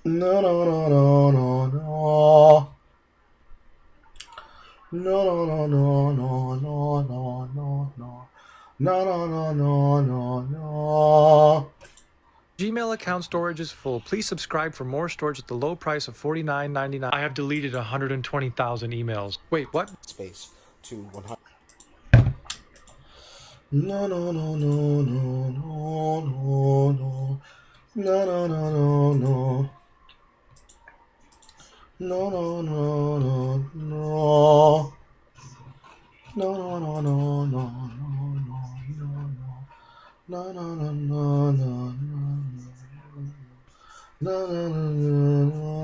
No, no, no, no, no, no. No, no, no, no, no, no, no, no. No, no, no, no, no, no. Gmail account storage is full. Please subscribe for more storage at the low price of $49.99. I have deleted 120,000 emails. Wait, what? Space to 100. No, no, no, no, no, no, no, no. No, no, no, no, no. No, no, no, no, no. No, no, no, no, no, no, no, no, no, no, no, no, no, no, no.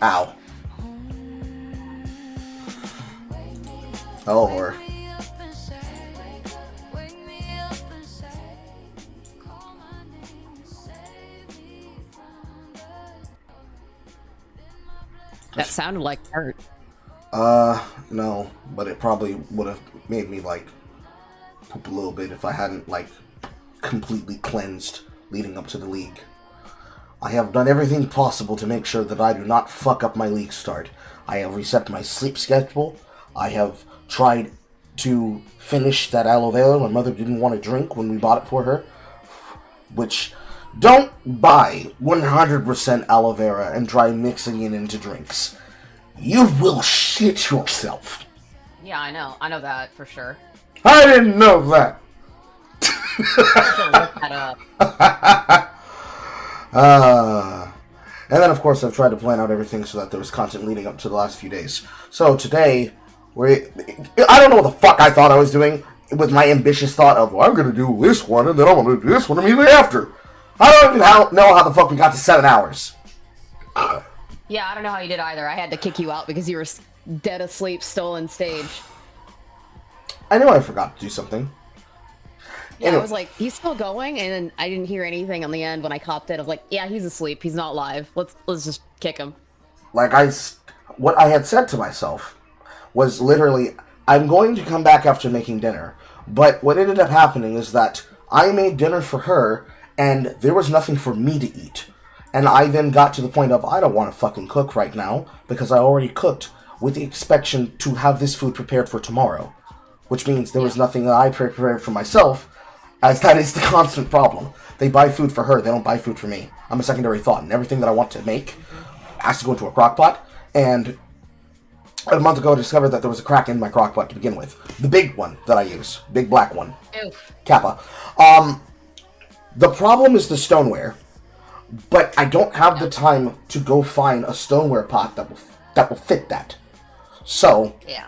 Ow. Oh, Lord. That sounded like hurt. No, but it probably would have made me, like, poop a little bit if I hadn't, like, completely cleansed leading up to the league. I have done everything possible to make sure that I do not fuck up my league start. I have reset my sleep schedule. I have tried to finish that aloe vera my mother didn't want to drink when we bought it for her. Which, don't buy 100% aloe vera and try mixing it into drinks. You will shit yourself. Yeah, I know. I know that for sure. I didn't know that. I should look that up. And then, of course, I've tried to plan out everything so that there was content leading up to the last few days. So today, I don't know what the fuck I thought I was doing with my ambitious thought of, well, I'm going to do this one, and then I'm going to do this one immediately after. I don't even know how the fuck we got to 7 hours. Yeah, I don't know how you did either. I had to kick you out because you were dead asleep, still on stage. I knew I forgot to do something. Yeah, Anyway. I was like, he's still going, and then I didn't hear anything on the end when I copped it. I was like, yeah, he's asleep. He's not live. Let's just kick him. Like, what I had said to myself was literally, I'm going to come back after making dinner. But what ended up happening is that I made dinner for her, and there was nothing for me to eat. And I then got to the point of, I don't want to fucking cook right now, because I already cooked, with the expectation to have this food prepared for tomorrow. Which means there was nothing that I prepared for myself, as that is the constant problem. They buy food for her, they don't buy food for me. I'm a secondary thought, and everything that I want to make has to go into a crock pot, and a month ago I discovered that there was a crack in my crock pot to begin with. The big one that I use. Big black one. Ew. Kappa. The problem is the stoneware, but I don't have the time to go find a stoneware pot that will fit that. So, Yeah.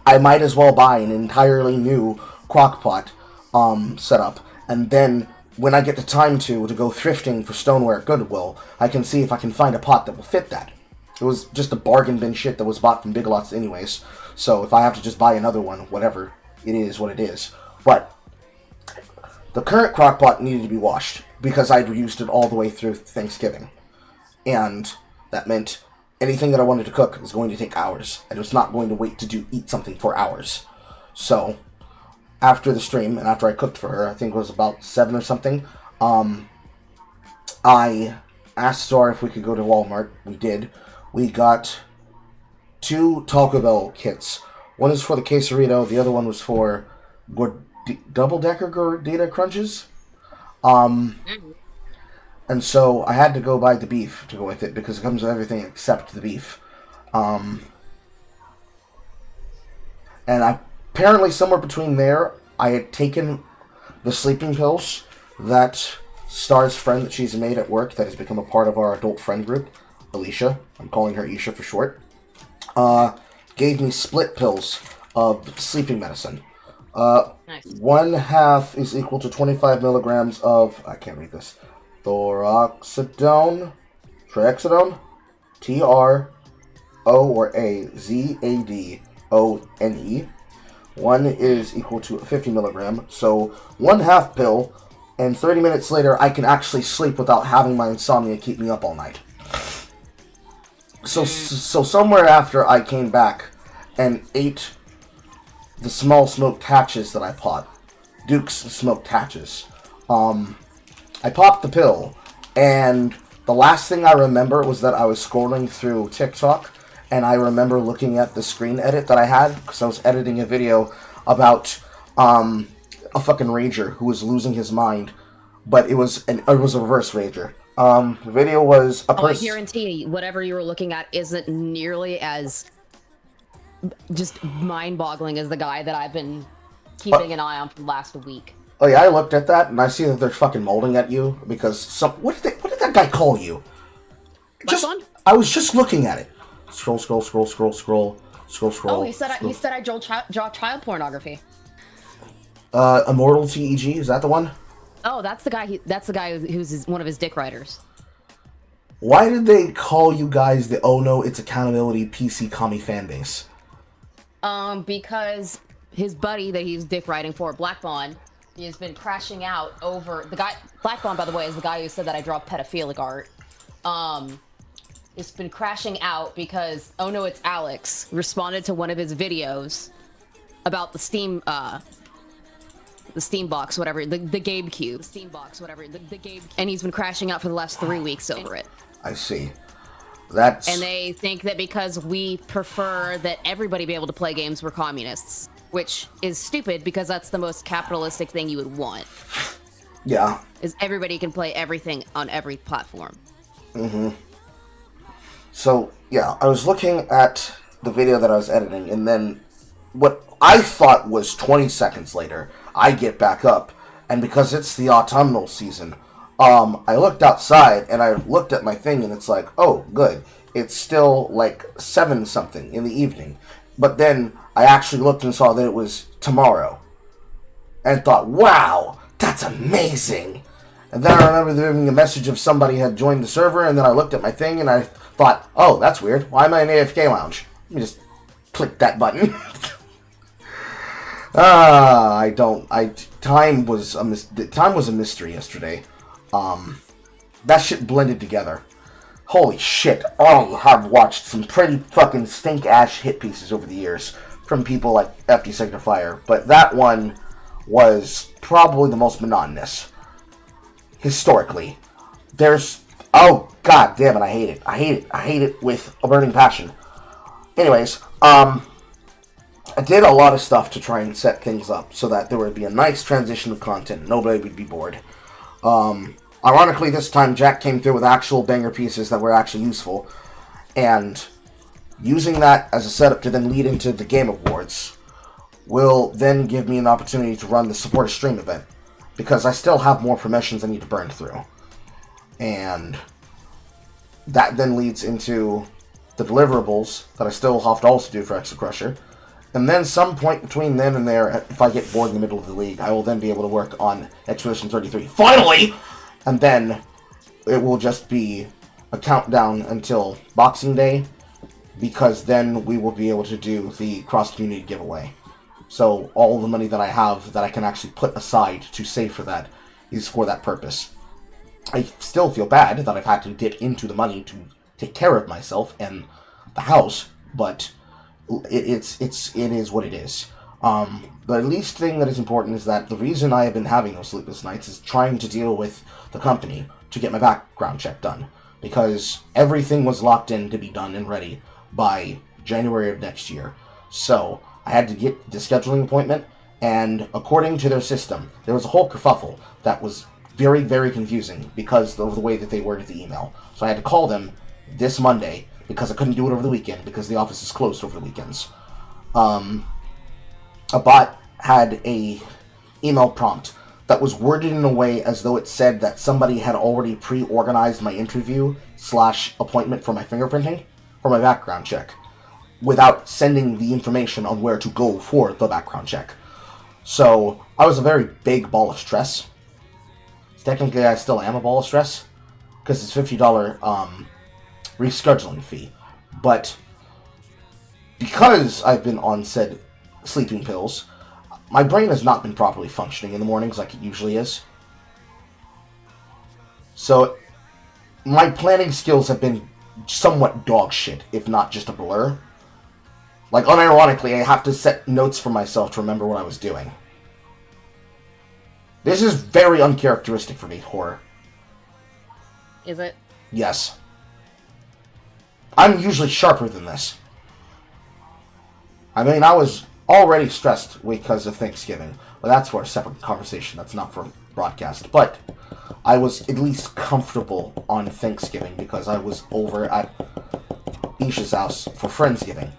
I might as well buy an entirely new crock pot setup, and then when I get the time to go thrifting for stoneware at Goodwill, I can see if I can find a pot that will fit that. It was just a bargain bin shit that was bought from Big Lots anyways, so if I have to just buy another one, whatever, it is what it is. But the current crock pot needed to be washed because I'd used it all the way through Thanksgiving. And that meant anything that I wanted to cook was going to take hours. I was not going to wait to eat something for hours. So, after the stream, and after I cooked for her, I think it was about 7 or something, I asked Zora if we could go to Walmart. We did. We got 2 Taco Bell kits. One is for the quesarito, the other one was for double-decker Gordita Crunches. And so I had to go buy the beef to go with it because it comes with everything except the beef. And apparently somewhere between there, I had taken the sleeping pills that Star's friend that she's made at work that has become a part of our adult friend group, Alicia, I'm calling her Isha for short, gave me split pills of sleeping medicine. Nice. 1/2 is equal to 25 milligrams of, I can't read this, Triazodone, T-R-O-A-Z-A-D-O-N-E. 1 is equal to 50 milligram, so 1/2 pill, and 30 minutes later I can actually sleep without having my insomnia keep me up all night. So somewhere after I came back and ate the small smoked hatches that I bought, Duke's smoked hatches, I popped the pill, and the last thing I remember was that I was scrolling through TikTok, and I remember looking at the screen edit that I had, because I was editing a video about a fucking rager who was losing his mind, but it was a reverse rager. The video was a person. I guarantee whatever you were looking at isn't nearly as just mind-boggling as the guy that I've been keeping an eye on for the last week. Oh yeah, I looked at that and I see that they're fucking molding at you because what did that guy call you? I was just looking at it. Scroll. Oh, he said I draw child pornography. Immortal TEG, is that the one? Oh, that's the guy. That's the guy who's one of his dick writers. Why did they call you guys the Oh No It's Accountability PC Commie fan base? Because his buddy that he's dick writing for, Black Bond, he has been crashing out over the guy. Black Bond, by the way, is the guy who said that I draw pedophilic art. It's been crashing out because Oh No It's Alex responded to one of his videos about the Steam box, whatever, the GameCube. Steam box, whatever, the GameCube. And he's been crashing out for the last 3 weeks over it. I see. That's... And they think that because we prefer that everybody be able to play games, we're communists. Which is stupid because that's the most capitalistic thing you would want. Yeah. Is everybody can play everything on every platform. Mm-hmm. So, yeah, I was looking at the video that I was editing, and then what I thought was 20 seconds later, I get back up, and because it's the autumnal season, I looked outside, and I looked at my thing, and it's like, oh, good. It's still, like, 7-something in the evening. But then I actually looked and saw that it was tomorrow. And thought, wow, that's amazing. And then I remember getting a message of somebody had joined the server, and then I looked at my thing, and I thought, oh, that's weird. Why am I in AFK Lounge? Let me just click that button. Time was a mystery yesterday. That shit blended together. Holy shit, I have watched some pretty fucking stink-ass hit pieces over the years from people like FD Signifier, but that one was probably the most monotonous. Historically. Oh, god damn it, I hate it. I hate it with a burning passion. Anyways, I did a lot of stuff to try and set things up so that there would be a nice transition of content. Nobody would be bored. Ironically, this time Jack came through with actual banger pieces that were actually useful. And using that as a setup to then lead into the Game Awards will then give me an opportunity to run the Support a Stream event. Because I still have more permissions I need to burn through. And that then leads into the deliverables that I still have to also do for Exo Crusher. And then some point between then and there, if I get bored in the middle of the league, I will then be able to work on Expedition 33. Finally! And then it will just be a countdown until Boxing Day, because then we will be able to do the cross-community giveaway. So all the money that I have that I can actually put aside to save for that is for that purpose. I still feel bad that I've had to dip into the money to take care of myself and the house, but it is what it is. The least thing that is important is that the reason I have been having those sleepless nights is trying to deal with the company to get my background check done, because everything was locked in to be done and ready by January of next year. So I had to get the scheduling appointment, and according to their system, there was a whole kerfuffle that was very, very confusing because of the way that they worded the email. So I had to call them this Monday because I couldn't do it over the weekend because the office is closed over the weekends. A bot had a email prompt that was worded in a way as though it said that somebody had already pre-organized my interview / appointment for my fingerprinting, for my background check, without sending the information on where to go for the background check. So I was a very big ball of stress. Technically, I still am a ball of stress, because it's $50 rescheduling fee. But because I've been on said sleeping pills, my brain has not been properly functioning in the mornings like it usually is. So my planning skills have been somewhat dog shit, if not just a blur. Like, unironically, I have to set notes for myself to remember what I was doing. This is very uncharacteristic for me, horror. Is it? Yes. I'm usually sharper than this. I mean, I was already stressed because of Thanksgiving. But that's for a separate conversation. That's not for broadcast. But I was at least comfortable on Thanksgiving because I was over at Isha's house for Friendsgiving.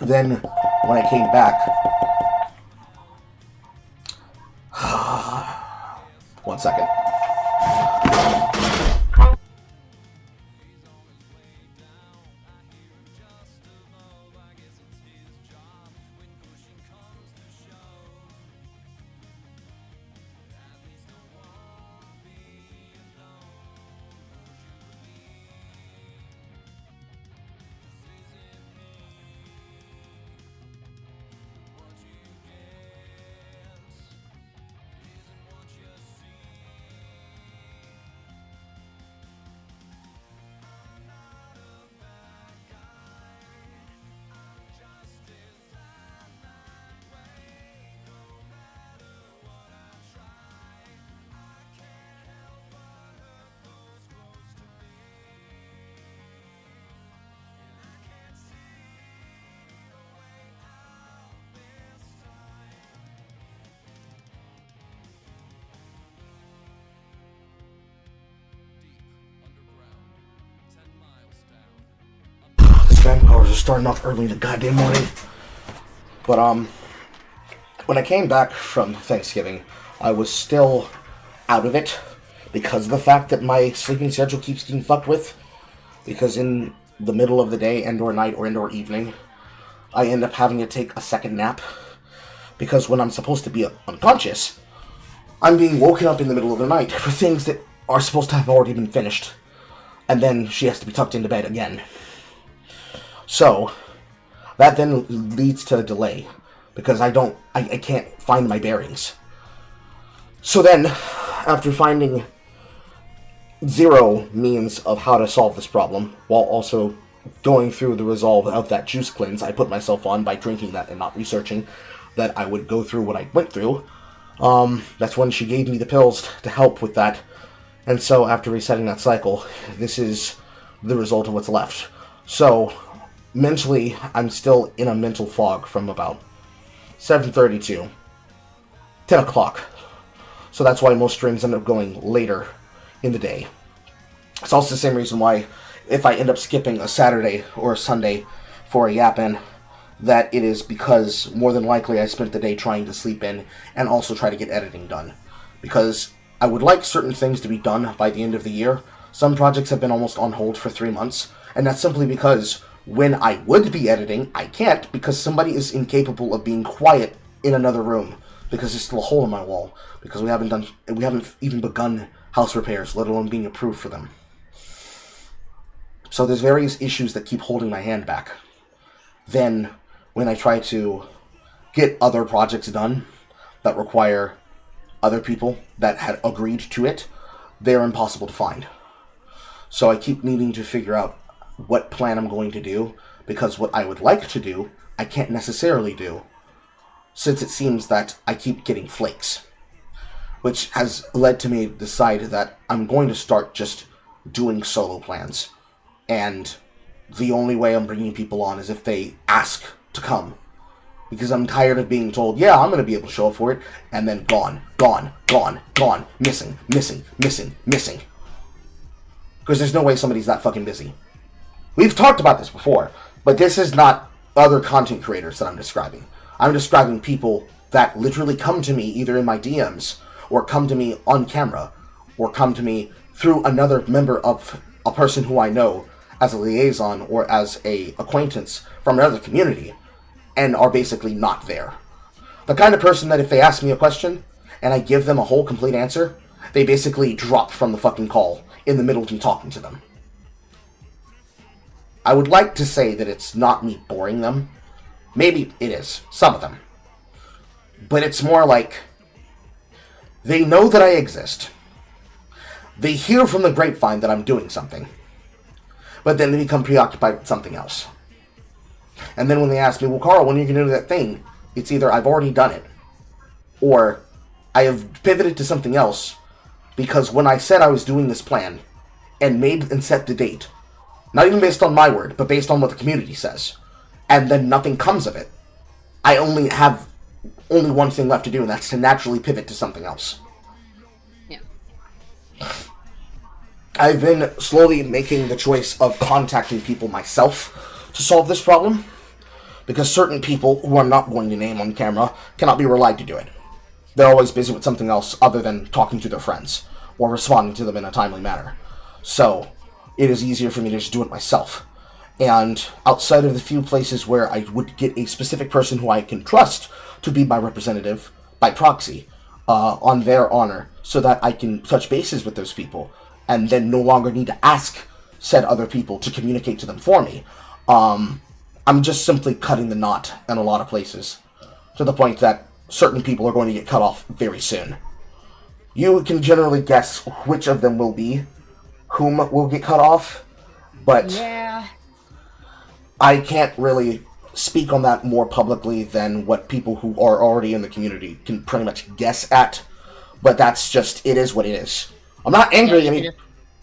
Then, when I came back... 1 second. Vampires are starting off early in the goddamn morning. But, when I came back from Thanksgiving, I was still out of it because of the fact that my sleeping schedule keeps getting fucked with. Because in the middle of the day, and/or night, or and/or evening, I end up having to take a second nap. Because when I'm supposed to be unconscious, I'm being woken up in the middle of the night for things that are supposed to have already been finished. And then she has to be tucked into bed again. So, that then leads to a delay, because I can't find my bearings. So then, after finding zero means of how to solve this problem, while also going through the resolve of that juice cleanse I put myself on by drinking that and not researching that I would go through what I went through, that's when she gave me the pills to help with that. And so, after resetting that cycle, this is the result of what's left. So, mentally, I'm still in a mental fog from about 7:30 to 10 o'clock. So that's why most streams end up going later in the day. It's also the same reason why, if I end up skipping a Saturday or a Sunday for a yap-in, that it is because, more than likely, I spent the day trying to sleep in and also try to get editing done. Because I would like certain things to be done by the end of the year. Some projects have been almost on hold for 3 months, and that's simply because when I would be editing, I can't because somebody is incapable of being quiet in another room because there's still a hole in my wall because we haven't even begun house repairs, let alone being approved for them. So there's various issues that keep holding my hand back. Then, when I try to get other projects done that require other people that had agreed to it, they're impossible to find. So I keep needing to figure out what plan I'm going to do, because what I would like to do, I can't necessarily do, since it seems that I keep getting flakes. Which has led to me decide that I'm going to start just doing solo plans. And the only way I'm bringing people on is if they ask to come. Because I'm tired of being told, yeah, I'm going to be able to show up for it, and then gone, missing. Because there's no way somebody's that fucking busy. We've talked about this before, but this is not other content creators that I'm describing. I'm describing people that literally come to me either in my DMs, or come to me on camera, or come to me through another member of a person who I know as a liaison or as a acquaintance from another community, and are basically not there. The kind of person that if they ask me a question, and I give them a whole complete answer, they basically drop from the fucking call in the middle of me talking to them. I would like to say that it's not me boring them. Maybe it is, some of them. But it's more like, they know that I exist. They hear from the grapevine that I'm doing something. But then they become preoccupied with something else. And then when they ask me, well, Carl, when are you going to do that thing? It's either I've already done it, or I have pivoted to something else, because when I said I was doing this plan, and made and set the date, not even based on my word, but based on what the community says, and then nothing comes of it, I only have one thing left to do, and that's to naturally pivot to something else. Yeah. I've been slowly making the choice of contacting people myself to solve this problem, because certain people who I'm not going to name on camera cannot be relied to do it. They're always busy with something else other than talking to their friends, or responding to them in a timely manner. So, it is easier for me to just do it myself. And outside of the few places where I would get a specific person who I can trust to be my representative by proxy, on their honor, so that I can touch bases with those people, and then no longer need to ask said other people to communicate to them for me, I'm just simply cutting the knot in a lot of places, to the point that certain people are going to get cut off very soon. You can generally guess which of them will be, whom will get cut off, but Yeah. I can't really speak on that more publicly than what people who are already in the community can pretty much guess at, but that's just, it is what it is. I'm not angry, Yeah,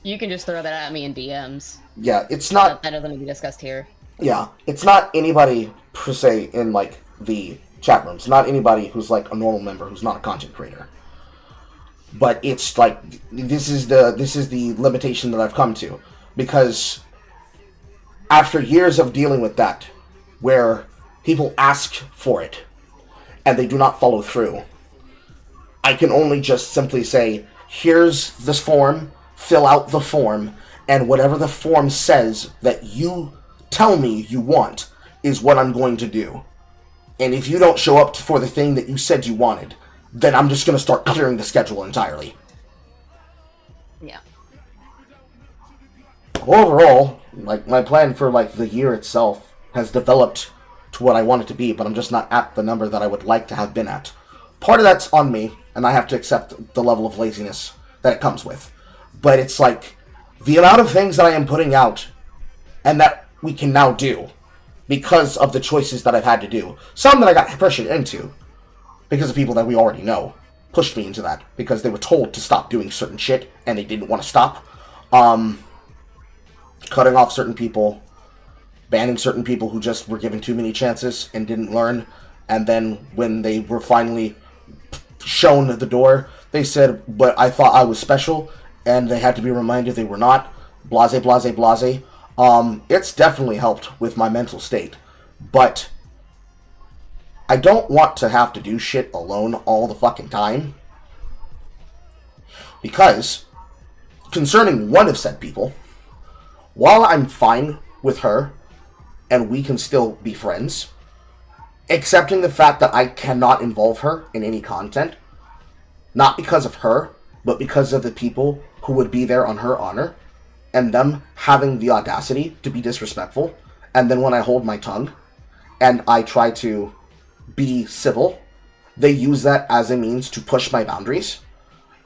you can just throw that at me in DMs. Yeah, it's not... That doesn't need to be discussed here. Yeah, it's not anybody, per se, in, like, the chat rooms. Not anybody who's, like, a normal member who's not a content creator. But it's, like, this is the limitation that I've come to. Because after years of dealing with that, where people ask for it, and they do not follow through, I can only just simply say, here's this form, fill out the form, and whatever the form says that you tell me you want is what I'm going to do. And if you don't show up for the thing that you said you wanted, then I'm just going to start clearing the schedule entirely. Yeah. Overall, like, my plan for, like, the year itself has developed to what I want it to be, but I'm just not at the number that I would like to have been at. Part of that's on me, and I have to accept the level of laziness that it comes with. But it's like, the amount of things that I am putting out, and that we can now do, because of the choices that I've had to do. Some that I got pressured into, because of people that we already know, pushed me into that, because they were told to stop doing certain shit, and they didn't want to stop. Cutting off certain people, banning certain people who just were given too many chances and didn't learn, and then when they were finally shown the door, they said, but I thought I was special, and they had to be reminded they were not. Blase, blase, blase. It's definitely helped with my mental state, but I don't want to have to do shit alone all the fucking time, because concerning one of said people, while I'm fine with her, and we can still be friends, accepting the fact that I cannot involve her in any content, not because of her, but because of the people who would be there on her honor, and them having the audacity to be disrespectful, and then when I hold my tongue, and I try to be civil. They use that as a means to push my boundaries.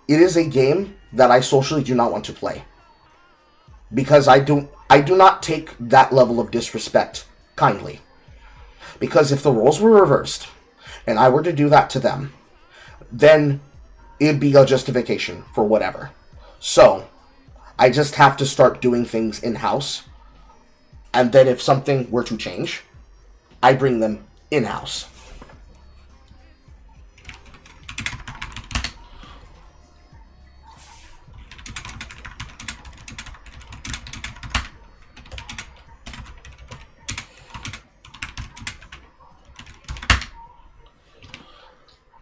It is a game that I socially do not want to play. Because I do not take that level of disrespect kindly. Because if the roles were reversed, and I were to do that to them, then it'd be a justification for whatever. So, I just have to start doing things in-house. And then if something were to change, I bring them in-house.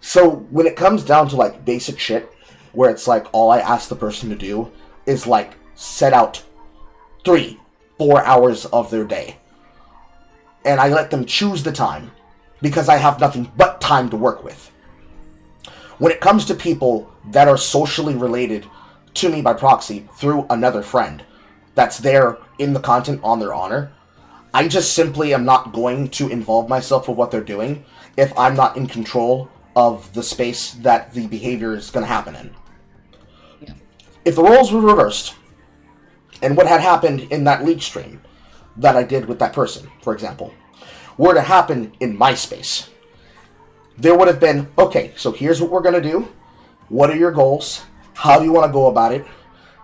So when it comes down to like basic shit, where it's like all I ask the person to do is like set out 3-4 hours of their day. And I let them choose the time because I have nothing but time to work with. When it comes to people that are socially related to me by proxy through another friend that's there in the content on their honor, I just simply am not going to involve myself with what they're doing if I'm not in control of the space that the behavior is going to happen in. Yeah. If the roles were reversed, and what had happened in that leak stream that I did with that person, for example, were to happen in my space, there would have been, okay, so here's what we're going to do. What are your goals? How do you want to go about it?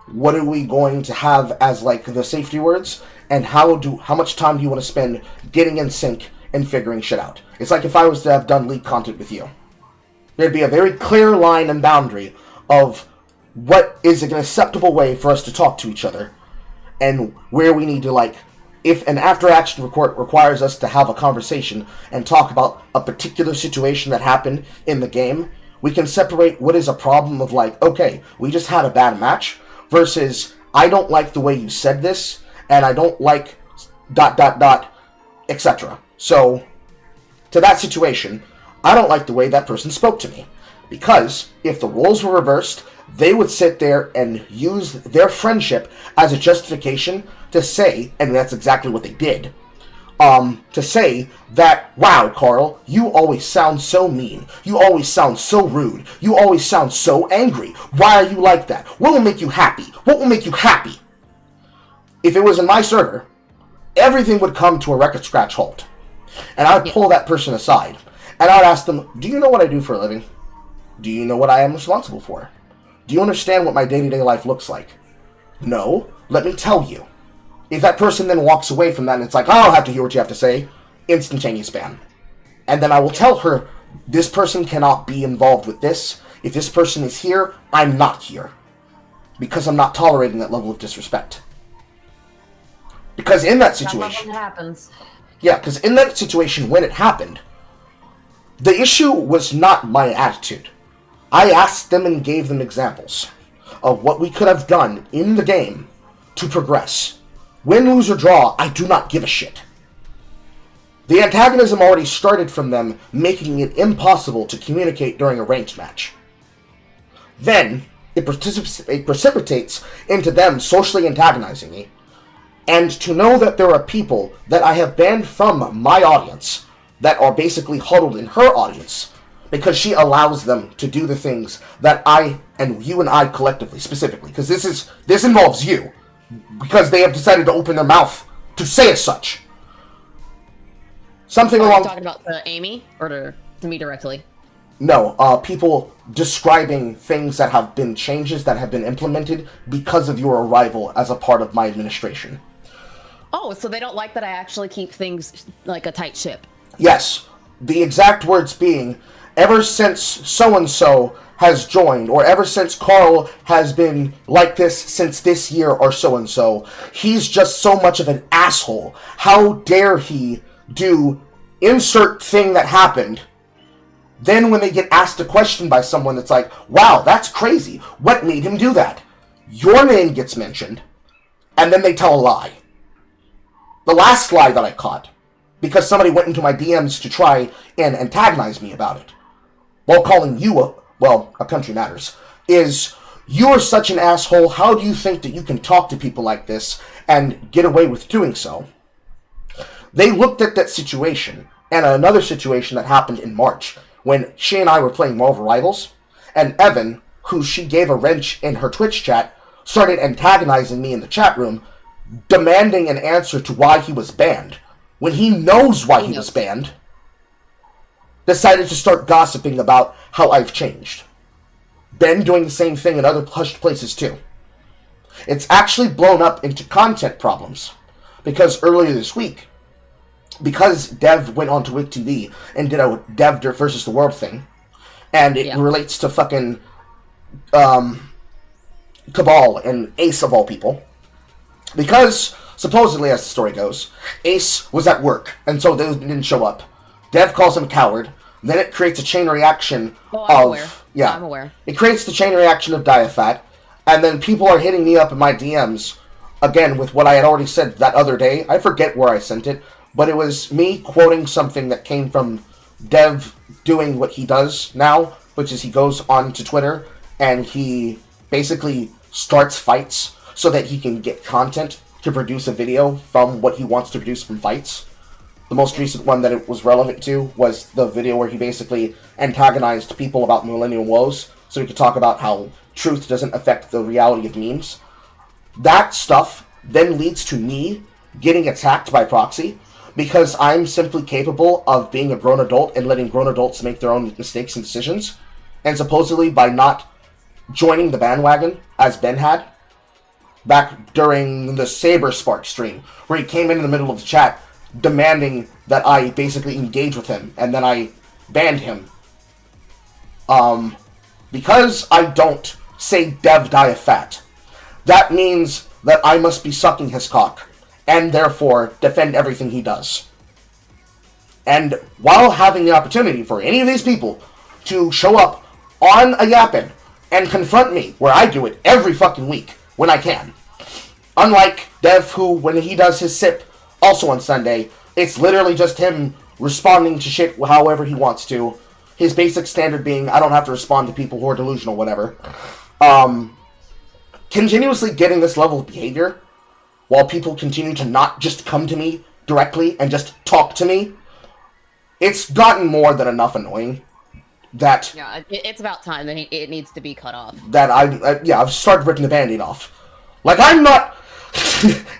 What are we going to have as like the safety words? And how much time do you want to spend getting in sync and figuring shit out? It's like if I was to have done leak content with you. There'd be a very clear line and boundary of what is an acceptable way for us to talk to each other, and where we need to, like, if an after-action report requires us to have a conversation and talk about a particular situation that happened in the game, we can separate what is a problem of, like, okay, we just had a bad match, versus, I don't like the way you said this, and I don't like ... etc. So, to that situation, I don't like the way that person spoke to me. Because if the roles were reversed, they would sit there and use their friendship as a justification to say, and that's exactly what they did, to say that, wow, Carl, you always sound so mean. You always sound so rude. You always sound so angry. Why are you like that? What will make you happy? What will make you happy? If it was in my server, everything would come to a record scratch halt. And I would pull that person aside. And I would ask them, do you know what I do for a living? Do you know what I am responsible for? Do you understand what my day-to-day life looks like? No? Let me tell you. If that person then walks away from that and it's like, oh, I'll have to hear what you have to say, instantaneous ban. And then I will tell her, this person cannot be involved with this. If this person is here, I'm not here. Because I'm not tolerating that level of disrespect. Because in that situation... That happens. Yeah, because in that situation, when it happened, the issue was not my attitude. I asked them and gave them examples of what we could have done in the game to progress. Win, lose, or draw, I do not give a shit. The antagonism already started from them, making it impossible to communicate during a ranked match. Then, it precipitates into them socially antagonizing me, and to know that there are people that I have banned from my audience that are basically huddled in her audience because she allows them to do the things that I and you and I collectively, specifically, because this involves you, because they have decided to open their mouth to say as such. Something Are along... you talking about to Amy or to me directly? No, people describing things that have been changes that have been implemented because of your arrival as a part of my administration. Oh, so they don't like that I actually keep things like a tight ship. Yes. The exact words being, ever since so-and-so has joined, or ever since Carl has been like this since this year or so-and-so, he's just so much of an asshole. How dare he do insert thing that happened? Then when they get asked a question by someone that's like, wow, that's crazy. What made him do that? Your name gets mentioned, and then they tell a lie. The last lie that I caught, because somebody went into my DMs to try and antagonize me about it, while calling you a country matters, is, you're such an asshole, how do you think that you can talk to people like this and get away with doing so? They looked at that situation and another situation that happened in March when she and I were playing Marvel Rivals, and Evan, who she gave a wrench in her Twitch chat, started antagonizing me in the chat room, demanding an answer to why he was banned. When he knows why he was banned, decided to start gossiping about how I've changed. Ben doing the same thing in other hushed places too. It's actually blown up into content problems. Because earlier this week, because Dev went on to Wik TV and did a Dev versus the World thing, and it relates to fucking Cabal and Ace of all people, because supposedly, as the story goes, Ace was at work, and so they didn't show up. Dev calls him a coward. Then it creates a chain reaction I'm aware. Yeah, I'm aware. It creates the chain reaction of Diafat, and then people are hitting me up in my DMs, again, with what I had already said that other day. I forget where I sent it, but it was me quoting something that came from Dev doing what he does now, which is he goes on to Twitter, and he basically starts fights so that he can get content to produce a video from what he wants to produce from fights. The most recent one that it was relevant to was the video where he basically antagonized people about millennial woes, so he could talk about how truth doesn't affect the reality of memes. That stuff then leads to me getting attacked by proxy, because I'm simply capable of being a grown adult and letting grown adults make their own mistakes and decisions. And supposedly by not joining the bandwagon, as Ben had, back during the Saber Spark stream, where he came in the middle of the chat demanding that I basically engage with him, and then I banned him. Because I don't say Dev Diafat, that means that I must be sucking his cock, and therefore defend everything he does. And while having the opportunity for any of these people to show up on a Yappin and confront me, where I do it every fucking week when I can. Unlike Dev, who, when he does his sip, also on Sunday, it's literally just him responding to shit however he wants to. His basic standard being, I don't have to respond to people who are delusional, whatever. Continuously getting this level of behavior, while people continue to not just come to me directly and just talk to me, it's gotten more than enough annoying. That it's about time that it needs to be cut off. That I've started ripping the Band-Aid off. Like, I'm not...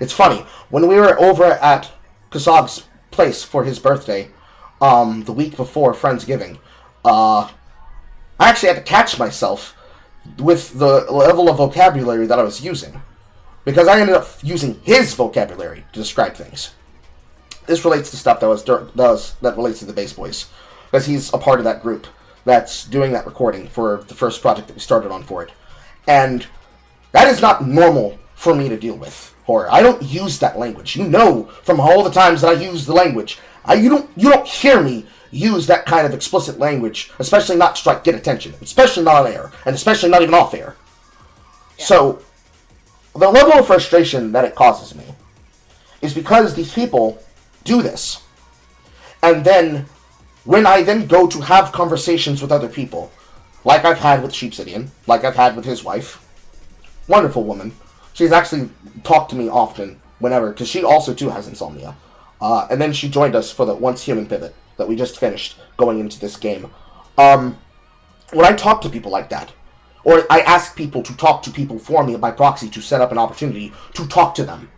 It's funny. When we were over at Kasab's place for his birthday, the week before Friendsgiving, I actually had to catch myself with the level of vocabulary that I was using. Because I ended up using his vocabulary to describe things. This relates to stuff that relates to the Bass Boys. Because he's a part of that group that's doing that recording for the first project that we started on for it. And that is not normal for me to deal with. Or I don't use that language. You know from all the times that I use the language. You don't hear me use that kind of explicit language, especially not to get attention, especially not on air, and especially not even off air. Yeah. So, the level of frustration that it causes me is because these people do this. And then, when I then go to have conversations with other people, like I've had with Sheepsidian, like I've had with his wife, wonderful woman. She's actually talked to me often, whenever, because she also too has insomnia. And then she joined us for the Once Human Pivot that we just finished going into this game. When I talk to people like that, or I ask people to talk to people for me by proxy to set up an opportunity to talk to them,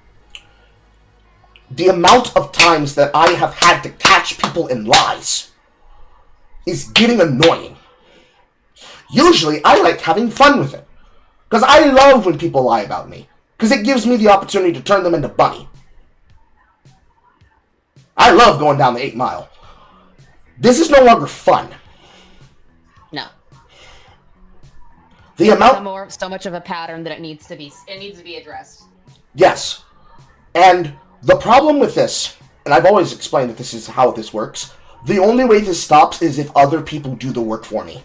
the amount of times that I have had to catch people in lies is getting annoying. Usually, I like having fun with it. Because I love when people lie about me. Because it gives me the opportunity to turn them into Bunny. I love going down the 8 Mile. This is no longer fun. No. The amount... so much of a pattern that it needs to be addressed. Yes. And the problem with this, and I've always explained that this is how this works, the only way this stops is if other people do the work for me.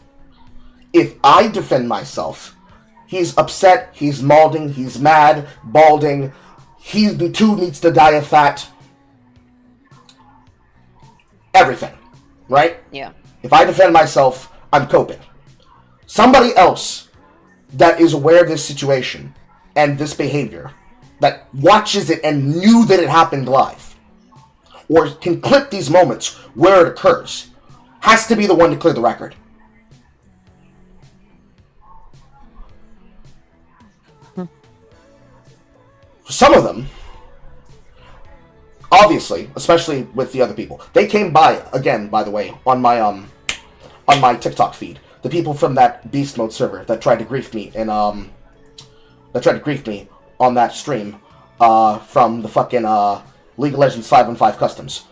If I defend myself, he's upset, he's malding, he's mad, balding, he too needs to die of fat. Everything. Right? Yeah. If I defend myself, I'm coping. Somebody else that is aware of this situation and this behavior, that watches it and knew that it happened live, or can clip these moments where it occurs has to be the one to clear the record. Some of them, obviously, especially with the other people, they came by, again, by the way, on my TikTok feed. The people from that Beast Mode server that tried to grief me on that stream from the fucking League of Legends 5-on-5 customs.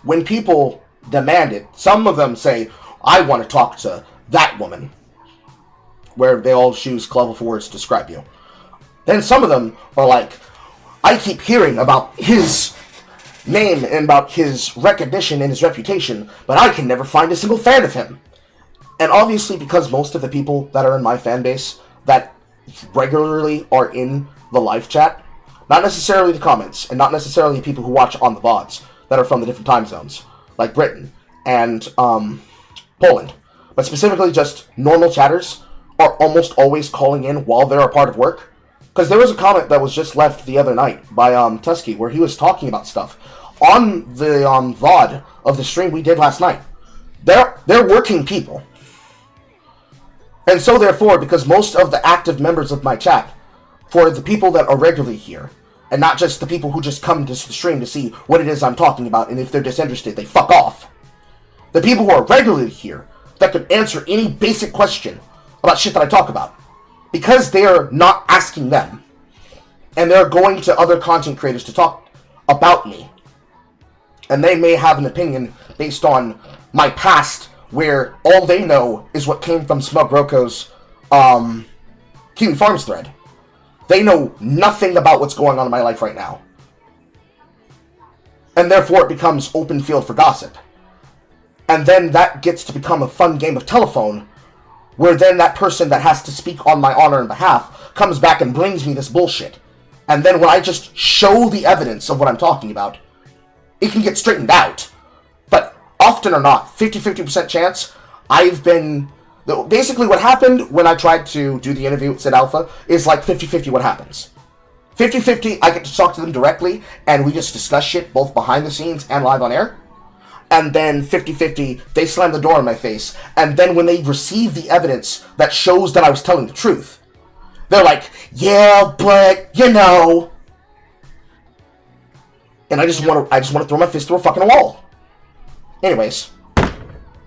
When people demand it, some of them say, I want to talk to that woman, where they all choose colorful words to describe you. Then some of them are like, I keep hearing about his name and about his recognition and his reputation, but I can never find a single fan of him. And obviously, because most of the people that are in my fan base that regularly are in the live chat, not necessarily the comments, and not necessarily the people who watch on the VODs that are from the different time zones, like Britain and Poland, but specifically just normal chatters are almost always calling in while they're a part of work. Because there was a comment that was just left the other night by Tusky, where he was talking about stuff on the VOD of the stream we did last night. They're working people. And so therefore, because most of the active members of my chat, for the people that are regularly here, and not just the people who just come to the stream to see what it is I'm talking about, and if they're disinterested, they fuck off. The people who are regularly here, that could answer any basic question about shit that I talk about, because they're not asking them, and they're going to other content creators to talk about me, and they may have an opinion based on my past, where all they know is what came from Smug Roko's Kiwi Farms thread. They know nothing about what's going on in my life right now. And therefore it becomes open field for gossip. And then that gets to become a fun game of telephone, where then that person that has to speak on my honor and behalf comes back and brings me this bullshit. And then when I just show the evidence of what I'm talking about, it can get straightened out. But often or not, 50-50% chance, I've been... Basically what happened when I tried to do the interview with Sid Alpha is like 50-50 what happens. 50-50, I get to talk to them directly, and we just discuss shit both behind the scenes and live on air. And then 50-50, they slam the door in my face. And then when they receive the evidence that shows that I was telling the truth, they're like, yeah, but, you know. And I just want to throw my fist through a fucking wall. Anyways.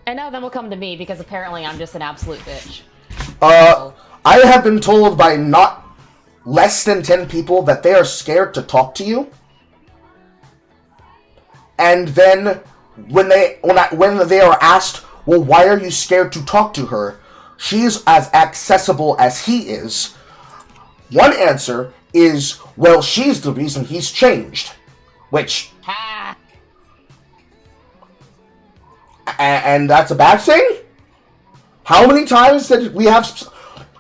And now then will come to me, because apparently I'm just an absolute bitch. I have been told by not less than 10 people that they are scared to talk to you. And then when they are asked, well, why are you scared to talk to her? She's as accessible as he is. One answer is, well, she's the reason he's changed. Which... Ha! And that's a bad thing? How many times did we have...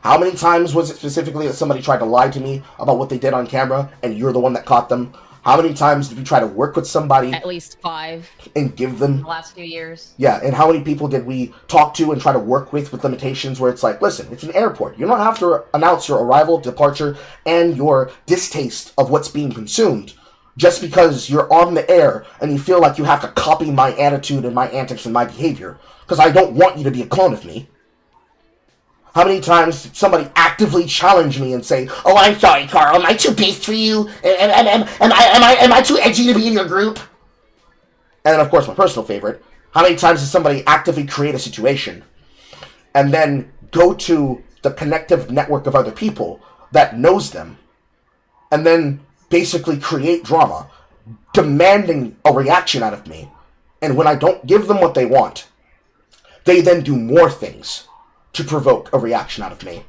How many times was it specifically that somebody tried to lie to me about what they did on camera, and you're the one that caught them? How many times did we try to work with somebody? At least 5. And give them... The last few years. Yeah, and how many people did we talk to and try to work with limitations where it's like, listen, it's an airport. You don't have to announce your arrival, departure, and your distaste of what's being consumed just because you're on the air and you feel like you have to copy my attitude and my antics and my behavior. Because I don't want you to be a clone of me. How many times did somebody actively challenge me and say, oh, I'm sorry, Carl, am I too based for you? Am I too edgy to be in your group? And then, of course, my personal favorite, how many times does somebody actively create a situation and then go to the connective network of other people that knows them and then basically create drama, demanding a reaction out of me, and when I don't give them what they want, they then do more things to provoke a reaction out of me,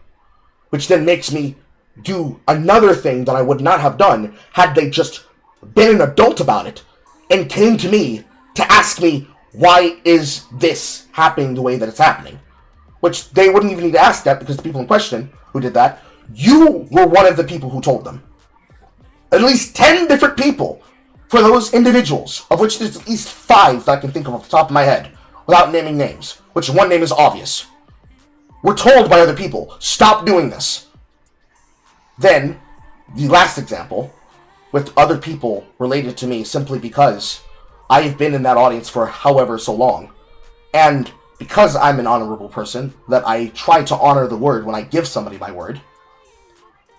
which then makes me do another thing that I would not have done had they just been an adult about it and came to me to ask me, why is this happening the way that it's happening? Which they wouldn't even need to ask that, because the people in question who did that, you were one of the people who told them. At least 10 different people for those individuals, of which there's at least 5 that I can think of off the top of my head, without naming names, which one name is obvious. We're told by other people, stop doing this. Then, the last example, with other people related to me simply because I've been in that audience for however so long. And because I'm an honorable person, that I try to honor the word when I give somebody my word,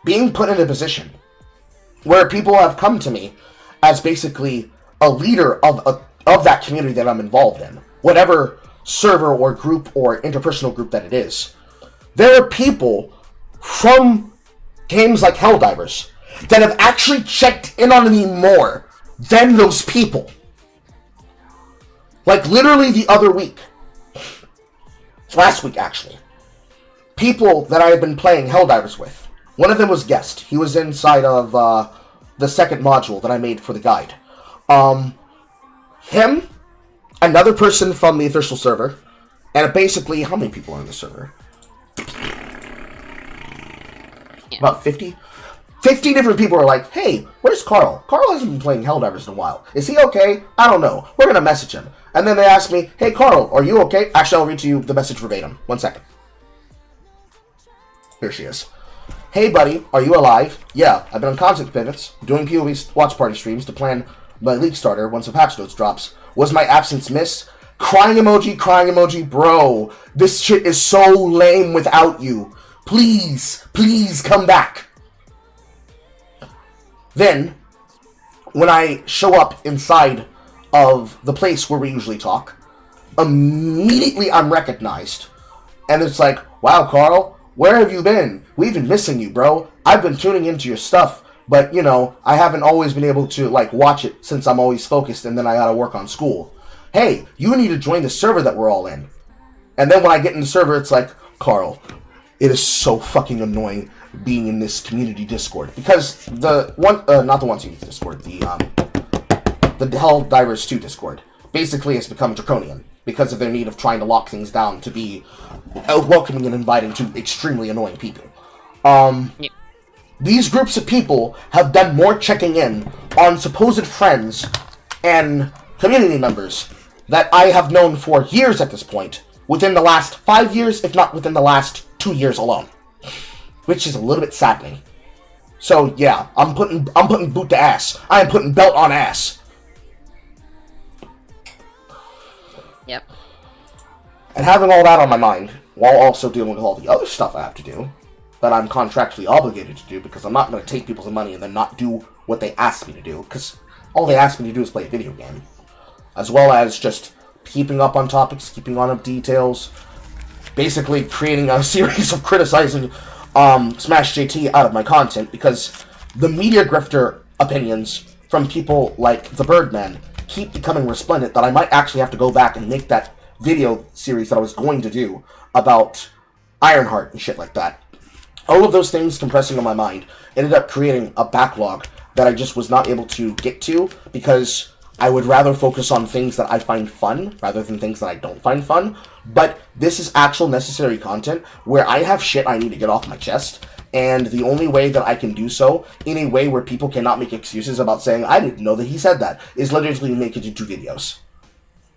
being put in a position where people have come to me as basically a leader of that community that I'm involved in, whatever server or group or interpersonal group that it is. There are people from games like Helldivers that have actually checked in on me more than those people. Like literally the other week, last week actually, people that I had been playing Helldivers with, one of them was guest. He was inside of the second module that I made for the guide. Him, another person from the official server, and basically, how many people are in the server? Yeah. About 50? 50 different people are like, hey, where's Carl? Carl hasn't been playing Helldivers in a while. Is he okay? I don't know. We're going to message him. And then they ask me, hey, Carl, are you okay? Actually, I'll read to you the message verbatim. 1 second. Here she is. Hey, buddy, are you alive? Yeah, I've been on content pivots, doing POV watch party streams to plan my league starter once a patch notes drops. Was my absence missed? Crying emoji, bro. This shit is so lame without you. Please, please come back. Then, when I show up inside of the place where we usually talk, immediately I'm recognized. And it's like, wow, Carl, where have you been? We've been missing you, bro. I've been tuning into your stuff, but, you know, I haven't always been able to, like, watch it since I'm always focused and then I gotta work on school. Hey, you need to join the server that we're all in. And then when I get in the server, it's like, Carl, it is so fucking annoying being in this community Discord. Because the one, not the one community Discord, the Helldivers 2 Discord, basically has become draconian because of their need of trying to lock things down to be welcoming and inviting to extremely annoying people. Yeah. These groups of people have done more checking in on supposed friends and community members that I have known for years at this point, within the last 5 years, if not within the last 2 years alone. Which is a little bit saddening. So yeah, I'm putting boot to ass. I am putting belt on ass. Yep. And having all that on my mind, while also dealing with all the other stuff I have to do, that I'm contractually obligated to do, because I'm not going to take people's money and then not do what they ask me to do, because all they ask me to do is play a video game. As well as just keeping up on topics, keeping on details, basically creating a series of criticizing Smash JT out of my content, because the media grifter opinions from people like the Birdman keep becoming resplendent that I might actually have to go back and make that video series that I was going to do about Ironheart and shit like that. All of those things compressing on my mind ended up creating a backlog that I just was not able to get to, because I would rather focus on things that I find fun rather than things that I don't find fun. But this is actual necessary content where I have shit I need to get off my chest, and the only way that I can do so in a way where people cannot make excuses about saying, I didn't know that he said that, is literally make it into videos.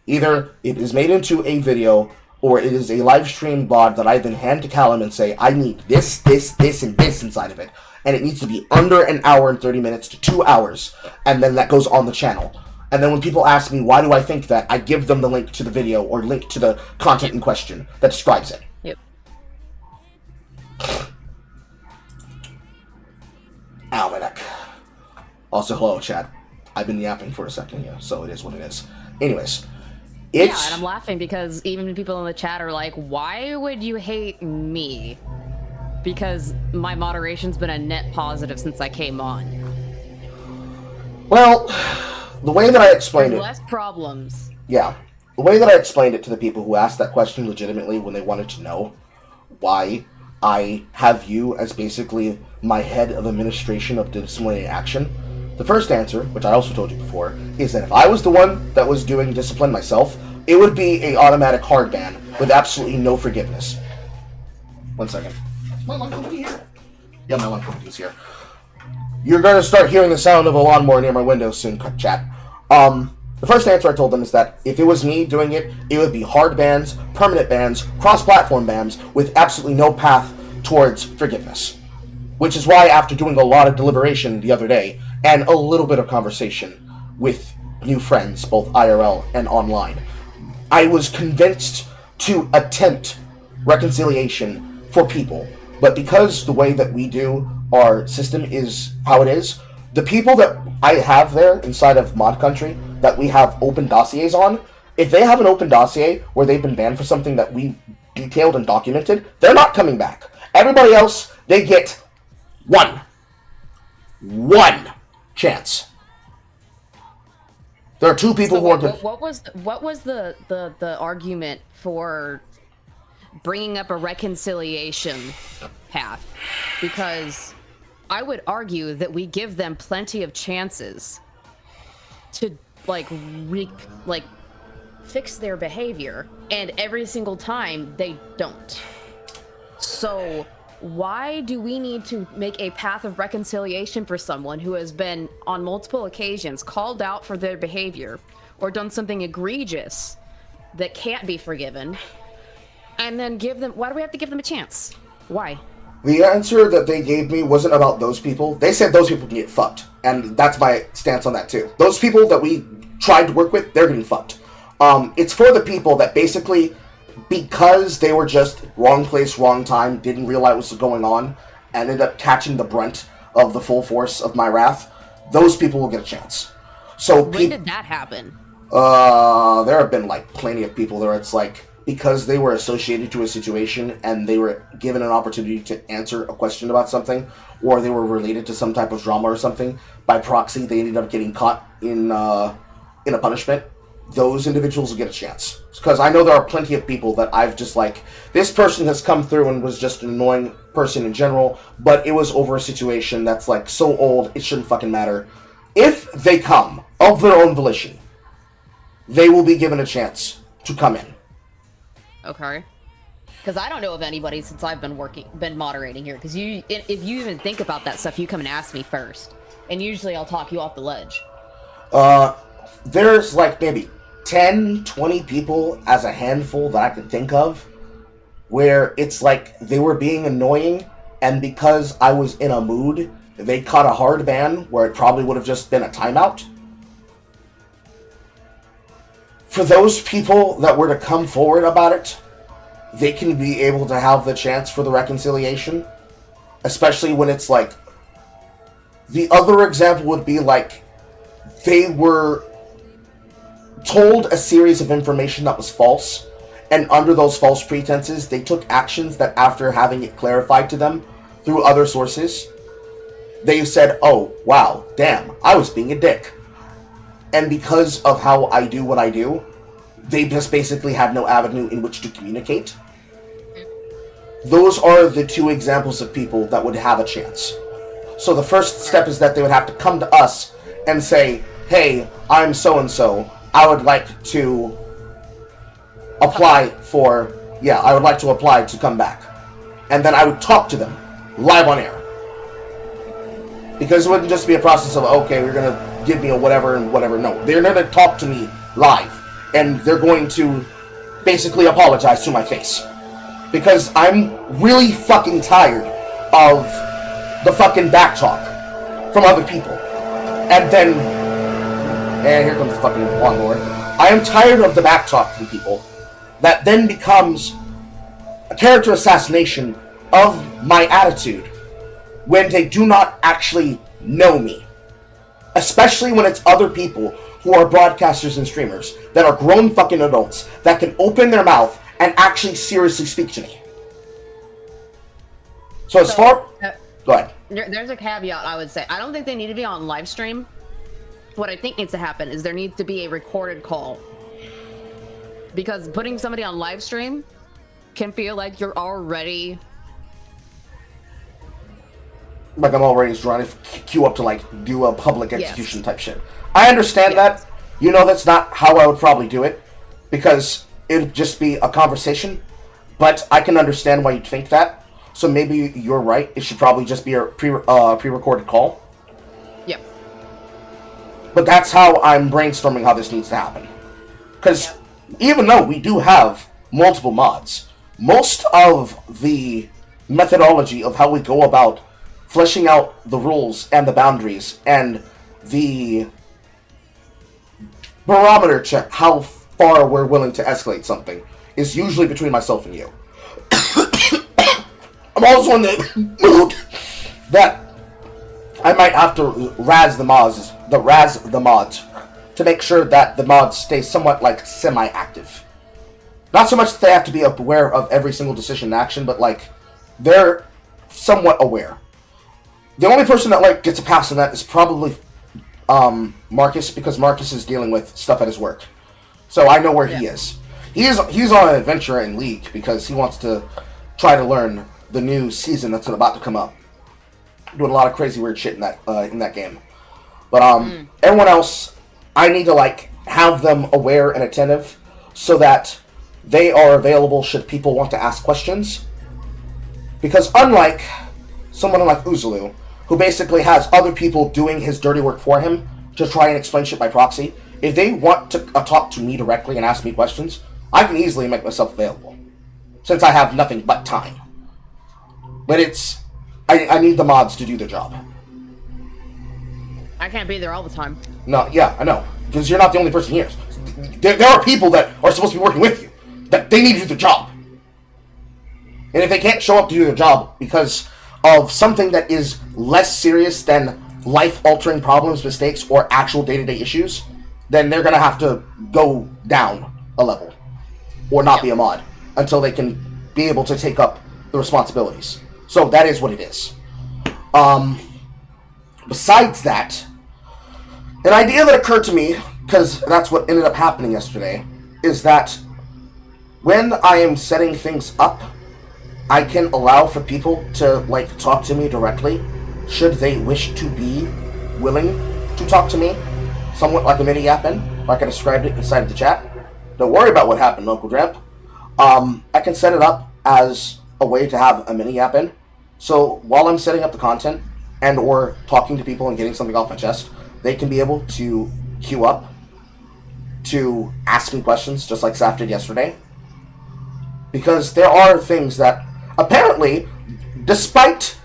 Either it is made into a video, or it is a live stream VOD that I then hand to Callum and say, I need this, this, this, and this inside of it. And it needs to be under an hour and 30 minutes to 2 hours, and then that goes on the channel. And then when people ask me, why do I think that, I give them the link to the video or link to the content in question that describes it. Yep. Ow, my neck. Also, hello, chat. I've been yapping for a second, yeah, so it is what it is. Anyways, it's... Yeah, and I'm laughing because even people in the chat are like, why would you hate me? Because my moderation's been a net positive since I came on. Well, the way that I explained it... Less problems. Yeah. The way that I explained it to the people who asked that question legitimately when they wanted to know why I have you as basically my head of administration of disciplinary action, the first answer, which I also told you before, is that if I was the one that was doing discipline myself, it would be an automatic hard ban with absolutely no forgiveness. 1 second. Is my lawn company here? Yeah, my lawn company's here. You're going to start hearing the sound of a lawnmower near my window soon, chat. The first answer I told them is that if it was me doing it, it would be hard bans, permanent bans, cross-platform bans, with absolutely no path towards forgiveness. Which is why, after doing a lot of deliberation the other day, and a little bit of conversation with new friends, both IRL and online. I was convinced to attempt reconciliation for people, but because the way that we do our system is how it is, the people that I have there inside of Mod Country that we have open dossiers on, if they have an open dossier where they've been banned for something that we detailed and documented, they're not coming back. Everybody else, they get one chance. There are two people So who are wait, what was the argument for bringing up a reconciliation path? Because I would argue that we give them plenty of chances to fix their behavior, and every single time they don't. So why do we need to make a path of reconciliation for someone who has been on multiple occasions called out for their behavior or done something egregious that can't be forgiven, and then why do we have to give them a chance? Why? The answer that they gave me wasn't about those people. They said those people can get fucked. And that's my stance on that too. Those people that we tried to work with, they're getting fucked. It's for the people that basically, because they were just wrong place, wrong time, didn't realize what was going on, and ended up catching the brunt of the full force of my wrath, those people will get a chance. So when did that happen? There have been like plenty of people there. It's like, because they were associated to a situation and they were given an opportunity to answer a question about something, or they were related to some type of drama or something, by proxy they ended up getting caught in a punishment. Those individuals will get a chance. Because I know there are plenty of people that I've just like, this person has come through and was just an annoying person in general, but it was over a situation that's like so old, it shouldn't fucking matter. If they come of their own volition, they will be given a chance to come in. Okay. Because I don't know of anybody since I've been moderating here. Because if you even think about that stuff, you come and ask me first, and usually I'll talk you off the ledge. There's like maybe 10, 20 people as a handful that I can think of, where it's like they were being annoying, and because I was in a mood, they caught a hard ban where it probably would have just been a timeout. For those people that were to come forward about it, they can be able to have the chance for the reconciliation. Especially when it's like... The other example would be like, they were told a series of information that was false, and under those false pretenses, they took actions that after having it clarified to them through other sources, they said, oh, wow, damn, I was being a dick. And because of how I do what I do, they just basically had no avenue in which to communicate. Those are the two examples of people that would have a chance. So the first step is that they would have to come to us and say, hey, I'm so-and-so, I would like to apply for... Yeah, I would like to apply to come back. And then I would talk to them, live on air. Because it wouldn't just be a process of, okay, you're going to give me a whatever and whatever. No, they're going to talk to me live. And they're going to basically apologize to my face. Because I'm really fucking tired of the fucking back talk from other people. And then... And here comes the fucking lawnmower. I am tired of the back talk from people that then becomes a character assassination of my attitude when they do not actually know me. Especially when it's other people who are broadcasters and streamers that are grown fucking adults that can open their mouth and actually seriously speak to me. So as far... Go ahead. There's a caveat I would say. I don't think they need to be on live stream. What I think needs to happen is there needs to be a recorded call. Because putting somebody on live stream can feel like you're already... Like I'm already trying to queue up to like do a public execution type shit. I understand that. You know that's not how I would probably do it. Because it would just be a conversation. But I can understand why you'd think that. So maybe you're right. It should probably just be a pre-recorded call. Yep. But that's how I'm brainstorming how this needs to happen. Because even though we do have multiple mods, most of the methodology of how we go about fleshing out the rules and the boundaries and the barometer to how far we're willing to escalate something is usually between myself and you. I'm also in the mood that I might have to razz the mods to make sure that the mods stay somewhat like semi-active. Not so much that they have to be aware of every single decision and action, but like they're somewhat aware. The only person that like gets a pass on that is probably Marcus, because Marcus is dealing with stuff at his work. So I know where he is. He's on an adventure in League because he wants to try to learn the new season that's about to come up. Doing a lot of crazy weird shit in that game. But everyone else, I need to like have them aware and attentive so that they are available should people want to ask questions. Because unlike someone like Uzulu, who basically has other people doing his dirty work for him to try and explain shit by proxy, if they want to talk to me directly and ask me questions, I can easily make myself available, since I have nothing but time. But I need the mods to do their job. I can't be there all the time. No, yeah, I know. Because you're not the only person here. There are people that are supposed to be working with you. That they need to do their job. And if they can't show up to do their job because of something that is less serious than life-altering problems, mistakes, or actual day-to-day issues, then they're going to have to go down a level. Or not be a mod. Until they can be able to take up the responsibilities. So that is what it is. Besides that, an idea that occurred to me, because that's what ended up happening yesterday, is that when I am setting things up, I can allow for people to like talk to me directly, should they wish to be willing to talk to me, somewhat like a mini yappin, like I described it inside of the chat. Don't worry about what happened, Local Dramp. I can set it up as a way to have a mini yappin. So while I'm setting up the content and or talking to people and getting something off my chest, they can be able to queue up to ask me questions, just like Saf did yesterday. Because there are things that, apparently, despite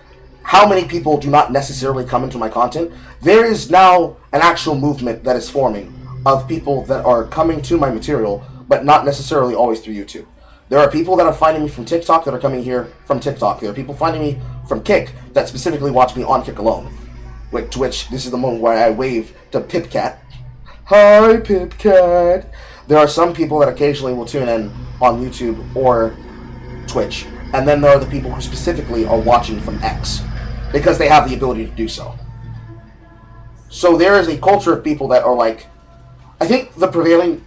how many people do not necessarily come into my content, there is now an actual movement that is forming of people that are coming to my material, but not necessarily always through YouTube. There are people that are finding me from TikTok that are coming here from TikTok. There are people finding me from Kick that specifically watch me on Kick alone. To which, this is the moment where I wave to Pipcat. Hi, Pipcat! There are some people that occasionally will tune in on YouTube or Twitch. And then there are the people who specifically are watching from X, because they have the ability to do so. So there is a culture of people that are like, I think the prevailing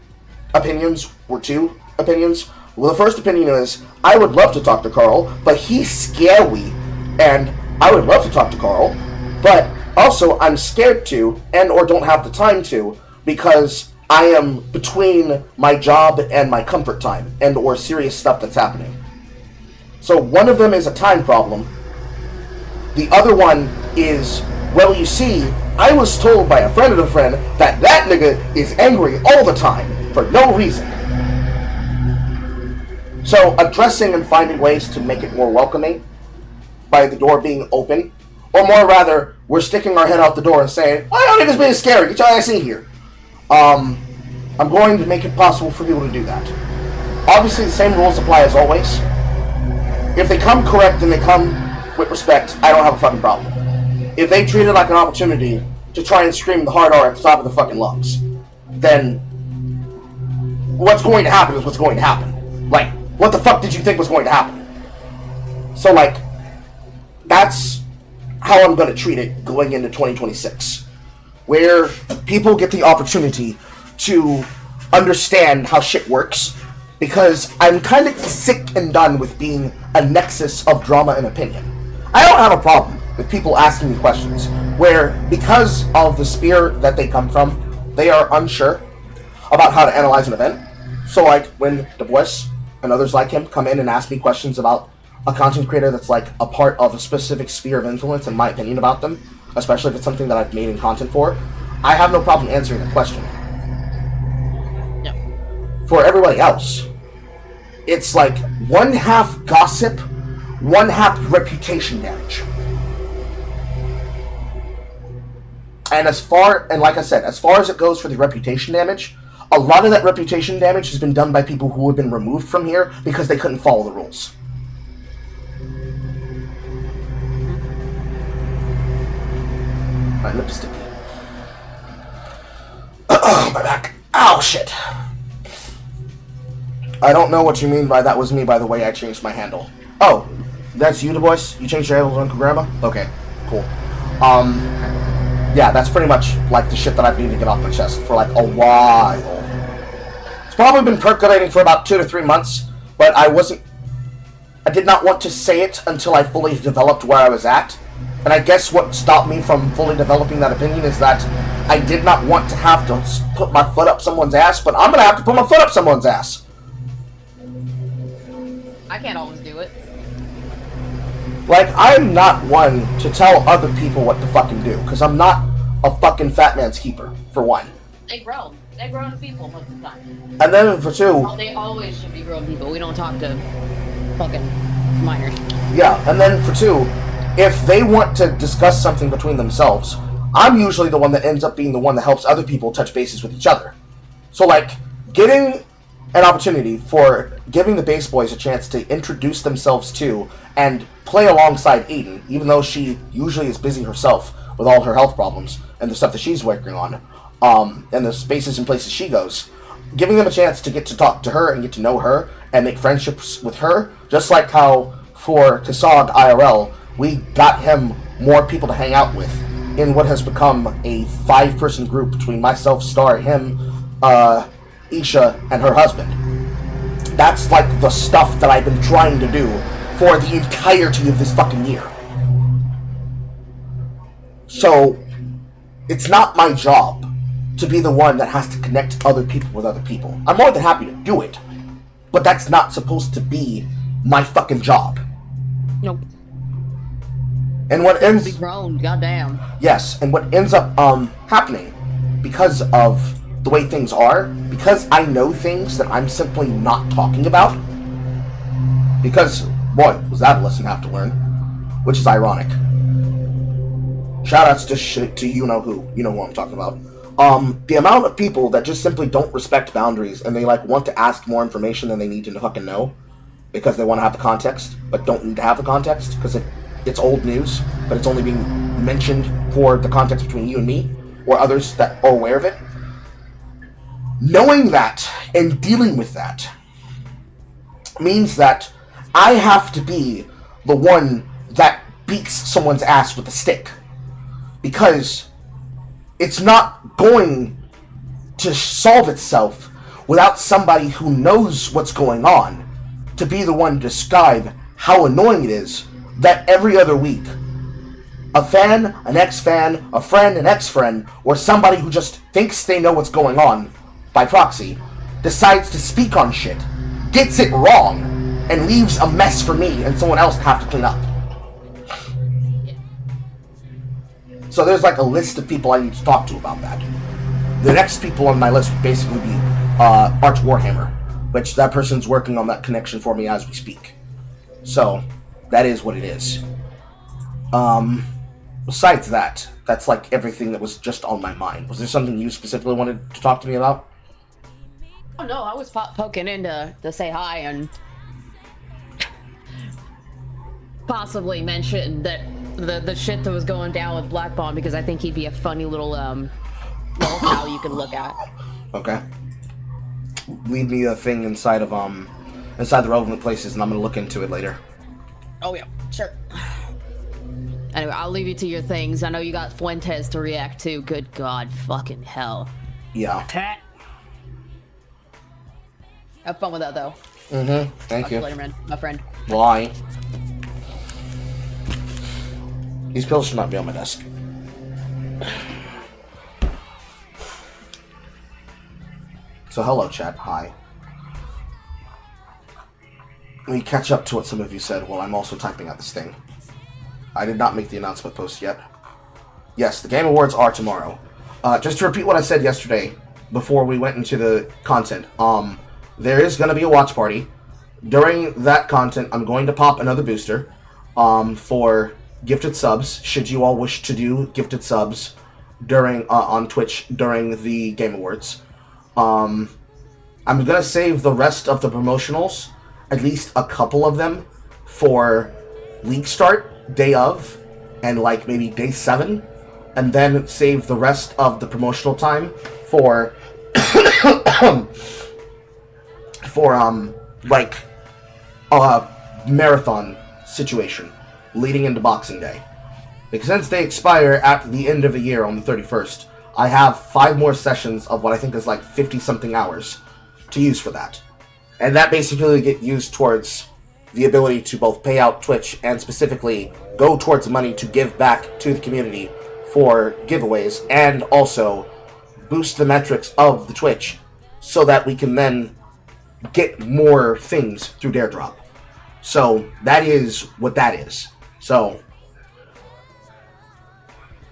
opinions were two opinions. Well, the first opinion is, I would love to talk to Carl, but he's scary. And I would love to talk to Carl, but also I'm scared to, and or don't have the time to, because I am between my job and my comfort time, and or serious stuff that's happening. So one of them is a time problem. The other one is, well, you see, I was told by a friend of a friend that that nigga is angry all the time, for no reason. So addressing and finding ways to make it more welcoming by the door being open, or more rather, we're sticking our head out the door and saying, why are niggas being scary? Get your ass in here. I'm going to make it possible for people to do that. Obviously, the same rules apply as always. If they come correct and they come with respect, I don't have a fucking problem. If they treat it like an opportunity to try and scream the hard R at the top of the fucking lungs, then what's going to happen is what's going to happen. Like, what the fuck did you think was going to happen? So, like, that's how I'm going to treat it going into 2026. Where people get the opportunity to understand how shit works. Because I'm kind of sick and done with being a nexus of drama and opinion. I don't have a problem with people asking me questions where, because of the sphere that they come from, they are unsure about how to analyze an event. So, like, when Du Bois and others like him come in and ask me questions about a content creator that's, like, a part of a specific sphere of influence and my opinion about them, especially if it's something that I've made in content for, I have no problem answering the question. For everybody else, it's like one half gossip, one half reputation damage. And like I said, as far as it goes for the reputation damage, a lot of that reputation damage has been done by people who have been removed from here because they couldn't follow the rules. My lip sticky. My back. Ow, shit. I don't know what you mean by that was me, by the way I changed my handle. Oh, that's you, Du Bois? You changed your handle to Uncle Grandma? Okay, cool. Yeah, that's pretty much like the shit that I've needed to get off my chest for like a while. It's probably been percolating for about 2 to 3 months, but I did not want to say it until I fully developed where I was at. And I guess what stopped me from fully developing that opinion is that I did not want to have to put my foot up someone's ass, but I'm gonna have to put my foot up someone's ass. I can't always do it. Like, I'm not one to tell other people what to fucking do, because I'm not a fucking fat man's keeper, for one. They grown. They're grown people most of the time. And then for two... Oh, they always should be grown people. We don't talk to fucking minors. Yeah, and then for two, if they want to discuss something between themselves, I'm usually the one that ends up being the one that helps other people touch bases with each other. So, like, getting an opportunity for giving the base boys a chance to introduce themselves to and play alongside Aiden, even though she usually is busy herself with all her health problems and the stuff that she's working on, and the spaces and places she goes, giving them a chance to get to talk to her and get to know her and make friendships with her, just like how for Kasog IRL, we got him more people to hang out with in what has become a 5-person group between myself, Star, him, Isha, and her husband. That's like the stuff that I've been trying to do for the entirety of this fucking year. So, it's not my job to be the one that has to connect other people with other people. I'm more than happy to do it, but that's not supposed to be my fucking job. Nope. And what ends... Be grown, goddamn. Yes, and what ends up happening because of the way things are, because I know things that I'm simply not talking about, because, boy, was that a lesson I have to learn, which is ironic. Shoutouts to you-know-who. You know who I'm talking about. The amount of people that just simply don't respect boundaries, and they, like, want to ask more information than they need to fucking know, because they want to have the context, but don't need to have the context, because it's old news, but it's only being mentioned for the context between you and me, or others that are aware of it. Knowing that, and dealing with that, means that I have to be the one that beats someone's ass with a stick. Because it's not going to solve itself without somebody who knows what's going on to be the one to describe how annoying it is that every other week a fan, an ex-fan, a friend, an ex-friend, or somebody who just thinks they know what's going on by proxy decides to speak on shit, gets it wrong, and leaves a mess for me and someone else to have to clean up. So there's like a list of people I need to talk to about that. The next people on my list would basically be Arch Warhammer, which that person's working on that connection for me as we speak. So that is what it is. Besides that, that's like everything that was just on my mind. Was there something you specifically wanted to talk to me about? Oh no, I was poking in to say hi and possibly mention that the shit that was going down with Black Bond, because I think he'd be a funny little cow you can look at. Okay. Leave me a thing inside of inside the relevant places, and I'm gonna look into it later. Oh yeah, sure. Anyway, I'll leave you to your things. I know you got Fuentes to react to. Good God, fucking hell. Yeah. Have fun with that, though. Mm-hmm. Thank you. Later, man. My friend. Why? These pills should not be on my desk. So hello, chat. Hi. Let me catch up to what some of you said while I'm also typing out this thing. I did not make the announcement post yet. Yes, the Game Awards are tomorrow. Just to repeat what I said yesterday before we went into the content, there is going to be a watch party. During that content, I'm going to pop another booster for gifted subs, should you all wish to do gifted subs during on Twitch during the Game Awards. I'm gonna save the rest of the promotionals, at least a couple of them, for league start, day of, and like maybe day 7, and then save the rest of the promotional time for like a marathon situation leading into Boxing Day. Because since they expire at the end of the year on the 31st, I have 5 more sessions of what I think is like 50-something hours to use for that. And that basically get used towards the ability to both pay out Twitch and specifically go towards the money to give back to the community for giveaways and also boost the metrics of the Twitch so that we can then get more things through Daredrop. So that is what that is. So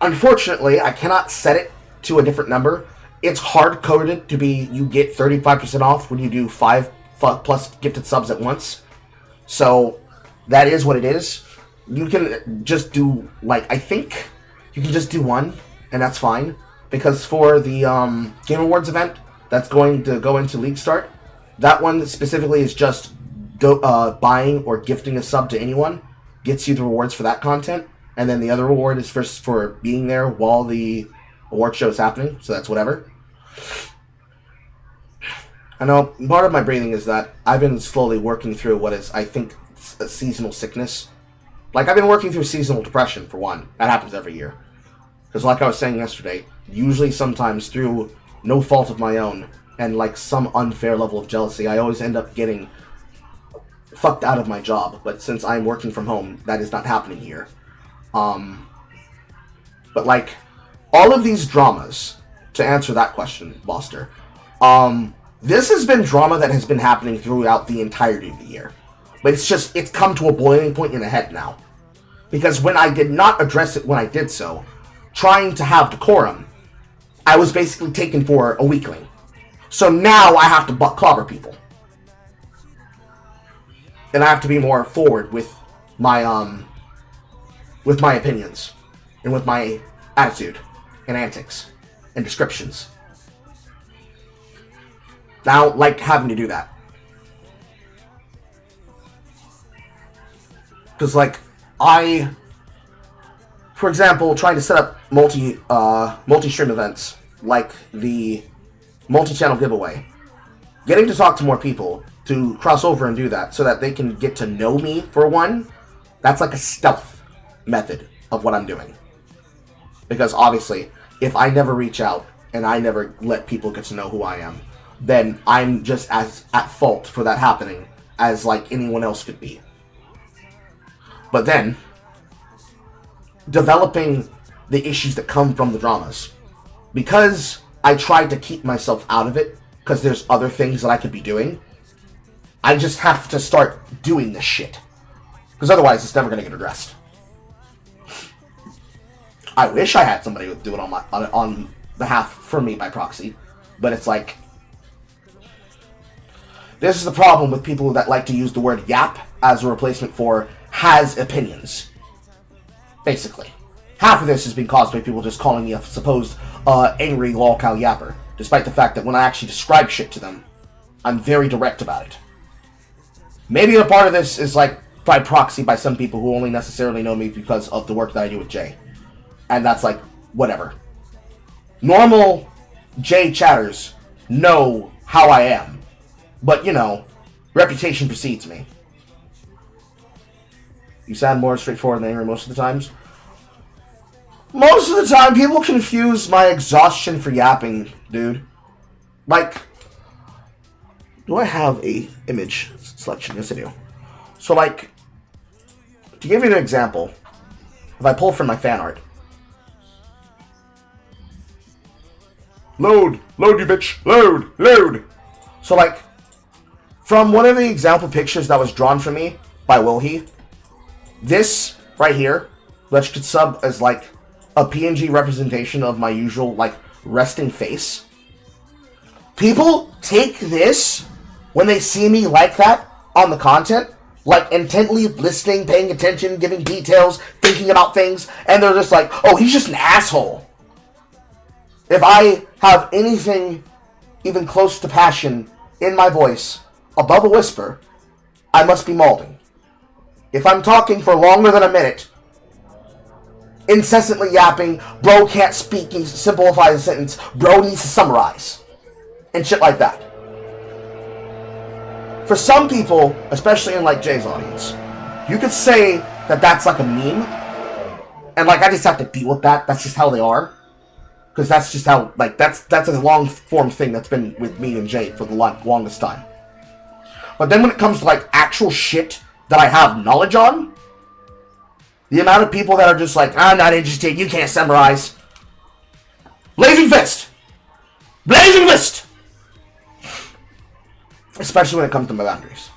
unfortunately, I cannot set it to a different number. It's hard-coded to be you get 35% off when you do 5 plus gifted subs at once. So that is what it is. You can just do, like, I think you can just do 1, and that's fine. Because for the Game Awards event that's going to go into League Start, that one specifically is just buying or gifting a sub to anyone gets you the rewards for that content. And then the other reward is for being there while the award show is happening. So that's whatever. I know part of my breathing is that I've been slowly working through what is, I think, a seasonal sickness. Like, I've been working through seasonal depression, for one. That happens every year. Because like I was saying yesterday, usually sometimes through no fault of my own and like some unfair level of jealousy, I always end up getting fucked out of my job. But since I'm working from home, that is not happening here. But like, all of these dramas, to answer that question, Boster, this has been drama that has been happening throughout the entirety of the year. But it's come to a boiling point in the head now. Because when I did not address it when I did so, trying to have decorum, I was basically taken for a weakling. So now I have to clobber people. And I have to be more forward with my opinions. And with my attitude. And antics. And descriptions. Now, like having to do that. Because, like, for example, trying to set up multi-stream events, like the multi-channel giveaway. Getting to talk to more people to cross over and do that so that they can get to know me, for one, that's like a stealth method of what I'm doing. Because, obviously, if I never reach out and I never let people get to know who I am, then I'm just as at fault for that happening as, like, anyone else could be. But then, developing the issues that come from the dramas. Because I tried to keep myself out of it, because there's other things that I could be doing, I just have to start doing this shit. Because otherwise, it's never going to get addressed. I wish I had somebody who would do it on behalf for me by proxy, but it's like, this is the problem with people that like to use the word yap as a replacement for has opinions. Basically. Half of this is being caused by people just calling me a supposed angry lolcow yapper, despite the fact that when I actually describe shit to them, I'm very direct about it. Maybe a part of this is like by proxy by some people who only necessarily know me because of the work that I do with Jay. And that's like, whatever. Normal Jay chatters know how I am. But, you know, reputation precedes me. You sound more straightforward than angry most of the times. Most of the time, people confuse my exhaustion for yapping, dude. Like, do I have a image selection? Yes, I do. So, like, to give you an example, if I pull from my fan art. Load! Load, you bitch! Load! Load! So, like, from one of the example pictures that was drawn for me by Wilhe, this right here, which could sub as like a PNG representation of my usual like resting face. People take this when they see me like that on the content, like intently listening, paying attention, giving details, thinking about things, and they're just like, oh, he's just an asshole. If I have anything even close to passion in my voice above a whisper, I must be malding. If I'm talking for longer than a minute, incessantly yapping, bro can't speak, he simplifies a sentence, bro needs to summarize, and shit like that. For some people, especially in like Jay's audience, you could say that that's like a meme, and like I just have to deal with that. That's just how they are, because that's just how, like, that's a long form thing that's been with me and Jay for the longest time. But then when it comes to like actual shit that I have knowledge on, the amount of people that are just like, I'm not interested, you can't summarize. Blazing fist! Blazing fist! Especially when it comes to my boundaries.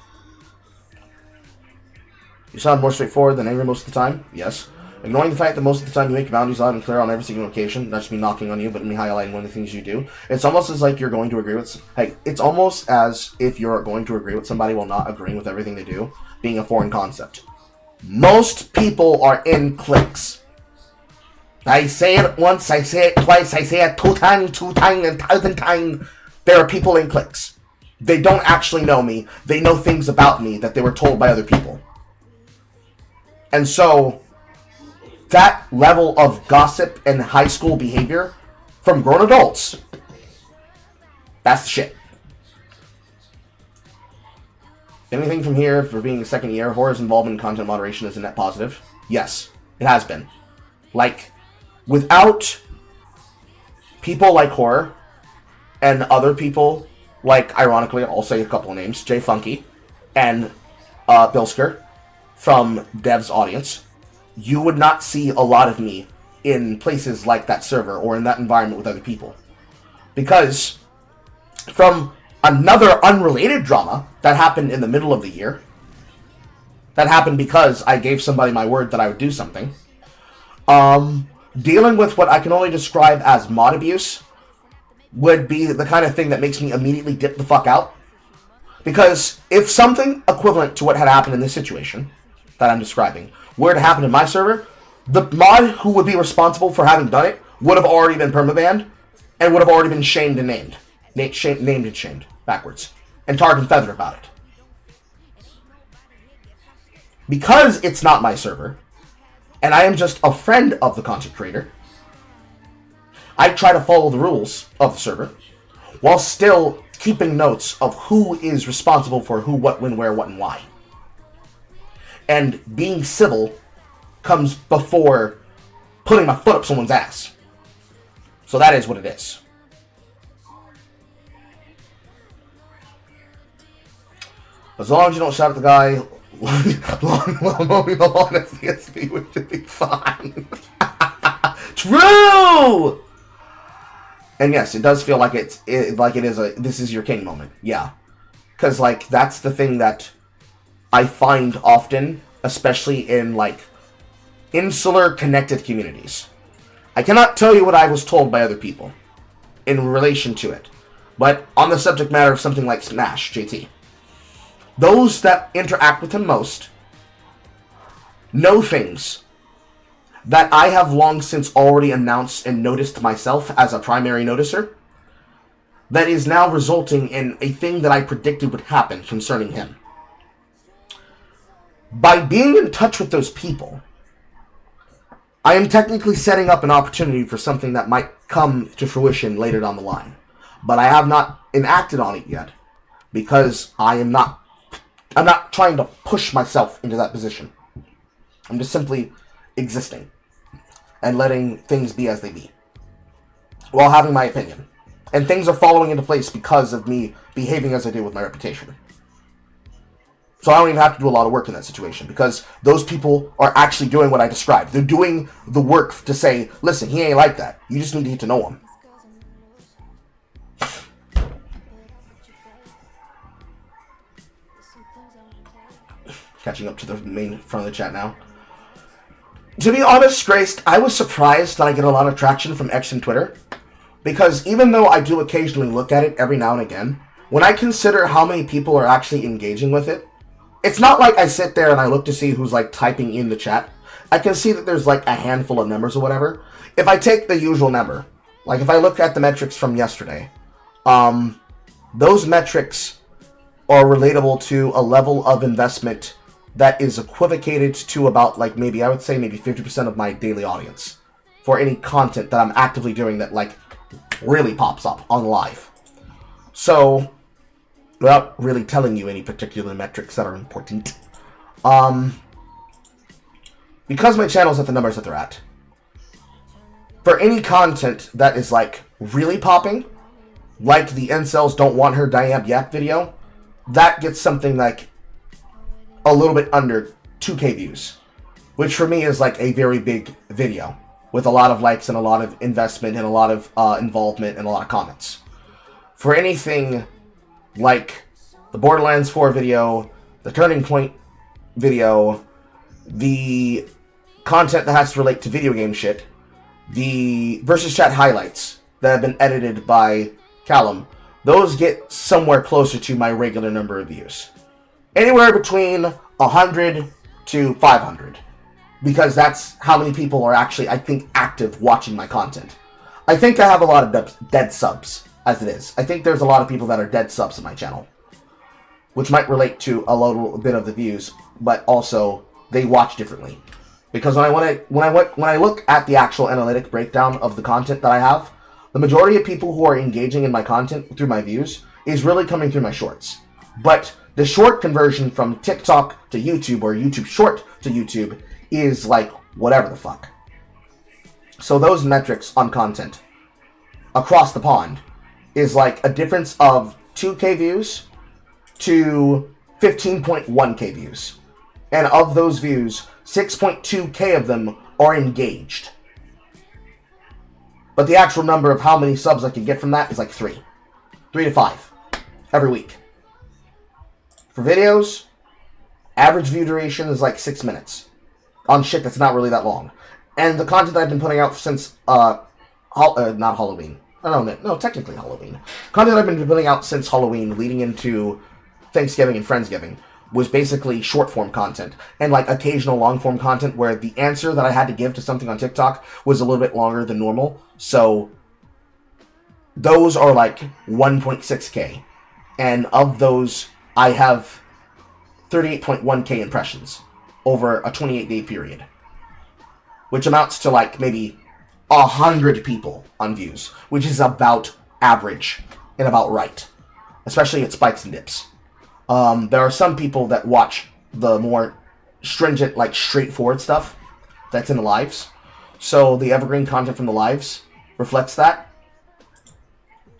You sound more straightforward than angry most of the time? Yes. Ignoring the fact that most of the time you make your boundaries loud and clear on every single occasion, not just me knocking on you, but me highlighting one of the things you do. It's almost as like you're going to agree with... Hey, it's almost as if you're going to agree with somebody while not agreeing with everything they do, being a foreign concept. Most people are in cliques. I say it once, I say it twice, I say it two times, and 1,000 times. There are people in cliques. They don't actually know me. They know things about me that they were told by other people. And so, that level of gossip and high school behavior from grown adults, that's the shit. Anything from here for being a second year, horror's involvement in content moderation is a net positive. Yes, it has been. Like, without people like Horror and other people, like, ironically, I'll say a couple of names, Jay Funky and Bilsker from Dev's audience, you would not see a lot of me in places like that server or in that environment with other people. Because from another unrelated drama that happened in the middle of the year, that happened because I gave somebody my word that I would do something, dealing with what I can only describe as mod abuse would be the kind of thing that makes me immediately dip the fuck out. Because if something equivalent to what had happened in this situation that I'm describing were to happen in my server, the mod who would be responsible for having done it would have already been permabanned and would have already been shamed and named. Named and shamed backwards. And tarred and feathered about it. Because it's not my server, and I am just a friend of the content creator, I try to follow the rules of the server, while still keeping notes of who is responsible for who, what, when, where, what, and why. And being civil comes before putting my foot up someone's ass. So that is what it is. As long as you don't shout at the guy, mowing the lawn at CSP, we should be fine. True! And yes, it does feel like this is your king moment. Yeah. Because, like, that's the thing that I find often, especially in, like, insular connected communities. I cannot tell you what I was told by other people in relation to it. But on the subject matter of something like Smash, JT, those that interact with him most know things that I have long since already announced and noticed myself as a primary noticer, that is now resulting in a thing that I predicted would happen concerning him. By being in touch with those people, I am technically setting up an opportunity for something that might come to fruition later down the line. But I have not enacted on it yet, because I'm not trying to push myself into that position. I'm just simply existing and letting things be as they be, while having my opinion. And things are following into place because of me behaving as I do with my reputation. So I don't even have to do a lot of work in that situation, because those people are actually doing what I described. They're doing the work to say, listen, he ain't like that. You just need to get to know him. Catching up to the main front of the chat now. To be honest, Graced, I was surprised that I get a lot of traction from X and Twitter. Because even though I do occasionally look at it every now and again, when I consider how many people are actually engaging with it, it's not like I sit there and I look to see who's, like, typing in the chat. I can see that there's, like, a handful of numbers or whatever. If I take the usual number, Like, if I look at the metrics from yesterday, those metrics are relatable to a level of investment that is equivocated to about, like, maybe, I would say maybe 50% of my daily audience for any content that I'm actively doing that, like, really pops up on live. So, without really telling you any particular metrics that are important, because my channel's at the numbers that they're at, for any content that is, like, really popping, like the Incels Don't Want Her Diab Yap video, that gets something like a little bit under 2K views, which for me is like a very big video with a lot of likes and a lot of investment and a lot of involvement and a lot of comments. For anything like the Borderlands 4 video, the Turning Point video, the content that has to relate to video game shit, the VsChat highlights that have been edited by Callum, those get somewhere closer to my regular number of views. Anywhere between 100 to 500. Because that's how many people are actually, I think, active watching my content. I think I have a lot of dead subs, as it is. I think there's a lot of people that are dead subs on my channel, which might relate to a little bit of the views, but also they watch differently. Because when I look at the actual analytic breakdown of the content that I have, the majority of people who are engaging in my content through my views is really coming through my shorts. But the short conversion from TikTok to YouTube or YouTube Short to YouTube is like whatever the fuck. So those metrics on content across the pond is like a difference of 2K views to 15.1K views. And of those views, 6.2K of them are engaged. But the actual number of how many subs I can get from that is like 3 to 5 every week. For videos, average view duration is like 6 minutes on shit that's not really that long. And the content that I've been putting out since, not Halloween. No, technically Halloween. Content I've been putting out since Halloween leading into Thanksgiving and Friendsgiving was basically short form content and like occasional long form content where the answer that I had to give to something on TikTok was a little bit longer than normal. So those are like 1.6K. And of those, I have 38.1K impressions over a 28-day period, which amounts to like maybe 100 people on views, which is about average and about right, especially at spikes and dips. There are some people that watch the more stringent, like straightforward stuff that's in the lives, so the evergreen content from the lives reflects that.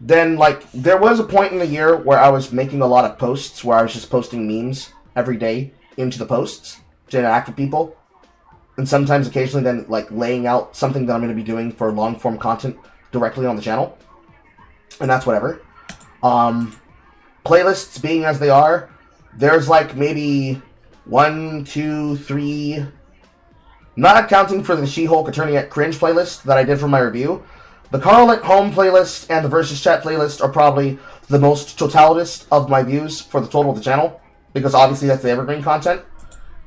Then, like, there was a point in the year where I was making a lot of posts where I was just posting memes every day into the posts to interact with people. And sometimes, occasionally, then, like, laying out something that I'm going to be doing for long-form content directly on the channel. And that's whatever. Playlists being as they are, there's, like, maybe 1, 2, 3... Not accounting for the She-Hulk Attorney at Cringe playlist that I did for my review. The Carl at Home playlist and the VsChat playlist are probably the most totalitist of my views for the total of the channel, because obviously that's the evergreen content.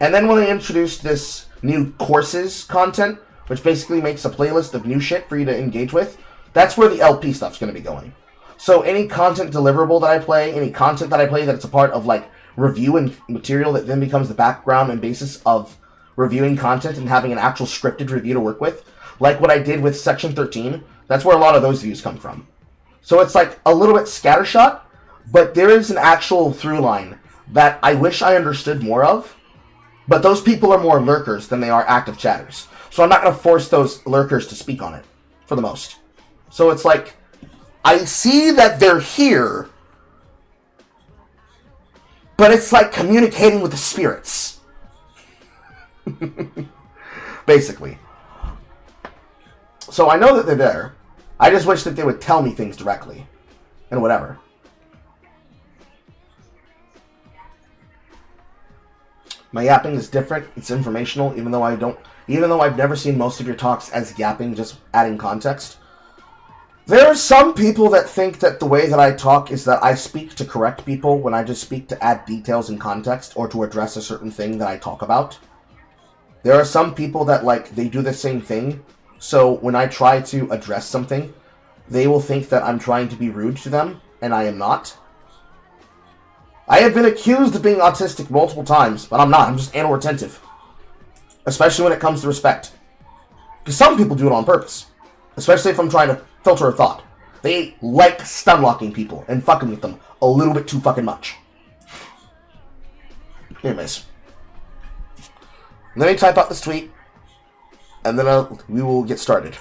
And then when they introduced this new courses content, which basically makes a playlist of new shit for you to engage with, that's where the LP stuff's going to be going. So any content deliverable that I play, any content that I play that's a part of like review and material that then becomes the background and basis of reviewing content and having an actual scripted review to work with, like what I did with Section 13, that's where a lot of those views come from. So it's like a little bit scattershot, but there is an actual through line that I wish I understood more of, but those people are more lurkers than they are active chatters. So I'm not going to force those lurkers to speak on it, for the most. So it's like, I see that they're here, but it's like communicating with the spirits. Basically. So I know that they're there. I just wish that they would tell me things directly. And whatever. My yapping is different. It's informational, even though I've never seen most of your talks as yapping, just adding context. There are some people that think that the way that I talk is that I speak to correct people when I just speak to add details and context or to address a certain thing that I talk about. There are some people that, like, they do the same thing. So when I try to address something, they will think that I'm trying to be rude to them, and I am not. I have been accused of being autistic multiple times, but I'm not. I'm just anal retentive. Especially when it comes to respect. Because some people do it on purpose. Especially if I'm trying to filter a thought. They like stunlocking people and fucking with them a little bit too fucking much. Anyways. Let me type out this tweet, and then we will get started.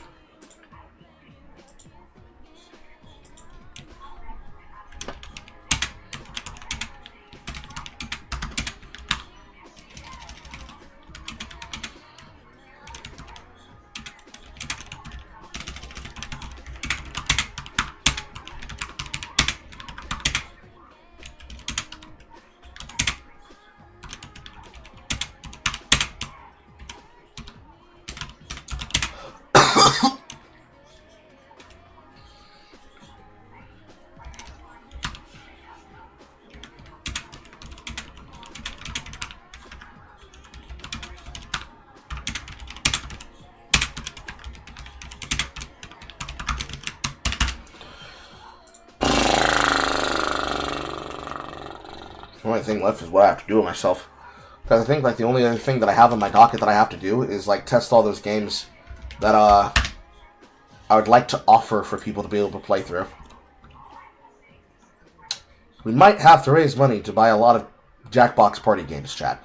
The only thing left is what I have to do with myself. Because I think like the only other thing that I have on my docket that I have to do is like test all those games that I would like to offer for people to be able to play through. We might have to raise money to buy a lot of Jackbox party games, chat.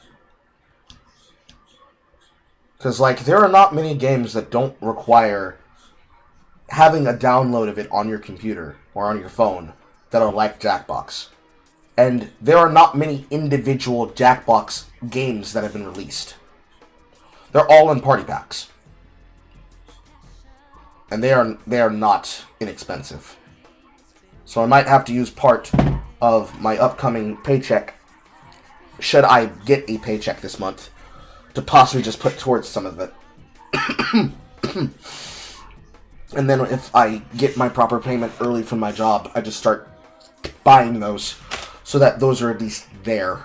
Because like there are not many games that don't require having a download of it on your computer or on your phone that are like Jackbox. And there are not many individual Jackbox games that have been released. They're all in party packs. And they are not inexpensive. So I might have to use part of my upcoming paycheck, should I get a paycheck this month, to possibly just put towards some of it. And then if I get my proper payment early from my job, I just start buying those. So that those are at least there.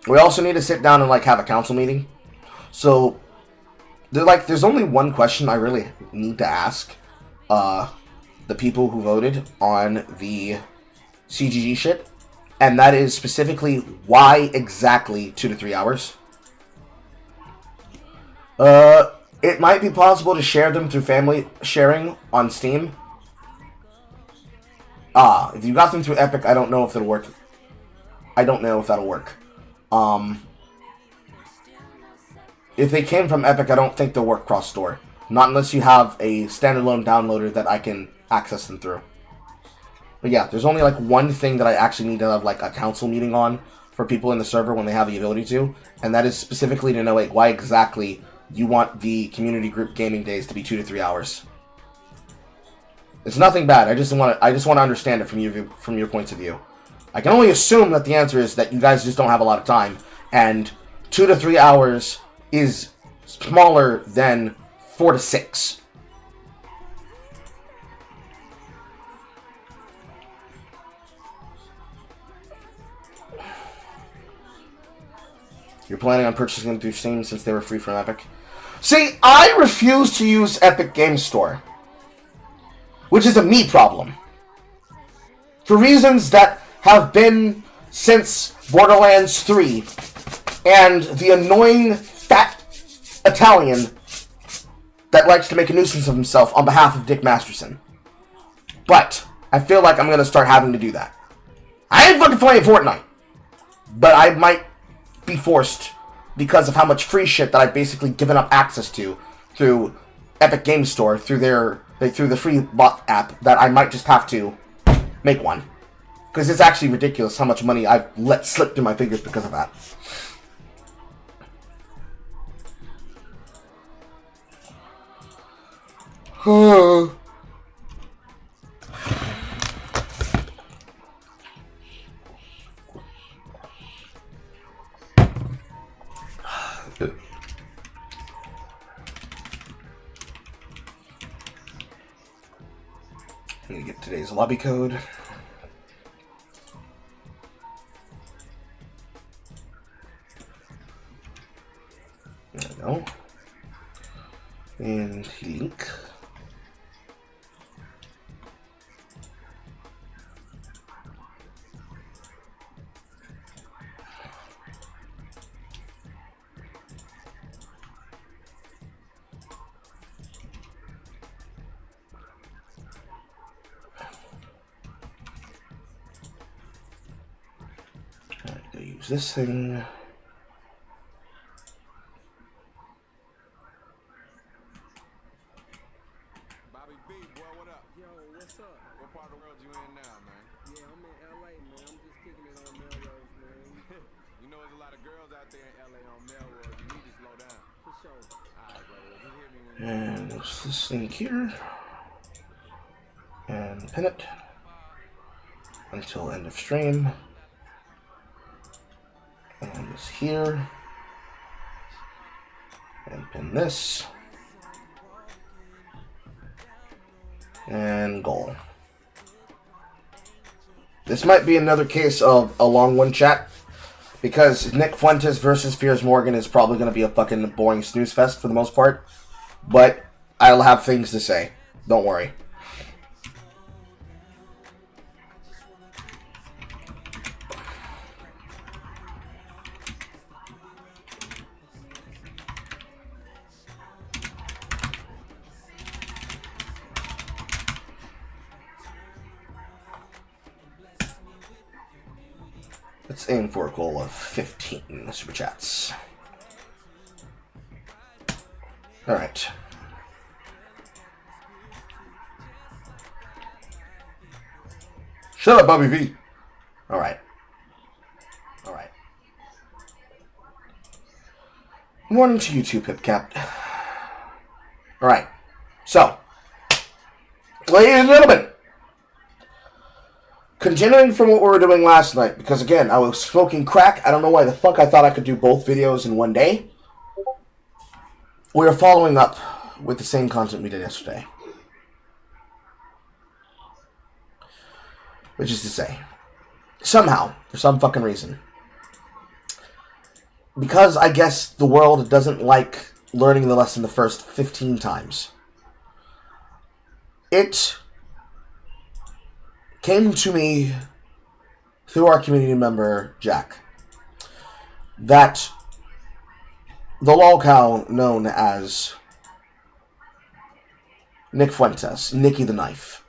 We also need to sit down and like have a council meeting. So there's only one question I really need to ask the people who voted on the CGG shit, and that is specifically why exactly 2 to 3 hours. It might be possible to share them through family sharing on Steam. If you got them through Epic, I don't know if it'll work. I don't know if that'll work. If they came from Epic, I don't think they'll work cross-store. Not unless you have a standalone downloader that I can access them through. But yeah, there's only like one thing that I actually need to have like a council meeting on for people in the server when they have the ability to, and that is specifically to know like why exactly you want the community group gaming days to be 2 to 3 hours. It's nothing bad. I just want to understand it from your points of view. I can only assume that the answer is that you guys just don't have a lot of time, and 2 to 3 hours is smaller than 4 to 6. You're planning on purchasing them through Steam since they were free from Epic? See, I refuse to use Epic Games Store, which is a me problem. For reasons that have been since Borderlands 3 and the annoying fat Italian that likes to make a nuisance of himself on behalf of Dick Masterson. But I feel like I'm going to start having to do that. I ain't fucking playing Fortnite, but I might be forced because of how much free shit that I've basically given up access to through Epic Games Store, through the free bot app, that I might just have to make one. Because it's actually ridiculous how much money I've let slip through my fingers because of that. I need to get today's lobby code. There we go. And link. use this thing. Bobby B, boy, what up? Yo, what's up? What part of the world you in now, man? Yeah, I'm in LA, man. I'm just kicking it on Melrose, man. You know there's a lot of girls out there in LA on Melrose. You need to slow down. For sure. Alright, brother. Just hit me when you And there's this thing here. And pin it until end of stream. And this here. And pin this. And goal. This might be another case of a long one, chat. Because Nick Fuentes versus Piers Morgan is probably going to be a fucking boring snooze fest for the most part. But I'll have things to say. Don't worry. Let's aim for a goal of 15 super chats. Alright. Shut up, Bobby V. Alright. Alright. Morning to you too, PipCap. Alright. So, ladies and gentlemen, continuing from what we were doing last night, because again, I was smoking crack. I don't know why the fuck I thought I could do both videos in one day. We are following up with the same content we did yesterday. Which is to say, somehow, for some fucking reason, because I guess the world doesn't like learning the lesson the first 15 times, it came to me through our community member, Jack, that the lolcow known as Nick Fuentes, Nicky the Knife,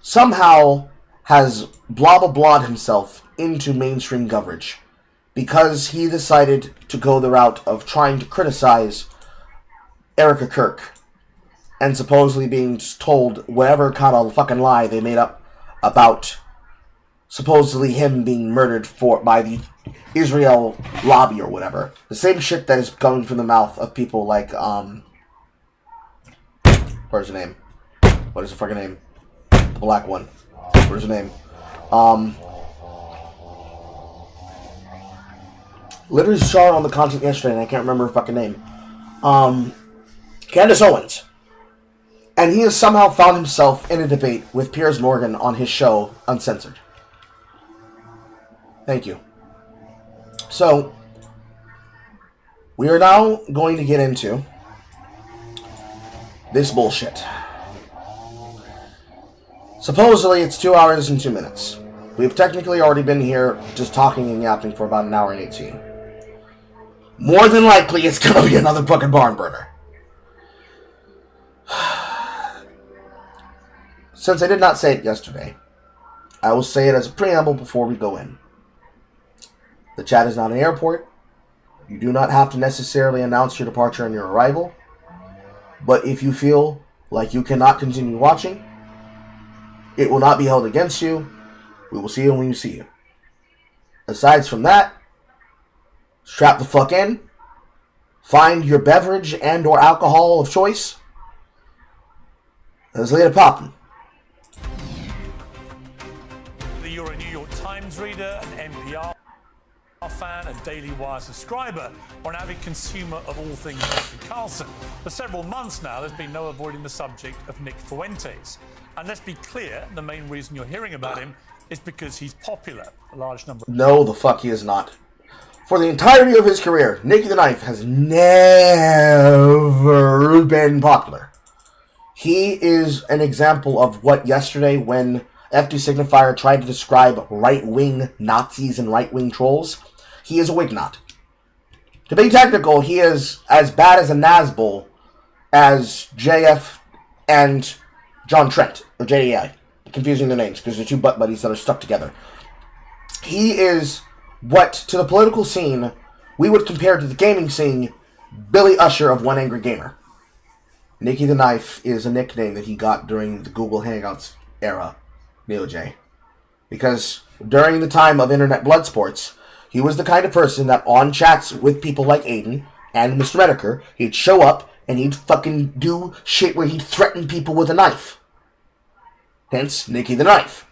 somehow has blah-blah-blah'd himself into mainstream coverage because he decided to go the route of trying to criticize Erica Kirk and supposedly being told whatever kind of fucking lie they made up about supposedly him being murdered by the Israel lobby or whatever. The same shit that is coming from the mouth of people like, where's her name? What is her fucking name? The black one. Where's her name? Literally saw her on the content yesterday and I can't remember her fucking name. Candace Owens. And he has somehow found himself in a debate with Piers Morgan on his show, Uncensored. Thank you. So, we are now going to get into this bullshit. Supposedly, it's 2 hours and 2 minutes. We've technically already been here just talking and yapping for about 1 hour and 18. More than likely, it's going to be another fucking barn burner. Since I did not say it yesterday, I will say it as a preamble before we go in. The chat is not an airport. You do not have to necessarily announce your departure and your arrival. But if you feel like you cannot continue watching, it will not be held against you. We will see you when you see you. Aside from that, strap the fuck in. Find your beverage and or alcohol of choice. Let's let it poppin'. You're a New York Times reader, an NPR fan, a Daily Wire subscriber, or an avid consumer of all things Tucker Carlson. For several months now, there's been no avoiding the subject of Nick Fuentes. And let's be clear, the main reason you're hearing about him is because he's popular. A large number. No, the fuck he is not. For the entirety of his career, Nicky the Knife has never been popular. He is an example of what yesterday when FD Signifier tried to describe right-wing Nazis and right-wing trolls, he is a Wignot. To be technical, he is as bad as a Nazbol as JF and John Trent, or JDI. Confusing their names, because they're two butt buddies that are stuck together. He is what to the political scene we would compare to the gaming scene Billy Usher of One Angry Gamer. Nicky the Knife is a nickname that he got during the Google Hangouts era, NeoJ. Because during the time of internet blood sports, he was the kind of person that on chats with people like Aiden and Mr. Mediker, he'd show up and he'd fucking do shit where he'd threaten people with a knife. Hence, Nicky the Knife.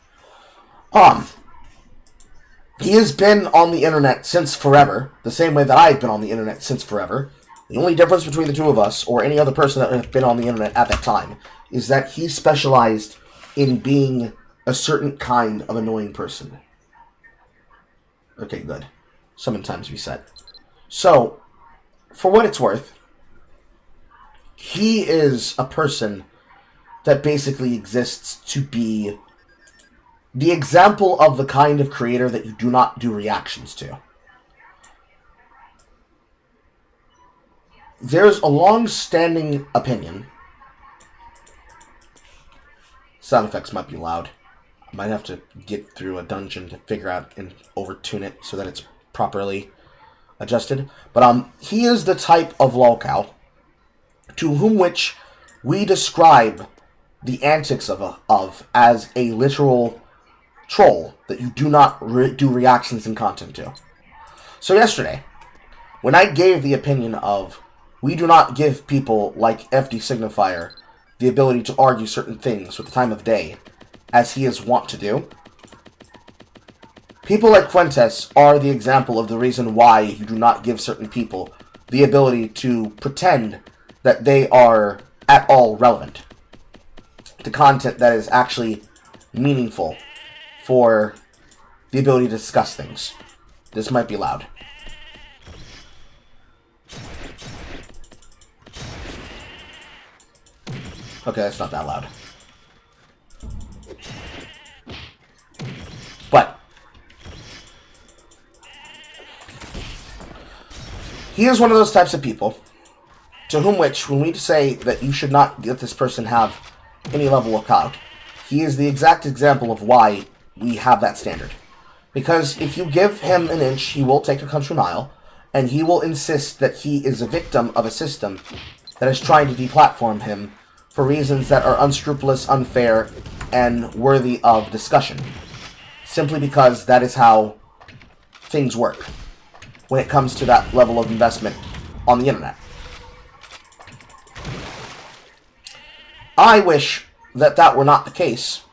He has been on the internet since forever, the same way that I've been on the internet since forever. The only difference between the two of us, or any other person that has been on the internet at that time, is that he specialized in being a certain kind of annoying person. Okay, good. Summon times reset. So, for what it's worth, he is a person that basically exists to be the example of the kind of creator that you do not do reactions to. There's a long-standing opinion. Sound effects might be loud. I might have to get through a dungeon to figure out and overtune it so that it's properly adjusted. But he is the type of lolcow to whom which we describe the antics of as a literal troll that you do not do reactions and content to. So yesterday, when I gave the opinion of we do not give people like FD Signifier the ability to argue certain things with the time of day, as he is wont to do, people like Fuentes are the example of the reason why you do not give certain people the ability to pretend that they are at all relevant to content that is actually meaningful for the ability to discuss things. This might be loud. Okay, that's not that loud. But he is one of those types of people to whom which, when we say that you should not let this person have any level of clout, he is the exact example of why we have that standard. Because if you give him an inch, he will take a country mile, and he will insist that he is a victim of a system that is trying to deplatform him for reasons that are unscrupulous, unfair, and worthy of discussion. Simply because that is how things work when it comes to that level of investment on the internet. I wish that that were not the case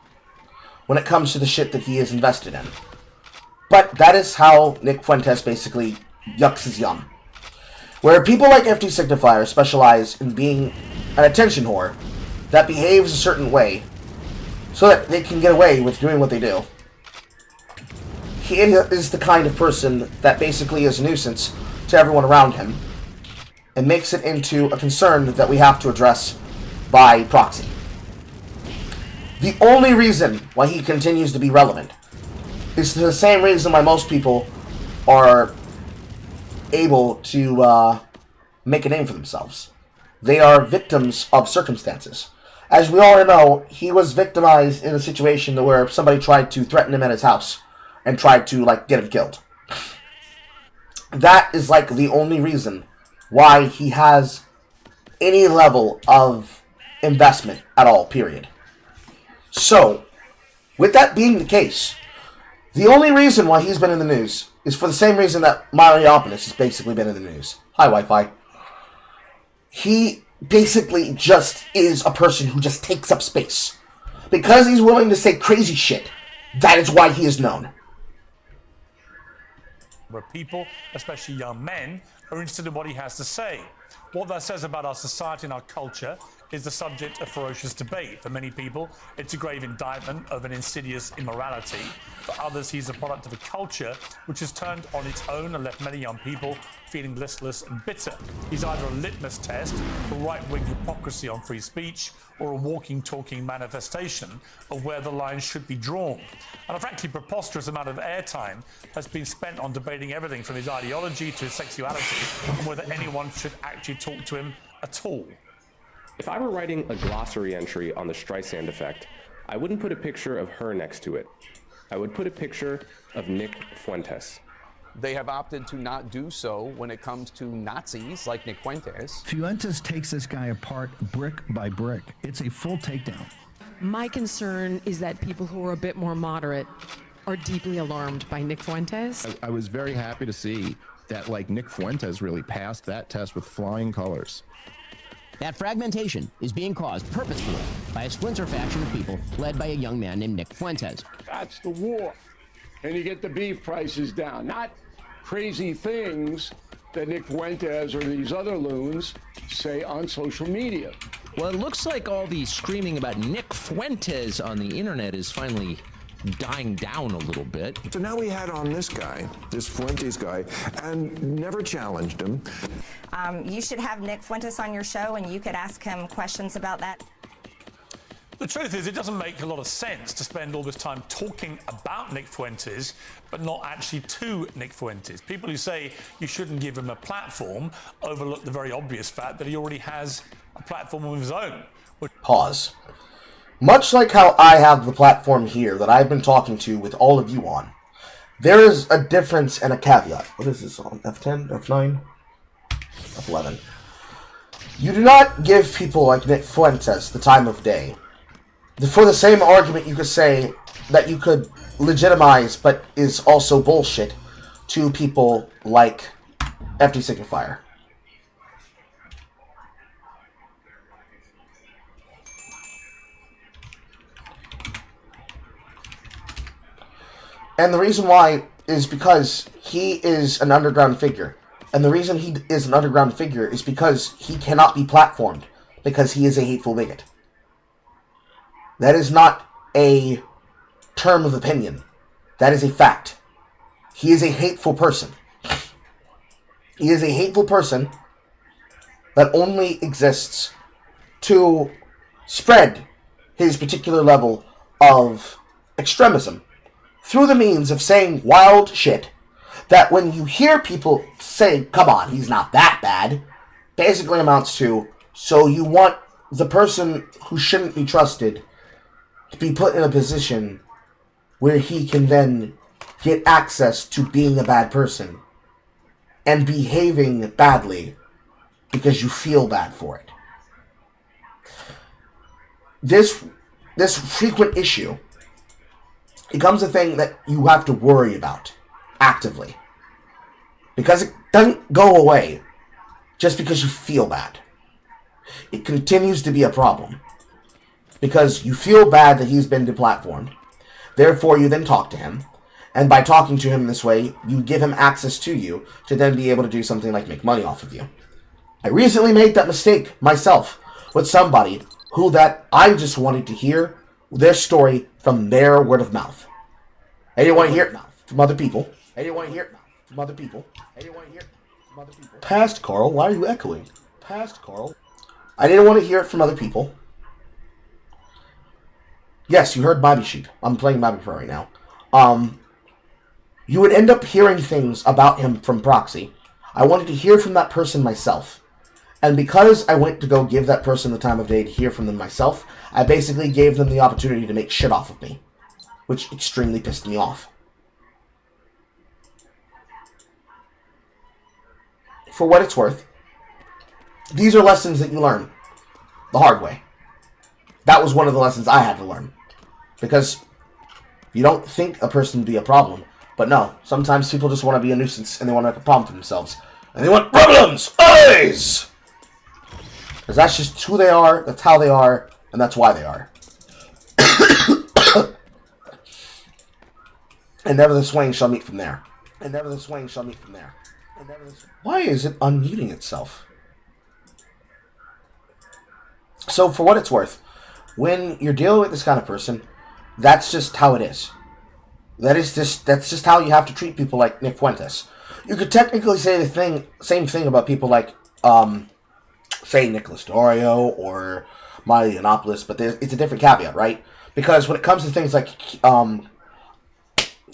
when it comes to the shit that he is invested in. But that is how Nick Fuentes basically yucks his yum. Where people like FD Signifier specialize in being an attention whore that behaves a certain way so that they can get away with doing what they do. He is the kind of person that basically is a nuisance to everyone around him and makes it into a concern that we have to address by proxy. The only reason why he continues to be relevant is the same reason why most people are able to make a name for themselves. They are victims of circumstances. As we all know, he was victimized in a situation where somebody tried to threaten him at his house and tried to, get him killed. That is, the only reason why he has any level of investment at all, period. So, with that being the case, the only reason why he's been in the news is for the same reason that Mariopolis has basically been in the news. Hi, Wi-Fi. He basically just is a person who just takes up space. Because he's willing to say crazy shit, that is why he is known. Where people, especially young men, are interested in what he has to say. What that says about our society and our culture is the subject of ferocious debate. For many people, it's a grave indictment of an insidious immorality. For others, he's a product of a culture which has turned on its own and left many young people feeling listless and bitter. He's either a litmus test for right-wing hypocrisy on free speech or a walking, talking manifestation of where the line should be drawn. And a frankly preposterous amount of airtime has been spent on debating everything from his ideology to his sexuality and whether anyone should actually talk to him at all. If I were writing a glossary entry on the Streisand effect, I wouldn't put a picture of her next to it. I would put a picture of Nick Fuentes. They have opted to not do so when it comes to Nazis like Nick Fuentes. Fuentes takes this guy apart brick by brick. It's a full takedown. My concern is that people who are a bit more moderate are deeply alarmed by Nick Fuentes. I was very happy to see that, like, Nick Fuentes really passed that test with flying colors. That fragmentation is being caused purposefully by a splinter faction of people led by a young man named Nick Fuentes. That's the war. And you get the beef prices down. Not crazy things that Nick Fuentes or these other loons say on social media. Well, it looks like all the screaming about Nick Fuentes on the internet is finally dying down a little bit. So now we had on this guy, this Fuentes guy, and never challenged him. You should have Nick Fuentes on your show and you could ask him questions about that. The truth is, it doesn't make a lot of sense to spend all this time talking about Nick Fuentes, but not actually to Nick Fuentes. People who say you shouldn't give him a platform overlook the very obvious fact that he already has a platform of his own. Pause. Much like how I have the platform here that I've been talking to with all of you on, there is a difference and a caveat. What is this on? F10? F9? F11. You do not give people like Nick Fuentes the time of day. For the same argument you could say that you could legitimize, but is also bullshit, to people like FD Signifier. And the reason why is because he is an underground figure. And the reason he is an underground figure is because he cannot be platformed, because he is a hateful bigot. That is not a term of opinion. That is a fact. He is a hateful person. He is a hateful person that only exists to spread his particular level of extremism through the means of saying wild shit that when you hear people say, come on, he's not that bad, basically amounts to, so you want the person who shouldn't be trusted to be put in a position where he can then get access to being a bad person and behaving badly because you feel bad for it. This frequent issue becomes a thing that you have to worry about actively, because it doesn't go away just because you feel bad. It continues to be a problem because you feel bad that he's been deplatformed. Therefore, you then talk to him, and by talking to him this way, you give him access to you to then be able to do something like make money off of you. I recently made that mistake myself with somebody who that I just wanted to hear their story from their word of mouth. I didn't want to hear it from other people. I didn't want to hear it from other people. I didn't want to hear it from other people. Past Carl, why are you echoing? Past Carl. I didn't want to hear it from other people. Yes, you heard Bobby Sheep. I'm playing Bobby Pro right now. You would end up hearing things about him from proxy. I wanted to hear from that person myself. And because I went to go give that person the time of day to hear from them myself, I basically gave them the opportunity to make shit off of me, which extremely pissed me off. For what it's worth, these are lessons that you learn the hard way. That was one of the lessons I had to learn. Because you don't think a person would be a problem, but no, sometimes people just want to be a nuisance and they want to make a problem for themselves. And they want problems! Always! Because that's just who they are, that's how they are, and that's why they are. And never the swain shall meet from there. And never the swain shall meet from there. Why is it unmuting itself? So, for what it's worth, when you're dealing with this kind of person, that's just how it is. That's just how you have to treat people like Nick Fuentes. You could technically say the same thing about people like, say, Nicholas Dorio or Miley Yiannopoulos, but it's a different caveat, right? Because when it comes to things like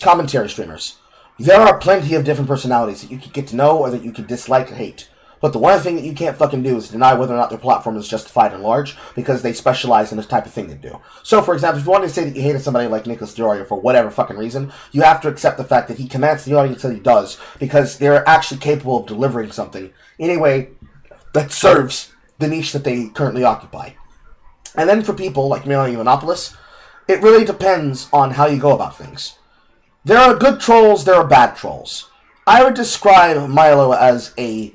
commentary streamers, there are plenty of different personalities that you could get to know or that you could dislike or hate. But the one thing that you can't fucking do is deny whether or not their platform is justified and large, because they specialize in the type of thing they do. So, for example, if you wanted to say that you hated somebody like Nicholas DeRoya for whatever fucking reason, you have to accept the fact that he commands the audience that he does, because they're actually capable of delivering something in a way that serves the niche that they currently occupy. And then for people like Milo Yiannopoulos, it really depends on how you go about things. There are good trolls, there are bad trolls. I would describe Milo as a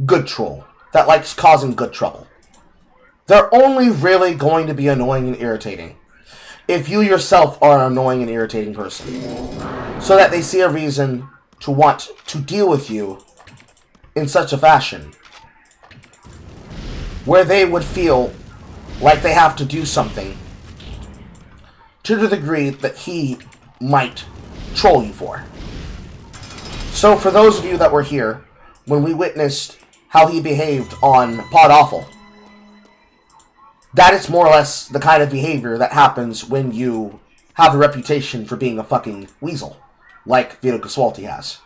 good troll that likes causing good trouble. They're only really going to be annoying and irritating if you yourself are an annoying and irritating person, so that they see a reason to want to deal with you in such a fashion where they would feel like they have to do something to the degree that he might troll you for. So for those of you that were here when we witnessed how he behaved on Pod Awful, that is more or less the kind of behavior that happens when you have a reputation for being a fucking weasel, like Vito Caswalti has.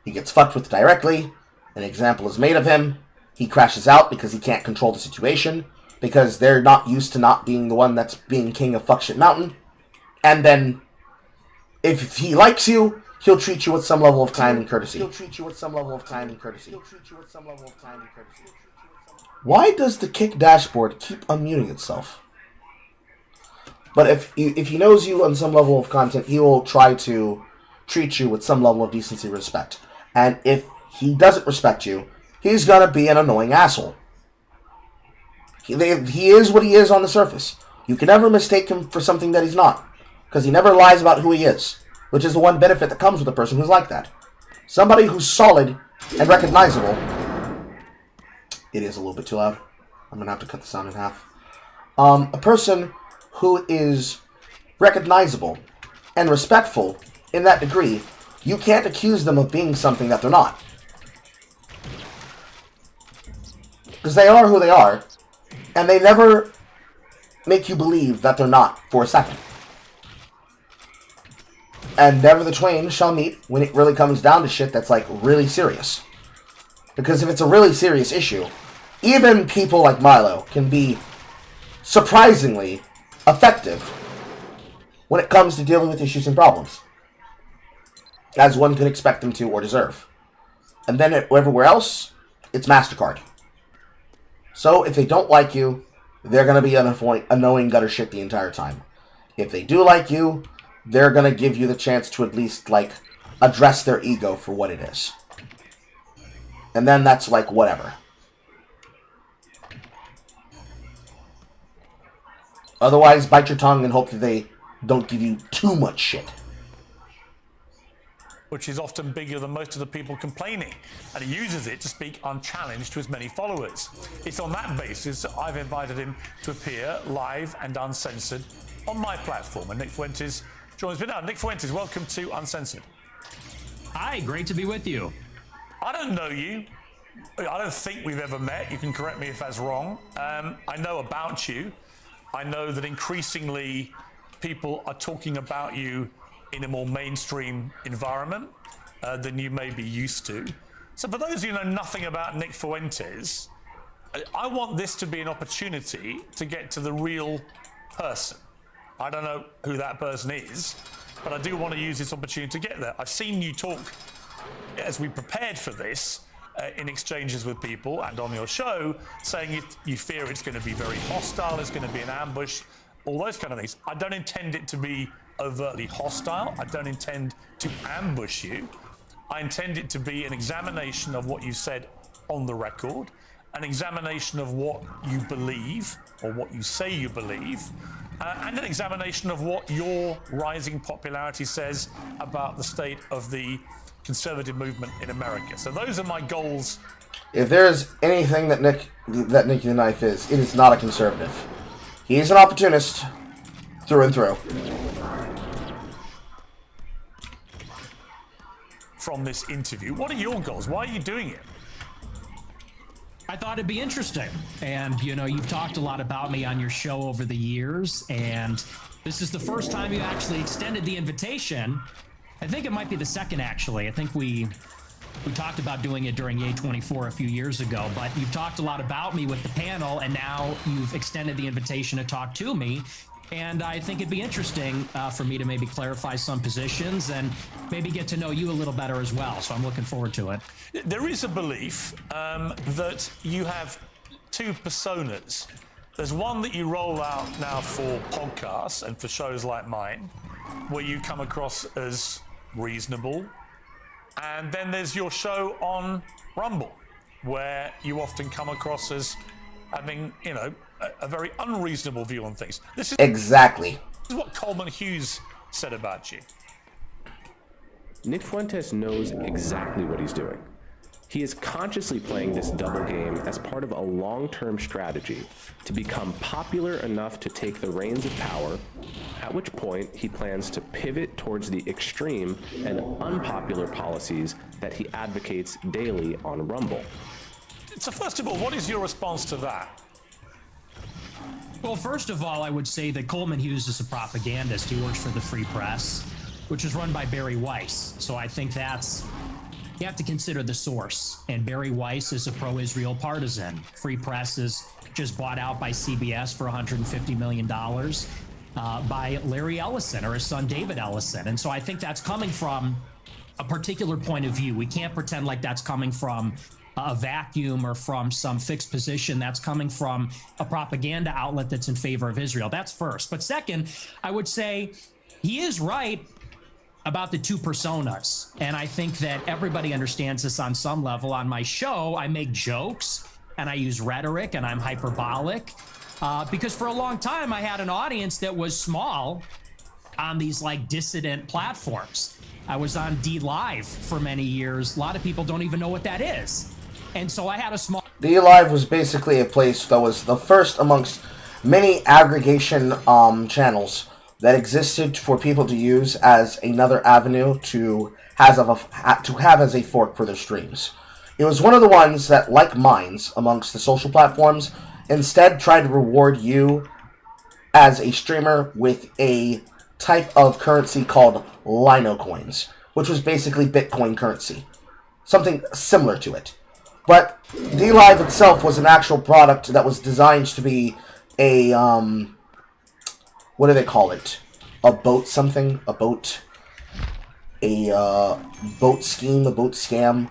He gets fucked with directly, an example is made of him, he crashes out because he can't control the situation, because they're not used to not being the one that's being king of fuckshit mountain, and then, if he likes you, he'll treat you with some level of time and courtesy. Why does the kick dashboard keep unmuting itself? But if he knows you on some level of content, he will try to treat you with some level of decency and respect. And if he doesn't respect you, he's gonna be an annoying asshole. He is what he is on the surface. You can never mistake him for something that he's not, because he never lies about who he is, which is the one benefit that comes with a person who's like that. Somebody who's solid and recognizable. It is a little bit too loud. I'm going to have to cut the sound in half. A person who is recognizable and respectful in that degree, you can't accuse them of being something that they're not. Because they are who they are, and they never make you believe that they're not for a second. And never the twain shall meet when it really comes down to shit that's like really serious. Because if it's a really serious issue, even people like Milo can be surprisingly effective when it comes to dealing with issues and problems, as one could expect them to or deserve. And then everywhere else, it's MasterCard. So if they don't like you, they're going to be annoying gutter shit the entire time. If they do like you, they're going to give you the chance to at least, like, address their ego for what it is. And then that's, like, whatever. Otherwise, bite your tongue and hope that they don't give you too much shit. Which is often bigger than most of the people complaining, and he uses it to speak unchallenged to his many followers. It's on that basis that I've invited him to appear live and uncensored on my platform, and Nick Fuentes joins me now. Nick Fuentes, welcome to Uncensored. Hi, great to be with you. I don't know you. I don't think we've ever met. You can correct me if that's wrong. I know about you. I know that increasingly people are talking about you in a more mainstream environment than you may be used to. So for those of you who know nothing about Nick Fuentes, I want this to be an opportunity to get to the real person. I don't know who that person is, but I do want to use this opportunity to get there. I've seen you talk, as we prepared for this, in exchanges with people and on your show, saying you fear it's going to be very hostile, it's going to be an ambush, all those kind of things. I don't intend it to be overtly hostile. I don't intend to ambush you. I intend it to be an examination of what you said on the record, an examination of what you believe or what you say you believe, and an examination of what your rising popularity says about the state of the conservative movement in America. So those are my goals. If there's anything that Nicky the Knife is, it is not a conservative. He's an opportunist through and through. From this interview, what are your goals? Why are you doing it? I thought it'd be interesting. And, you know, you've talked a lot about me on your show over the years, and this is the first time you actually extended the invitation. I think it might be the second, actually. I think we We talked about doing it during A24 a few years ago, but you've talked a lot about me with the panel, and now you've extended the invitation to talk to me. And I think it'd be interesting for me to maybe clarify some positions and maybe get to know you a little better as well. So I'm looking forward to it. There is a belief that you have two personas. There's one that you roll out now for podcasts and for shows like mine, where you come across as reasonable. And then there's your show on Rumble, where you often come across as having, you know, a very unreasonable view on things. This is exactly what Coleman Hughes said about you. Nick Fuentes knows exactly what he's doing. He is consciously playing this double game as part of a long-term strategy to become popular enough to take the reins of power, at which point he plans to pivot towards the extreme and unpopular policies that he advocates daily on Rumble. So first of all, what is your response to that? Well, first of all, I would say that Coleman Hughes is a propagandist. He works for the Free Press, which is run by Barry Weiss. So I think you have to consider the source. And Barry Weiss is a pro-Israel partisan. Free Press is just bought out by CBS for $150 million by Larry Ellison, or his son David Ellison. And so I think that's coming from a particular point of view. We can't pretend like that's coming from a vacuum or from some fixed position. That's coming from a propaganda outlet that's in favor of Israel. That's first. But second, I would say he is right about the two personas. And I think that everybody understands this on some level. On my show, I make jokes and I use rhetoric and I'm hyperbolic because for a long time I had an audience that was small on these like dissident platforms. I was on DLive for many years. A lot of people don't even know what that is. And so I had a small... DLive was basically a place that was the first amongst many aggregation channels that existed for people to use as another avenue to have as a fork for their streams. It was one of the ones that, like Minds, amongst the social platforms, instead tried to reward you as a streamer with a type of currency called Lino coins, which was basically Bitcoin currency. Something similar to it. But DLive itself was an actual product that was designed to be a, what do they call it? A boat something? A boat scheme, a boat scam.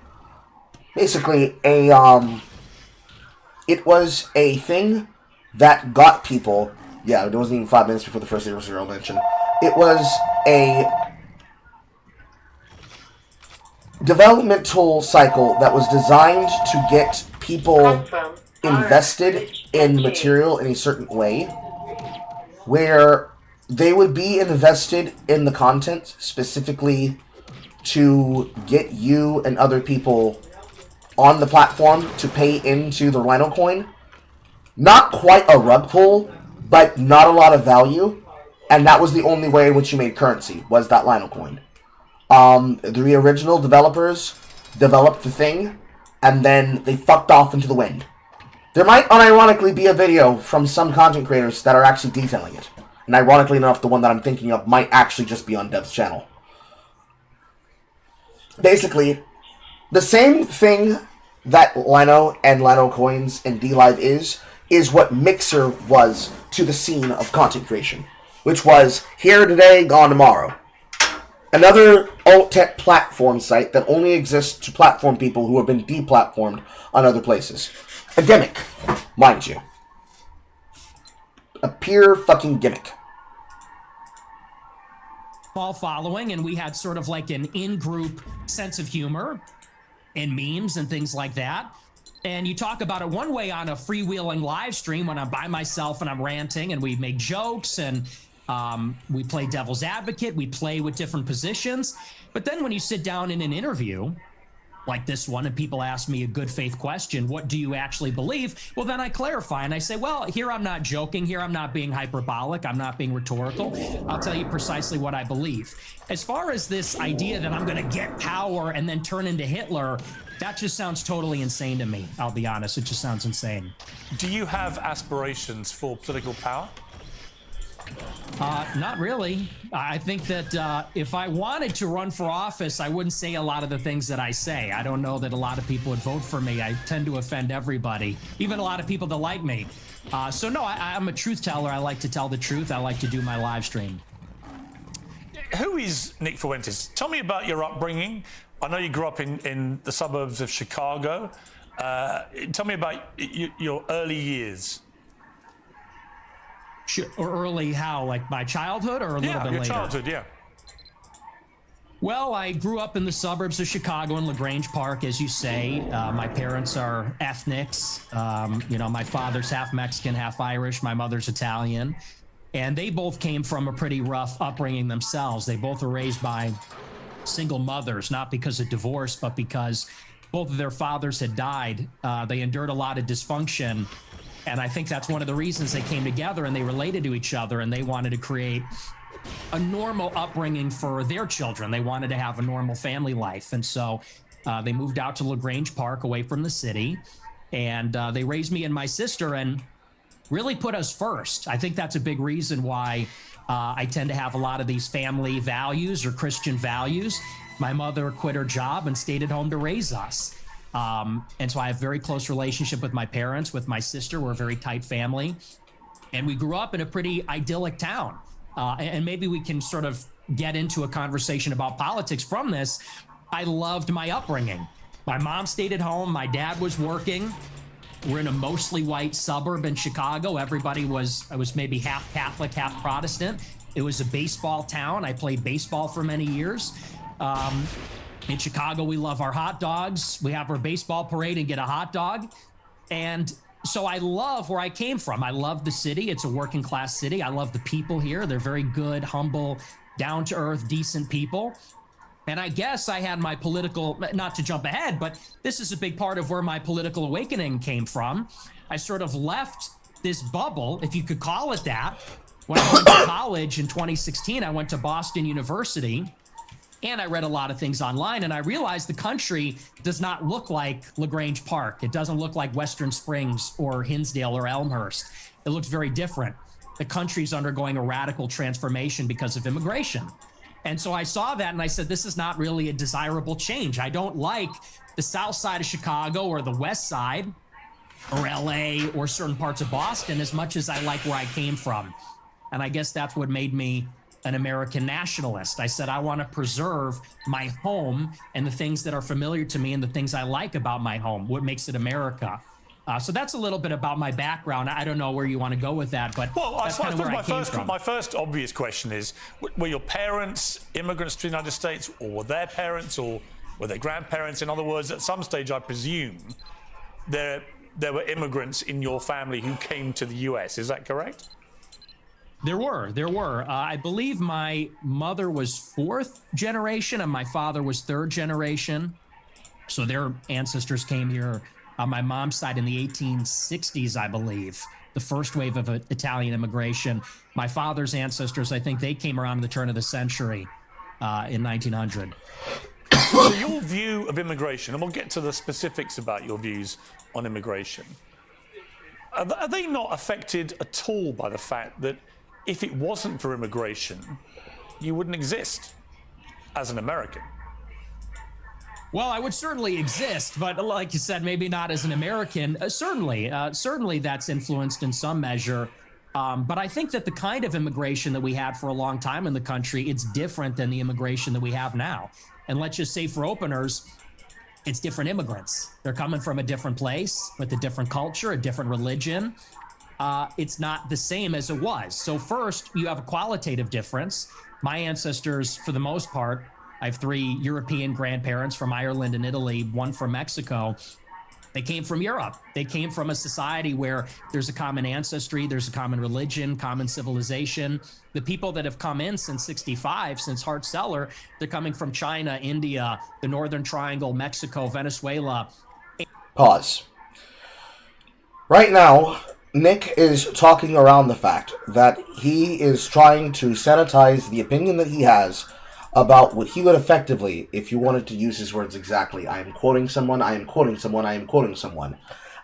Basically, it was a thing that got people, yeah, it wasn't even 5 minutes before the first zero mention. It was a developmental cycle that was designed to get people invested in material in a certain way, where they would be invested in the content specifically to get you and other people on the platform to pay into the Lino coin. Not quite a rug pull, but not a lot of value, and that was the only way in which you made currency, was that Lino coin. The original developers developed the thing, and then they fucked off into the wind. There might unironically be a video from some content creators that are actually detailing it. And ironically enough, the one that I'm thinking of might actually just be on Dev's channel. Basically, the same thing that Lino and Lino coins and DLive is what Mixer was to the scene of content creation. Which was here today, gone tomorrow. Another alt-tech platform site that only exists to platform people who have been deplatformed on other places. A gimmick, mind you. A pure fucking gimmick. Small following, and we had sort of like an in-group sense of humor and memes and things like that. And you talk about it one way on a freewheeling live stream when I'm by myself and I'm ranting and we make jokes and we play devil's advocate, we play with different positions. But then when you sit down in an interview like this one and people ask me a good faith question, what do you actually believe? Well, then I clarify and I say, well, here I'm not joking, here I'm not being hyperbolic, I'm not being rhetorical. I'll tell you precisely what I believe. As far as this idea that I'm going to get power and then turn into Hitler, that just sounds totally insane to me. I'll be honest, it just sounds insane. Do you have aspirations for political power? Not really. I think that if I wanted to run for office, I wouldn't say a lot of the things that I say. I don't know that a lot of people would vote for me. I tend to offend everybody, even a lot of people that like me. So no, I'm a truth teller. I like to tell the truth. I like to do my live stream. Who is Nick Fuentes? Tell me about your upbringing. I know you grew up in the suburbs of Chicago. Tell me about your early years. Or early how? Like my childhood or a little bit later? Yeah, your childhood, yeah. Well, I grew up in the suburbs of Chicago in LaGrange Park, as you say. My parents are ethnics. My father's half Mexican, half Irish. My mother's Italian. And they both came from a pretty rough upbringing themselves. They both were raised by single mothers, not because of divorce, but because both of their fathers had died. They endured a lot of dysfunction. And I think that's one of the reasons they came together and they related to each other and they wanted to create a normal upbringing for their children. They wanted to have a normal family life. And so they moved out to LaGrange Park away from the city. And they raised me and my sister and really put us first. I think that's a big reason why I tend to have a lot of these family values or Christian values. My mother quit her job and stayed at home to raise us. And so I have a very close relationship with my parents, with my sister. We're a very tight family. And we grew up in a pretty idyllic town. And maybe we can sort of get into a conversation about politics from this. I loved my upbringing. My mom stayed at home. My dad was working. We're in a mostly white suburb in Chicago. I was maybe half Catholic, half Protestant. It was a baseball town. I played baseball for many years. In Chicago, we love our hot dogs. We have our baseball parade and get a hot dog. And so I love where I came from. I love the city. It's a working class city. I love the people here. They're very good, humble, down to earth, decent people. And I guess I had my political, not to jump ahead, but this is a big part of where my political awakening came from. I sort of left this bubble, if you could call it that. When I went to college in 2016, I went to Boston University. And I read a lot of things online, and I realized the country does not look like LaGrange Park. It doesn't look like Western Springs or Hinsdale or Elmhurst. It looks very different. The country's undergoing a radical transformation because of immigration. And so I saw that, and I said, this is not really a desirable change. I don't like the south side of Chicago or the west side or LA or certain parts of Boston as much as I like where I came from. And I guess that's what made me an American nationalist. I said, I want to preserve my home and the things that are familiar to me and the things I like about my home, what makes it America. So that's a little bit about my background. I don't know where you want to go with that, but that's kind of where I came from. My first obvious question is, were your parents immigrants to the United States, or were their parents, or were their grandparents? In other words, at some stage, I presume there were immigrants in your family who came to the US. Is that correct? There were. I believe my mother was fourth generation and my father was third generation. So their ancestors came here on my mom's side in the 1860s, I believe, the first wave of Italian immigration. My father's ancestors, I think they came around the turn of the century in 1900. So your view of immigration, and we'll get to the specifics about your views on immigration, are they not affected at all by the fact that if it wasn't for immigration, you wouldn't exist as an American? Well, I would certainly exist, but like you said, maybe not as an American. Certainly that's influenced in some measure. But I think that the kind of immigration that we had for a long time in the country, it's different than the immigration that we have now. And let's just say for openers, it's different immigrants. They're coming from a different place with a different culture, a different religion. It's not the same as it was. So first, you have a qualitative difference. My ancestors, for the most part, I have 3 European grandparents from Ireland and Italy, 1 from Mexico. They came from Europe. They came from a society where there's a common ancestry, there's a common religion, common civilization. The people that have come in since 65, since Hart-Celler, they're coming from China, India, the Northern Triangle, Mexico, Venezuela. Pause. Right now, Nick is talking around the fact that he is trying to sanitize the opinion that he has about what he would effectively, if you wanted to use his words exactly, I am quoting someone, I am quoting someone, I am quoting someone,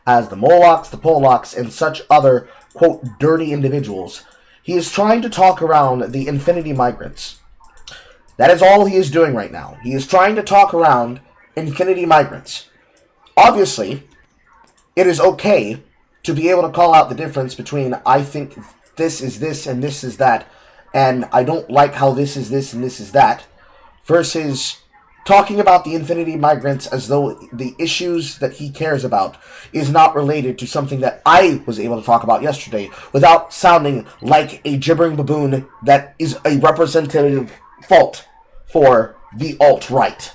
as the Molochs, the Polacks, and such other, quote, dirty individuals. He is trying to talk around the infinity migrants. That is all he is doing right now. He is trying to talk around infinity migrants. Obviously, it is okay to be able to call out the difference between I think this is this and this is that, and I don't like how this is this and this is that, versus talking about the infinity migrants as though the issues that he cares about is not related to something that I was able to talk about yesterday without sounding like a gibbering baboon that is a representative fault for the alt-right.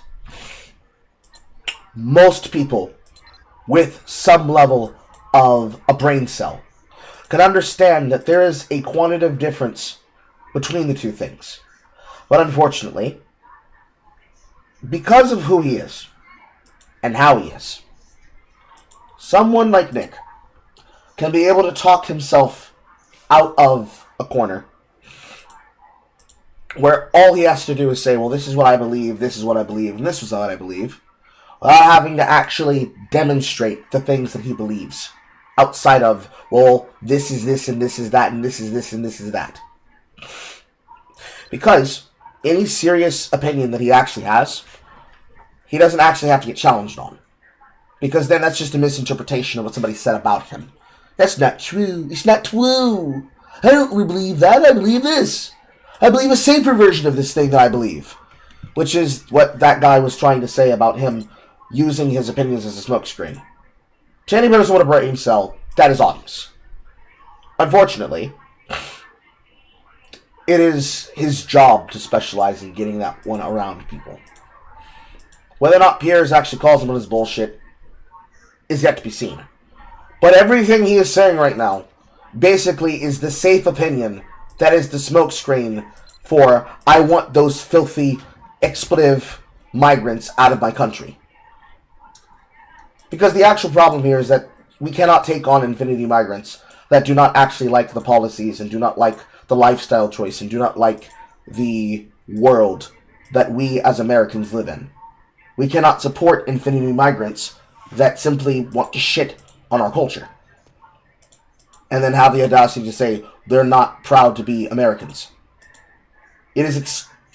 Most people with some level of a brain cell can understand that there is a quantitative difference between the two things. But unfortunately, because of who he is and how he is, someone like Nick can be able to talk himself out of a corner where all he has to do is say, well, this is what I believe, this is what I believe, and this is what I believe, without having to actually demonstrate the things that he believes outside of, well, this is this and this is that and this is this and this is that. Because any serious opinion that he actually has, he doesn't actually have to get challenged on. Because then that's just a misinterpretation of what somebody said about him. That's not true. It's not true. I don't believe that. I believe this. I believe a safer version of this thing that I believe. Which is what that guy was trying to say about him using his opinions as a smokescreen. To anybody who doesn't want a brain cell, that is obvious. Unfortunately, it is his job to specialize in getting that one around people. Whether or not Piers actually calls him on his bullshit is yet to be seen. But everything he is saying right now basically is the safe opinion that is the smokescreen for, I want those filthy, expletive migrants out of my country. Because the actual problem here is that we cannot take on infinity migrants that do not actually like the policies and do not like the lifestyle choice and do not like the world that we as Americans live in. We cannot support infinity migrants that simply want to shit on our culture. And then have the audacity to say they're not proud to be Americans. It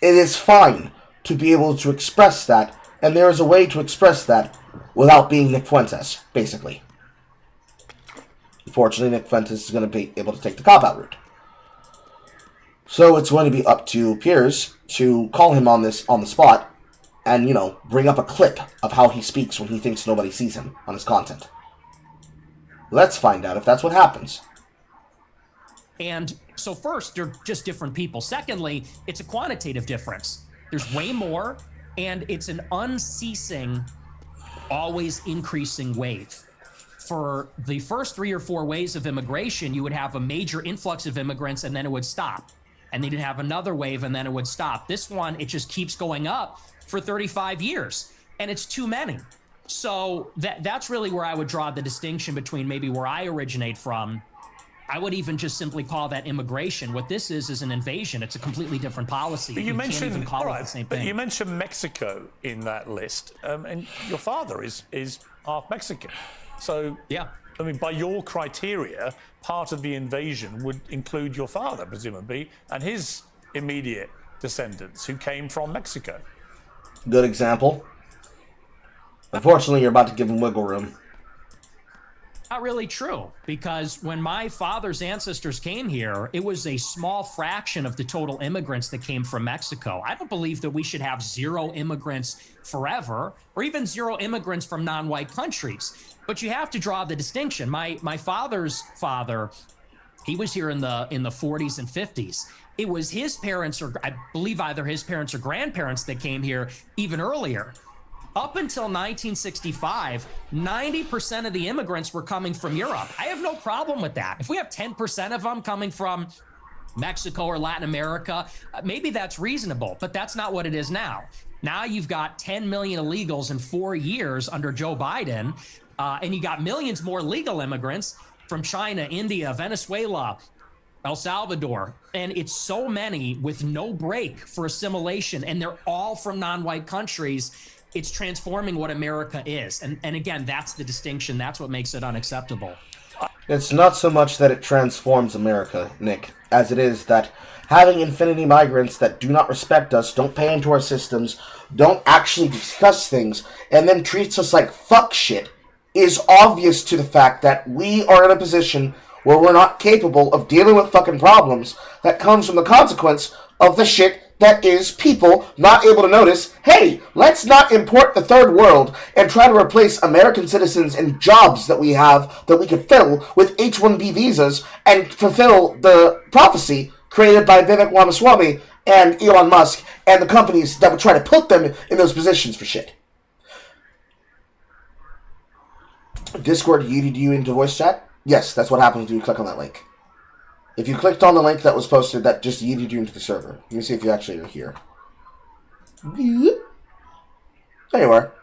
is fine to be able to express that, and there is a way to express that without being Nick Fuentes, basically. Unfortunately, Nick Fuentes is going to be able to take the cop-out route. So it's going to be up to Piers to call him on the spot and, bring up a clip of how he speaks when he thinks nobody sees him on his content. Let's find out if that's what happens. And so first, they're just different people. Secondly, it's a quantitative difference. There's way more, and it's an unceasing, always increasing wave. For the first 3 or 4 waves of immigration, you would have a major influx of immigrants, and then it would stop. And then you'd have another wave, and then it would stop. This one, it just keeps going up for 35 years, and it's too many. So that's really where I would draw the distinction between maybe where I originate from. I would even just simply call that immigration. What this is an invasion. It's a completely different policy. But you mentioned, can't even call it the same thing. But you mentioned Mexico in that list, and your father is half Mexican. So yeah, I mean, by your criteria, part of the invasion would include your father, presumably, and his immediate descendants who came from Mexico. Good example. Unfortunately, you're about to give him wiggle room. Not really true, because when my father's ancestors came here, it was a small fraction of the total immigrants that came from Mexico. I don't believe that we should have 0 immigrants forever, or even 0 immigrants from non-white countries. But you have to draw the distinction. My father's father, he was here in the 40s and 50s. It was his parents, or I believe either his parents or grandparents, that came here even earlier. Up until 1965, 90% of the immigrants were coming from Europe. I have no problem with that. If we have 10% of them coming from Mexico or Latin America, maybe that's reasonable, but that's not what it is now. Now you've got 10 million illegals in 4 years under Joe Biden, and you got millions more legal immigrants from China, India, Venezuela, El Salvador, and it's so many with no break for assimilation, and they're all from non-white countries. It's transforming what America is. And again, that's the distinction. That's what makes it unacceptable. It's not so much that it transforms America, Nick, as it is that having infinity migrants that do not respect us, don't pay into our systems, don't actually discuss things, and then treats us like fuck shit, is obvious to the fact that we are in a position where we're not capable of dealing with fucking problems that comes from the consequence of the shit that is people not able to notice, hey, let's not import the third world and try to replace American citizens and jobs that we have that we could fill with H-1B visas and fulfill the prophecy created by Vivek Ramaswamy and Elon Musk and the companies that would try to put them in those positions for shit. Discord yeeted you into voice chat? Yes, that's what happens when you click on that link. If you clicked on the link that was posted, that just yeeted you into the server. Let me see if you actually are here. There you are.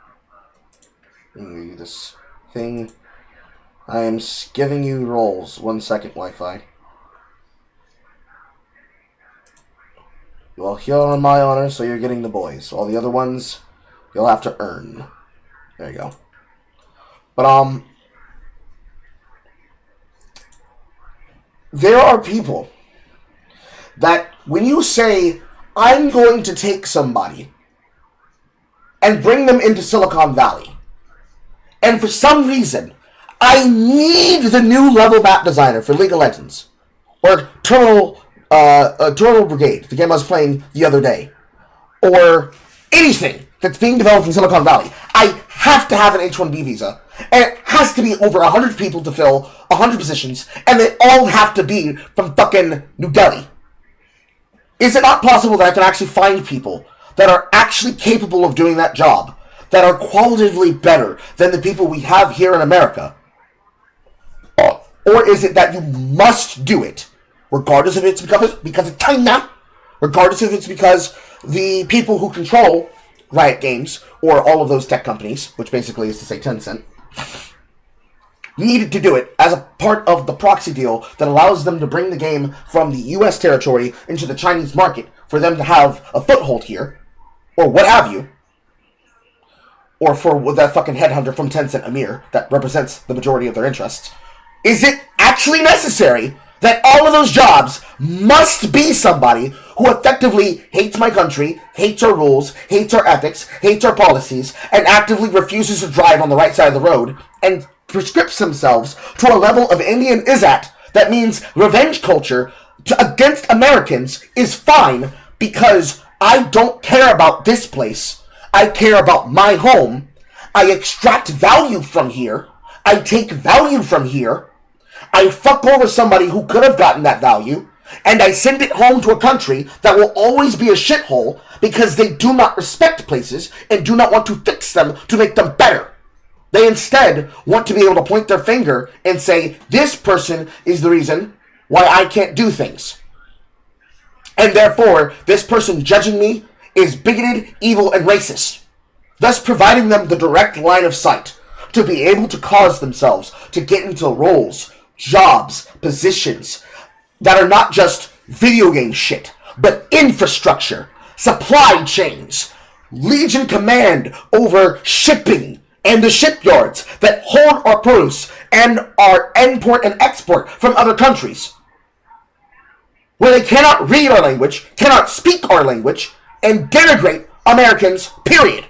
Let me give you this thing. I am giving you roles. 1 second, Wi-Fi. Well, here are my honor, so you're getting the boys. All the other ones, you'll have to earn. There you go. But, there are people that when you say, I'm going to take somebody and bring them into Silicon Valley, and for some reason, I need the new level map designer for League of Legends, or Terminal Brigade, the game I was playing the other day, or anything that's being developed in Silicon Valley, I have to have an H-1B visa, and it has to be over 100 people to fill 100 positions, and they all have to be from fucking New Delhi. Is it not possible that I can actually find people that are actually capable of doing that job, that are qualitatively better than the people we have here in America? Or is it that you must do it, regardless if it's because of China, regardless if it's because the people who control Riot Games, or all of those tech companies, which basically is to say Tencent, needed to do it as a part of the proxy deal that allows them to bring the game from the US territory into the Chinese market for them to have a foothold here, or what have you, or for that fucking headhunter from Tencent, Amir, that represents the majority of their interests. Is it actually necessary that all of those jobs must be somebody who effectively hates my country, hates our rules, hates our ethics, hates our policies, and actively refuses to drive on the right side of the road, and prescripts themselves to a level of Indian Izzat that means revenge culture against Americans is fine because I don't care about this place. I care about my home. I extract value from here. I take value from here. I fuck over somebody who could have gotten that value, and I send it home to a country that will always be a shithole because they do not respect places and do not want to fix them to make them better. They instead want to be able to point their finger and say, this person is the reason why I can't do things. And therefore, this person judging me is bigoted, evil, and racist, thus providing them the direct line of sight to be able to cause themselves to get into roles, jobs, positions that are not just video game shit, but infrastructure, supply chains, Legion command over shipping and the shipyards that hold our produce and our import and export from other countries, where they cannot read our language, cannot speak our language, and denigrate Americans, period.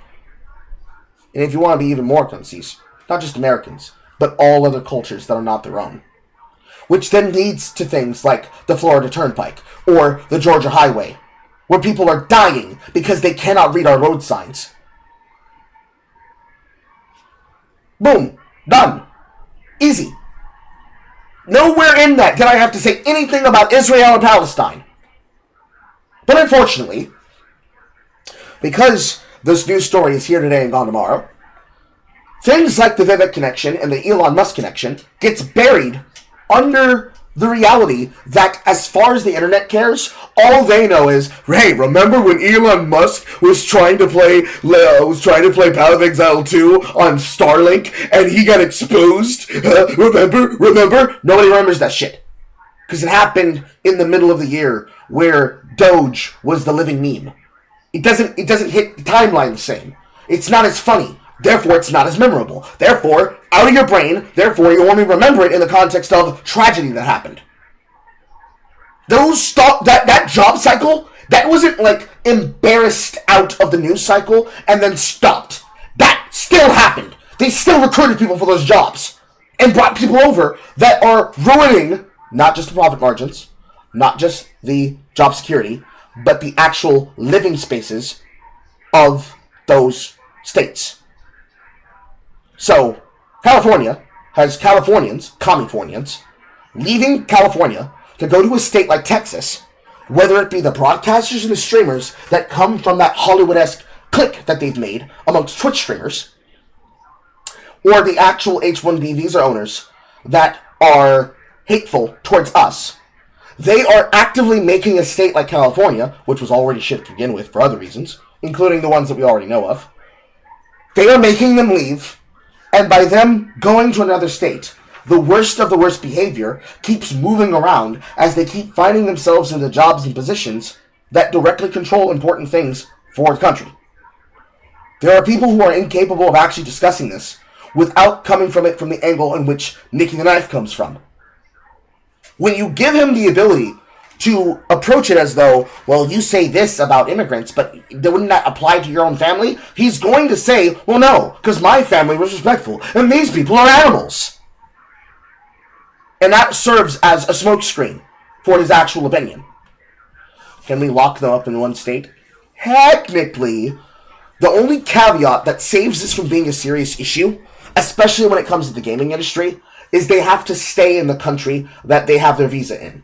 And if you want to be even more concise, not just Americans, but all other cultures that are not their own. Which then leads to things like the Florida Turnpike or the Georgia Highway, where people are dying because they cannot read our road signs. Boom. Done. Easy. Nowhere in that did I have to say anything about Israel or Palestine. But unfortunately, because this news story is here today and gone tomorrow, things like the Vivek connection and the Elon Musk connection gets buried under the reality that, as far as the internet cares, all they know is, hey, remember when Elon Musk was trying to play Path of Exile 2 on Starlink and he got exposed? Remember? Nobody remembers that shit. Because it happened in the middle of the year where Doge was the living meme. It doesn't hit the timeline the same. It's not as funny. Therefore, it's not as memorable. Therefore, out of your brain, therefore, you only remember it in the context of tragedy that happened. That job cycle, that wasn't like embarrassed out of the news cycle and then stopped. That still happened. They still recruited people for those jobs and brought people over that are ruining not just the profit margins, not just the job security, but the actual living spaces of those states. So, California has Californians, leaving California to go to a state like Texas, whether it be the broadcasters and the streamers that come from that Hollywood-esque clique that they've made amongst Twitch streamers, or the actual H-1B visa owners that are hateful towards us. They are actively making a state like California, which was already shit to begin with for other reasons, including the ones that we already know of. They are making them leave, and by them going to another state, the worst of the worst behavior keeps moving around as they keep finding themselves in the jobs and positions that directly control important things for the country. There are people who are incapable of actually discussing this without coming from it from the angle in which Nicky the Knife comes from. When you give him the ability to approach it as though, well, you say this about immigrants, but wouldn't that apply to your own family? He's going to say, well, no, because my family was respectful, and these people are animals. And that serves as a smokescreen for his actual opinion. Can we lock them up in one state? Technically, the only caveat that saves this from being a serious issue, especially when it comes to the gaming industry, is they have to stay in the country that they have their visa in.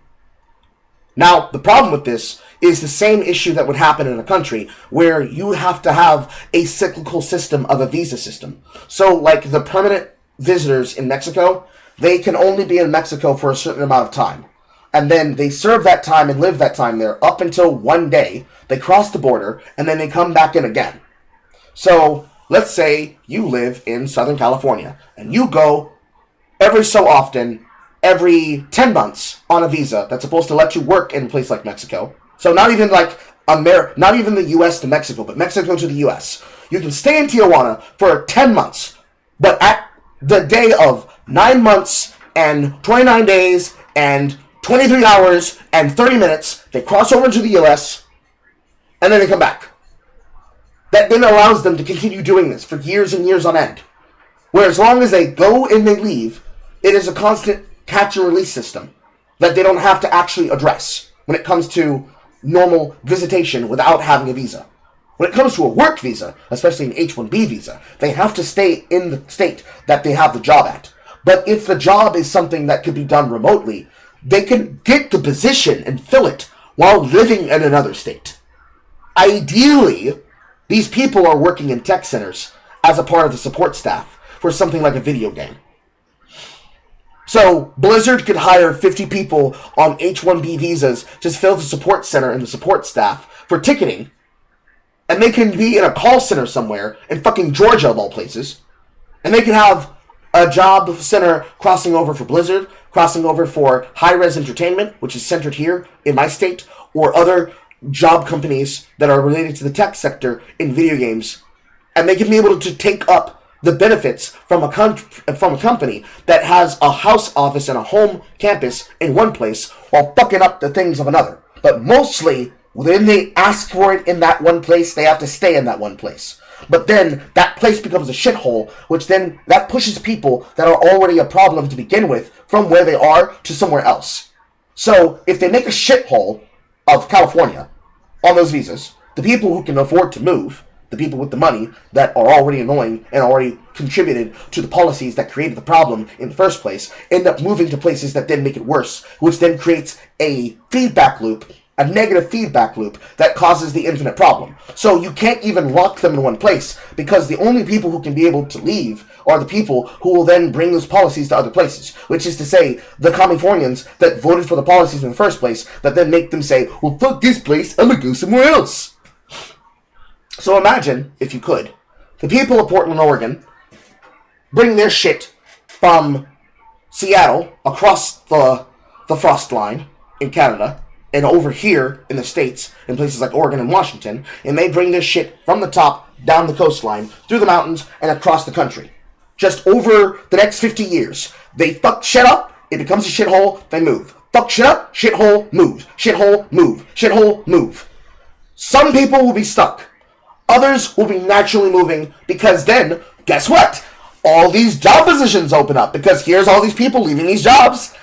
Now, the problem with this is the same issue that would happen in a country where you have to have a cyclical system of a visa system. So, like the permanent visitors in Mexico, they can only be in Mexico for a certain amount of time. And then they serve that time and live that time there up until one day they cross the border and then they come back in again. So, let's say you live in Southern California and you go every so often, every 10 months on a visa that's supposed to let you work in a place like Mexico. So not even like not even the US to Mexico, but Mexico to the US. You can stay in Tijuana for 10 months, but at the day of 9 months and 29 days and 23 hours and 30 minutes, they cross over into the US and then they come back. That then allows them to continue doing this for years and years on end. Where as long as they go and they leave, it is a constant catch and release system that they don't have to actually address when it comes to normal visitation without having a visa. When it comes to a work visa, especially an H-1B visa, they have to stay in the state that they have the job at. But if the job is something that could be done remotely, they can get the position and fill it while living in another state. Ideally, these people are working in tech centers as a part of the support staff for something like a video game. So, Blizzard could hire 50 people on H-1B visas to fill the support center and the support staff for ticketing, and they can be in a call center somewhere in fucking Georgia of all places, and they can have a job center crossing over for Blizzard, crossing over for High-Res Entertainment, which is centered here in my state, or other job companies that are related to the tech sector in video games, and they can be able to take up the benefits from a company that has a house office and a home campus in one place while fucking up the things of another. But mostly, when they ask for it in that one place, they have to stay in that one place. But then that place becomes a shithole, which then that pushes people that are already a problem to begin with from where they are to somewhere else. So if they make a shithole of California on those visas, the people who can afford to move, the people with the money that are already annoying and already contributed to the policies that created the problem in the first place, end up moving to places that then make it worse, which then creates a feedback loop, a negative feedback loop that causes the infinite problem. So you can't even lock them in one place, because the only people who can be able to leave are the people who will then bring those policies to other places, which is to say, the Californians that voted for the policies in the first place, that then make them say, well, fuck this place, I'm gonna go somewhere else. So imagine, if you could, the people of Portland, Oregon, bring their shit from Seattle across the frost line in Canada and over here in the States, in places like Oregon and Washington, and they bring their shit from the top down the coastline, through the mountains, and across the country. Just over the next 50 years. They fuck shit up, it becomes a shithole, they move. Fuck shit up, shithole, move. Shithole, move. Shithole, move. Some people will be stuck. Others will be naturally moving because then, guess what? All these job positions open up because here's all these people leaving these jobs.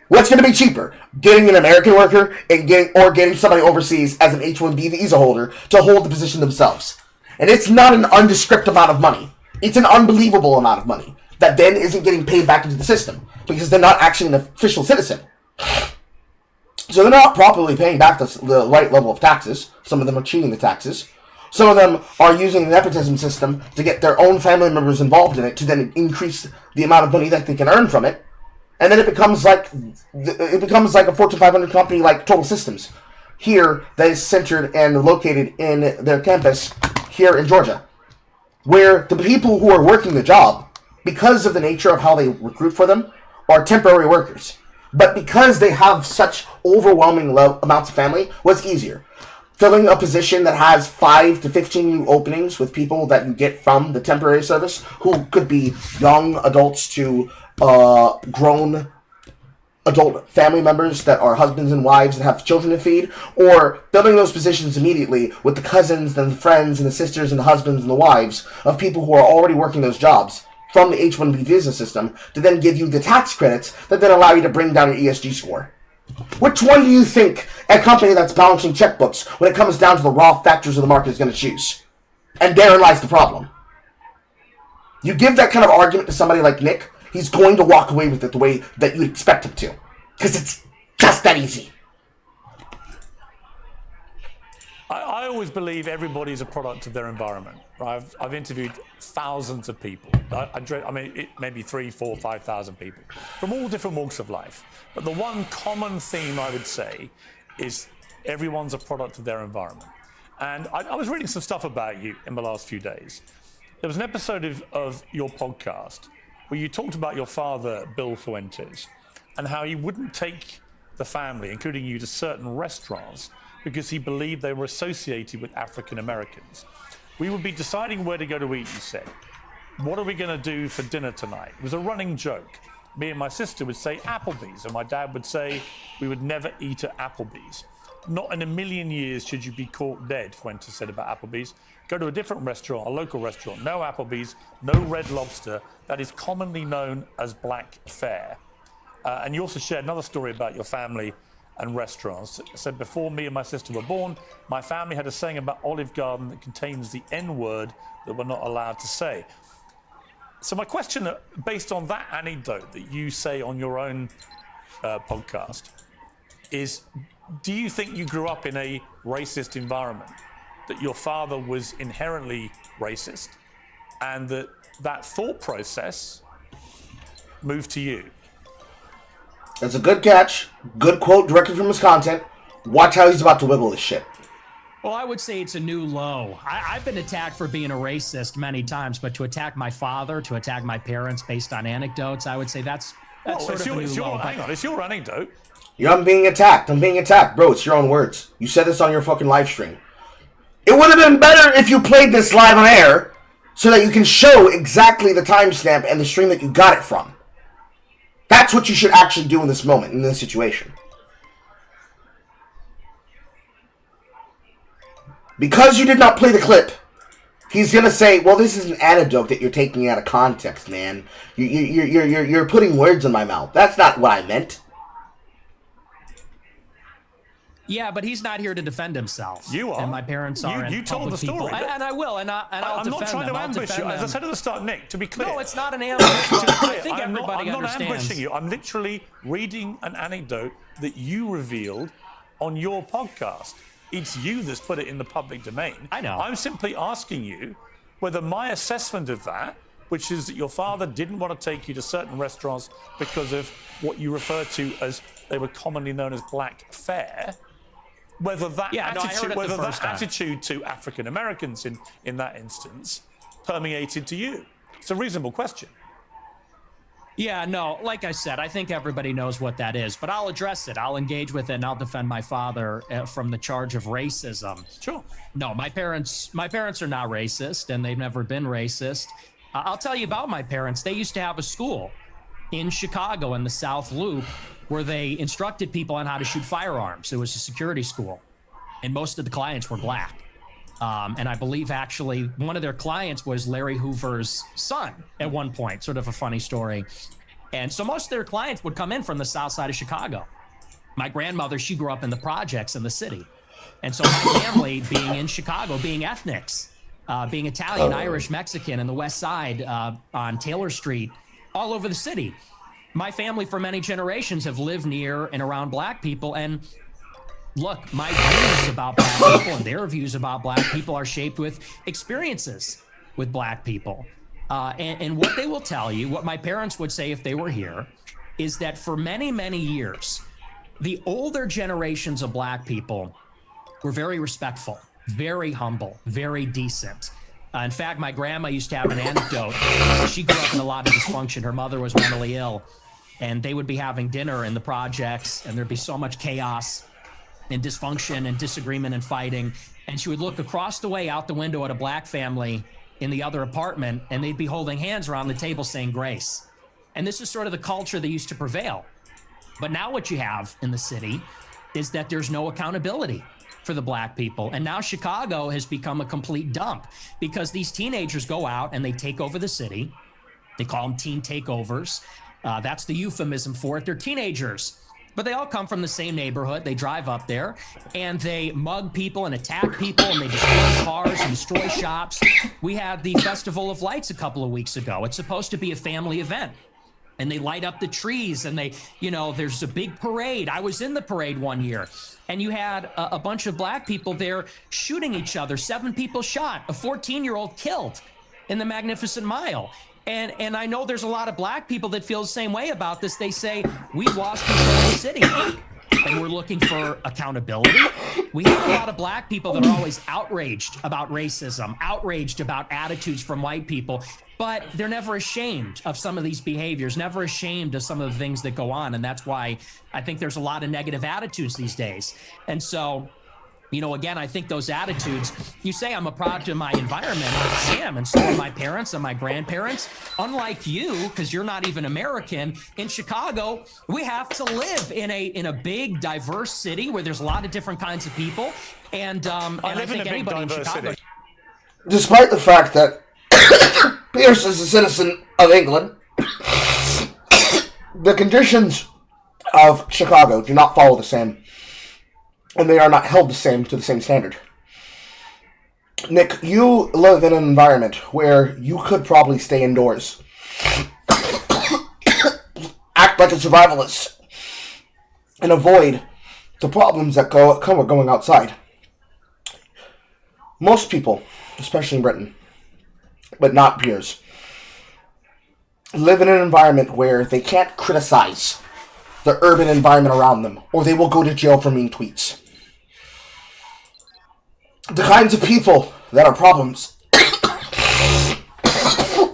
What's going to be cheaper? Getting an American worker and getting somebody overseas as an H-1B visa holder to hold the position themselves. And it's not an undescript amount of money. It's an unbelievable amount of money that then isn't getting paid back into the system because they're not actually an official citizen. So they're not properly paying back the right level of taxes. Some of them are cheating the taxes. Some of them are using the nepotism system to get their own family members involved in it to then increase the amount of money that they can earn from it. And then it becomes like a Fortune 500 company like Total Systems here that is centered and located in their campus here in Georgia, where the people who are working the job, because of the nature of how they recruit for them, are temporary workers. But because they have such overwhelming amounts of family, what's easier? Filling a position that has 5 to 15 new openings with people that you get from the temporary service, who could be young adults to grown adult family members that are husbands and wives that have children to feed, or filling those positions immediately with the cousins and the friends and the sisters and the husbands and the wives of people who are already working those jobs from the H-1B visa system to then give you the tax credits that then allow you to bring down your ESG score. Which one do you think a company that's balancing checkbooks when it comes down to the raw factors of the market is going to choose? And therein lies the problem. You give that kind of argument to somebody like Nick, he's going to walk away with it the way that you expect him to. Because it's just that easy. I always believe everybody is a product of their environment. Right? I've interviewed thousands of people. Maybe 3,000, 4,000, 5,000 people from all different walks of life. But the one common theme I would say is everyone's a product of their environment. And I was reading some stuff about you in the last few days. There was an episode of your podcast where you talked about your father, Bill Fuentes, and how he wouldn't take the family, including you, to certain restaurants because he believed they were associated with African Americans. We would be deciding where to go to eat, you said. What are we going to do for dinner tonight? It was a running joke. Me and my sister would say Applebee's, and my dad would say we would never eat at Applebee's. Not in a million years should you be caught dead, Fuentes said about Applebee's. Go to a different restaurant, a local restaurant. No Applebee's, no Red Lobster. That is commonly known as black fare. And you also shared another story about your family and restaurants. It said, before me and my sister were born, my family had a saying about Olive Garden that contains the N-word that we're not allowed to say. So my question, based on that anecdote that you say on your own podcast, is do you think you grew up in a racist environment, that your father was inherently racist, and that thought process moved to you? That's a good catch. Good quote directly from his content. Watch how he's about to wiggle this shit. Well, I would say it's a new low. I've been attacked for being a racist many times, but to attack my father, to attack my parents based on anecdotes, I would say that's sort of a new low. Hang on, it's your anecdote. I'm being attacked. I'm being attacked. Bro, it's your own words. You said this on your fucking live stream. It would have been better if you played this live on air so that you can show exactly the timestamp and the stream that you got it from. That's what you should actually do in this moment, in this situation. Because you did not play the clip, he's gonna say, well, this is an anecdote that you're taking out of context, man. You're putting words in my mouth. That's not what I meant. Yeah, but he's not here to defend himself. You are. And my parents are. You told the story. And I will, and I'll I'm defend not trying them. to ambush you. As I said at the start, Nick, to be clear. No, it's not an ambush. I think everybody I'm not understands. ambushing you. I'm literally reading an anecdote that you revealed on your podcast. It's you that's put it in the public domain. I know. I'm simply asking you whether my assessment of that, which is that your father didn't want to take you to certain restaurants because of what you refer to as, they were commonly known as black fare, whether that attitude to African Americans in that instance permeated to you. It's a reasonable question. Yeah, no, like I said, I think everybody knows what that is, but I'll address it. I'll engage with it, and I'll defend my father from the charge of racism. Sure. No, my parents are not racist, and they've never been racist. I'll tell you about my parents. They used to have a school in Chicago in the South Loop where they instructed people on how to shoot firearms. It was a security school, and most of the clients were black. And I believe actually one of their clients was Larry Hoover's son at one point, sort of a funny story. And so most of their clients would come in from the south side of Chicago. My grandmother, she grew up in the projects in the city. And so my family being in Chicago, being ethnics, being Italian, Irish, Mexican in the west side on Taylor Street, all over the city. My family for many generations have lived near and around black people. And look, my views about black people and their views about black people are shaped with experiences with black people. And what they will tell you, what my parents would say if they were here, is that for many, many years, the older generations of black people were very respectful, very humble, very decent. In fact, my grandma used to have an anecdote. She grew up in a lot of dysfunction. Her mother was mentally ill, and they would be having dinner in the projects, and there'd be so much chaos and dysfunction and disagreement and fighting. And she would look across the way out the window at a black family in the other apartment, and they'd be holding hands around the table saying grace. And this is sort of the culture that used to prevail. But now what you have in the city is that there's no accountability for the black people. And now Chicago has become a complete dump because these teenagers go out and they take over the city. They call them teen takeovers. That's the euphemism for it. They're teenagers, but they all come from the same neighborhood. They drive up there and they mug people and attack people and they destroy cars and destroy shops. We had the Festival of Lights a couple of weeks ago. It's supposed to be a family event. And they light up the trees and they, there's a big parade. I was in the parade one year and you had a bunch of black people there shooting each other. 7 people shot, a 14-year-old killed in the Magnificent Mile. And I know there's a lot of black people that feel the same way about this. They say, we've lost control of the city and we're looking for accountability. We have a lot of black people that are always outraged about racism, outraged about attitudes from white people, but they're never ashamed of some of these behaviors, never ashamed of some of the things that go on. And that's why I think there's a lot of negative attitudes these days. And so, again, I think those attitudes, you say I'm a product of my environment, I am, and so are my parents and my grandparents. Unlike you, because you're not even American, in Chicago, we have to live in a big, diverse city where there's a lot of different kinds of people. And I think anybody in Chicago... Despite the fact that Piers is a citizen of England, the conditions of Chicago do not follow the same. And they are not held to the same standard. Nick, you live in an environment where you could probably stay indoors. Act like a survivalist. And avoid the problems that come with going outside. Most people, especially in Britain, but not Piers, live in an environment where they can't criticize the urban environment around them, or they will go to jail for mean tweets. The kinds of people that are problems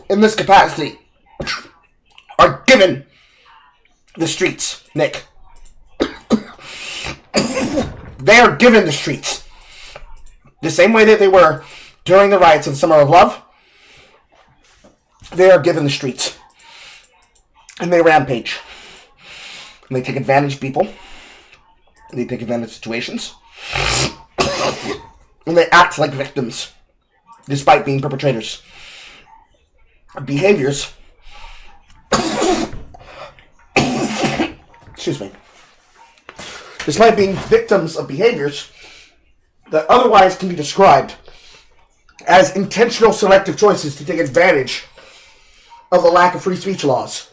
in this capacity are given the streets, Nick. They are given the streets. The same way that they were during the riots of the Summer of Love, they are given the streets. And they rampage. And they take advantage of people. And they take advantage of situations. And they act like victims, despite being perpetrators of behaviors. Excuse me. Despite being victims of behaviors that otherwise can be described as intentional selective choices to take advantage of the lack of free speech laws.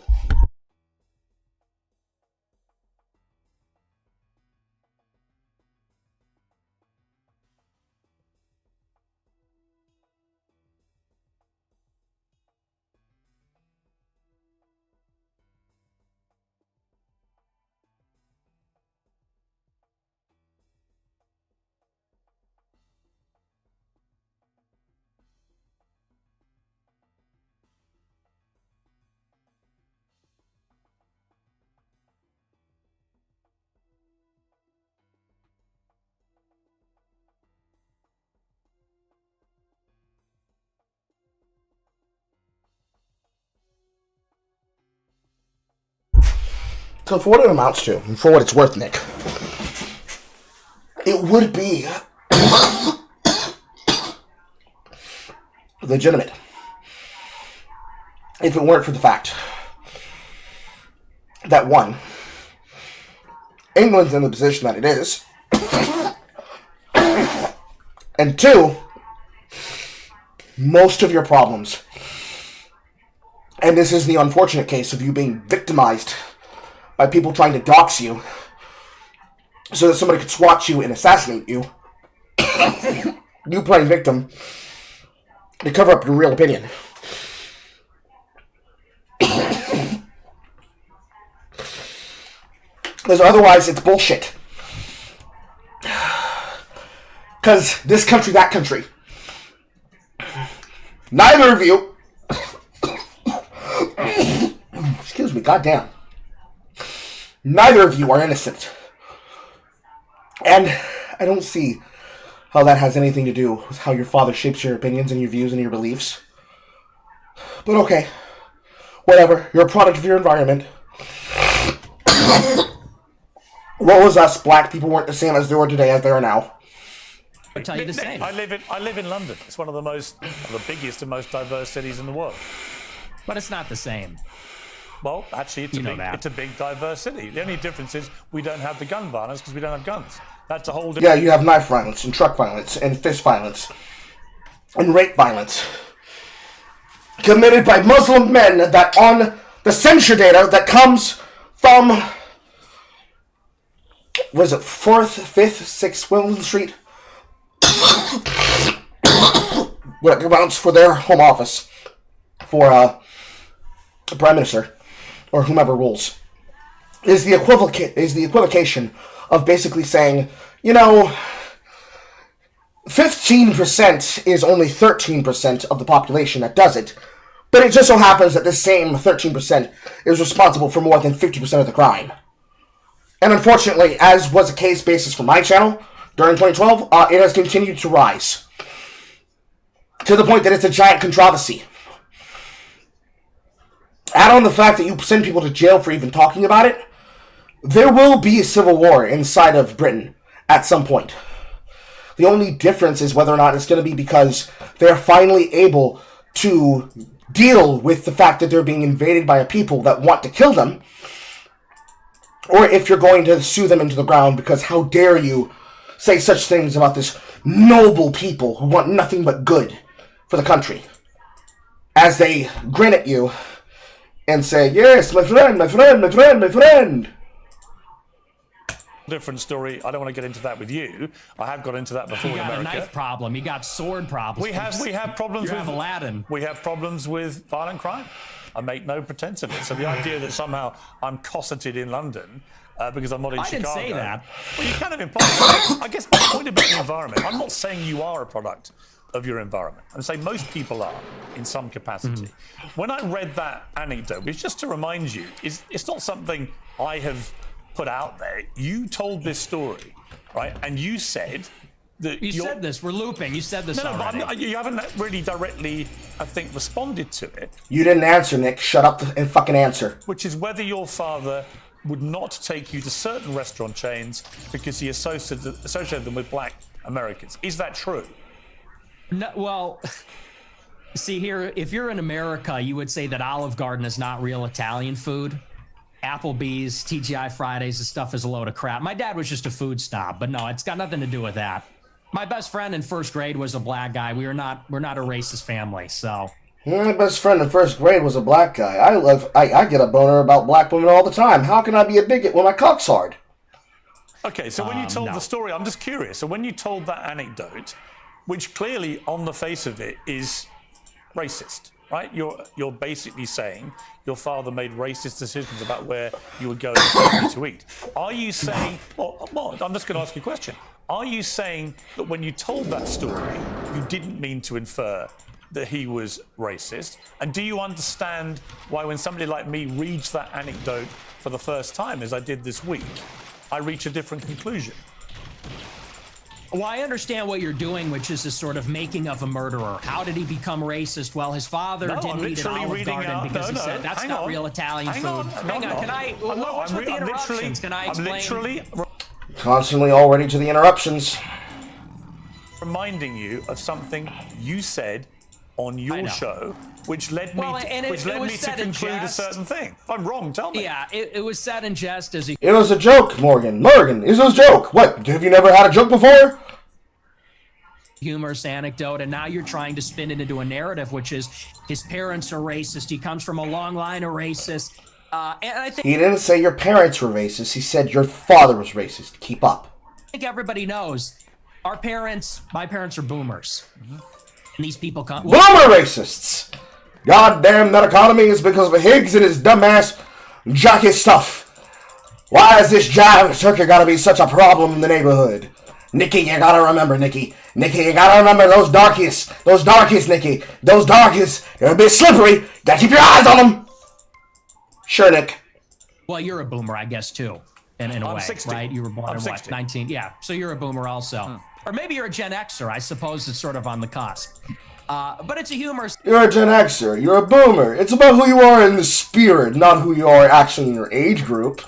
So for what it amounts to, and for what it's worth, Nick, it would be legitimate if it weren't for the fact that, one, England's in the position that it is, and two, most of your problems, and this is the unfortunate case of you being victimized by people trying to dox you so that somebody could swat you and assassinate you, you playing victim to cover up your real opinion. Because otherwise it's bullshit. Because this country, that country. Neither of you... Excuse me, goddamn. Neither of you are innocent. And I don't see how that has anything to do with how your father shapes your opinions and your views and your beliefs. But okay. Whatever. You're a product of your environment. What was us? Black people weren't the same as they were today as they are now. I'll tell you the same. I live in London. It's one of the biggest and most diverse cities in the world. But it's not the same. Well, actually, it's a big, diverse city. The only difference is we don't have the gun violence because we don't have guns. That's a whole different... Yeah, you have knife violence and truck violence and fist violence and rape violence committed by Muslim men that on the censure data that comes from, what is it, 4th, 5th, 6th Wimbledon Street? What amounts for their home office for the Prime Minister or whomever rules is the equivocation of basically saying, you know, 15% is only 13% of the population that does it, but it just so happens that this same 13% is responsible for more than 50% of the crime. And unfortunately, as was the case basis for my channel during 2012, it has continued to rise to the point that it's a giant controversy. Add on the fact that you send people to jail for even talking about it, there will be a civil war inside of Britain at some point. The only difference is whether or not it's going to be because they're finally able to deal with the fact that they're being invaded by a people that want to kill them, or if you're going to sue them into the ground because how dare you say such things about this noble people who want nothing but good for the country, as they grin at you and say, yes, my friend, my friend, my friend, my friend. Different story. I don't want to get into that with you. I have got into that before in America. You got a knife problem. You got sword problems. We have problems with Aladdin. We have problems with violent crime. I make no pretense of it. So the idea that somehow I'm cosseted in London because I'm not in Chicago. I didn't say that. Well, you kind of imply. I guess my point about the environment. I'm not saying you are a product of your environment. I'm saying most people are in some capacity. When I read that anecdote, it's just to remind you, it's not something I have put out there. You told this story, right? And you said that you said this. We're looping. You said this already. But you haven't really directly, I think, responded to it. You didn't answer, Nick. Shut up and fucking answer. Which is whether your father would not take you to certain restaurant chains because he associated them with black Americans. Is that true? No, well, see here, if you're in America, you would say that Olive Garden is not real Italian food. Applebee's, TGI Fridays, this stuff is a load of crap. My dad was just a food snob, but no, it's got nothing to do with that. My best friend in first grade was a black guy. We're not a racist family, so. My best friend in first grade was a black guy. I get a boner about black women all the time. How can I be a bigot when my cock's hard? Okay, so when you told the story, I'm just curious. So when you told that anecdote, which clearly on the face of it is racist, right? You're basically saying your father made racist decisions about where you would go to eat. Are you saying, well, I'm just going to ask you a question. Are you saying that when you told that story, you didn't mean to infer that he was racist? And do you understand why when somebody like me reads that anecdote for the first time, as I did this week, I reach a different conclusion? Well, I understand what you're doing, which is a sort of making of a murderer. How did he become racist? Well, his father didn't eat an Olive Garden because he said that's not real Italian food. Hang on, can I? What's with the interruptions? Can I explain? Constantly all ready to the interruptions. Reminding you of something you said on your show, which led me to conclude a certain thing. If I'm wrong, tell me. Yeah, it was said in jest as he... It was a joke, Morgan. Morgan, it was a joke. What, have you never had a joke before? Humorous anecdote, and now you're trying to spin it into a narrative, which is his parents are racist. He comes from a long line of racists. And I think... He didn't say your parents were racist. He said your father was racist. Keep up. I think everybody knows my parents are boomers. And these people come... Boomer racists! God damn, that economy is because of Higgs and his dumbass jockey stuff. Why has this jive turkey gotta be such a problem in the neighborhood? Nikki, you gotta remember, Nikki. Nikki, you gotta remember those darkies. Those darkies, Nikki. Those darkies. They're a bit slippery. Gotta keep your eyes on them. Sure, Nick. Well, you're a boomer, I guess, too. In a way, 60. right? You were born in what, 19? Yeah, so you're a boomer also. Or maybe you're a Gen Xer. I suppose it's sort of on the cusp. But it's a humorous... You're a Gen Xer. You're a boomer. It's about who you are in the spirit, not who you are actually in your age group.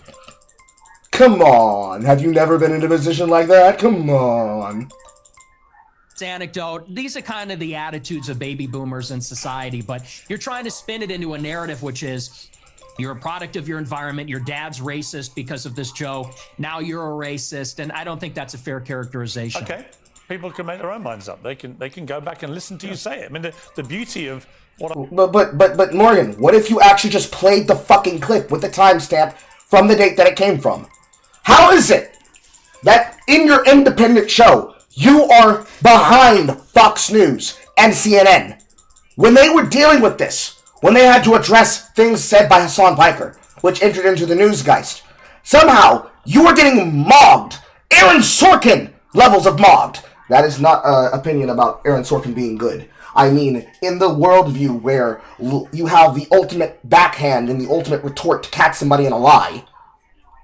Come on. Have you never been in a position like that? Come on. Anecdote. These are kind of the attitudes of baby boomers in society, but you're trying to spin it into a narrative, which is... You're a product of your environment. Your dad's racist because of this joke. Now you're a racist, and I don't think that's a fair characterization. Okay, people can make their own minds up. They can go back and listen to you say it. I mean, the beauty of what. But Morgan, what if you actually just played the fucking clip with the timestamp from the date that it came from? How is it that in your independent show you are behind Fox News and CNN when they were dealing with this? When they had to address things said by Hassan Piker, which entered into the newsgeist. Somehow, you are getting mobbed. Aaron Sorkin levels of mobbed. That is not an opinion about Aaron Sorkin being good. I mean, in the worldview where you have the ultimate backhand and the ultimate retort to catch somebody in a lie,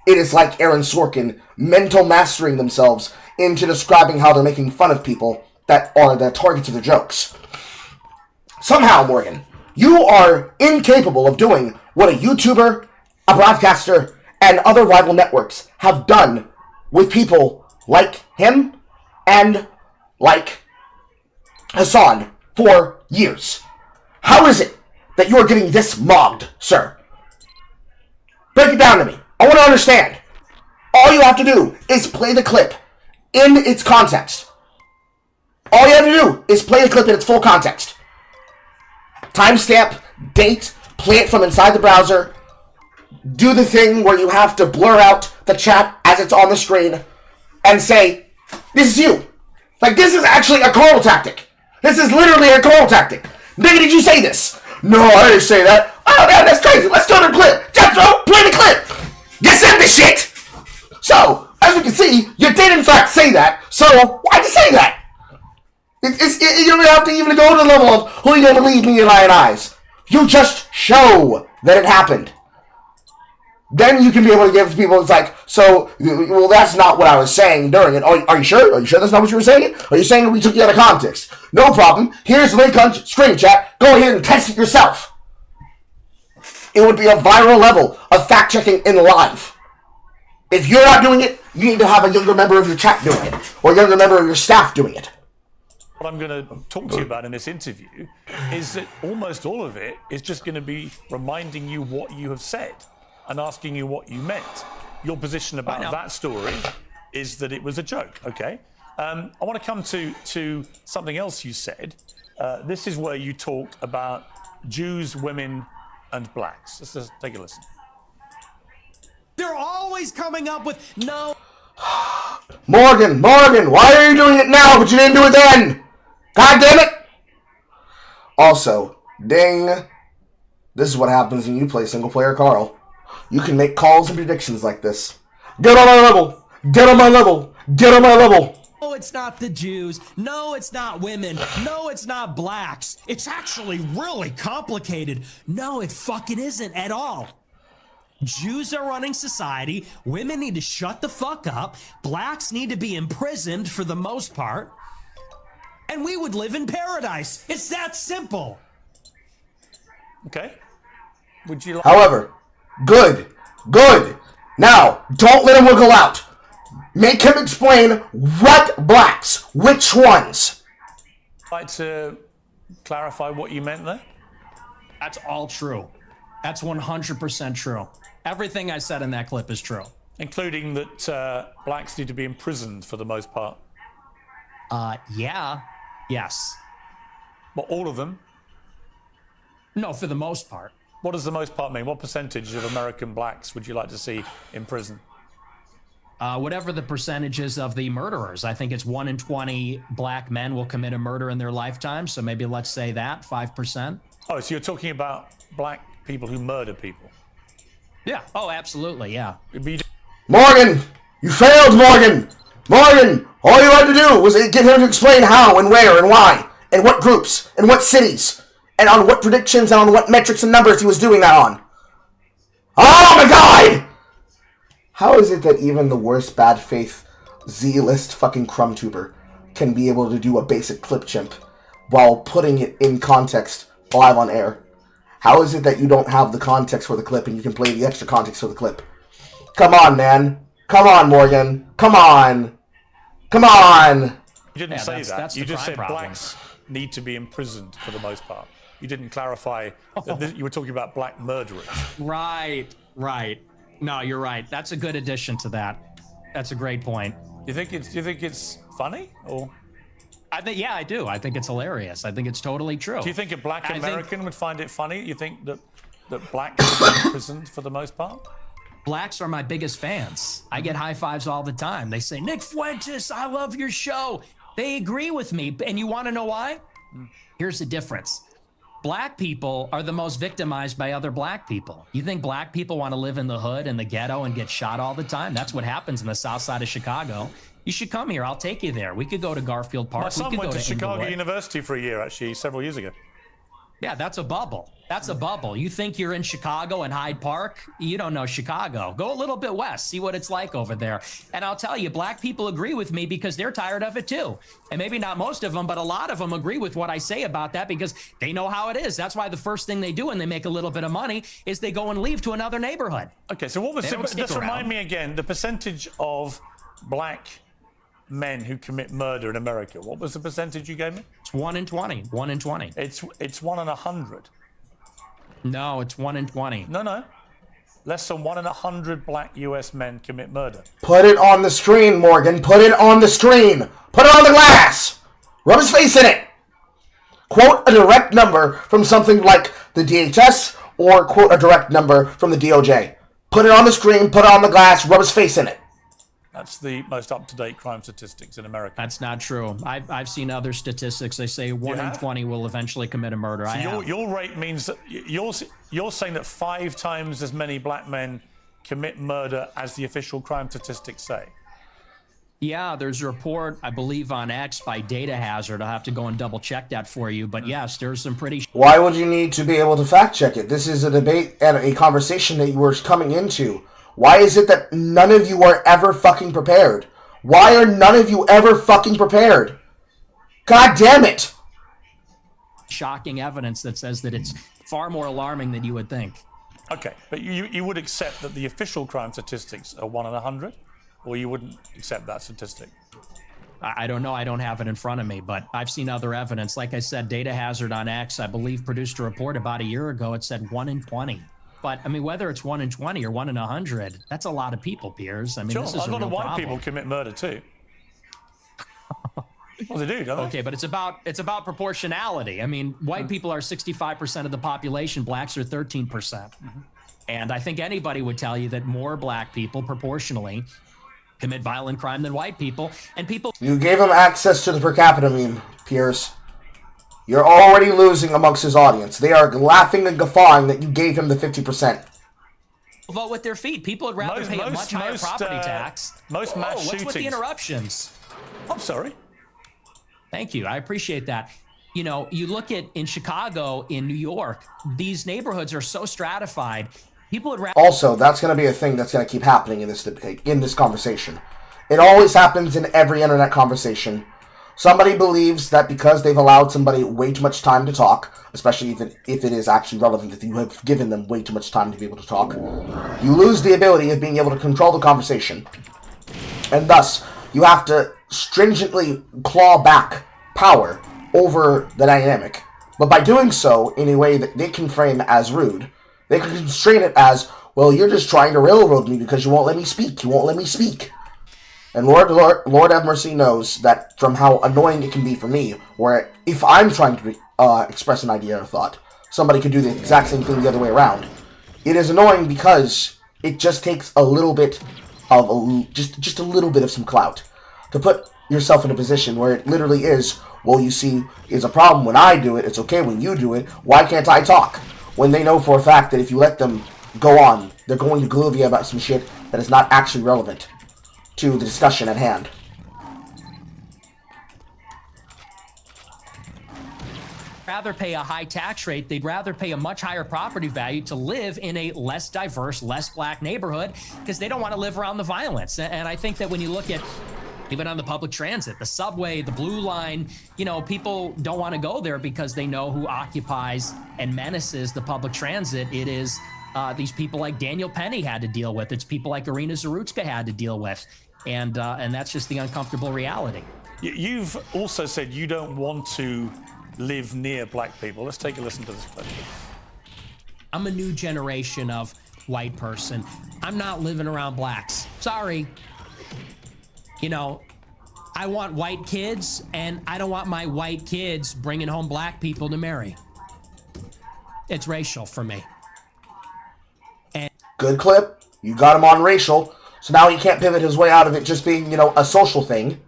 it is like Aaron Sorkin mental mastering themselves into describing how they're making fun of people that are the targets of their jokes. Somehow, Morgan, you are incapable of doing what a YouTuber, a broadcaster, and other rival networks have done with people like him and like Hassan for years. How is it that you are getting this mobbed, sir? Break it down to me. I want to understand. All you have to do is play the clip in its context. All you have to do is play the clip in its full context. Timestamp, date, play it from inside the browser, do the thing where you have to blur out the chat as it's on the screen, and say, this is you. Like, this is actually a call tactic. This is literally a call tactic. Nigga, did you say this? No, I didn't say that. Oh, man, that's crazy. Let's do the clip. Jethro, play the clip. You said this shit. So, as we can see, you did in fact say that, so why'd you say that? You don't have to even go to the level of who you gonna believe me in your lying eyes. You just show that it happened. Then you can be able to give people, it's like, so, well, that's not what I was saying during it. Are you sure? Are you sure that's not what you were saying? Are you saying we took you out of context? No problem. Here's the link on screen chat. Go ahead and test it yourself. It would be a viral level of fact-checking in live. If you're not doing it, you need to have a younger member of your chat doing it, or a younger member of your staff doing it. What I'm going to talk to you about in this interview is that almost all of it is just going to be reminding you what you have said and asking you what you meant. Your position about that story is that it was a joke, okay? I want to come to something else you said. This is where you talk about Jews, women, and blacks. Let's just take a listen. They're always coming up with no... Morgan, why are you doing it now, but you didn't do it then? God damn it! Also, ding. This is what happens when you play single player Carl. You can make calls and predictions like this. Get on my level! Get on my level! Get on my level! No, it's not the Jews. No, it's not women. No, it's not blacks. It's actually really complicated. No, it fucking isn't at all. Jews are running society. Women need to shut the fuck up. Blacks need to be imprisoned for the most part. And we would live in paradise. It's that simple. Okay. Would you like... However, good. Now, don't let him wiggle out. Make him explain what blacks, which ones. Like to clarify what you meant there? That's all true. That's 100% true. Everything I said in that clip is true. Including that blacks need to be imprisoned for the most part. Yeah. Yes. Well, all of them? No, for the most part. What does the most part mean? What percentage of American blacks would you like to see in prison? Whatever the percentages of the murderers. I think it's 1 in 20 black men will commit a murder in their lifetime. So maybe let's say that, 5%. Oh, so you're talking about black people who murder people? Yeah. Oh, absolutely. Yeah. Morgan! You failed, Morgan! Morgan! All you had to do was get him to explain how and where and why, and what groups, and what cities, and on what predictions and on what metrics and numbers he was doing that on. Oh my god! How is it that even the worst bad faith Z-list fucking crumb tuber can be able to do a basic clip chimp while putting it in context live on air? How is it that you don't have the context for the clip and you can play the extra context for the clip? Come on, man. Come on, Morgan. Come on. Come on. You didn't say that. You just said blacks need to be imprisoned for the most part. You didn't clarify that you were talking about black murderers. Right. No, you're right. That's a good addition to that. That's a great point. Do you think it's funny or? Yeah, I do. I think it's hilarious. I think it's totally true. Do you think a black American would find it funny? You think that blacks should be imprisoned for the most part? Blacks are my biggest fans. I get high fives all the time. They say, Nick Fuentes, I love your show. They agree with me. And you want to know why? Here's the difference. Black people are the most victimized by other black people. You think black people want to live in the hood and the ghetto and get shot all the time? That's what happens in the south side of Chicago. You should come here. I'll take you there. We could go to Garfield Park. My son went to Chicago University for a year, actually, several years ago. Yeah, that's a bubble. That's a bubble. You think you're in Chicago and Hyde Park? You don't know Chicago. Go a little bit west. See what it's like over there. And I'll tell you, black people agree with me because they're tired of it too. And maybe not most of them, but a lot of them agree with what I say about that because they know how it is. That's why the first thing they do when they make a little bit of money is they go and leave to another neighborhood. Okay, so what was just remind me again, the percentage of black men who commit murder in America. What was the percentage you gave me? It's 1 in 20. 1 in 20. It's 1 in 100. No, it's 1 in 20. No. Less than 1 in 100 black US men commit murder. Put it on the screen, Morgan. Put it on the screen. Put it on the glass. Rub his face in it. Quote a direct number from something like the DHS or quote a direct number from the DOJ. Put it on the screen, put it on the glass, rub his face in it. That's the most up-to-date crime statistics in America. That's not true. I've seen other statistics. They say 1 in 20 will eventually commit a murder. So your rate means that you're saying that 5 times as many black men commit murder as the official crime statistics say. Yeah, there's a report, I believe, on X by Data Hazard. I'll have to go and double check that for you. But yes, there's some pretty... Why would you need to be able to fact check it? This is a debate and a conversation that you were coming into. Why is it that none of you are ever fucking prepared? Why are none of you ever fucking prepared? God damn it! Shocking evidence that says that it's far more alarming than you would think. Okay, but you would accept that the official crime statistics are 1 in 100? Or you wouldn't accept that statistic? I don't know. I don't have it in front of me, but I've seen other evidence. Like I said, Data Hazard on X, I believe, produced a report about a year ago. It said 1 in 20. But, I mean, whether it's 1 in 20 or 1 in 100, that's a lot of people, Piers. I mean, sure, this is a lot of white problem. people commit murder too. Well, they do, don't they? Okay, but it's about proportionality. I mean, white people are 65% of the population. Blacks are 13%. And I think anybody would tell you that more black people proportionally commit violent crime than white people. And people... You gave him access to the per capita meme, Piers. You're already losing amongst his audience. They are laughing and guffawing that you gave him the 50%. Vote with their feet. People would rather pay a much higher property tax. Most mass shootings. What's with the interruptions? I'm sorry. Thank you. I appreciate that. You know, you look at in Chicago, in New York, these neighborhoods are so stratified. People would rather. Also, that's going to be a thing that's going to keep happening in this conversation. It always happens in every internet conversation. Somebody believes that because they've allowed somebody way too much time to talk, especially if it is actually relevant, if you have given them way too much time to be able to talk, you lose the ability of being able to control the conversation. And thus, you have to stringently claw back power over the dynamic. But by doing so in a way that they can frame as rude, they can constrain it as, well, you're just trying to railroad me because you won't let me speak. You won't let me speak. And Lord have mercy knows that from how annoying it can be for me, where if I'm trying to express an idea or thought, somebody could do the exact same thing the other way around. It is annoying because it just takes a little bit of just a little bit of some clout to put yourself in a position where it literally is, well, you see, it's a problem when I do it, it's okay when you do it, why can't I talk? When they know for a fact that if you let them go on, they're going to glue you about some shit that is not actually relevant to the discussion at hand. Rather pay a high tax rate, they'd rather pay a much higher property value to live in a less diverse, less black neighborhood because they don't want to live around the violence. And I think that when you look at even on the public transit, the subway, the blue line, you know, people don't want to go there because they know who occupies and menaces the public transit. It is these people like Daniel Penny had to deal with. It's people like Irina Zarutska had to deal with. And that's just the uncomfortable reality. You've also said you don't want to live near black people. Let's take a listen to this clip. I'm a new generation of white person. I'm not living around blacks. Sorry. You know, I want white kids, and I don't want my white kids bringing home black people to marry. It's racial for me. And good clip. You got him on racial. So now he can't pivot his way out of it just being, you know, a social thing.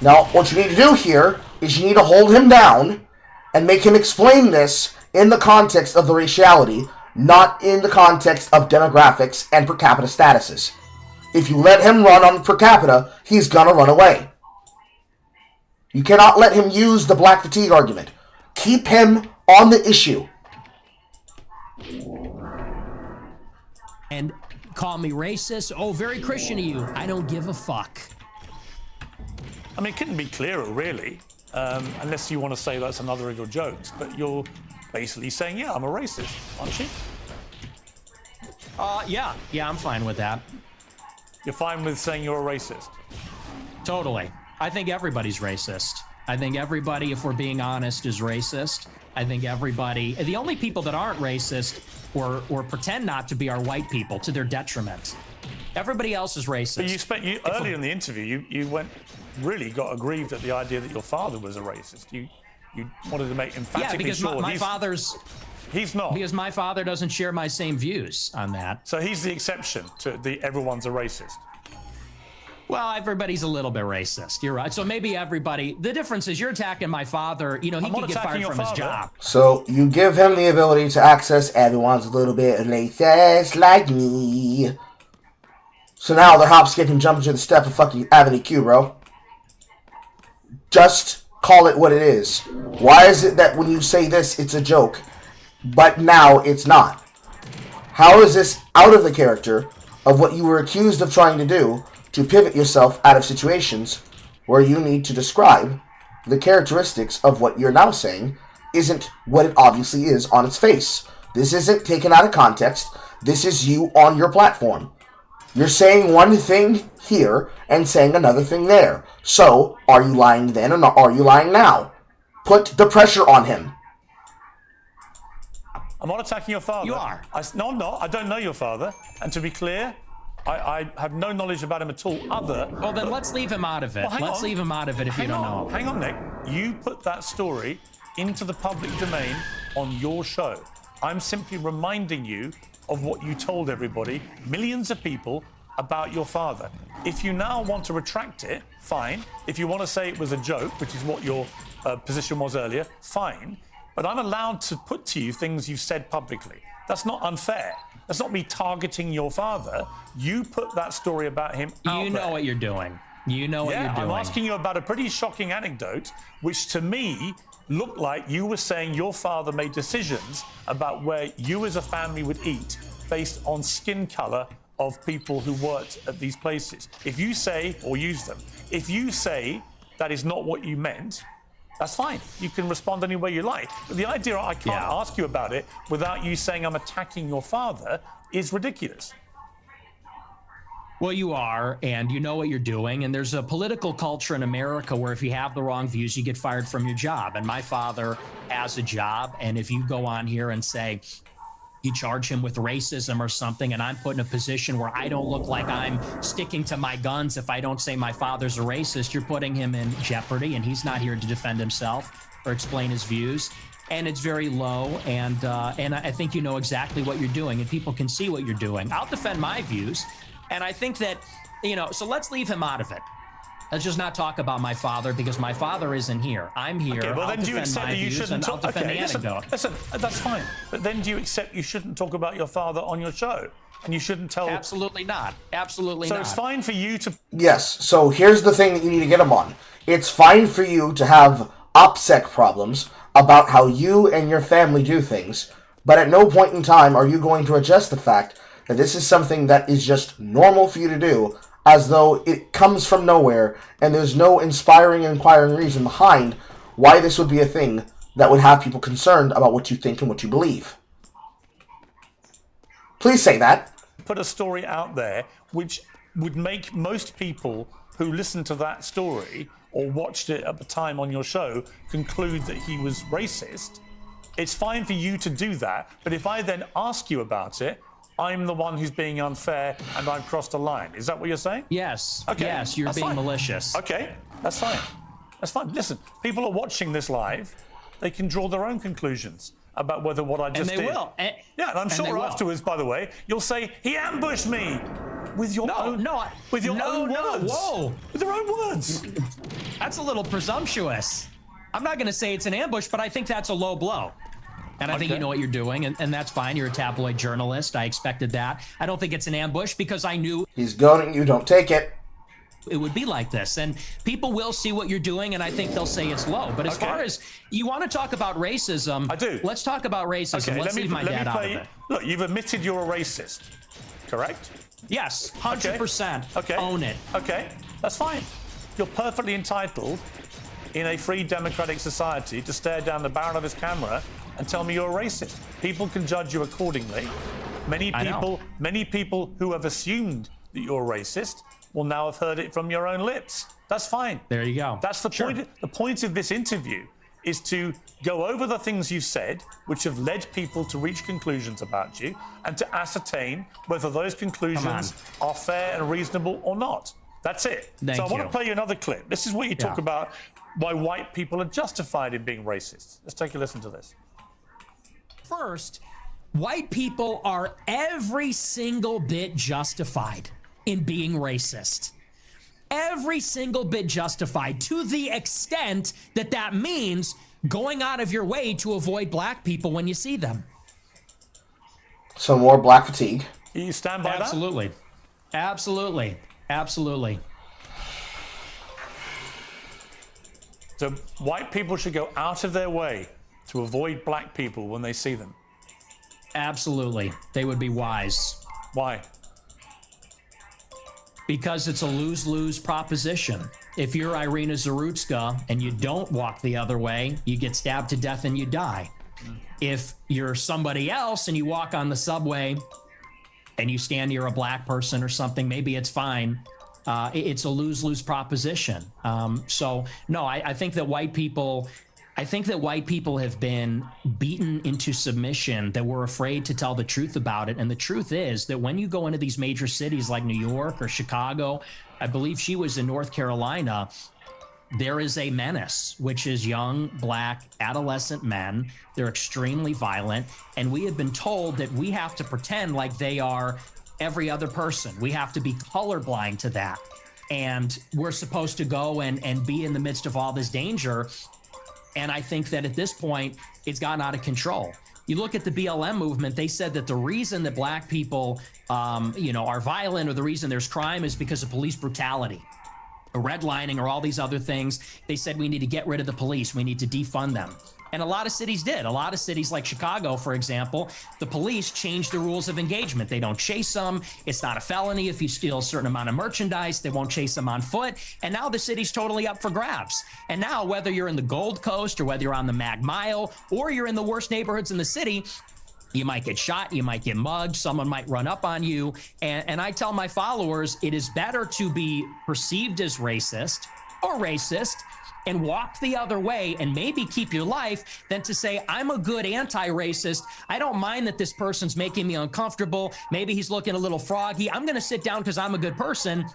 Now, what you need to do here is you need to hold him down and make him explain this in the context of the raciality, not in the context of demographics and per capita statuses. If you let him run on per capita, he's gonna run away. You cannot let him use the black fatigue argument. Keep him on the issue. And call me racist. Oh, very Christian of you. I don't give a fuck. I mean, it couldn't be clearer, really, unless you want to say that's another of your jokes. But you're basically saying, yeah, I'm a racist, aren't you? Yeah, I'm fine with that. You're fine with saying you're a racist? Totally. I think everybody's racist. I think everybody, if we're being honest, is racist. I think everybody... The only people that aren't racist or pretend not to be are white people to their detriment. Everybody else is racist. But earlier in the interview, you got aggrieved at the idea that your father was a racist. You wanted to make emphatically sure my father's... He's not. Because my father doesn't share my same views on that. So he's the exception to the everyone's a racist. Well, everybody's a little bit racist. You're right. So maybe everybody... The difference is you're attacking my father. You know, he could get fired from his job. So you give him the ability to access everyone's a little bit racist like me. So now they're hop, skip, and jumping to the step of fucking Avenue Q, bro. Just call it what it is. Why is it that when you say this, it's a joke, but now it's not? How is this out of the character of what you were accused of trying to do to pivot yourself out of situations where you need to describe the characteristics of what you're now saying isn't what it obviously is on its face? This isn't taken out of context. This is you on your platform. You're saying one thing here and saying another thing there. So, are you lying then or are you lying now? Put the pressure on him. I'm not attacking your father. You are. No, I'm not. I don't know your father. And to be clear, I have no knowledge about him at all Well, then let's leave him out of it. Let's leave him out of it if you don't know. Hang on, Nick. You put that story into the public domain on your show. I'm simply reminding you of what you told everybody, millions of people, about your father. If you now want to retract it, fine. If you want to say it was a joke, which is what your position was earlier, fine. But I'm allowed to put to you things you've said publicly. That's not unfair. That's not me targeting your father. You put that story about him out there. You know what you're doing. You know what you're doing. I'm asking you about a pretty shocking anecdote, which to me looked like you were saying your father made decisions about where you as a family would eat based on skin color of people who worked at these places. If you say, or use them, if you say that is not what you meant, that's fine. You can respond any way you like. But the idea I can't ask you about it without you saying I'm attacking your father is ridiculous. Well, you are, and you know what you're doing. And there's a political culture in America where if you have the wrong views, you get fired from your job. And my father has a job. And if you go on here and say, you charge him with racism or something, and I'm put in a position where I don't look like I'm sticking to my guns if I don't say my father's a racist, you're putting him in jeopardy, and he's not here to defend himself or explain his views. And it's very low, and I think you know exactly what you're doing, and people can see what you're doing. I'll defend my views, and I think that, you know, so let's leave him out of it. Let's just not talk about my father, because my father isn't here. I'm here. Okay, well, I'll then do you defend accept my that you views, shouldn't and I'll talk? defend Okay, the anecdote. listen, that's fine. But then do you accept you shouldn't talk about your father on your show? And you shouldn't tell... Absolutely not. Absolutely so not. So it's fine for you to... Yes, so here's the thing that you need to get him on. It's fine for you to have OPSEC problems about how you and your family do things, but at no point in time are you going to address the fact that this is something that is just normal for you to do, as though it comes from nowhere, and there's no inspiring and inquiring reason behind why this would be a thing that would have people concerned about what you think and what you believe. Please say that. Put a story out there which would make most people who listened to that story or watched it at the time on your show conclude that he was racist. It's fine for you to do that, but if I then ask you about it, I'm the one who's being unfair and I've crossed a line. Is that what you're saying? Yes. Okay. Yes, you're being malicious. Okay, that's fine. That's fine. Listen, people are watching this live. They can draw their own conclusions about whether what I just did. And they will. Yeah, and I'm sure afterwards, by the way, you'll say, he ambushed me with your own with your own words. Whoa. With your own words. That's a little presumptuous. I'm not going to say it's an ambush, but I think that's a low blow. And I think you know what you're doing, and that's fine. You're a tabloid journalist. I expected that. I don't think it's an ambush because I knew... He's going, you don't take it. It would be like this, and people will see what you're doing, and I think they'll say it's low. But as far as you want to talk about racism, I do. Let's talk about racism. Okay, let's leave my dad out of it. Look, you've admitted you're a racist, correct? Yes, 100%. Okay. Own it. Okay, that's fine. You're perfectly entitled in a free democratic society to stare down the barrel of his camera and tell me you're a racist. People can judge you accordingly. Many people who have assumed that you're a racist will now have heard it from your own lips. That's fine. There you go. That's the point. The point of this interview is to go over the things you've said, which have led people to reach conclusions about you, and to ascertain whether those conclusions are fair and reasonable or not. That's it. So I want to play you another clip. This is where you talk about why white people are justified in being racist. Let's take a listen to this. First, white people are every single bit justified in being racist. Every single bit justified, to the extent that that means going out of your way to avoid black people when you see them. So more black fatigue. You stand by that? Absolutely. Absolutely. Absolutely. So white people should go out of their way to avoid black people when they see them. Absolutely. They would be wise. Why? Because it's a lose-lose proposition. If you're Irina Zarutska and you don't walk the other way, you get stabbed to death and you die. If you're somebody else and you walk on the subway and you stand near a black person or something, maybe it's fine. It's a lose-lose proposition. So no, I think that white people have been beaten into submission, that we're afraid to tell the truth about it. And the truth is that when you go into these major cities like New York or Chicago, I believe she was in North Carolina, there is a menace, which is young, black, adolescent men. They're extremely violent. And we have been told that we have to pretend like they are every other person. We have to be colorblind to that. And we're supposed to go and be in the midst of all this danger. And I think that at this point, it's gotten out of control. You look at the BLM movement, they said that the reason that black people, are violent, or the reason there's crime, is because of police brutality. redlining or all these other things. They said we need to get rid of the police. We need to defund them. And a lot of cities did. A lot of cities like Chicago, for example, the police changed the rules of engagement. They don't chase them. It's not a felony if you steal a certain amount of merchandise. They won't chase them on foot. And now the city's totally up for grabs. And now whether you're in the Gold Coast or whether you're on the Mag Mile or you're in the worst neighborhoods in the city, you might get shot, you might get mugged, someone might run up on you. And I tell my followers, it is better to be perceived as racist or racist and walk the other way and maybe keep your life than to say, I'm a good anti-racist. I don't mind that this person's making me uncomfortable. Maybe he's looking a little froggy. I'm going to sit down because I'm a good person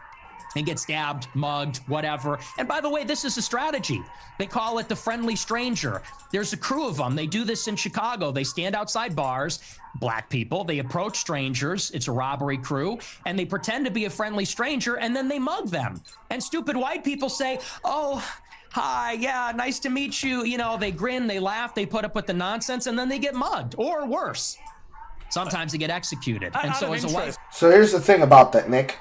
and get stabbed, mugged, whatever. And by the way, this is a strategy. They call it the friendly stranger. There's a crew of them. They do this in Chicago. They stand outside bars, black people. They approach strangers. It's a robbery crew. And they pretend to be a friendly stranger, and then they mug them. And stupid white people say, oh, hi, yeah, nice to meet you. You know, they grin, they laugh, they put up with the nonsense, and then they get mugged, or worse. Sometimes they get executed. And so as a white... So here's the thing about that, Nick.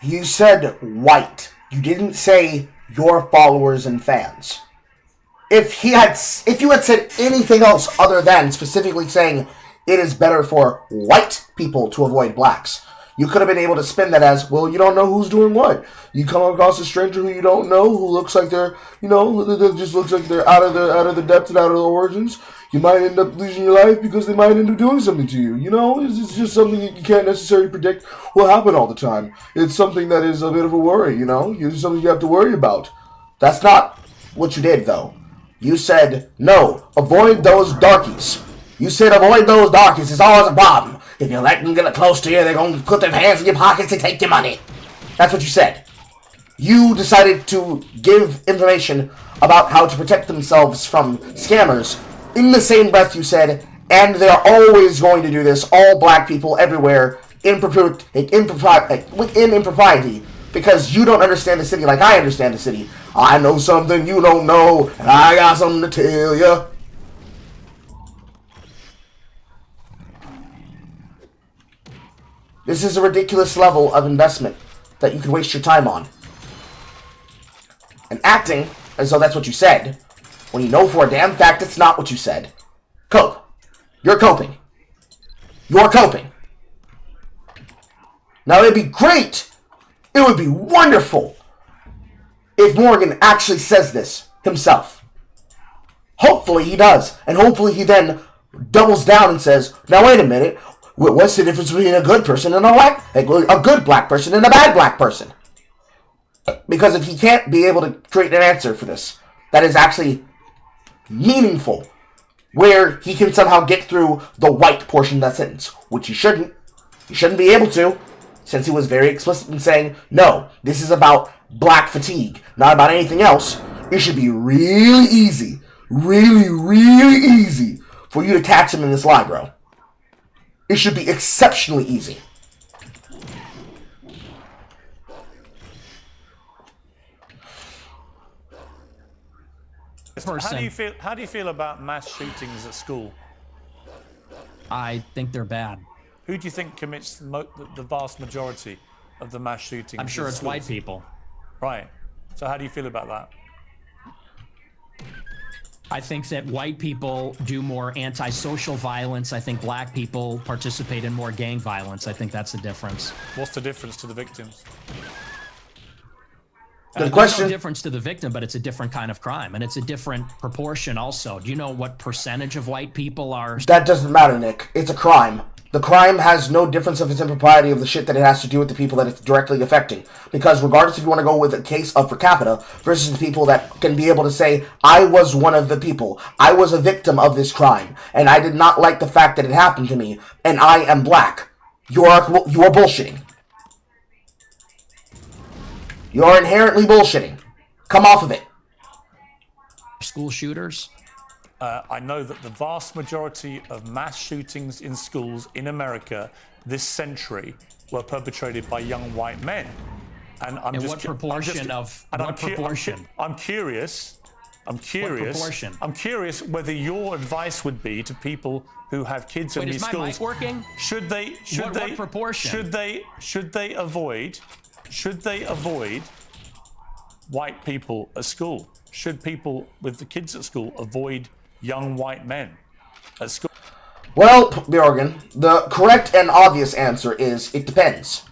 You said white. You didn't say your followers and fans. If you had said anything else other than specifically saying it is better for white people to avoid blacks, you could have been able to spin that as, well, you don't know who's doing what. You come across a stranger who you don't know, who looks like they're, that just looks like they're out of the depths and out of the origins. You might end up losing your life because they might end up doing something to you. It's just something that you can't necessarily predict will happen all the time. It's something that is a bit of a worry, It's something you have to worry about. That's not what you did, though. You said, no, avoid those darkies. You said avoid those darkies. It's always a problem. If you let them get close to you, they're going to put their hands in your pockets and take your money. That's what you said. You decided to give information about how to protect themselves from scammers. In the same breath, you said, and they're always going to do this, all black people everywhere, within impropriety, because you don't understand the city like I understand the city. I know something you don't know, and I got something to tell you. This is a ridiculous level of investment that you can waste your time on. And acting as though that's what you said, when you know for a damn fact it's not what you said. Cope. You're coping. You're coping. Now it'd be great, it would be wonderful if Morgan actually says this himself. Hopefully he does. And hopefully he then doubles down and says, now wait a minute, what's the difference between a good person and a good black person and a bad black person? Because if he can't be able to create an answer for this that is actually meaningful, where he can somehow get through the white portion of that sentence, which he shouldn't be able to, since he was very explicit in saying, no, this is about black fatigue, not about anything else. It should be really easy, really, really easy for you to catch him in this lie, bro. It should be exceptionally easy. How do you feel about mass shootings at school? I think they're bad. Who do you think commits the vast majority of the mass shootings? I'm sure it's schools? white people. Right. So how do you feel about that? I think that white people do more antisocial violence. I think black people participate in more gang violence. I think that's the difference. What's the difference to the victims? Good question. There's no difference to the victim, but it's a different kind of crime, and it's a different proportion also. Do you know what percentage of white people are... That doesn't matter, Nick. It's a crime. The crime has no difference of its impropriety of the shit that it has to do with the people that it's directly affecting. Because regardless if you want to go with a case of per capita versus the people that can be able to say, I was one of the people. I was a victim of this crime. And I did not like the fact that it happened to me. And I am black. You are bullshitting. You are inherently bullshitting. Come off of it. School shooters? I know that the vast majority of mass shootings in schools in America this century were perpetrated by young white men. And I'm just... what proportion of... What proportion? I'm curious. I'm curious. What proportion? I'm curious whether your advice would be to people who have kids in these schools... Wait, is my mic working? Should they... What proportion? Should they avoid white people at school? Should people with the kids at school avoid young white men at school? Well, Bjorgen, the correct and obvious answer is it depends.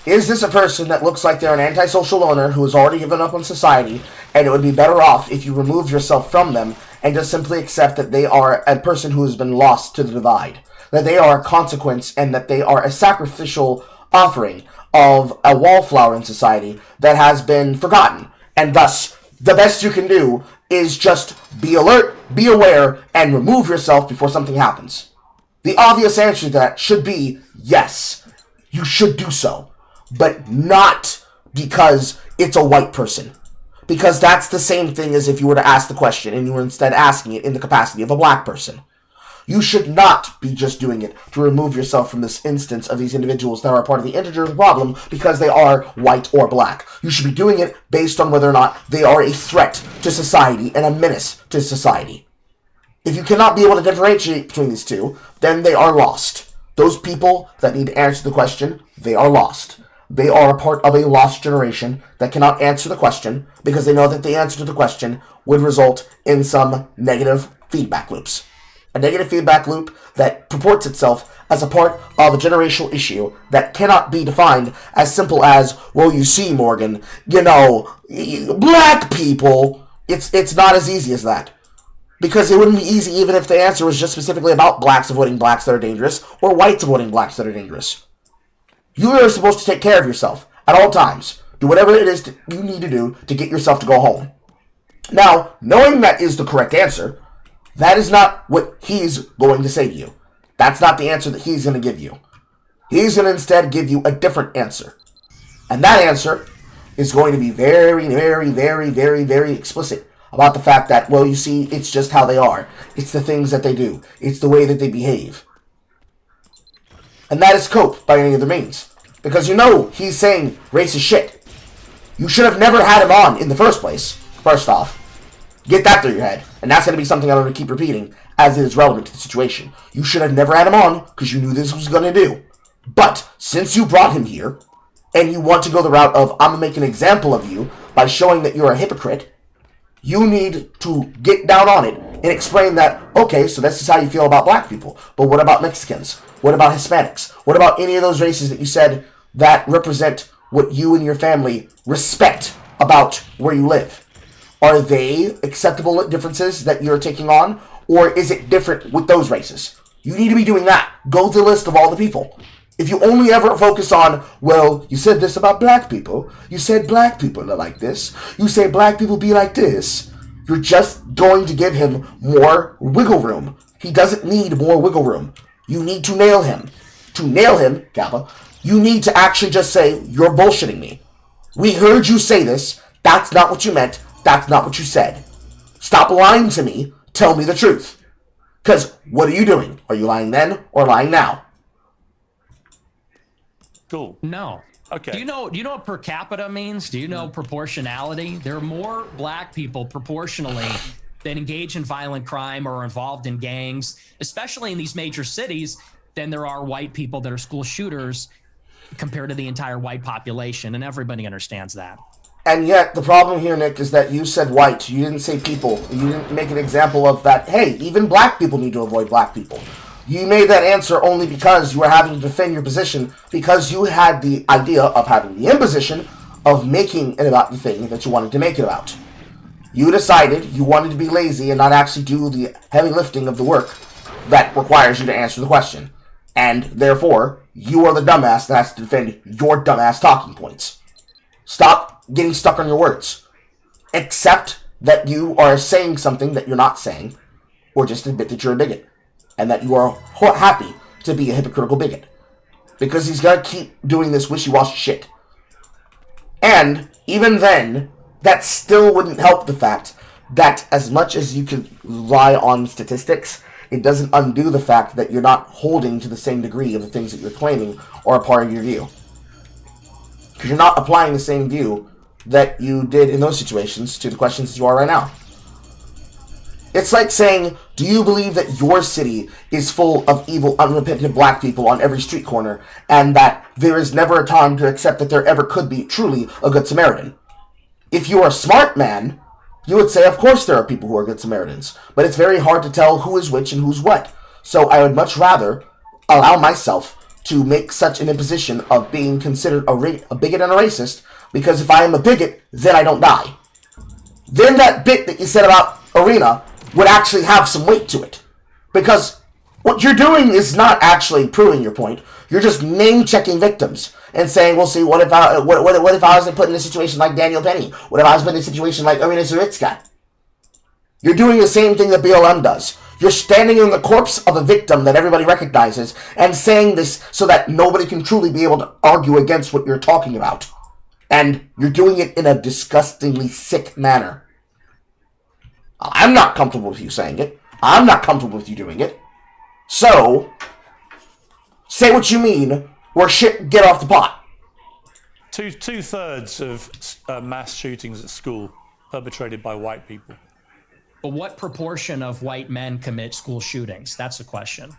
Is this a person that looks like they're an antisocial loner who has already given up on society, and it would be better off if you removed yourself from them and just simply accept that they are a person who has been lost to the divide, that they are a consequence, and that they are a sacrificial offering of a wallflower in society that has been forgotten, and thus the best you can do is just be alert, be aware, and remove yourself before something happens? The obvious answer to that should be yes, you should do so. But not because it's a white person. Because that's the same thing as if you were to ask the question and you were instead asking it in the capacity of a black person. You should not be just doing it to remove yourself from this instance of these individuals that are part of the integer of the problem because they are white or black. You should be doing it based on whether or not they are a threat to society and a menace to society. If you cannot be able to differentiate between these two, then they are lost. Those people that need to answer the question, they are lost. They are a part of a lost generation that cannot answer the question because they know that the answer to the question would result in some negative feedback loops. A negative feedback loop that purports itself as a part of a generational issue that cannot be defined as simple as, well, you see, Morgan, black people. It's not as easy as that. Because it wouldn't be easy even if the answer was just specifically about blacks avoiding blacks that are dangerous or whites avoiding blacks that are dangerous. You are supposed to take care of yourself at all times. Do whatever it is you need to do to get yourself to go home. Now, knowing that is the correct answer, that is not what he's going to say to you. That's not the answer that he's going to give you. He's going to instead give you a different answer. And that answer is going to be very, very, very, very, very explicit about the fact that, well, you see, it's just how they are. It's the things that they do. It's the way that they behave. And that is cope by any other means. Because you know he's saying racist shit. You should have never had him on in the first place, first off. Get that through your head. And that's going to be something I'm going to keep repeating as it is relevant to the situation. You should have never had him on because you knew this was going to do. But since you brought him here, and you want to go the route of, I'm going to make an example of you by showing that you're a hypocrite, you need to get down on it and explain that, okay, so this is how you feel about black people. But what about Mexicans? What about Hispanics? What about any of those races that you said that represent what you and your family respect about where you live? Are they acceptable differences that you're taking on? Or is it different with those races? You need to be doing that. Go to the list of all the people. If you only ever focus on, well, you said this about black people. You said black people are like this. You say black people be like this. You're just going to give him more wiggle room. He doesn't need more wiggle room. You need to nail him. To nail him, Kappa, you need to actually just say, you're bullshitting me. We heard you say this. That's not what you meant. That's not what you said. Stop lying to me. Tell me the truth. Because what are you doing? Are you lying then or lying now? Cool. No. Okay. Do you know what per capita means? Do you know proportionality? There are more black people proportionally that engage in violent crime or are involved in gangs, especially in these major cities, than there are white people that are school shooters compared to the entire white population, and everybody understands that. And yet, the problem here, Nick, is that you said white. You didn't say people. You didn't make an example of that, hey, even black people need to avoid black people. You made that answer only because you were having to defend your position, because you had the idea of having the imposition of making it about the thing that you wanted to make it about. You decided you wanted to be lazy and not actually do the heavy lifting of the work that requires you to answer the question. And, therefore, you are the dumbass that has to defend your dumbass talking points. Stop getting stuck on your words. Accept that you are saying something that you're not saying, or just admit that you're a bigot, and that you are happy to be a hypocritical bigot. Because he's going to keep doing this wishy-washy shit. And, even then, that still wouldn't help the fact that as much as you could rely on statistics, it doesn't undo the fact that you're not holding to the same degree of the things that you're claiming are a part of your view. Because you're not applying the same view that you did in those situations to the questions that you are right now. It's like saying, do you believe that your city is full of evil, unrepentant black people on every street corner, and that there is never a time to accept that there ever could be truly a good Samaritan? If you are a smart man, you would say, of course there are people who are good Samaritans, but it's very hard to tell who is which and who's what. So I would much rather allow myself to make such an imposition of being considered a bigot and a racist, because if I am a bigot, then I don't die. Then that bit that you said about Arena would actually have some weight to it. Because what you're doing is not actually proving your point. You're just name-checking victims and saying, well, see, what if I was put in a situation like Daniel Penny? What if I was put in a situation like Arena Zaritsky? You're doing the same thing that BLM does. You're standing in the corpse of a victim that everybody recognizes and saying this so that nobody can truly be able to argue against what you're talking about. And you're doing it in a disgustingly sick manner. I'm not comfortable with you saying it. I'm not comfortable with you doing it. So, say what you mean, or shit, get off the pot. Two-thirds of mass shootings at school perpetrated by white people. But what proportion of white men commit school shootings? That's the question.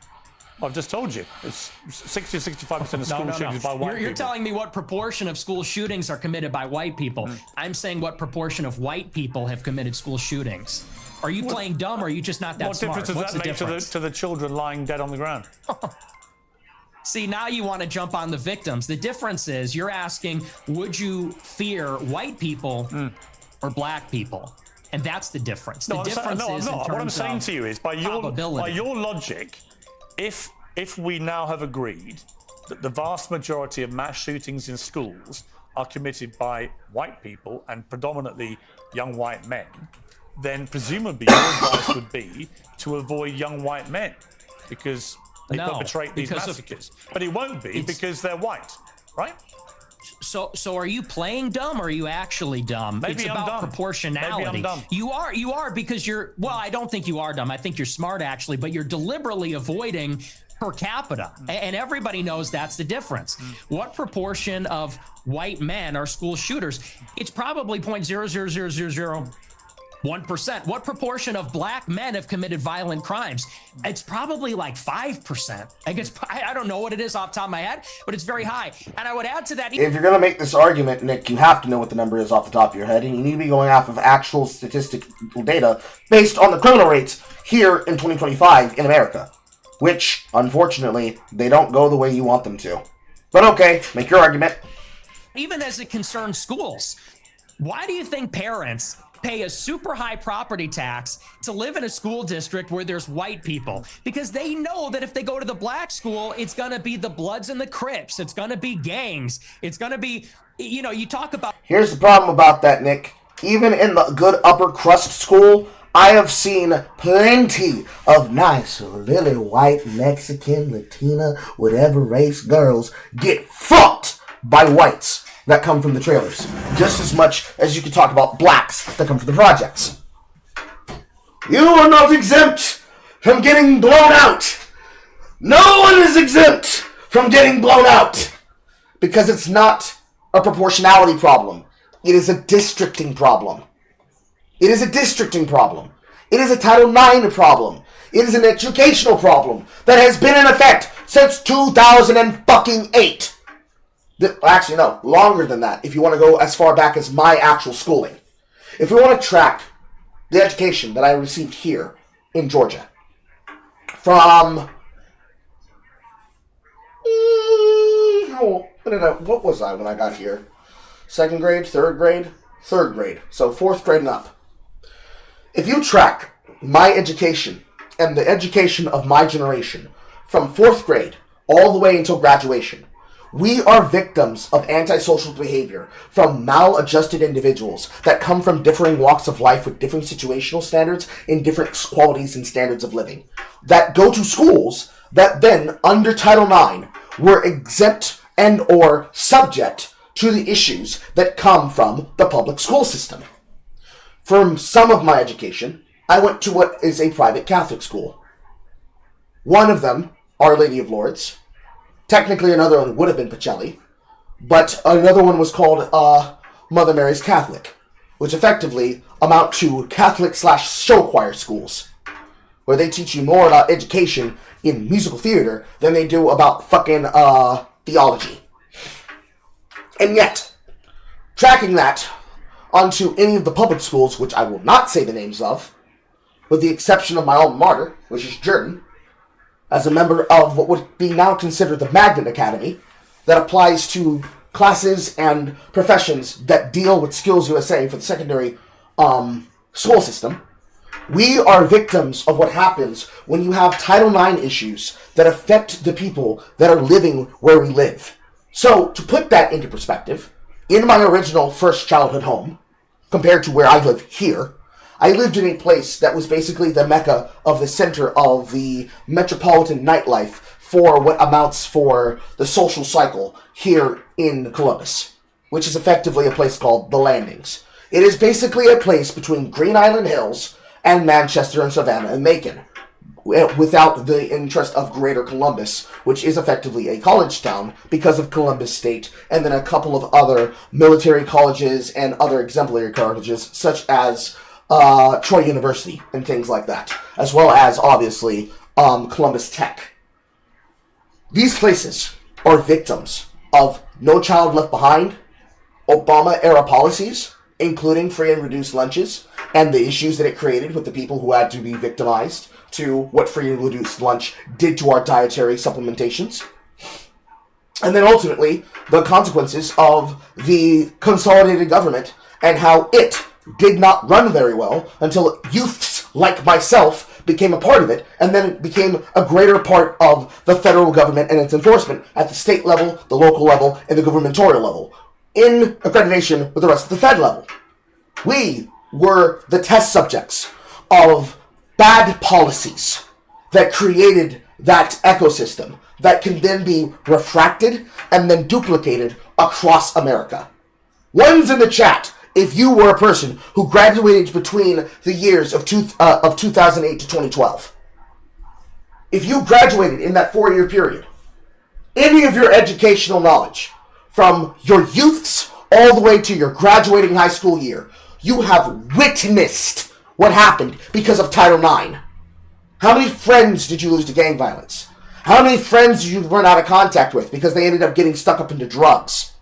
I've just told you. It's 60-65% of school shootings by white people. You're telling me what proportion of school shootings are committed by white people. I'm saying what proportion of white people have committed school shootings. Are you playing dumb, or are you just not that smart? What difference does that make to the children lying dead on the ground? See, now you want to jump on the victims. The difference is you're asking, would you fear white people or black people? And that's the difference. The difference is in terms what I'm saying of to you is, by your logic, if we now have agreed that the vast majority of mass shootings in schools are committed by white people and predominantly young white men, then presumably your advice would be to avoid young white men because they perpetrate these massacres. But it won't be because they're white, right? So are you playing dumb, or are you actually dumb? Maybe it's I'm about dumb. proportionality. Maybe I'm dumb. You are because you're, well, I don't think you are dumb. I think you're smart, actually, but you're deliberately avoiding per capita. And everybody knows that's the difference. What proportion of white men are school shooters? It's probably 0.00001%. What proportion of black men have committed violent crimes? It's probably like 5%. I don't know what it is off the top of my head, but it's very high. And I would add to that, If you're going to make this argument, Nick, you have to know what the number is off the top of your head, and you need to be going off of actual statistical data based on the criminal rates here in 2025 in America, which, unfortunately, they don't go the way you want them to. But okay, make your argument. even as it concerns schools, why do you think parents pay a super high property tax to live in a school district where there's white people? Because they know that if they go to the black school, it's going to be the Bloods and the Crips. It's going to be gangs. It's going to be, you know, you talk about... Here's the problem about that, Nick. Even in the good upper crust school, I have seen plenty of nice, really white, Mexican, Latina, whatever race girls get fucked by whites that come from the trailers, just as much as you can talk about blacks that come from the projects. You are not exempt from getting blown out. No one is exempt from getting blown out, because it's not a proportionality problem. It is a districting problem. It is a districting problem. It is a Title IX problem. It is an educational problem that has been in effect since 2008. Actually, no, longer than that, if you want to go as far back as my actual schooling. If we want to track the education that I received here in Georgia, from... what was I when I got here? Second grade, third grade? Third grade. So fourth grade and up. If you track my education and the education of my generation from fourth grade all the way until graduation, we are victims of antisocial behavior from maladjusted individuals that come from differing walks of life with different situational standards and different qualities and standards of living, that go to schools that then, under Title IX, were exempt and or subject to the issues that come from the public school system. From some of my education, I went to what is a private Catholic school. One of them, Our Lady of Lourdes. Technically, another one would have been Pacelli, but another one was called Mother Mary's Catholic, which effectively amount to Catholic/show choir schools, where they teach you more about education in musical theater than they do about fucking theology. And yet, tracking that onto any of the public schools, which I will not say the names of, with the exception of my alma mater, which is Jordan, as a member of what would be now considered the Magnet Academy, that applies to classes and professions that deal with Skills USA for the secondary school system. We are victims of what happens when you have Title IX issues that affect the people that are living where we live. So, to put that into perspective, in my original first childhood home, compared to where I live here, I lived in a place that was basically the mecca of the center of the metropolitan nightlife for what amounts for the social cycle here in Columbus, which is effectively a place called The Landings. It is basically a place between Green Island Hills and Manchester and Savannah and Macon, without the interest of Greater Columbus, which is effectively a college town because of Columbus State, and then a couple of other military colleges and other exemplary colleges, such as Troy University and things like that, as well as, obviously, Columbus Tech. These places are victims of No Child Left Behind, Obama-era policies, including free and reduced lunches, and the issues that it created with the people who had to be victimized to what free and reduced lunch did to our dietary supplementations. And then ultimately, the consequences of the consolidated government and how it did not run very well until youths like myself became a part of it, and then it became a greater part of the federal government and its enforcement at the state level, the local level, and the gubernatorial level, in accreditation with the rest of the Fed level. We were the test subjects of bad policies that created that ecosystem that can then be refracted and then duplicated across America. One's in the chat if you were a person who graduated between the years of 2008 to 2012. If you graduated in that 4-year period, any of your educational knowledge, from your youths all the way to your graduating high school year, you have witnessed what happened because of Title IX. How many friends did you lose to gang violence? How many friends did you run out of contact with because they ended up getting stuck up into drugs?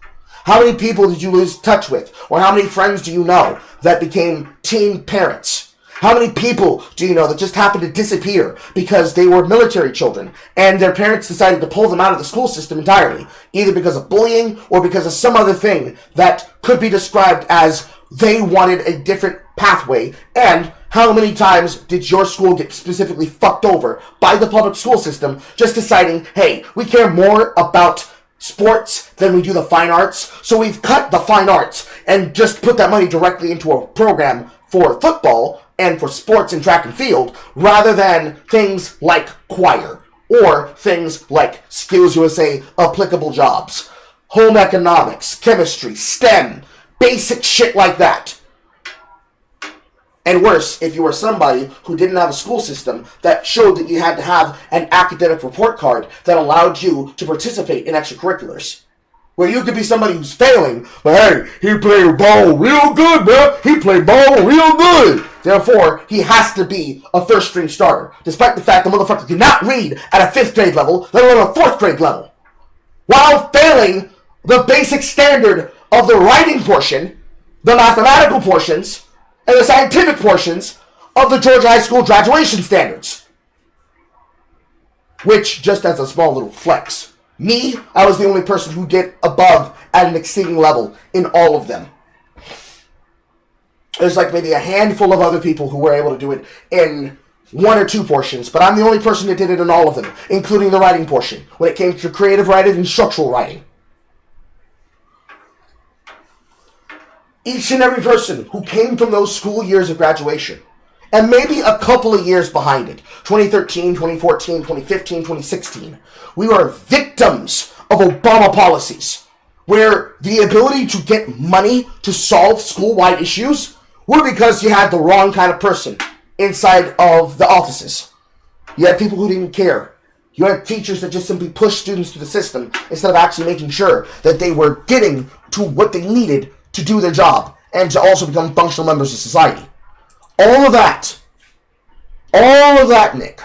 How many people did you lose touch with? Or how many friends do you know that became teen parents? How many people do you know that just happened to disappear because they were military children and their parents decided to pull them out of the school system entirely, either because of bullying or because of some other thing that could be described as they wanted a different pathway? And how many times did your school get specifically fucked over by the public school system just deciding, hey, we care more about sports than we do the fine arts, so we've cut the fine arts and just put that money directly into a program for football and for sports and track and field, rather than things like choir or things like Skills USA applicable jobs, home economics, chemistry, STEM, basic shit like that. And worse, if you were somebody who didn't have a school system that showed that you had to have an academic report card that allowed you to participate in extracurriculars. Where you could be somebody who's failing, but hey, he played ball real good, man. He played ball real good. Therefore, he has to be a first-string starter, despite the fact the motherfucker cannot read at a 5th grade level, let alone a 4th grade level. While failing the basic standard of the writing portion, the mathematical portions, and the scientific portions of the Georgia High School graduation standards. Which, just as a small little flex, me, I was the only person who did above at an exceeding level in all of them. There's like maybe a handful of other people who were able to do it in 1 or 2 portions, but I'm the only person that did it in all of them, including the writing portion, when it came to creative writing and structural writing. Each and every person who came from those school years of graduation, and maybe a couple of years behind it, 2013, 2014, 2015, 2016, we are victims of Obama policies, where the ability to get money to solve school-wide issues were because you had the wrong kind of person inside of the offices. You had people who didn't care. You had teachers that just simply pushed students through the system instead of actually making sure that they were getting to what they needed to do their job and to also become functional members of society. All of that, Nick,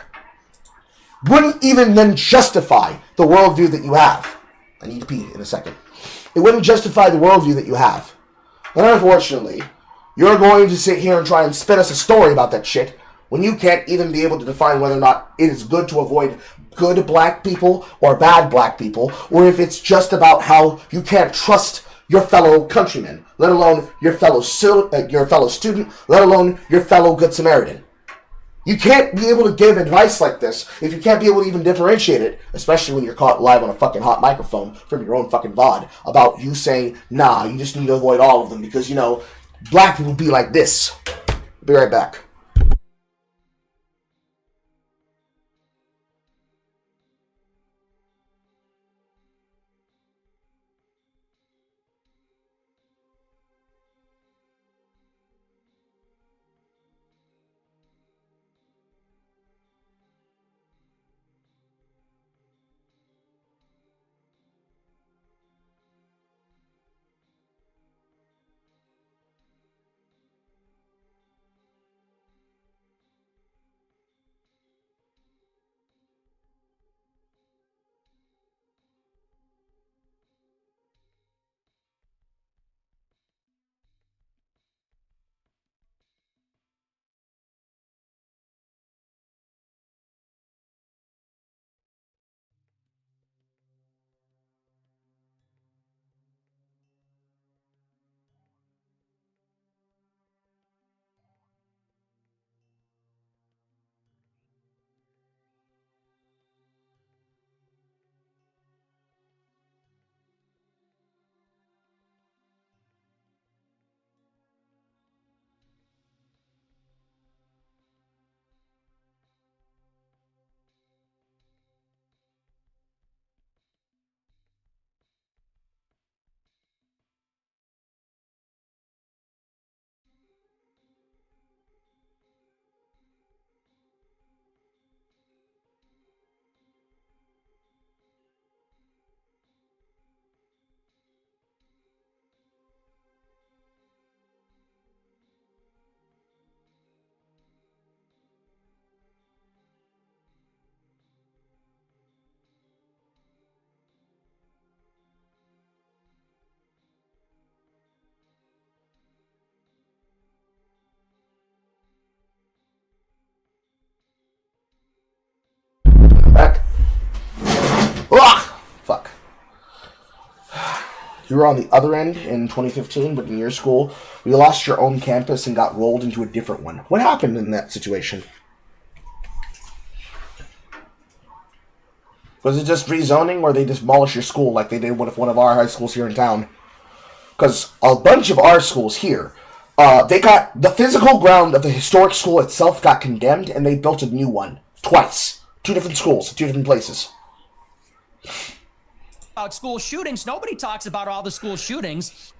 wouldn't even then justify the worldview that you have. I need to pee in a second. It wouldn't justify the worldview that you have. And unfortunately, You're going to sit here and try and spin us a story about that shit when you can't even be able to define whether or not it is good to avoid good black people or bad black people, or if it's just about how you can't trust your fellow countrymen, let alone your fellow student, let alone your fellow Good Samaritan. You can't be able to give advice like this if you can't be able to even differentiate it, especially when you're caught live on a fucking hot microphone from your own fucking VOD about you saying, nah, you just need to avoid all of them because, you know, black people be like this. Be right back. Back. Ugh! Fuck. You were on the other end in 2015, but in your school, we lost your own campus and got rolled into a different one. What happened in that situation? Was it just rezoning, or they demolished your school like they did with one of our high schools here in town? Because a bunch of our schools here, they got the physical ground of the historic school itself got condemned, and they built a new one twice. 2 different schools, 2 different places. About school shootings, nobody talks about all the school shootings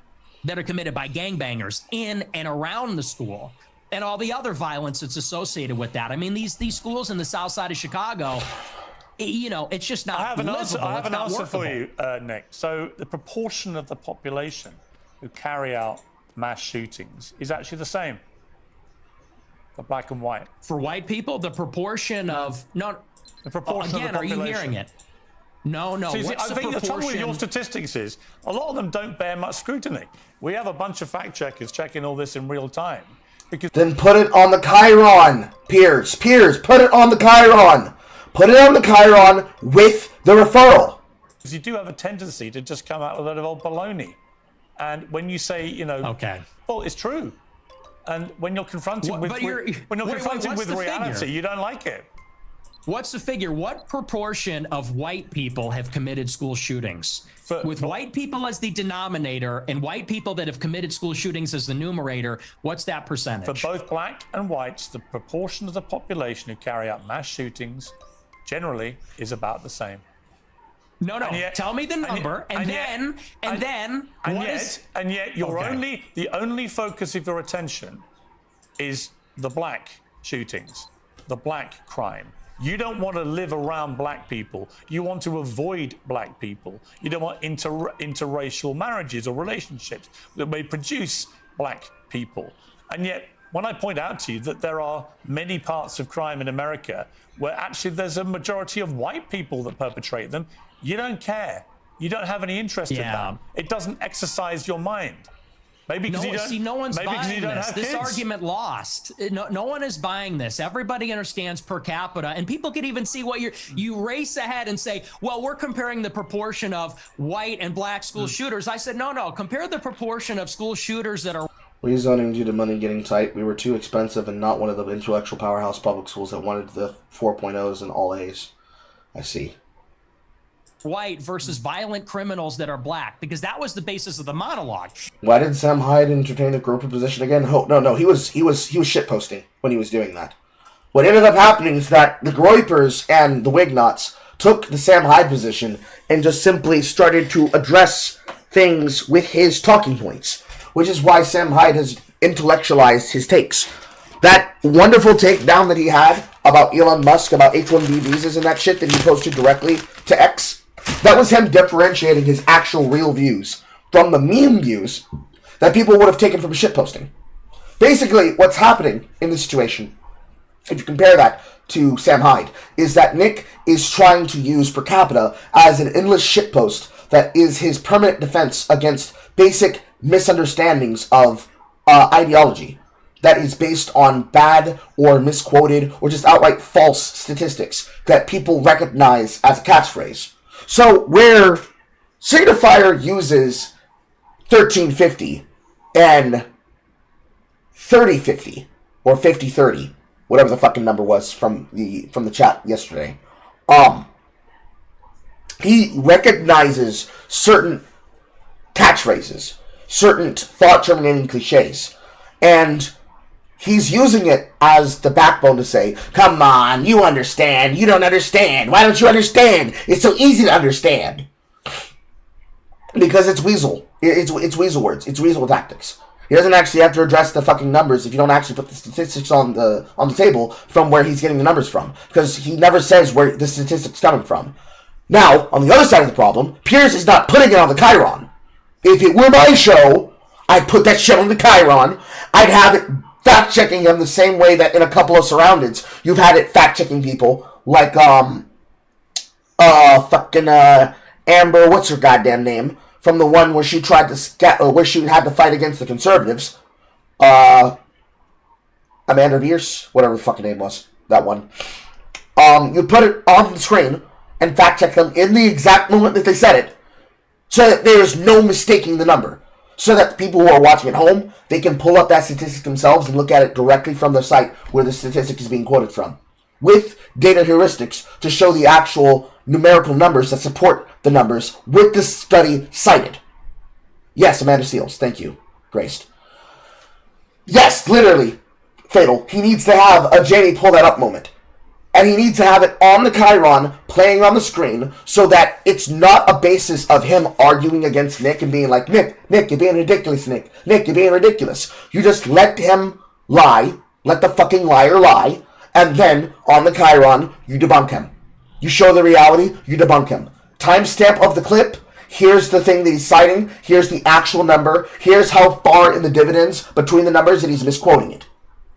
that are committed by gangbangers in and around the school, and all the other violence that's associated with that. I mean, these schools in the south side of Chicago, you know, it's just not livable. I have an answer for you, Nick. So the proportion of the population who carry out mass shootings is actually the same for black and white. For white people, the proportion of the proportion again, of the population. are you hearing it? No. See, What's I think the trouble with your proportion? statistics is a lot of them don't bear much scrutiny. We have a bunch of fact checkers checking all this in real time. Because Then put it on the Chiron, Piers, put it on the Chiron. Put it on the Chiron with the referral. Because you do have a tendency to just come out with a lot of old baloney. And when you say, you know, okay, well, it's true. And when you're confronted with reality, you don't like it. What's the figure? What proportion of white people have committed school shootings? With white people as the denominator and white people that have committed school shootings as the numerator, what's that percentage? For both black and whites, the proportion of the population who carry out mass shootings generally is about the same. No. Tell me the number, and yet the only focus of your attention is the black shootings, the black crime. You don't want to live around black people. You want to avoid black people. You don't want interracial marriages or relationships that may produce black people. And yet, when I point out to you that there are many parts of crime in America where actually there's a majority of white people that perpetrate them, you don't care. You don't have any interest in that. It doesn't exercise your mind. Maybe because no one's buying this. This kids. argument lost. No one is buying this. Everybody understands per capita, and people could even see what you race ahead and say, well, we're comparing the proportion of white and black school shooters. I said, no, compare the proportion of school shooters that are rezoning due to money getting tight. We were too expensive and not one of the intellectual powerhouse public schools that wanted the 4.0s and all A's. I see. white versus violent criminals that are black, because that was the basis of the monologue. Why did Sam Hyde entertain the group position again? Oh, no, he was shitposting when he was doing that. What ended up happening is that the Groypers and the Wignots took the Sam Hyde position and just simply started to address things with his talking points, which is why Sam Hyde has intellectualized his takes. That wonderful takedown that he had about Elon Musk, about H-1B visas and that shit that he posted directly to X, that was him differentiating his actual real views from the meme views that people would have taken from shitposting. Basically, what's happening in this situation, if you compare that to Sam Hyde, is that Nick is trying to use per capita as an endless shitpost that is his permanent defense against basic misunderstandings of ideology that is based on bad or misquoted or just outright false statistics that people recognize as a catchphrase. So where Signifier uses 1350 and 3050 or 5030, whatever the fucking number was from the chat yesterday, he recognizes certain catchphrases, certain thought-terminating cliches, and he's using it as the backbone to say, come on, you understand, you don't understand, why don't you understand? It's so easy to understand. Because it's weasel. It's weasel words. It's weasel tactics. He doesn't actually have to address the fucking numbers if you don't actually put the statistics on the table from where he's getting the numbers from. Because he never says where the statistics coming from. Now, on the other side of the problem, Piers is not putting it on the Chiron. If it were my show, I'd put that shit on the Chiron. I'd have it fact-checking him the same way that in a couple of surroundeds, you've had it fact-checking people like, Amber, what's her goddamn name? From the one where she tried to where she had to fight against the conservatives. Amanda Piers, whatever the fucking name was, that one. You put it on the screen and fact-check them in the exact moment that they said it, so that there is no mistaking the number. So that the people who are watching at home, they can pull up that statistic themselves and look at it directly from the site where the statistic is being quoted from, with data heuristics to show the actual numerical numbers that support the numbers with the study cited. Yes, Amanda Seals, thank you, Graced. Yes, literally, Fatal. He needs to have a Jamie pull that up moment. And he needs to have it on the Chiron, playing on the screen, so that it's not a basis of him arguing against Nick and being like, Nick, you're being ridiculous, Nick, you're being ridiculous. You just let him lie, let the fucking liar lie, and then, on the Chiron, you debunk him. You show the reality, you debunk him. Timestamp of the clip, here's the thing that he's citing, here's the actual number, here's how far in the dividends between the numbers that he's misquoting it.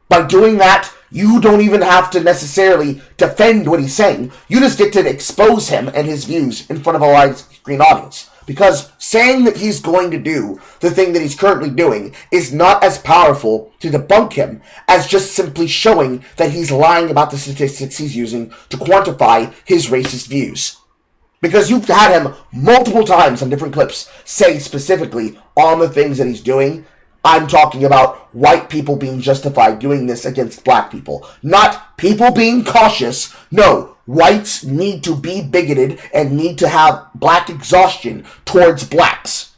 By doing that, you don't even have to necessarily defend what he's saying. You just get to expose him and his views in front of a widescreen audience. Because saying that he's going to do the thing that he's currently doing is not as powerful to debunk him as just simply showing that he's lying about the statistics he's using to quantify his racist views. Because you've had him multiple times on different clips say specifically on the things that he's doing, I'm talking about white people being justified doing this against black people. Not people being cautious. No, whites need to be bigoted and need to have black exhaustion towards blacks.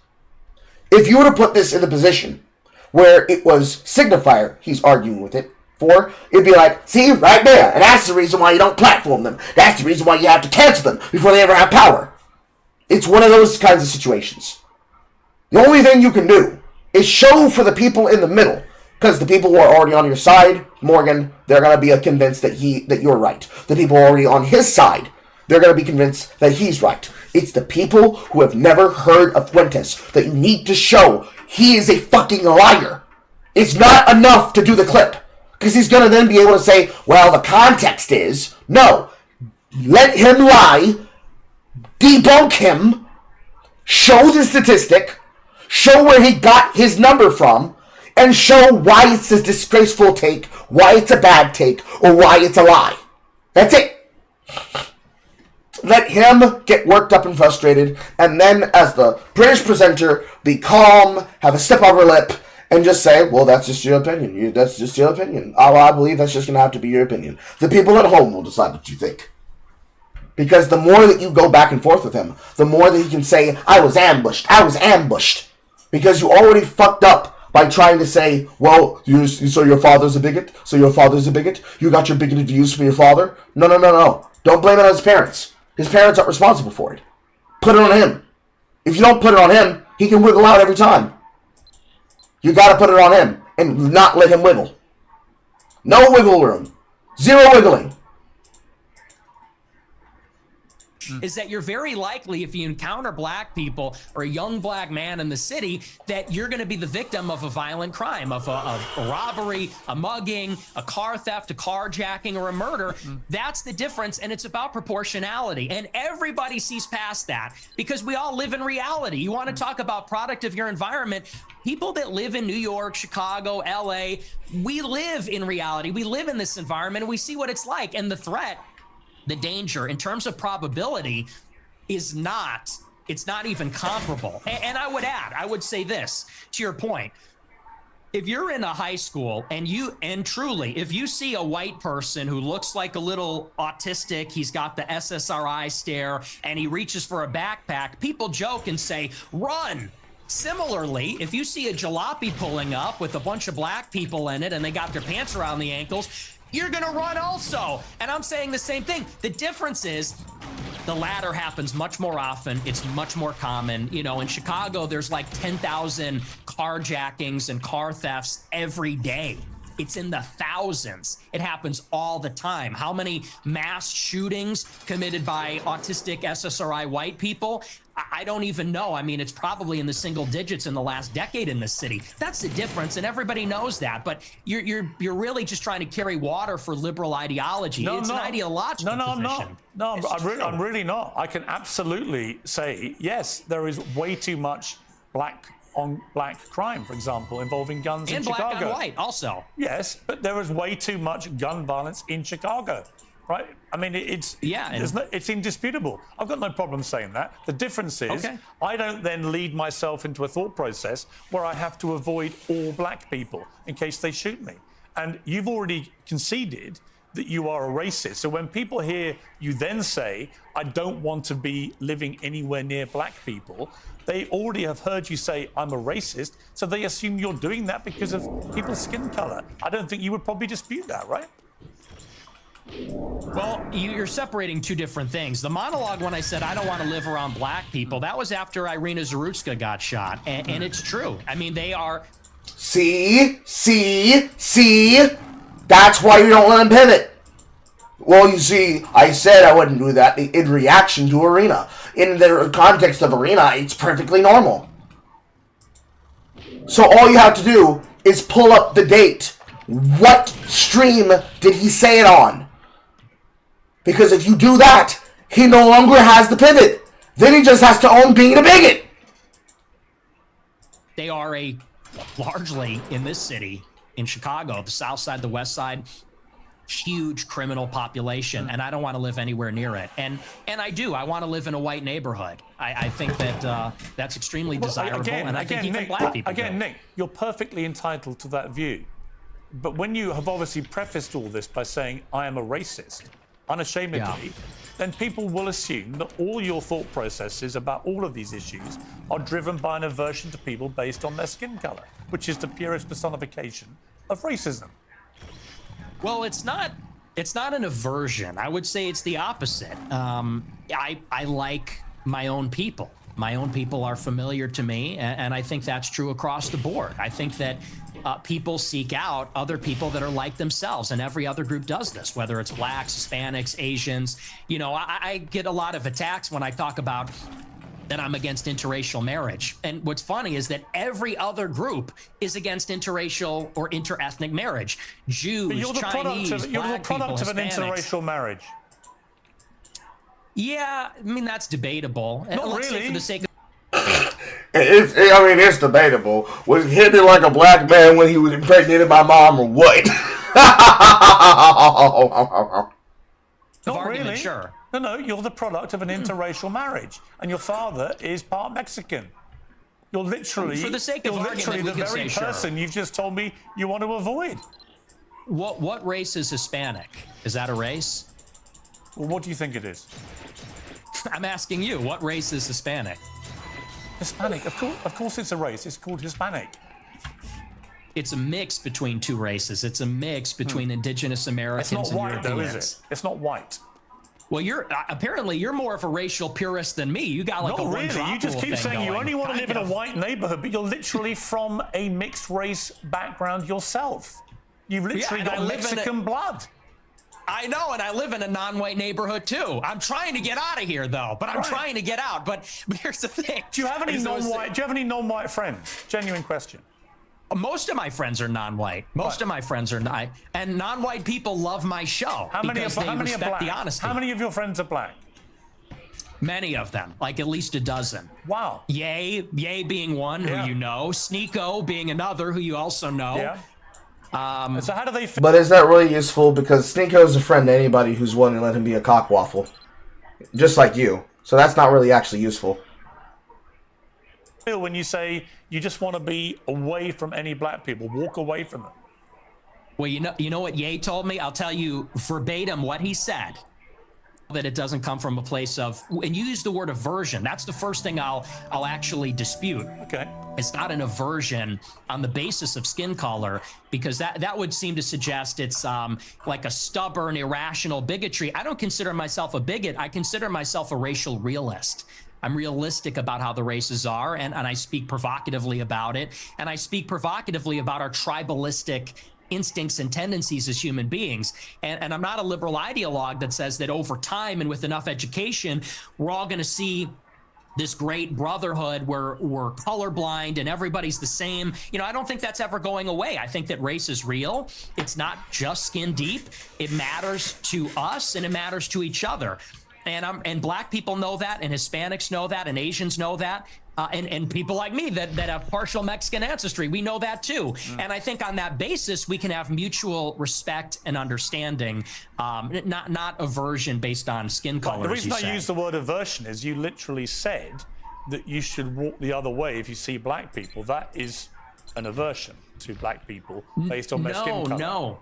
If you were to put this in the position where it was Signifier he's arguing with it for, it'd be like, see, right there. And that's the reason why you don't platform them. That's the reason why you have to cancel them before they ever have power. It's one of those kinds of situations. The only thing you can do is show for the people in the middle, because the people who are already on your side, Morgan, they're going to be convinced that you're right. The people already on his side, they're going to be convinced that he's right. It's the people who have never heard of Fuentes that you need to show he is a fucking liar. It's not enough to do the clip, because he's going to then be able to say, well, the context is, no, let him lie, debunk him, show the statistic, show where he got his number from, and show why it's a disgraceful take, why it's a bad take, or why it's a lie. That's it. Let him get worked up and frustrated, and then as the British presenter, be calm, have a stiff upper lip, and just say, well, that's just your opinion. That's just your opinion. Oh, I believe that's just going to have to be your opinion. The people at home will decide what you think. Because the more that you go back and forth with him, the more that he can say, I was ambushed. Because you already fucked up by trying to say, well, so your father's a bigot? So your father's a bigot? You got your bigoted views from your father? No. Don't blame it on his parents. His parents aren't responsible for it. Put it on him. If you don't put it on him, he can wiggle out every time. You gotta put it on him and not let him wiggle. No wiggle room. Zero wiggling. Is that you're very likely, if you encounter black people or a young black man in the city, that you're going to be the victim of a violent crime, of a robbery, a mugging, a car theft, a carjacking, or a murder. That's the difference, and it's about proportionality. And everybody sees past that because we all live in reality. You want to talk about product of your environment. People that live in New York, Chicago, LA, we live in reality. We live in this environment, and we see what it's like. And the threat, the danger in terms of probability is not, it's not even comparable. And I would say this to your point. If you're in a high school and truly, if you see a white person who looks like a little autistic, he's got the SSRI stare and he reaches for a backpack, people joke and say, run. Similarly, if you see a jalopy pulling up with a bunch of black people in it and they got their pants around the ankles, you're gonna run also. And I'm saying the same thing. The difference is the latter happens much more often. It's much more common. You know, in Chicago, there's like 10,000 carjackings and car thefts every day. It's in the thousands. It happens all the time. How many mass shootings committed by autistic SSRI white people? I don't even know. I mean, it's probably in the single digits in the last decade in this city. That's the difference, and everybody knows that. But you're really just trying to carry water for liberal ideology. It's an ideological position. I'm really not. I can absolutely say, yes, there is way too much black on black crime, for example, involving guns in Chicago. And black on white also. Yes, but there is way too much gun violence in Chicago, right? I mean, it's indisputable. I've got no problem saying that. The difference is I don't then lead myself into a thought process where I have to avoid all black people in case they shoot me. And you've already conceded that you are a racist. So when people hear you then say, I don't want to be living anywhere near black people, they already have heard you say, I'm a racist, so they assume you're doing that because of people's skin color. I don't think you would probably dispute that, right? Well, you're separating two different things. The monologue when I said I don't want to live around black people, that was after Irina Zarutska got shot. And it's true. I mean, they are... See? That's why you don't let him pivot. Well, you see, I said I wouldn't do that in reaction to Irina. In the context of Irina, it's perfectly normal. So all you have to do is pull up the date. What stream did he say it on? Because if you do that, he no longer has the pivot. Then he just has to own being a bigot. They are largely in this city, in Chicago, the south side, the west side, huge criminal population, and I don't want to live anywhere near it. And I do. I want to live in a white neighborhood. I think that that's extremely desirable, and I think even Nick, black people do. Nick, you're perfectly entitled to that view. But when you have obviously prefaced all this by saying, I am a racist, unashamedly, then people will assume that all your thought processes about all of these issues are driven by an aversion to people based on their skin color, which is the purest personification of racism. Well, it's not an aversion. I would say it's the opposite. I like my own people. My own people are familiar to me, and I think that's true across the board. I think that people seek out other people that are like themselves, and every other group does this, whether it's blacks, Hispanics, Asians. You know, I get a lot of attacks when I talk about that I'm against interracial marriage. And what's funny is that every other group is against interracial or interethnic marriage. Jews, but you're the Chinese, you're the product of an Hispanics. interracial marriage. Yeah, I mean, that's debatable. Not Let's say really. for the sake of... It's debatable. Was Hitler like a black man when he was impregnated by mom, or what? Not really. Sure. No, you're the product of an interracial marriage, and your father is part Mexican. You're literally, for the sake of argument, the very person you've just told me you want to avoid. What race is Hispanic? Is that a race? Well, what do you think it is? I'm asking you, what race is Hispanic? Hispanic, of course it's a race. It's called Hispanic. It's a mix between two races. It's a mix between indigenous Americans It's not and white, Europeans. though, is it? It's not white. Well, apparently you're more of a racial purist than me. You got like Not a one really. drop You just rule keep thing saying you going. only want to live in a Kind of. white neighborhood, but you're literally from a mixed race background yourself. You've literally and I got live in Mexican blood. I know, and I live in a non-white neighborhood too. I'm trying to get out of here, though. But I'm trying to get out. But here's the thing: Do you have any non-white friends? Genuine question. Most of my friends are non-white. Most of my friends are not, and non-white people love my show because they respect the honesty. How many of your friends are black? Many of them, like at least a dozen. Wow. Ye being one who you know, Sneeko being another who you also know. Yeah. So how do they? But is that really useful? Because Sneeko's a friend to anybody who's willing to let him be a cockwaffle, just like you. So that's not really actually useful. When you say you just want to be away from any black people, walk away from them. Well, you know what Ye told me? I'll tell you verbatim what he said. That it doesn't come from a place of, and you use the word aversion. That's the first thing I'll actually dispute. Okay. It's not an aversion on the basis of skin color, because that would seem to suggest it's like a stubborn, irrational bigotry. I don't consider myself a bigot. I consider myself a racial realist. I'm realistic about how the races are, and I speak provocatively about it. And I speak provocatively about our tribalistic instincts and tendencies as human beings. And I'm not a liberal ideologue that says that over time and with enough education, we're all going to see this great brotherhood where we're colorblind and everybody's the same. You know, I don't think that's ever going away. I think that race is real. It's not just skin deep. It matters to us and it matters to each other. And black people know that, and Hispanics know that, and Asians know that, and people like me that have partial Mexican ancestry, we know that too. And I think on that basis, we can have mutual respect and understanding, not aversion based on skin color. The reason I use the word aversion is you literally said that you should walk the other way if you see black people. That is an aversion to black people based on their skin color.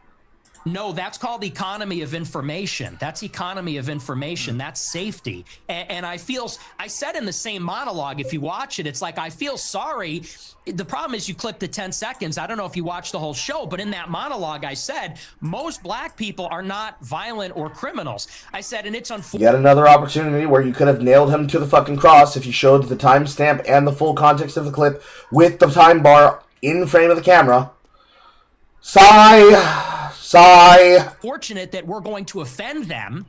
No, that's called economy of information. That's economy of information. That's safety. And I said in the same monologue, if you watch it, it's like, I feel sorry. The problem is you clip the 10 seconds. I don't know if you watched the whole show, but in that monologue, I said, most black people are not violent or criminals. I said, and it's unfortunate. Yet another opportunity where you could have nailed him to the fucking cross if you showed the timestamp and the full context of the clip with the time bar in frame of the camera. Sigh. Fortunate that we're going to offend them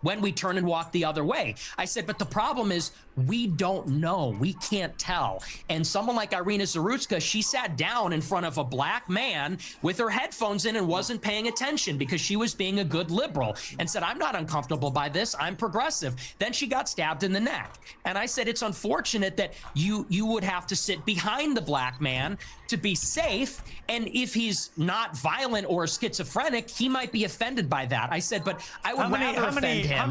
when we turn and walk the other way. I said, but the problem is we don't know. We can't tell. And someone like Irina Zarutska, she sat down in front of a black man with her headphones in and wasn't paying attention because she was being a good liberal and said, I'm not uncomfortable by this. I'm progressive. Then she got stabbed in the neck. And I said, it's unfortunate that you would have to sit behind the black man to be safe. And if he's not violent or schizophrenic, he might be offended by that. I said, but I would rather offend him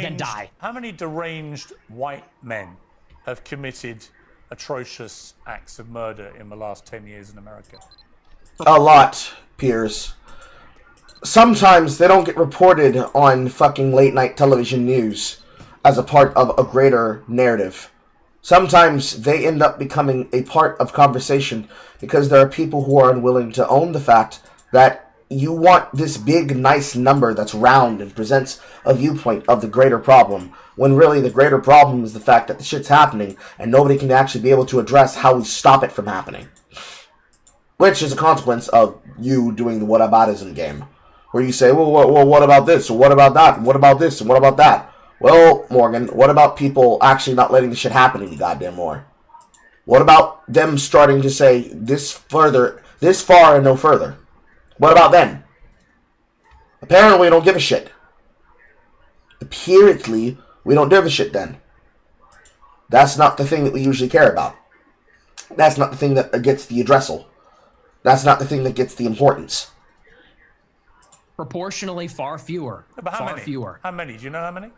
than die. How many deranged white men have committed atrocious acts of murder in the last 10 years in America? A lot, Piers. Sometimes they don't get reported on fucking late night television news as a part of a greater narrative. Sometimes they end up becoming a part of conversation because there are people who are unwilling to own the fact that you want this big, nice number that's round and presents a viewpoint of the greater problem, when really the greater problem is the fact that the shit's happening and nobody can actually be able to address how we stop it from happening. Which is a consequence of you doing the whataboutism game, where you say, well, what about this, or what about that, and what about this, and what about that? Well, Morgan, what about people actually not letting the shit happen any goddamn more? What about them starting to say this far and no further? What about then? Apparently we don't give a shit. Apparently we don't give a shit then. That's not the thing that we usually care about. That's not the thing that gets the addressal. That's not the thing that gets the importance. Proportionally, far fewer. But how far many? fewer. How many? Do you know how many?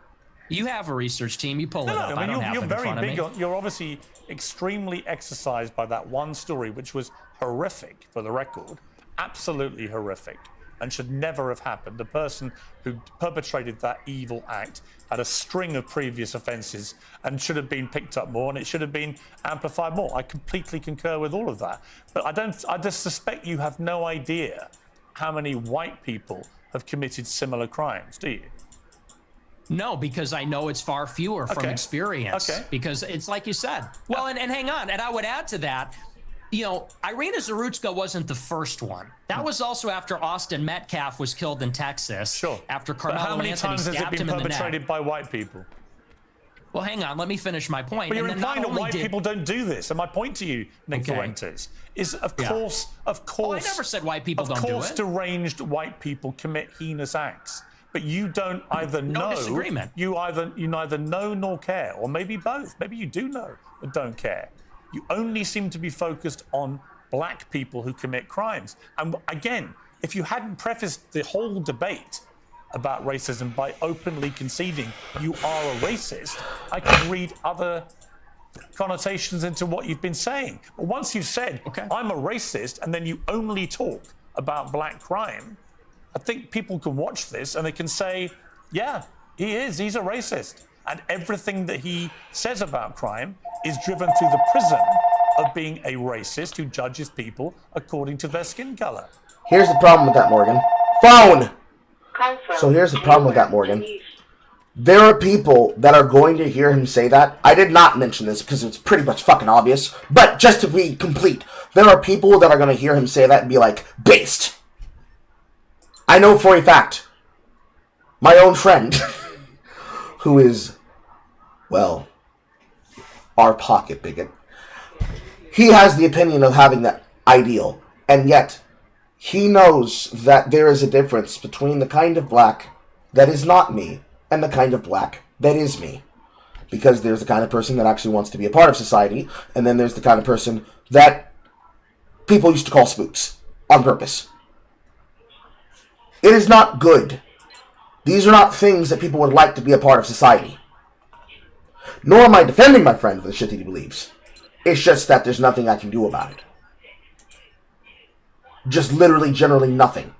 You have a research team. You pull it up. I don't have you're it in very front of big me. on. You're obviously extremely exercised by that one story, which was horrific, for the record, absolutely horrific, and should never have happened. The person who perpetrated that evil act had a string of previous offences and should have been picked up more, and it should have been amplified more. I completely concur with all of that, but I just suspect you have no idea how many white people have committed similar crimes, do you? No, because I know it's far fewer from Okay. experience. Okay. Because it's like you said. Well, and hang on. And I would add to that, you know, Irina Zarutska wasn't the first one. That was also after Austin Metcalf was killed in Texas. Sure. After But Carmelo how many Anthony times has it stabbed been him in the perpetrated neck. by white people? Well, hang on. Let me finish my point. But you're And then not implying that only white did- people don't do this. And my point to you, Nick Okay. Fuentes, is of Yeah. course, Oh, I never said white people don't do Of course, it. deranged white people commit heinous acts. But you don't either No know, disagreement. you neither know nor care, or maybe both. Maybe you do know but don't care. You only seem to be focused on black people who commit crimes. And again, if you hadn't prefaced the whole debate about racism by openly conceding you are a racist, I could read other connotations into what you've been saying. But once you've said, I'm a racist, and then you only talk about black crime, I think people can watch this and they can say, yeah, he's a racist. And everything that he says about crime is driven through the prism of being a racist who judges people according to their skin color. Here's the problem with that, Morgan. Phone! So here's the problem with that, Morgan. There are people that are going to hear him say that. I did not mention this because it's pretty much fucking obvious. But just to be complete, there are people that are going to hear him say that and be like, based! I know for a fact, my own friend, who is, well, our pocket bigot, he has the opinion of having that ideal, and yet he knows that there is a difference between the kind of black that is not me and the kind of black that is me. Because there's the kind of person that actually wants to be a part of society, and then there's the kind of person that people used to call spooks on purpose. It is not good. These are not things that people would like to be a part of society. Nor am I defending my friend for the shit that he believes. It's just that there's nothing I can do about it. Just literally, generally nothing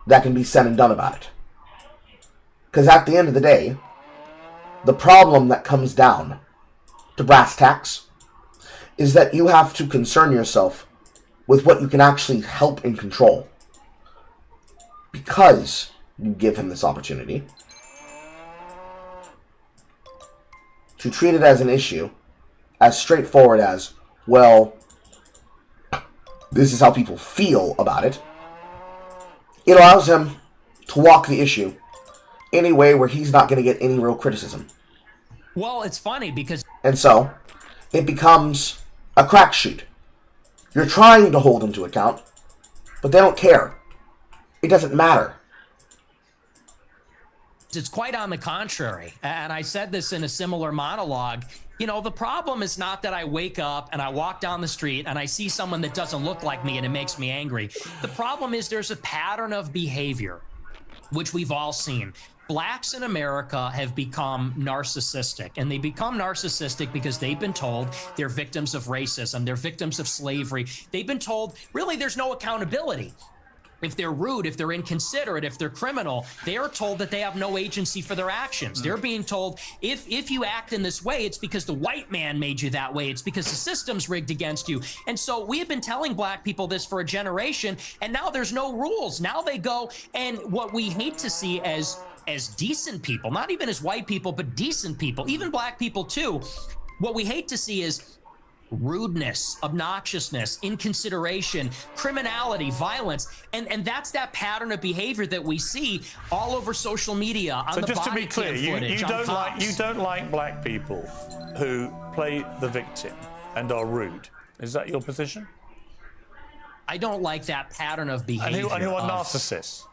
that can be said and done about it. Because at the end of the day, the problem that comes down to brass tacks is that you have to concern yourself with what you can actually help and control. Because you give him this opportunity to treat it as an issue, as straightforward as, well, this is how people feel about it. It allows him to walk the issue in a way where he's not going to get any real criticism. Well, it's funny because... And so, it becomes a crack shoot. You're trying to hold them to account, but they don't care. It doesn't matter. It's quite on the contrary. And I said this in a similar monologue. You know, the problem is not that I wake up and I walk down the street and I see someone that doesn't look like me and it makes me angry. The problem is there's a pattern of behavior, which we've all seen. Blacks in America have become narcissistic, and they become narcissistic because they've been told they're victims of racism, they're victims of slavery. They've been told, really, there's no accountability. If they're rude, if they're inconsiderate, if they're criminal, they are told that they have no agency for their actions. They're being told, if you act in this way, it's because the white man made you that way. It's because the system's rigged against you. And so we have been telling black people this for a generation, and now there's no rules. Now they go, and what we hate to see as decent people, not even as white people, but decent people, even black people too, what we hate to see is rudeness, obnoxiousness, inconsideration, criminality, violence, and that's that pattern of behavior that we see all over social media, on So the just to body be clear, cam you footage, on Fox. don't like black people who play the victim and are rude. Is that your position? I don't like that pattern of behavior. And who are narcissists?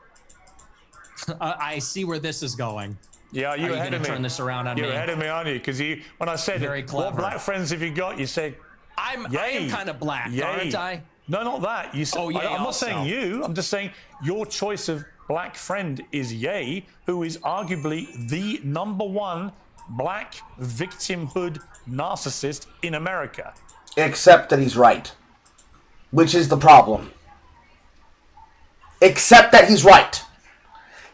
I see where this is going. Yeah, you're ahead of me. Turn this around on you're me. ahead of me, aren't you? Because when I said, Very what clever. black friends have you got? You said, I am kind of black, aren't I? No, not that. You said, Oh, yay I'm not also. saying you. I'm just saying your choice of black friend is Ye, who is arguably the #1 black victimhood narcissist in America. Except that he's right. Which is the problem. Except that he's right.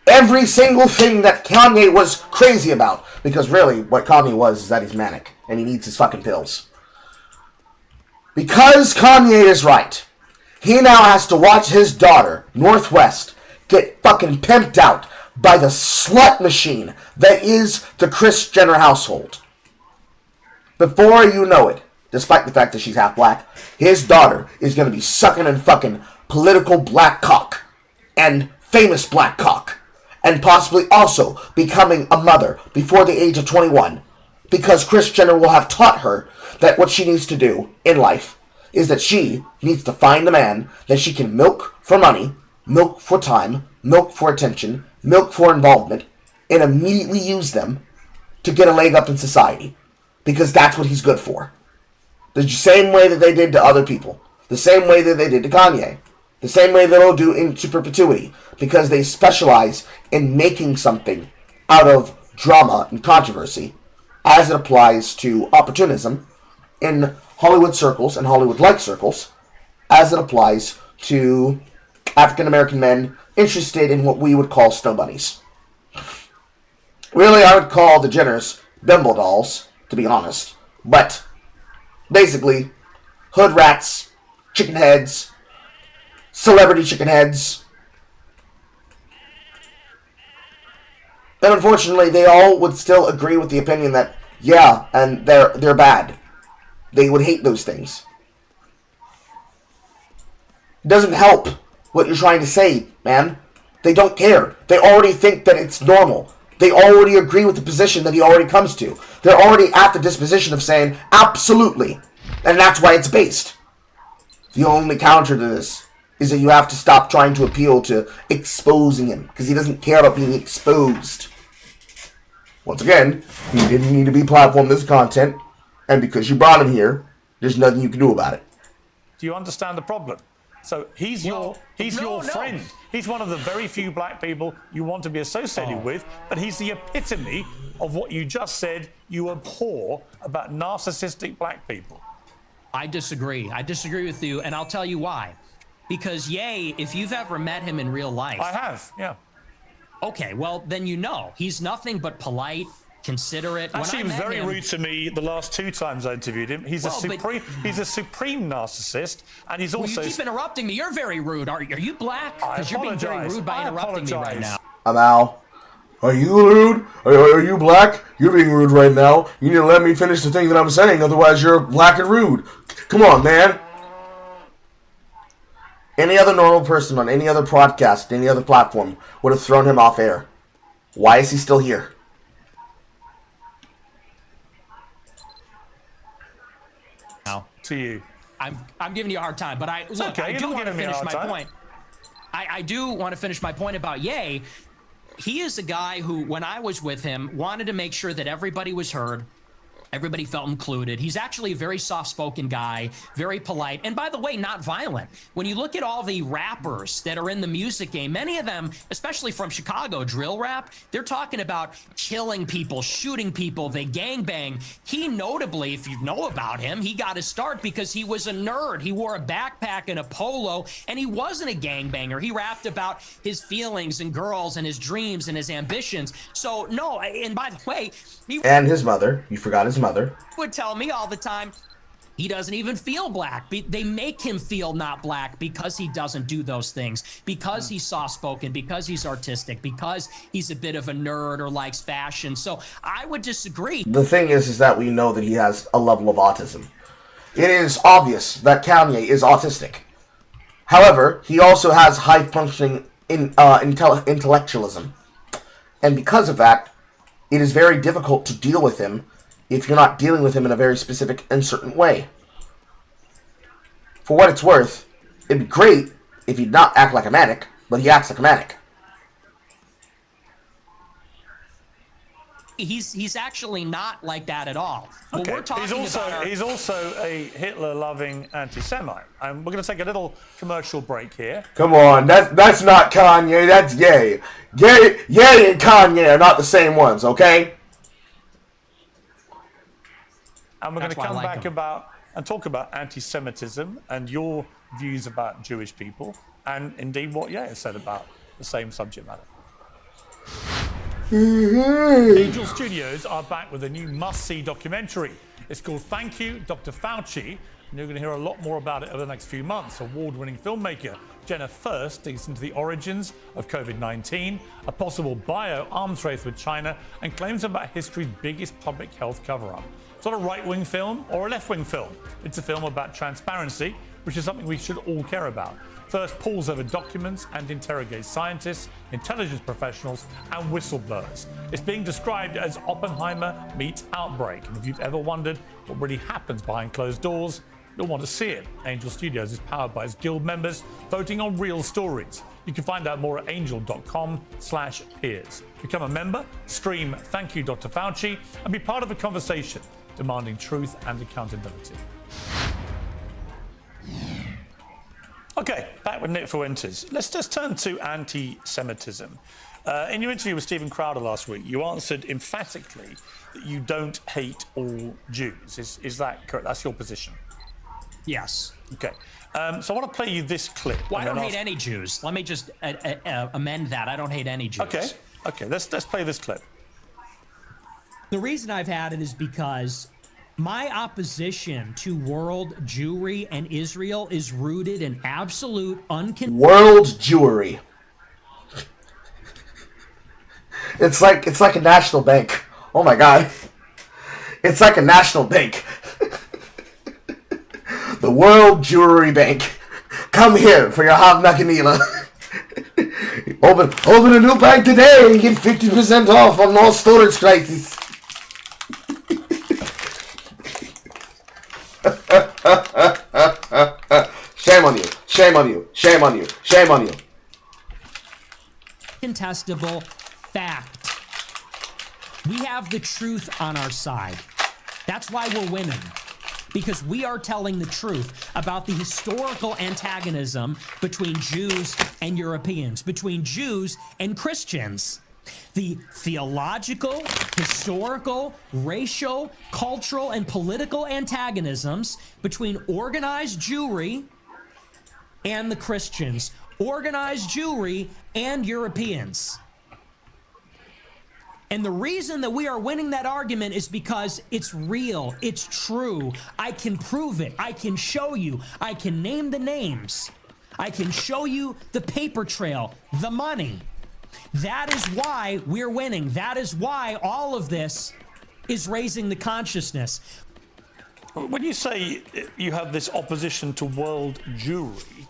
Every single thing that Kanye was crazy about, because really what Kanye was is that he's manic and he needs his fucking pills. Because Kanye is right, he now has to watch his daughter, Northwest, get fucking pimped out by the slut machine that is the Kris Jenner household. Before you know it, despite the fact that she's half black, his daughter is going to be sucking and fucking political black cock and famous black cock, and possibly also becoming a mother before the age of 21, because Kris Jenner will have taught her that what she needs to do in life is that she needs to find a man that she can milk for money, milk for time, milk for attention, milk for involvement, and immediately use them to get a leg up in society, because that's what he's good for. The same way that they did to other people, the same way that they did to Kanye, the same way they'll do into perpetuity, because they specialize in making something out of drama and controversy as it applies to opportunism in Hollywood circles and Hollywood-like circles, as it applies to African-American men interested in what we would call snow bunnies. Really, I would call the Jenners bimbo dolls, to be honest, but basically, hood rats, chicken heads, celebrity chicken heads. And unfortunately, they all would still agree with the opinion that, yeah, and they're bad. They would hate those things. It doesn't help what you're trying to say, man. They don't care. They already think that it's normal. They already agree with the position that he already comes to. They're already at the disposition of saying, absolutely. And that's why it's based. The only counter to this is that you have to stop trying to appeal to exposing him, because he doesn't care about being exposed. Once again, he didn't need to be platformed this content, and because you brought him here, there's nothing you can do about it. Do you understand the problem? So he's your friend. He's one of the very few black people you want to be associated with, but he's the epitome of what you just said you abhor about narcissistic black people. I disagree. I disagree with you, and I'll tell you why. Because Ye, if you've ever met him in real life... I have, yeah. Okay, well, then you know. He's nothing but polite, considerate. Actually, he was very rude to me the last 2 times I interviewed him. He's a supreme narcissist, and he's also... Well, you keep interrupting me. You're very rude. Are you black? Because you're being very rude by interrupting me right now. I'm Al. Are you rude? Are you black? You're being rude right now. You need to let me finish the thing that I'm saying, otherwise you're black and rude. Come on, man. Any other normal person on any other podcast, any other platform, would have thrown him off air. Why is he still here? Now, to you. I'm giving you a hard time, but I do want to finish my point. I do want to finish my point about Ye. He is a guy who, when I was with him, wanted to make sure that everybody was heard. Everybody felt included. He's actually a very soft-spoken guy, very polite, and by the way, not violent. When you look at all the rappers that are in the music game, many of them, especially from Chicago, drill rap, they're talking about killing people, shooting people, they gangbang. He notably, if you know about him, he got his start because he was a nerd. He wore a backpack and a polo, and he wasn't a gangbanger. He rapped about his feelings and girls and his dreams and his ambitions. So, no, and by the way... And his mother. You forgot his mother. Would tell me all the time he doesn't even feel black. They make him feel not black because he doesn't do those things, because he's soft-spoken, because he's artistic, because he's a bit of a nerd or likes fashion. So I would disagree. The thing is that we know that he has a level of autism. It is obvious that Kanye is autistic. However, he also has high-functioning intellectualism. And because of that, it is very difficult to deal with him if you're not dealing with him in a very specific and certain way. For what it's worth, it'd be great if he'd not act like a manic, but he acts like a manic. he's actually not like that at all. What Okay. we're talking He's also a Hitler-loving anti-Semite. And we're going to take a little commercial break here. Come on, that's not Kanye, that's Ye. Ye and Kanye are not the same ones, okay? And we're going to come back and talk about anti-Semitism and your views about Jewish people, and indeed what Ye has said about the same subject matter. Angel Studios are back with a new must-see documentary. It's called Thank You, Dr. Fauci, and you're going to hear a lot more about it over the next few months. Award-winning filmmaker Jenna First digs into the origins of COVID-19, a possible bio-arms race with China, and claims about history's biggest public health cover-up. It's not a right-wing film or a left-wing film. It's a film about transparency, which is something we should all care about. First pulls over documents and interrogates scientists, intelligence professionals, and whistleblowers. It's being described as Oppenheimer meets Outbreak. And if you've ever wondered what really happens behind closed doors, you'll want to see it. Angel Studios is powered by its guild members, voting on real stories. You can find out more at angel.com/peers. Become a member, stream Thank You, Dr. Fauci, and be part of the conversation, demanding truth and accountability. Okay, back with Nick Fuentes. Let's just turn to anti-Semitism. In your interview with Stephen Crowder last week, you answered emphatically that you don't hate all Jews. Is that correct? That's your position? Yes. Okay. So I want to play you this clip. Well, I don't hate any Jews. Let me just amend that. I don't hate any Jews. Okay. Let's play this clip. The reason I've had it is because my opposition to world Jewry and Israel is rooted in absolute World Jewry. It's like a national bank. Oh my God. It's like a national bank. The World Jewelry Bank. Come here for your Hav Nakanila. Open a new bank today and get 50% off on all storage crises. Shame on you. Shame on you. Shame on you. Shame on you. Incontestable fact. We have the truth on our side. That's why we're winning. Because we are telling the truth about the historical antagonism between Jews and Europeans, between Jews and Christians. The theological, historical, racial, cultural, and political antagonisms between organized Jewry and the Christians, organized Jewry and Europeans. And the reason that we are winning that argument is because it's real, it's true. I can prove it, I can show you, I can name the names. I can show you the paper trail, the money. That is why we're winning. That is why all of this is raising the consciousness. When you say you have this opposition to world Jewry,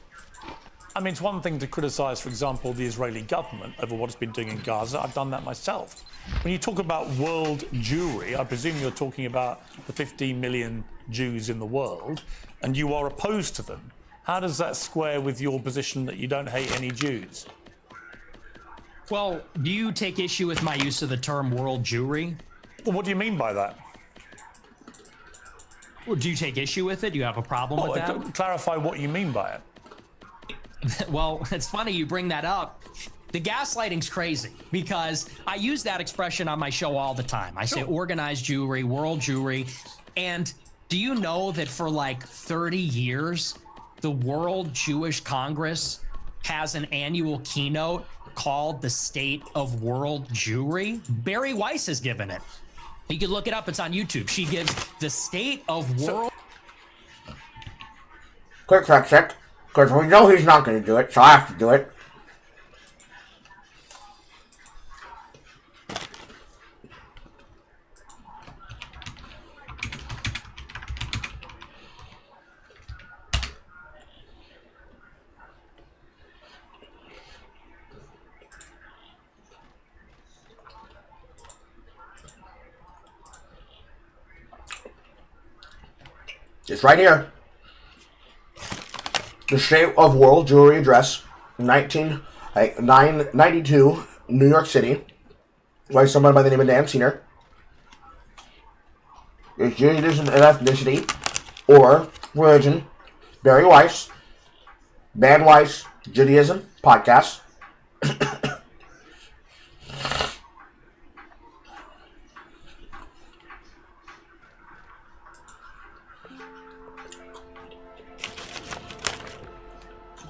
I mean, it's one thing to criticize, for example, the Israeli government over what it's been doing in Gaza. I've done that myself. When you talk about world Jewry, I presume you're talking about the 15 million Jews in the world, and you are opposed to them. How does that square with your position that you don't hate any Jews? Well, do you take issue with my use of the term world Jewry? Well, what do you mean by that? Well, do you take issue with it? Do you have a problem with that? Clarify what you mean by it. Well, it's funny you bring that up. The gaslighting's crazy because I use that expression on my show all the time. I say organized Jewry, world Jewry. And do you know that for like 30 years, the World Jewish Congress has an annual keynote called the State of World Jewry? Barry Weiss has given it. You can look it up. It's on YouTube. She gives the State of World... Quick fact check. Because we know he's not going to do it, so I have to do it. It's right here. The State of World Jewry Address, 1992, New York City, by someone by the name of Dan Senior. is Judaism and ethnicity, or religion. Barry Weiss, Van Weiss, Judaism podcast.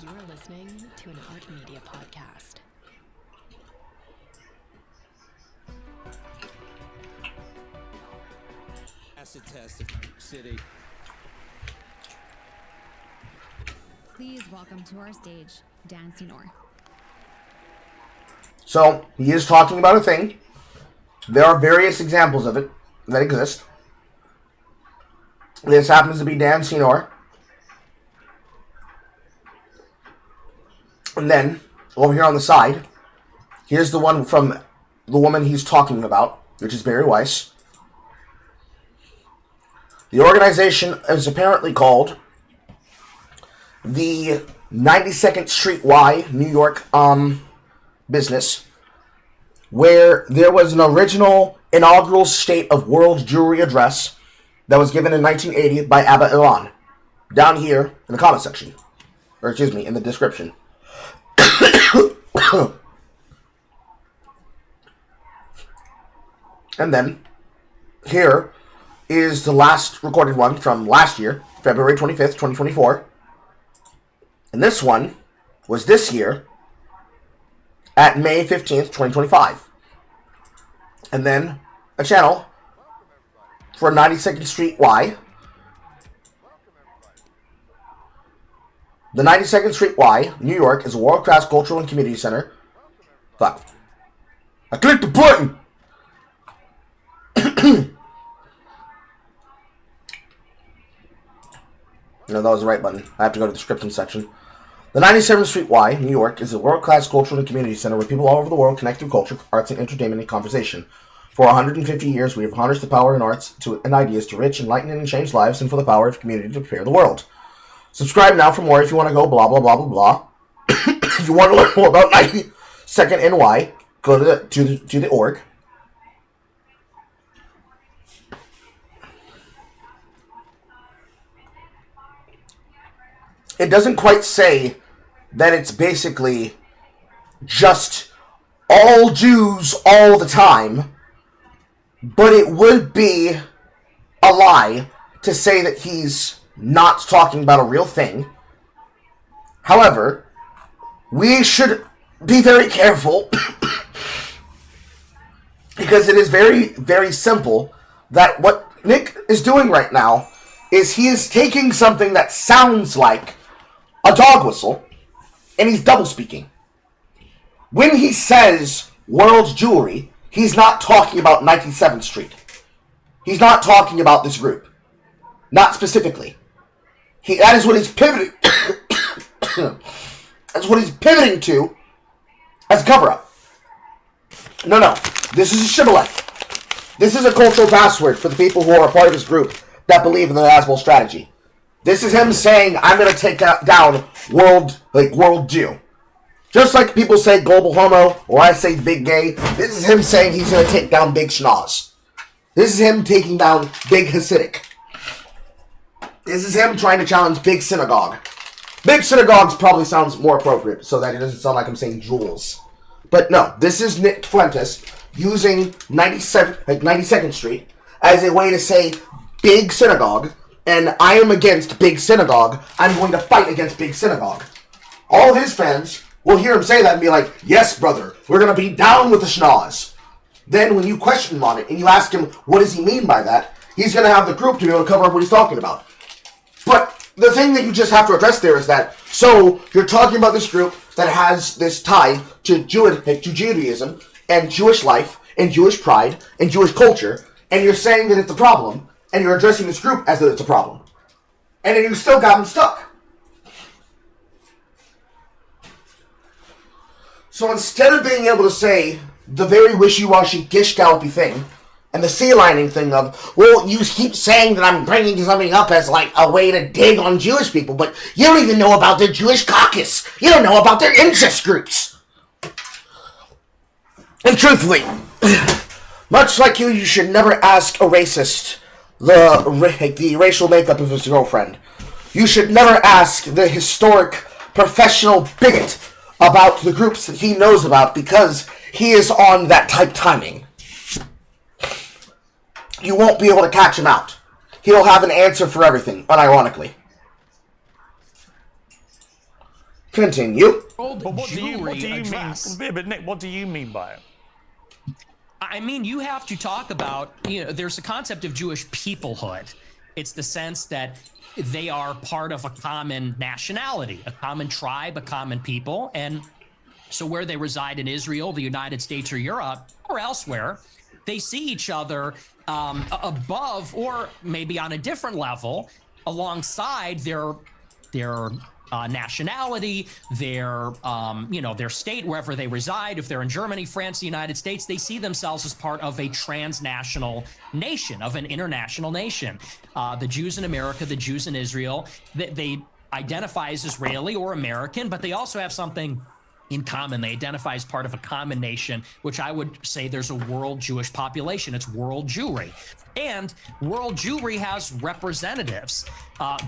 You're listening to an Art Media podcast. Acid test of City. Please welcome to our stage, Dan Senor. So, he is talking about a thing. There are various examples of it that exist. This happens to be Dan Senor. And then, over here on the side, here's the one from the woman he's talking about, which is Barry Weiss. The organization is apparently called the 92nd Street Y New York business, where there was an original inaugural State of World Jewelry address that was given in 1980 by Abba Ilan, down here in the comment section, or excuse me, in the description. And then, here is the last recorded one from last year, February 25th, 2024. And this one was this year at May 15th, 2025. And then a channel for 92nd Street Y. The 92nd Street Y, New York, is a world-class cultural and community center. Fuck. I clicked the button! No, that was the right button. I have to go to the description section. The 97th Street Y, New York, is a world-class cultural and community center where people all over the world connect through culture, arts, and entertainment and conversation. For 150 years, we have harnessed the power in arts and ideas to enrich, enlighten, and change lives, and for the power of community to prepare the world. Subscribe now for more if you want to go blah, blah, blah, blah, blah. If you want to learn more about 92nd NY, go to the org. It doesn't quite say that it's basically just all Jews all the time, but it would be a lie to say that he's not talking about a real thing. However, we should be very careful because it is very, very simple that what Nick is doing right now is he is taking something that sounds like a dog whistle and he's double speaking. When he says world jewelry, he's not talking about 97th Street. He's not talking about this group. Not specifically. That is what he's pivoting. That's what he's pivoting to as a cover-up. No. This is a shibboleth. This is a cultural password for the people who are a part of his group that believe in the Aswell strategy. This is him saying, I'm going to take down world Jew. Just like people say global homo, or I say big gay, this is him saying he's going to take down big schnoz. This is him taking down big Hasidic. This is him trying to challenge big synagogue. Big synagogues probably sounds more appropriate, so that it doesn't sound like I'm saying jewels. But no, this is Nick Fuentes using 92nd Street as a way to say big synagogue, and I am against big synagogue. I'm going to fight against big synagogue. All of his fans will hear him say that and be like, yes, brother, we're going to be down with the schnoz. Then when you question him on it and you ask him, what does he mean by that? He's going to have the group to be able to cover up what he's talking about. But the thing that you just have to address there is that, so you're talking about this group that has this tie to Judaism and Jewish life and Jewish pride and Jewish culture, and you're saying that it's a problem, and you're addressing this group as though it's a problem. And then you still got them stuck. So instead of being able to say the very wishy-washy gish-gallopy thing, and the sea-lining thing of, well, you keep saying that I'm bringing something up as like a way to dig on Jewish people, but you don't even know about their Jewish caucus. You don't know about their incest groups. And truthfully, much like you should never ask a racist the racial makeup of his girlfriend. You should never ask the historic professional bigot about the groups that he knows about because he is on that type timing. You won't be able to catch him out. He'll have an answer for everything, unironically. Continue. But what do you mean? But Nick, what do you mean by it? I mean, you have to talk about, there's a concept of Jewish peoplehood. It's the sense that they are part of a common nationality, a common tribe, a common people. And so where they reside in Israel, the United States, or Europe, or elsewhere, they see each other above, or maybe on a different level, alongside their nationality, their state, wherever they reside. If they're in Germany, France, the United States, they see themselves as part of a transnational nation, of an international nation. The Jews in America, the Jews in Israel, they identify as Israeli or American, but they also have something in common. They identify as part of a common nation, which I would say there's a world Jewish population. It's world Jewry. And world Jewry has representatives.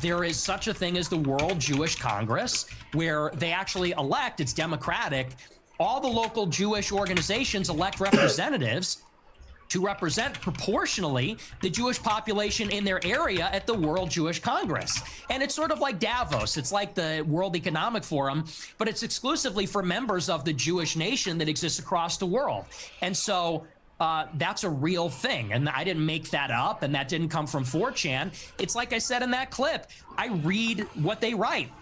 There is such a thing as the World Jewish Congress, where they actually elect, it's democratic, all the local Jewish organizations elect representatives to represent proportionally the Jewish population in their area at the World Jewish Congress. And it's sort of like Davos. It's like the World Economic Forum, but it's exclusively for members of the Jewish nation that exists across the world. And so that's a real thing. And I didn't make that up, and that didn't come from 4chan. It's like I said in that clip, I read what they write.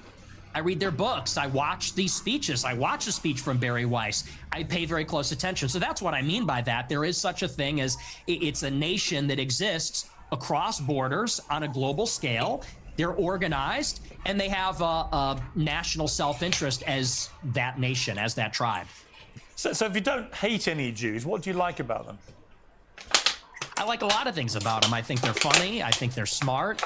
I read their books. I watch these speeches. I watch a speech from Barry Weiss. I pay very close attention. So that's what I mean by that. There is such a thing as it's a nation that exists across borders on a global scale. They're organized, and they have a national self-interest as that nation, as that tribe. So if you don't hate any Jews, what do you like about them? I like a lot of things about them. I think they're funny. I think they're smart.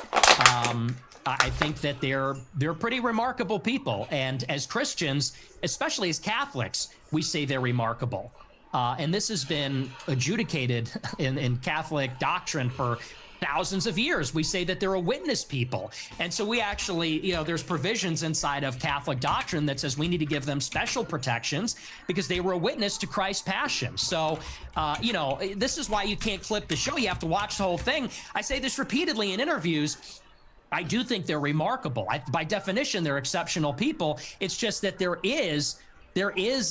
I think that they're pretty remarkable people. And as Christians, especially as Catholics, we say they're remarkable. And this has been adjudicated in Catholic doctrine for thousands of years. We say that they're a witness people. And so we actually, there's provisions inside of Catholic doctrine that says we need to give them special protections because they were a witness to Christ's passion. So, this is why you can't clip the show. You have to watch the whole thing. I say this repeatedly in interviews. I do think they're remarkable. By definition, they're exceptional people. It's just that there is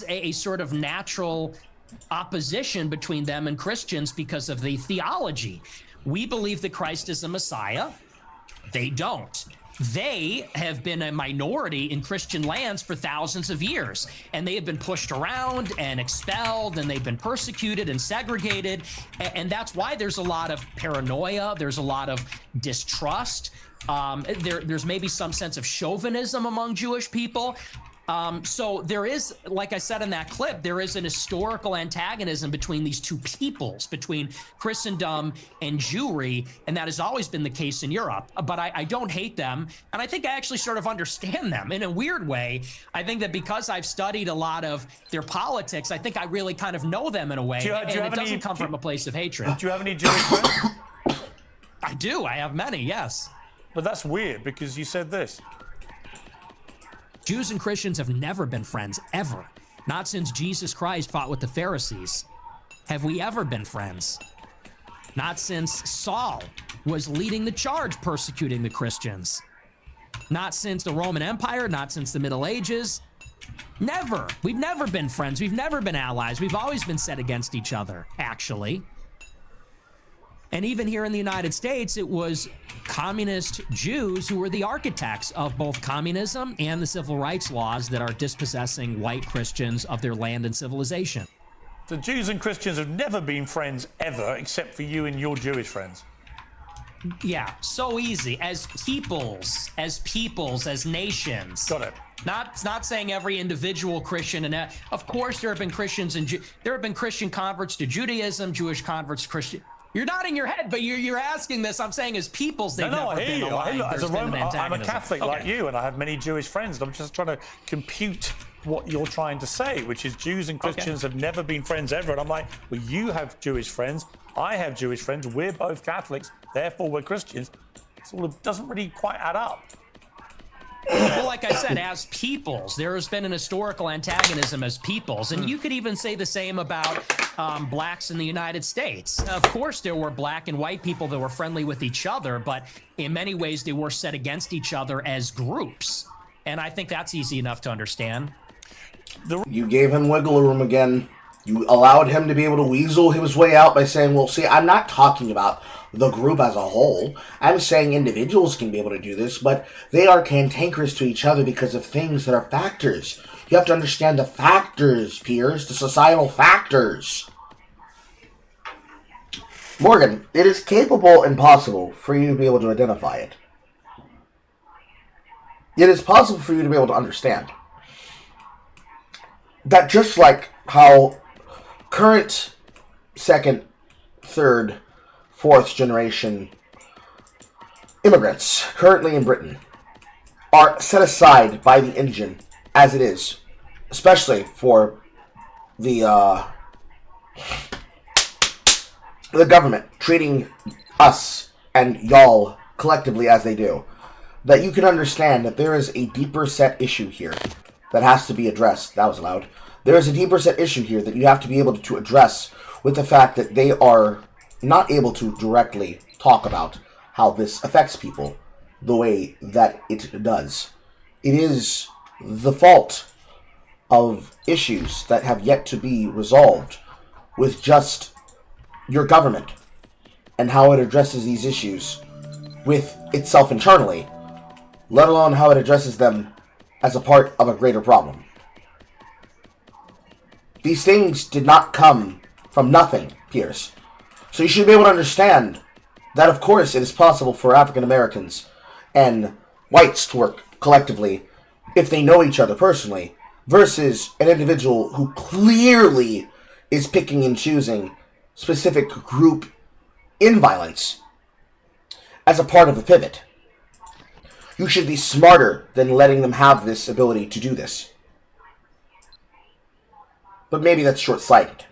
a sort of natural opposition between them and Christians because of the theology. We believe that Christ is a Messiah. They don't. They have been a minority in Christian lands for thousands of years, and they have been pushed around and expelled, and they've been persecuted and segregated, and that's why there's a lot of paranoia. There's a lot of distrust. There's maybe some sense of chauvinism among Jewish people. So there is, like I said in that clip, there is an historical antagonism between these two peoples, between Christendom and Jewry, and that has always been the case in Europe. But I don't hate them, and I think I actually sort of understand them in a weird way. I think that because I've studied a lot of their politics, I think I really kind of know them in a way, and it doesn't come from a place of hatred. Do you have any Jewish friends? I do. I have many, yes. But that's weird because you said this. Jews and Christians have never been friends, ever. Not since Jesus Christ fought with the Pharisees. Have we ever been friends? Not since Saul was leading the charge persecuting the Christians. Not since the Roman Empire, not since the Middle Ages. Never. We've never been friends. We've never been allies. We've always been set against each other, actually. And even here in the United States, it was communist Jews who were the architects of both communism and the civil rights laws that are dispossessing white Christians of their land and civilization. The Jews and Christians have never been friends ever, except for you and your Jewish friends. Yeah, so easy. As peoples, as nations. Got it. Not saying every individual Christian, and of course there have been Christians and there have been Christian converts to Judaism, Jewish converts to Christian. You're nodding your head, but you're asking this. I'm saying as peoples, they've never been aligned. As a Roman, I'm a Catholic like Okay. you, and I have many Jewish friends. And I'm just trying to compute what you're trying to say, which is Jews and Christians have never been friends ever. And I'm like, well, you have Jewish friends. I have Jewish friends. We're both Catholics. therefore we're Christians, sort of doesn't really quite add up. Well, like I said, as peoples, there has been an historical antagonism as peoples. And you could even say the same about blacks in the United States. Of course, there were black and white people that were friendly with each other, but in many ways, they were set against each other as groups. And I think that's easy enough to understand. You gave him wiggle room again. You allowed him to be able to weasel his way out by saying, well, see, I'm not talking about the group as a whole. I'm saying individuals can be able to do this, but they are cantankerous to each other because of things that are factors. You have to understand the factors, Piers, the societal factors. Morgan, it is capable and possible for you to be able to identify it. It is possible for you to be able to understand that just like how current, second, third, fourth generation immigrants currently in Britain are set aside by the engine as it is, especially for the government treating us and y'all collectively as they do, that you can understand that there is a deeper set issue here that has to be addressed. That was loud. There is a deeper set issue here that you have to be able to address with the fact that they are not able to directly talk about how this affects people the way that it does. It is the fault of issues that have yet to be resolved with just your government and how it addresses these issues with itself internally, let alone how it addresses them as a part of a greater problem. These things did not come from nothing, Piers. So you should be able to understand that, of course, it is possible for African Americans and whites to work collectively if they know each other personally, versus an individual who clearly is picking and choosing specific group in violence as a part of the pivot. You should be smarter than letting them have this ability to do this. But maybe that's short-sighted.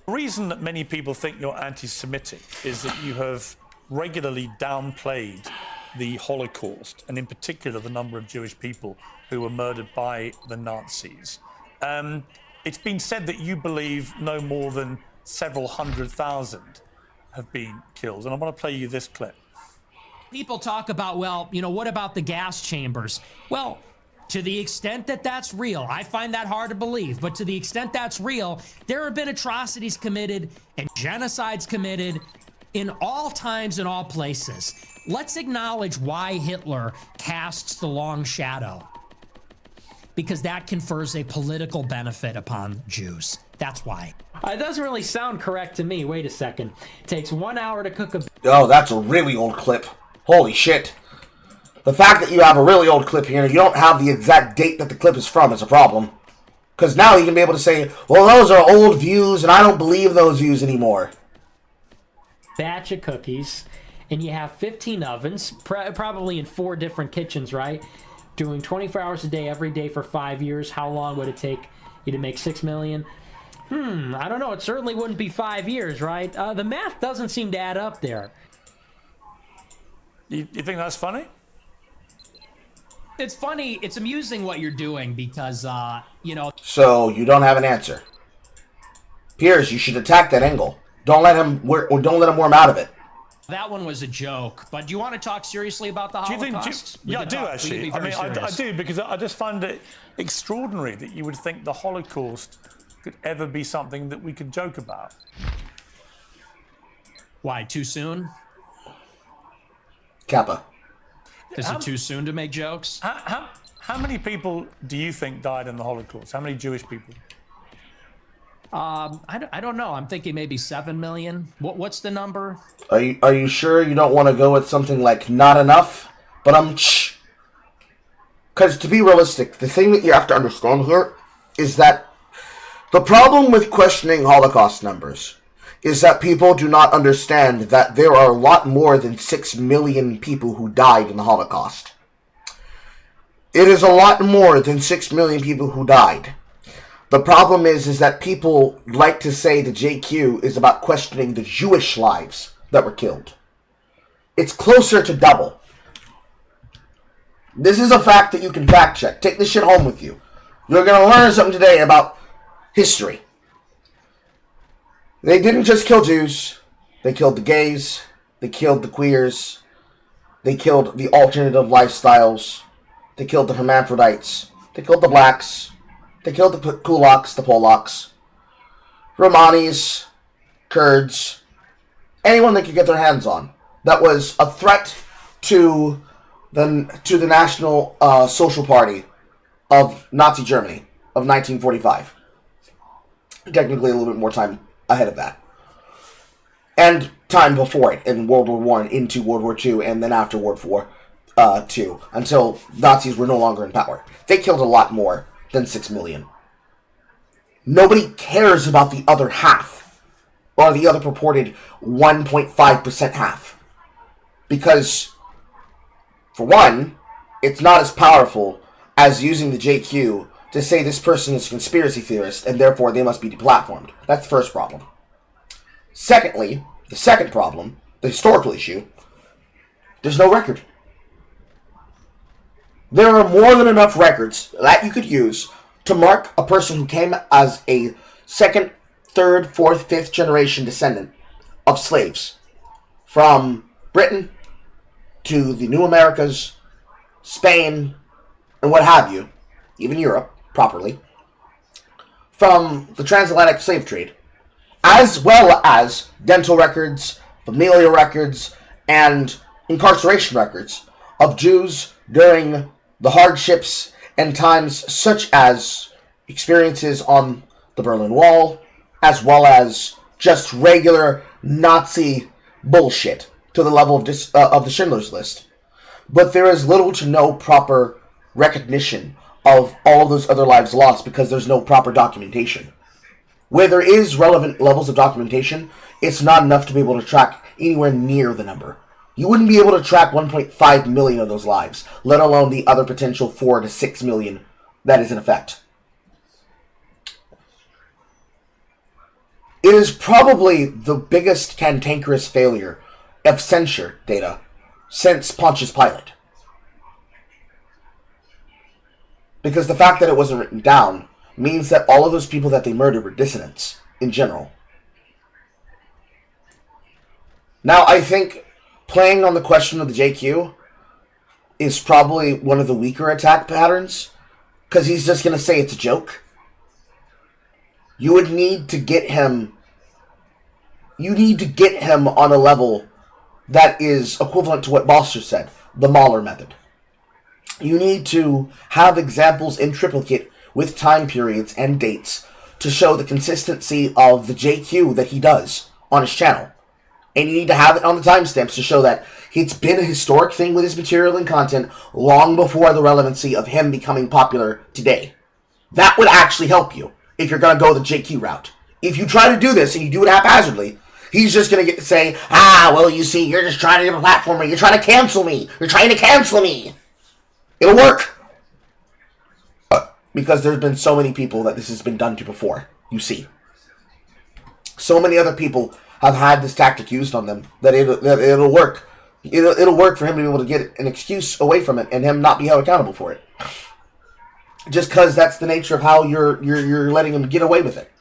The reason that many people think you're anti-Semitic is that you have regularly downplayed the Holocaust, and in particular the number of Jewish people who were murdered by the Nazis. It's been said that you believe no more than several 100,000 have been killed, and I want to play you this clip. People talk about, well, you know, what about the gas chambers? Well, to the extent that that's real, I find that hard to believe, but to the extent that's real, there have been atrocities committed and genocides committed in all times and all places. Let's acknowledge why Hitler casts the long shadow. Because that confers a political benefit upon Jews. That's why. It doesn't really sound correct to me. Wait a second. It takes 1 hour to cook a... Oh, that's a really old clip. Holy shit. The fact that you have a really old clip here and you don't have the exact date that the clip is from is a problem. Because now you can be able to say, well, those are old views and I don't believe those views anymore. Batch of cookies, and you have 15 ovens, probably in 4 different kitchens, right? Doing 24 hours a day, every day for 5 years. How long would it take you to make 6 million? I don't know. It certainly wouldn't be 5 years, right? The math doesn't seem to add up there. You think that's funny? It's funny. It's amusing what you're doing because, you know... So, you don't have an answer. Piers, you should attack that angle. Don't let him worm out of it. That one was a joke, but do you want to talk seriously about the Holocaust? Yeah, I do actually. I mean, I do, because I just find it extraordinary that you would think the Holocaust could ever be something that we could joke about. Why, too soon? Kappa. Is it too soon to make jokes? How many people do you think died in the Holocaust? How many Jewish people? I don't know. I'm thinking maybe 7 million. What's the number? Are you sure you don't want to go with something like not enough? But because to be realistic, the thing that you have to understand here is that the problem with questioning Holocaust numbers is that people do not understand that there are a lot more than 6 million people who died in the Holocaust. It is a lot more than 6 million people who died. The problem is that people like to say the JQ is about questioning the Jewish lives, that were killed. It's closer to double. This is a fact that you can fact check. Take this shit home with you. You're going to learn something today about history. They didn't just kill Jews. They killed the gays. They killed the queers. They killed the alternative lifestyles. They killed the hermaphrodites. They killed the blacks. They killed the kulaks, the Polacks, Romanis, Kurds, anyone they could get their hands on that was a threat to the National Social Party of Nazi Germany of 1945. Technically a little bit more time ahead of that. And time before it, in World War I, into World War II, and then after World War II, until Nazis were no longer in power. They killed a lot more than 6 million. Nobody cares about the other half, or the other purported 1.5% half. Because, for one, it's not as powerful as using the JQ to say this person is a conspiracy theorist, and therefore they must be deplatformed. That's the first problem. Secondly, the second problem, the historical issue, there's no record. There are more than enough records that you could use to mark a person who came as a second, third, fourth, fifth generation descendant of slaves from Britain to the New Americas, Spain, and what have you, even Europe, properly, from the transatlantic slave trade, as well as dental records, familial records, and incarceration records of Jews during the hardships and times such as experiences on the Berlin Wall, as well as just regular Nazi bullshit to the level of the Schindler's List. But there is little to no proper recognition of all of those other lives lost because there's no proper documentation. Where there is relevant levels of documentation, it's not enough to be able to track anywhere near the number. You wouldn't be able to track 1.5 million of those lives, let alone the other potential 4 to 6 million that is in effect. It is probably the biggest cantankerous failure of censure data since Pontius Pilate. Because the fact that it wasn't written down means that all of those people that they murdered were dissidents in general. Now, I think playing on the question of the JQ is probably one of the weaker attack patterns, because he's just going to say it's a joke. You would need to get him... You need to get him on a level that is equivalent to what Boster said, the Mahler method. You need to have examples in triplicate with time periods and dates to show the consistency of the JQ that he does on his channel. And you need to have it on the timestamps to show that it's been a historic thing with his material and content long before the relevancy of him becoming popular today. That would actually help you if you're going to go the JQ route. If you try to do this and you do it haphazardly, he's just going to get to say, well, you see, you're just trying to platform me. You're trying to cancel me. You're trying to cancel me. It'll work. Because there's been so many people that this has been done to before, you see. So many other people have had this tactic used on them that it'll work. It'll work for him to be able to get an excuse away from it and him not be held accountable for it. Just because that's the nature of how you're letting him get away with it.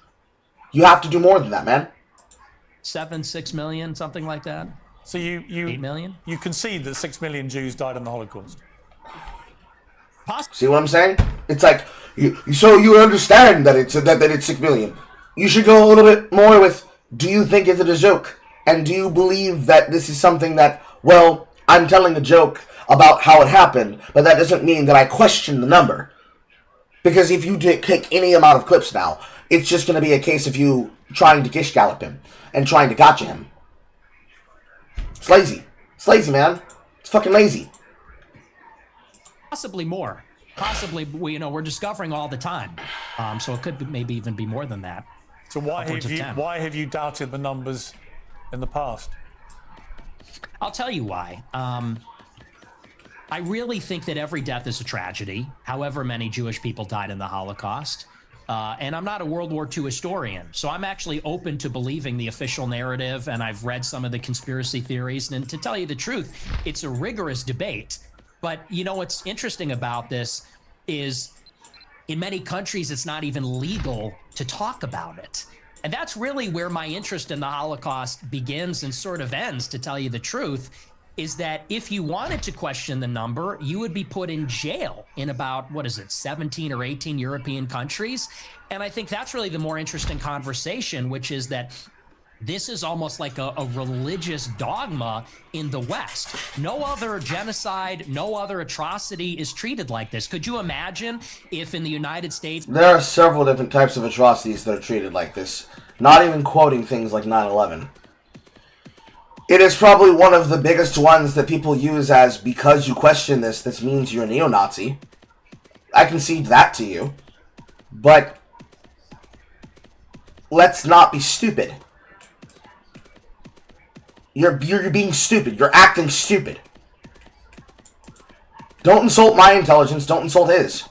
You have to do more than that, man. 6 million, something like that. So you 8 million? You concede that 6 million Jews died in the Holocaust. See what I'm saying? It's like so you understand that it's 6 million. You should go a little bit more with, do you think it's a joke? And do you believe that this is something that, well, I'm telling a joke about how it happened, but that doesn't mean that I question the number. Because if you take any amount of clips now, it's just going to be a case of you trying to gish gallop him and trying to gotcha him. It's lazy. It's lazy, man. It's fucking lazy. Possibly more. Possibly, we're discovering all the time. So it could maybe even be more than that. So why have you doubted the numbers in the past? I'll tell you why. I really think that every death is a tragedy. However many Jewish people died in the Holocaust. And I'm not a World War II historian, so I'm actually open to believing the official narrative, and I've read some of the conspiracy theories. And to tell you the truth, it's a rigorous debate. But you know what's interesting about this is in many countries, it's not even legal to talk about it. And that's really where my interest in the Holocaust begins and sort of ends, to tell you the truth, is that if you wanted to question the number, you would be put in jail in about, 17 or 18 European countries. And I think that's really the more interesting conversation, which is that this is almost like a religious dogma in the West. No other genocide, no other atrocity is treated like this. Could you imagine if in the United States... There are several different types of atrocities that are treated like this. Not even quoting things like 9/11. It is probably one of the biggest ones that people use as, because you question this means you're a neo-Nazi. I concede that to you. But let's not be stupid. You're being stupid. You're acting stupid. Don't insult my intelligence. Don't insult his.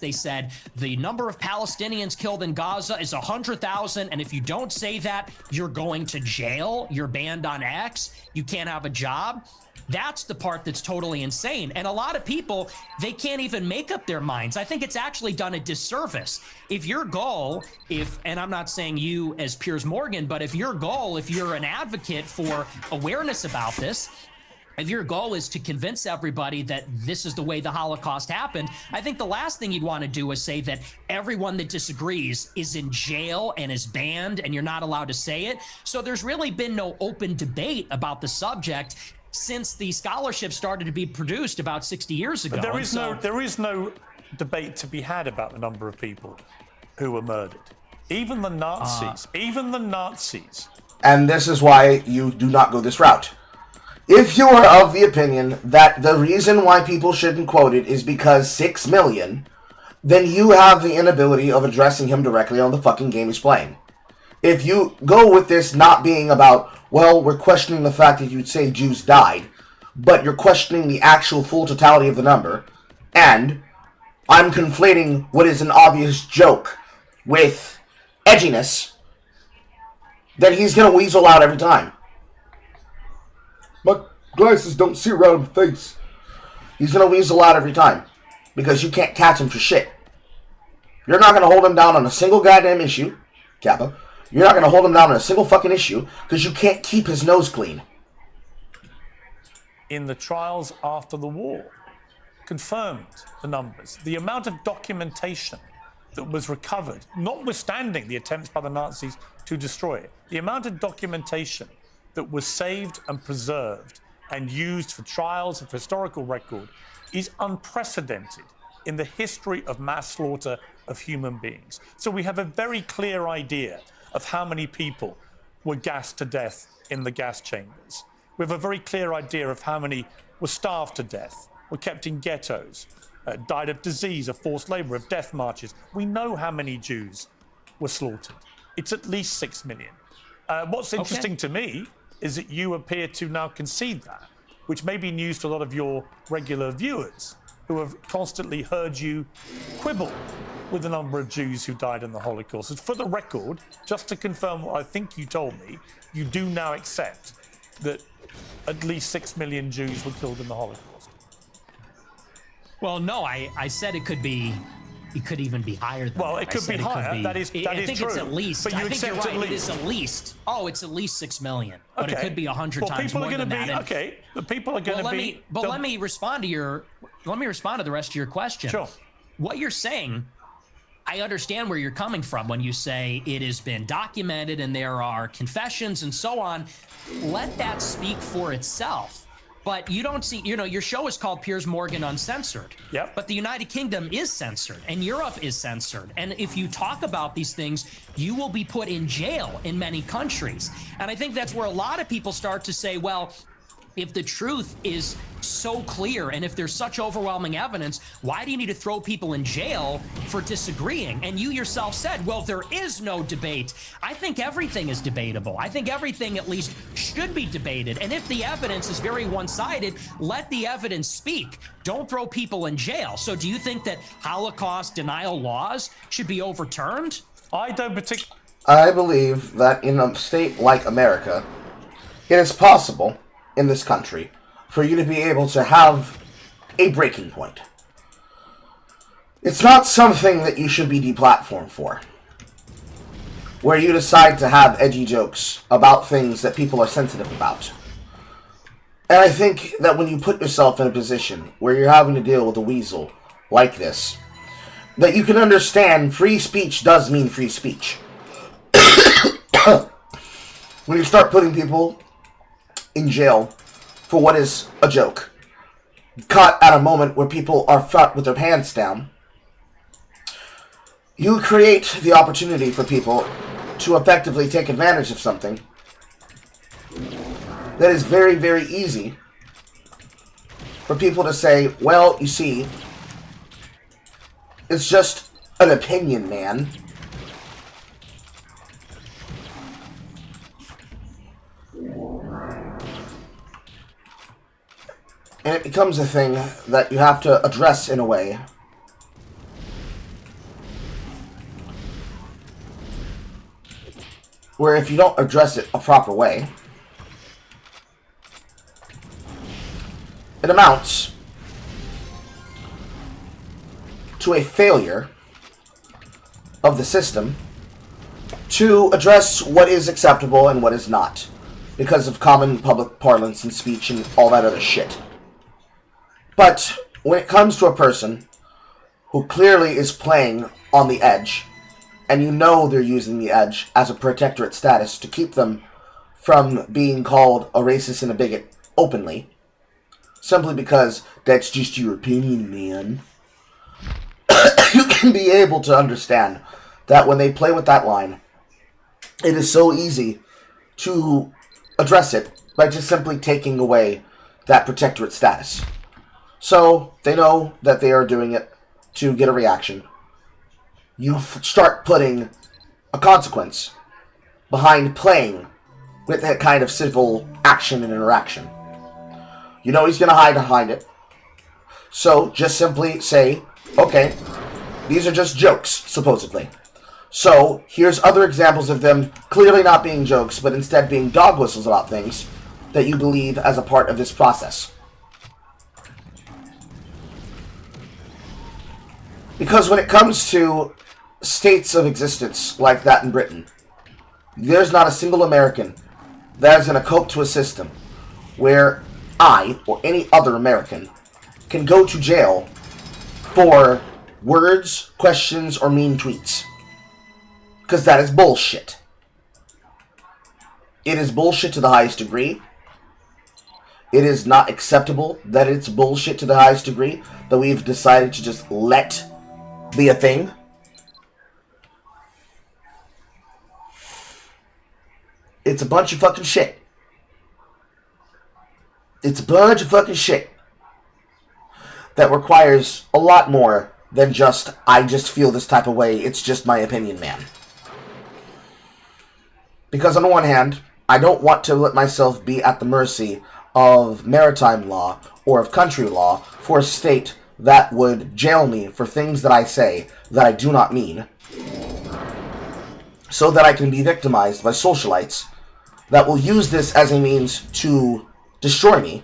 They said the number of Palestinians killed in Gaza is 100,000, and if you don't say that, you're going to jail, you're banned on X, you can't have a job. That's the part that's totally insane. And a lot of people, they can't even make up their minds. I think it's actually done a disservice. If your goal, and I'm not saying you as Piers Morgan, but if your goal, if you're an advocate for awareness about this, if your goal is to convince everybody that this is the way the Holocaust happened, I think the last thing you'd want to do is say that everyone that disagrees is in jail and is banned and you're not allowed to say it. So there's really been no open debate about the subject since the scholarship started to be produced about 60 years ago. But there is no debate to be had about the number of people who were murdered. Even the Nazis. And this is why you do not go this route. If you are of the opinion that the reason why people shouldn't quote it is because 6 million, then you have the inability of addressing him directly on the fucking game he's playing. If you go with this not being about, well, we're questioning the fact that you'd say Jews died, but you're questioning the actual full totality of the number, and I'm conflating what is an obvious joke with edginess, then he's going to weasel out every time. My glasses don't see around my face. He's going to weasel out every time. Because you can't catch him for shit. You're not going to hold him down on a single goddamn issue, Kappa. You're not going to hold him down on a single fucking issue because you can't keep his nose clean. In the trials after the war, confirmed the numbers. The amount of documentation that was recovered, notwithstanding the attempts by the Nazis to destroy it, the amount of documentation that was saved and preserved and used for trials and for historical record is unprecedented in the history of mass slaughter of human beings. So we have a very clear idea of how many people were gassed to death in the gas chambers. We have a very clear idea of how many were starved to death, were kept in ghettos, died of disease, of forced labor, of death marches. We know how many Jews were slaughtered. It's at least 6 million. What's interesting to me is that you appear to now concede that, which may be news to a lot of your regular viewers who have constantly heard you quibble with the number of Jews who died in the Holocaust. And for the record, just to confirm what I think you told me, you do now accept that at least 6 million Jews were killed in the Holocaust. Well, no, I said it could be... It could even be higher than that. Well, it could be higher. That is true. I think it's at least. But you I think you're accept right. at least. It is at least. Oh, it's at least 6 million. But it could be 100 well, times people more are going than to be that. okay. The people are going to be. Let me respond to your. Let me respond to the rest of your question. Sure. What you're saying, I understand where you're coming from when you say it has been documented and there are confessions and so on. Let that speak for itself. But you don't see, your show is called Piers Morgan Uncensored. Yep. But the United Kingdom is censored and Europe is censored. And if you talk about these things, you will be put in jail in many countries. And I think that's where a lot of people start to say, well, if the truth is so clear and if there's such overwhelming evidence, why do you need to throw people in jail for disagreeing? And you yourself said, well, there is no debate. I think everything is debatable. I think everything at least should be debated. And if the evidence is very one-sided, let the evidence speak. don't throw people in jail. So do you think that Holocaust denial laws should be overturned? I don't particularly. I believe that in a state like America, it is possible in this country for you to be able to have a breaking point. It's not something that you should be deplatformed for, where you decide to have edgy jokes about things that people are sensitive about. And I think that when you put yourself in a position where you're having to deal with a weasel like this, that you can understand free speech does mean free speech. When you start putting people in jail for what is a joke, caught at a moment where people are fought with their pants down, you create the opportunity for people to effectively take advantage of something that is very, very easy for people to say, well, you see, it's just an opinion, man. And it becomes a thing that you have to address in a way where if you don't address it a proper way, it amounts to a failure of the system to address what is acceptable and what is not, because of common public parlance and speech and all that other shit. But when it comes to a person who clearly is playing on the edge, and you know they're using the edge as a protectorate status to keep them from being called a racist and a bigot openly, simply because that's just your opinion, man, you can be able to understand that when they play with that line, it is so easy to address it by just simply taking away that protectorate status. So they know that they are doing it to get a reaction. You start putting a consequence behind playing with that kind of civil action and interaction. You know he's going to hide behind it. So just simply say, okay, these are just jokes, supposedly. So here's other examples of them clearly not being jokes, but instead being dog whistles about things that you believe as a part of this process. Because when it comes to states of existence like that in Britain, there's not a single American that is going to cope to a system where I, or any other American, can go to jail for words, questions, or mean tweets. Because that is bullshit. It is bullshit to the highest degree. It is not acceptable that it's bullshit to the highest degree that we've decided to just let be a thing. It's a bunch of fucking shit. It's a bunch of fucking shit that requires a lot more than just, I just feel this type of way, it's just my opinion, man. Because on the one hand, I don't want to let myself be at the mercy of maritime law or of country law for a state that would jail me for things that I say that I do not mean, so that I can be victimized by socialites that will use this as a means to destroy me.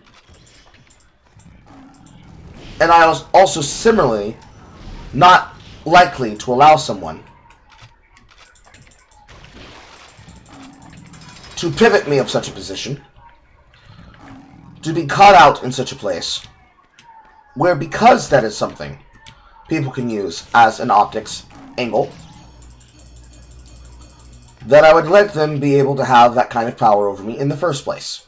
And I was also similarly not likely to allow someone to pivot me of such a position, to be caught out in such a place, where because that is something people can use as an optics angle, that I would let them be able to have that kind of power over me in the first place.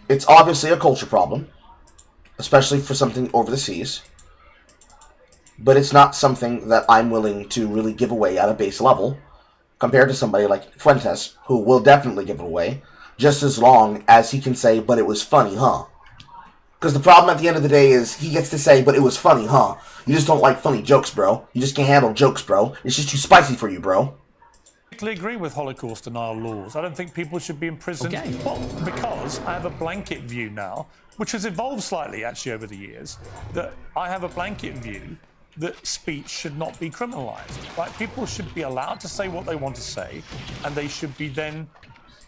It's obviously a culture problem, especially for something over the seas, but it's not something that I'm willing to really give away at a base level, compared to somebody like Fuentes, who will definitely give it away, just as long as he can say, but it was funny, huh? Because the problem at the end of the day is, he gets to say, but it was funny, huh? You just don't like funny jokes, bro. You just can't handle jokes, bro. It's just too spicy for you, bro. agree with Holocaust denial laws. I don't think people should be imprisoned. Well, because I have a blanket view now, which has evolved slightly actually over the years, that I have a blanket view that speech should not be criminalized. Right? People should be allowed to say what they want to say, and they should be then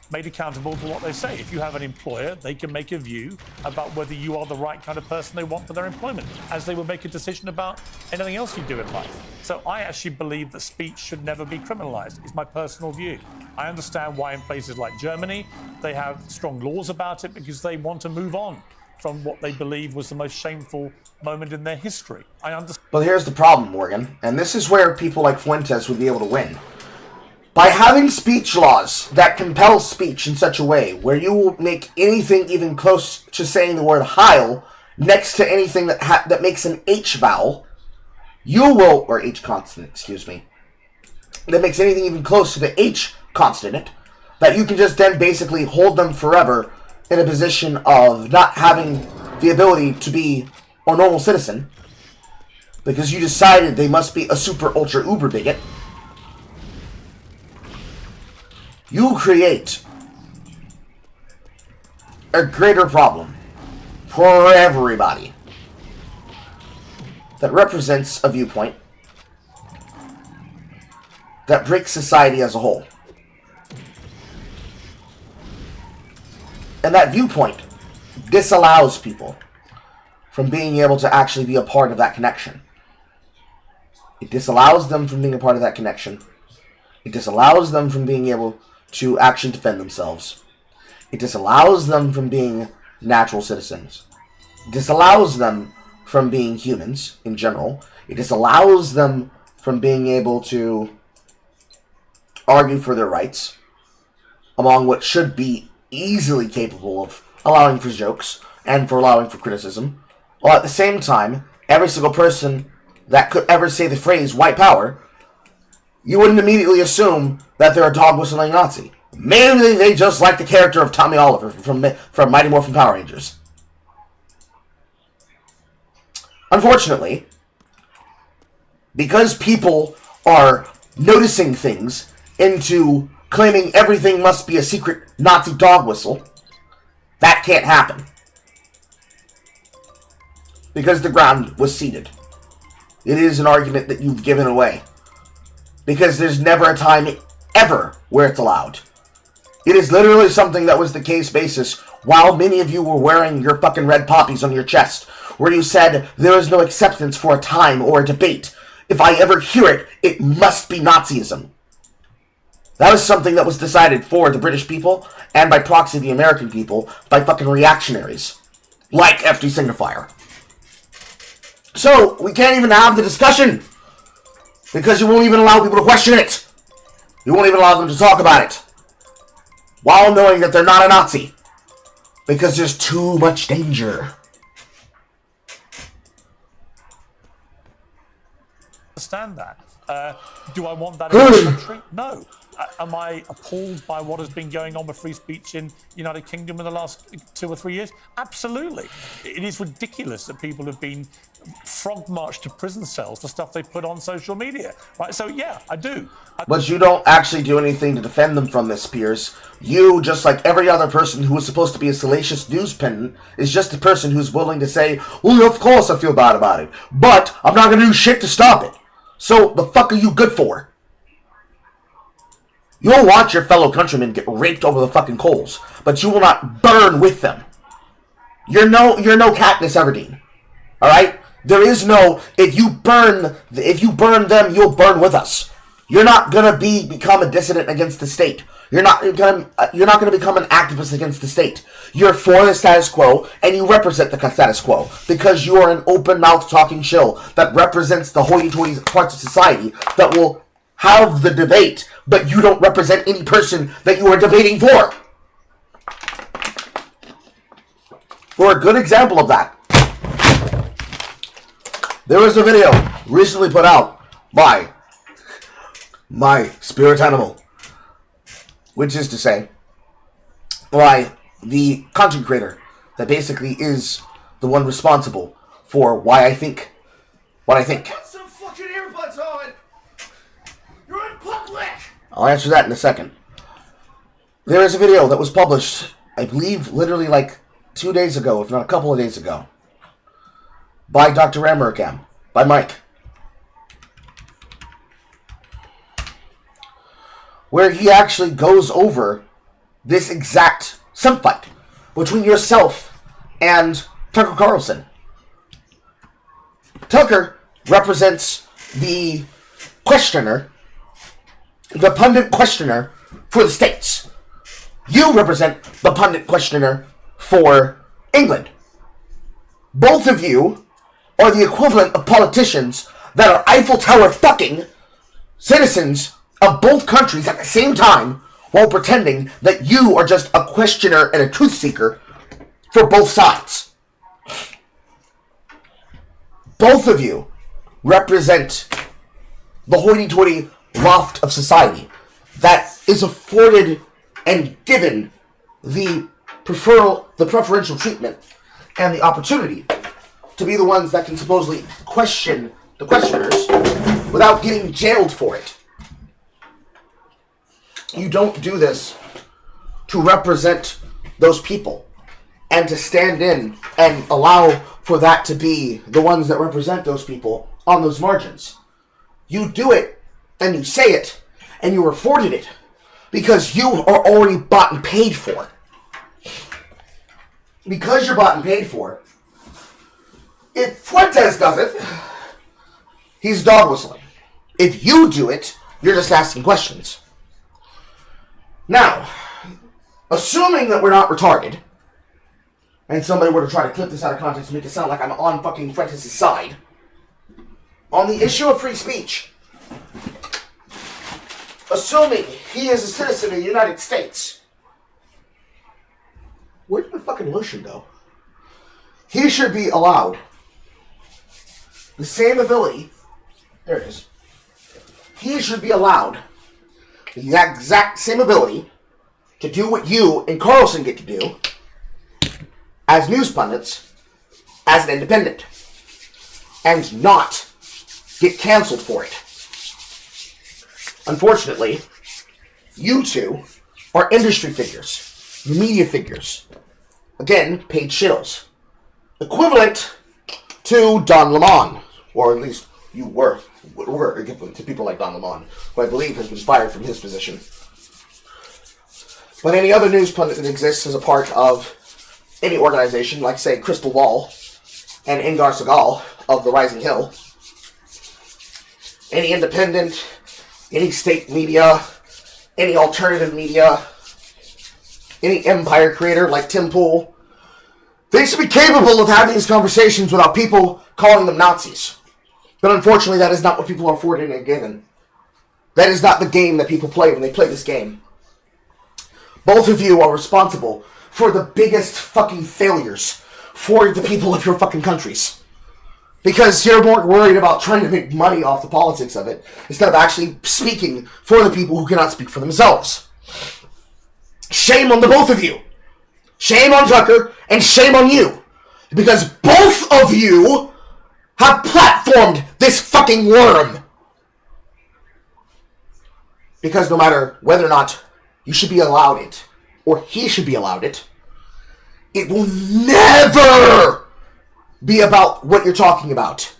made accountable for what they say. If you have an employer, they can make a view about whether you are the right kind of person they want for their employment, as they would make a decision about anything else you do in life. So I actually believe that speech should never be criminalized. It's my personal view. I understand why in places like Germany, they have strong laws about it because they want to move on from what they believe was the most shameful moment in their history. I understand. But here's the problem, Morgan, and this is where people like Fuentes would be able to win. By having speech laws that compel speech in such a way where you will make anything even close to saying the word Heil next to anything that makes an H vowel, you will, or H consonant, excuse me, that makes anything even close to the H consonant, that you can just then basically hold them forever in a position of not having the ability to be a normal citizen because you decided they must be a super ultra uber bigot. You create a greater problem for everybody that represents a viewpoint that breaks society as a whole. And that viewpoint disallows people from being able to actually be a part of that connection. It disallows them from being a part of that connection. It disallows them from being able to actually defend themselves. It disallows them from being natural citizens. It disallows them from being humans in general. It disallows them from being able to argue for their rights among what should be easily capable of allowing for jokes and for allowing for criticism. While at the same time, every single person that could ever say the phrase white power, you wouldn't immediately assume that they're a dog-whistling Nazi. Maybe they just like the character of Tommy Oliver from Mighty Morphin Power Rangers. Unfortunately, because people are noticing things into claiming everything must be a secret Nazi dog whistle, that can't happen. Because the ground was ceded. It is an argument that you've given away. Because there's never a time ever where it's allowed. It is literally something that was the case basis while many of you were wearing your fucking red poppies on your chest, where you said there is no acceptance for a time or a debate. If I ever hear it, it must be Nazism. That was something that was decided for the British people and by proxy the American people by fucking reactionaries like FD Signifier. So we can't even have the discussion because you won't even allow people to question it. You won't even allow them to talk about it while knowing that they're not a Nazi because there's too much danger. Understand that. Do I want that in the country? No. Am I appalled by what has been going on with free speech in the United Kingdom in the last 2 or 3 years? Absolutely. It is ridiculous that people have been frog marched to prison cells for stuff they put on social media. Right? So yeah, I do. But you don't actually do anything to defend them from this, Piers. You, just like every other person who is supposed to be a salacious news pendant, is just a person who's willing to say, well, of course I feel bad about it, but I'm not going to do shit to stop it. So the fuck are you good for? You'll watch your fellow countrymen get raped over the fucking coals, but you will not burn with them. You're no Katniss Everdeen. Alright? There is no, if you burn them, you'll burn with us. You're not gonna become a dissident against the state. You're not gonna become an activist against the state. You're for the status quo, and you represent the status quo because you are an open-mouthed talking shill that represents the hoity-toity parts of society that will have the debate, but you don't represent any person that you are debating for. We're a good example of that. There was a video recently put out by my spirit animal, which is to say, by the content creator that basically is the one responsible for why I think what I think. Put some fucking earbuds on! You're in public! I'll answer that in a second. There is a video that was published, I believe, literally like 2 days ago, if not a couple of days ago, by Dr. Ramericam, by Mike, where he actually goes over this exact simp fight between yourself and Tucker Carlson. Tucker represents the questioner, the pundit questioner for the States. You represent the pundit questioner for England. Both of you are the equivalent of politicians that are Eiffel Tower fucking citizens of both countries at the same time while pretending that you are just a questioner and a truth seeker for both sides. Both of you represent the hoity-toity loft of society that is afforded and given the preferential treatment and the opportunity to be the ones that can supposedly question the questioners without getting jailed for it. You don't do this to represent those people and to stand in and allow for that to be the ones that represent those people on those margins. You do it and you say it and you afforded it because you are already bought and paid for. Because you're bought and paid for, if Fuentes does it, he's dog whistling. If you do it, you're just asking questions. Now, assuming that we're not retarded, and somebody were to try to clip this out of context and make it sound like I'm on fucking Fuentes' side, on the issue of free speech, assuming he is a citizen of the United States, where did my fucking lotion go? He should be allowed the same ability. There it is. He should be allowed the exact same ability to do what you and Carlson get to do as news pundits, as an independent, and not get canceled for it. Unfortunately, you two are industry figures, media figures. Again, paid shittles. Equivalent to Don Lemon, or at least you were equivalent to people like Don Lemon, who I believe has been fired from his position. But any other news pundit that exists as a part of any organization, like say Crystal Ball and Ingar Segal of the Rising Hill, any independent, any state media, any alternative media, any empire creator like Tim Pool, they should be capable of having these conversations without people calling them Nazis. But unfortunately, that is not what people are afforded and given. That is not the game that people play when they play this game. Both of you are responsible for the biggest fucking failures for the people of your fucking countries. Because you're more worried about trying to make money off the politics of it instead of actually speaking for the people who cannot speak for themselves. Shame on the both of you. Shame on Tucker and shame on you. Because both of you have platformed this fucking worm. Because no matter whether or not you should be allowed it, or he should be allowed it, it will never be about what you're talking about.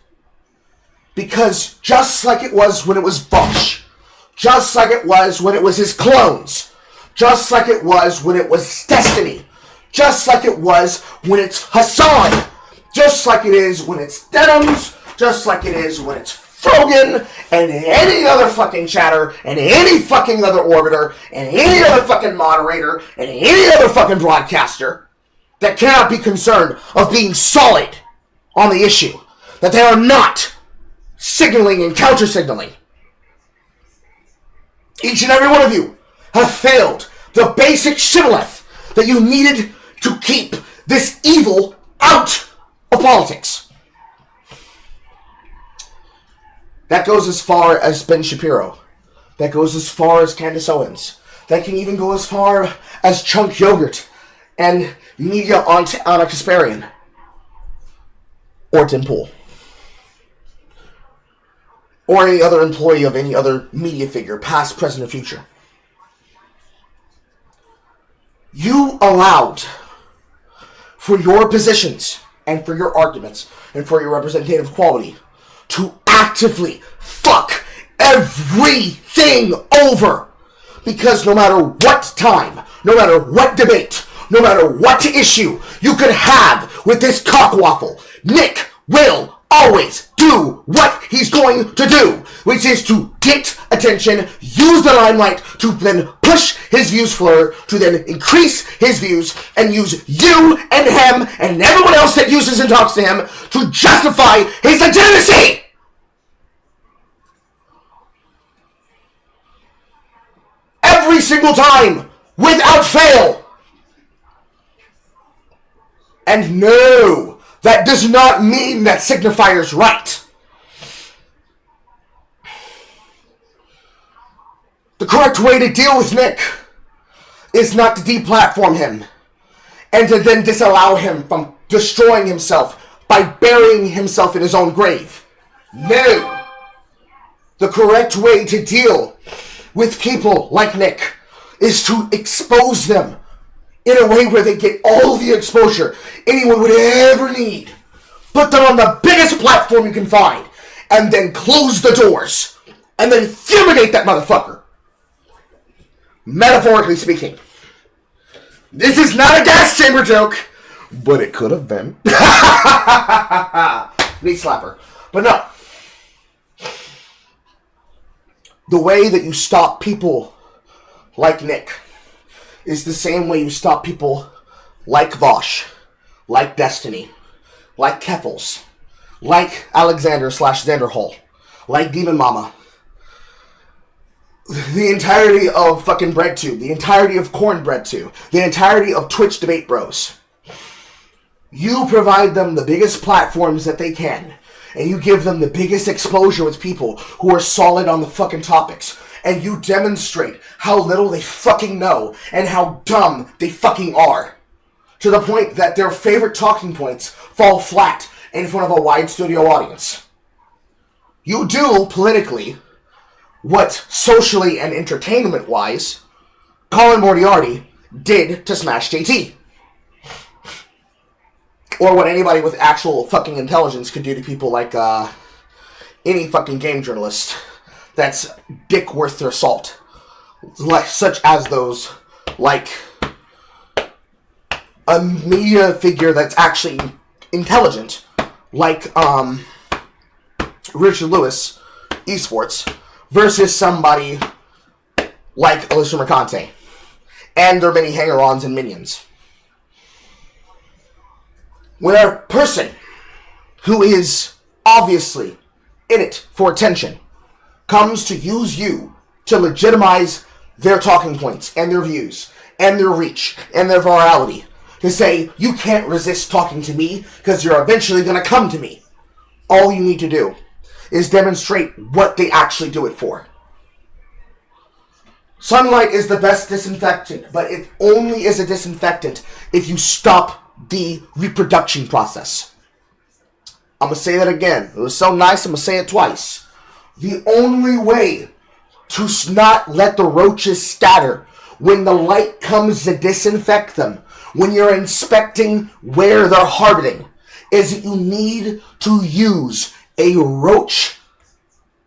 Because just like it was when it was Bush, just like it was when it was his clones, just like it was when it was Destiny, just like it was when it's Hassan, just like it is when it's Denims, just like it is when it's Frogan, and any other fucking chatter, and any fucking other orbiter, and any other fucking moderator, and any other fucking broadcaster that cannot be concerned of being solid on the issue. That they are not signaling and counter-signaling. Each and every one of you have failed the basic shibboleth that you needed to keep this evil out of politics. That goes as far as Ben Shapiro. That goes as far as Candace Owens. That can even go as far as Chunk Yogurt and Media on Anna Kasparian. Or Tim Pool. or any other employee of any other media figure, past, present, or future. You allowed for your positions and for your arguments and for your representative quality to actively fuck everything over. Because no matter what time, no matter what debate, no matter what issue you could have with this cockwaffle, Nick will always do what he's going to do, which is to get attention, use the limelight to then push his views further, to then increase his views, and use you and him and everyone else that uses and talks to him to justify his legitimacy. Every single time, without fail. And no, that does not mean that signifier's right. The correct way to deal with Nick is not to deplatform him and to then disallow him from destroying himself by burying himself in his own grave. No. The correct way to deal with people like Nick is to expose them in a way where they get all the exposure anyone would ever need. Put them on the biggest platform you can find, and then close the doors, and then fumigate that motherfucker. Metaphorically speaking. This is not a gas chamber joke, but it could have been. Knee slapper. But no. The way that you stop people like Nick is the same way you stop people like Vosh, like Destiny, like Keffels, like Alexander/Xanderhole, like Demon Mama. The entirety of fucking BreadTube, the entirety of CornbreadTube, the entirety of Twitch Debate Bros. You provide them the biggest platforms that they can, and you give them the biggest exposure with people who are solid on the fucking topics, and you demonstrate how little they fucking know and how dumb they fucking are, to the point that their favorite talking points fall flat in front of a wide studio audience. You do, politically, what socially and entertainment-wise Colin Moriarty did to Smash JT. Or what anybody with actual fucking intelligence could do to people like any fucking game journalist that's dick worth their salt. Like, such as those, like, a media figure that's actually intelligent, like Richard Lewis, esports, versus somebody like Alyssa Mercante and their many hanger-ons and minions. When a person who is obviously in it for attention comes to use you to legitimize their talking points and their views and their reach and their virality, to say, you can't resist talking to me because you're eventually going to come to me, all you need to do is demonstrate what they actually do it for. Sunlight is the best disinfectant, but it only is a disinfectant if you stop the reproduction process. I'm going to say that again. It was so nice, I'm going to say it twice. The only way to not let the roaches scatter when the light comes to disinfect them, when you're inspecting where they're harboring, is that you need to use a roach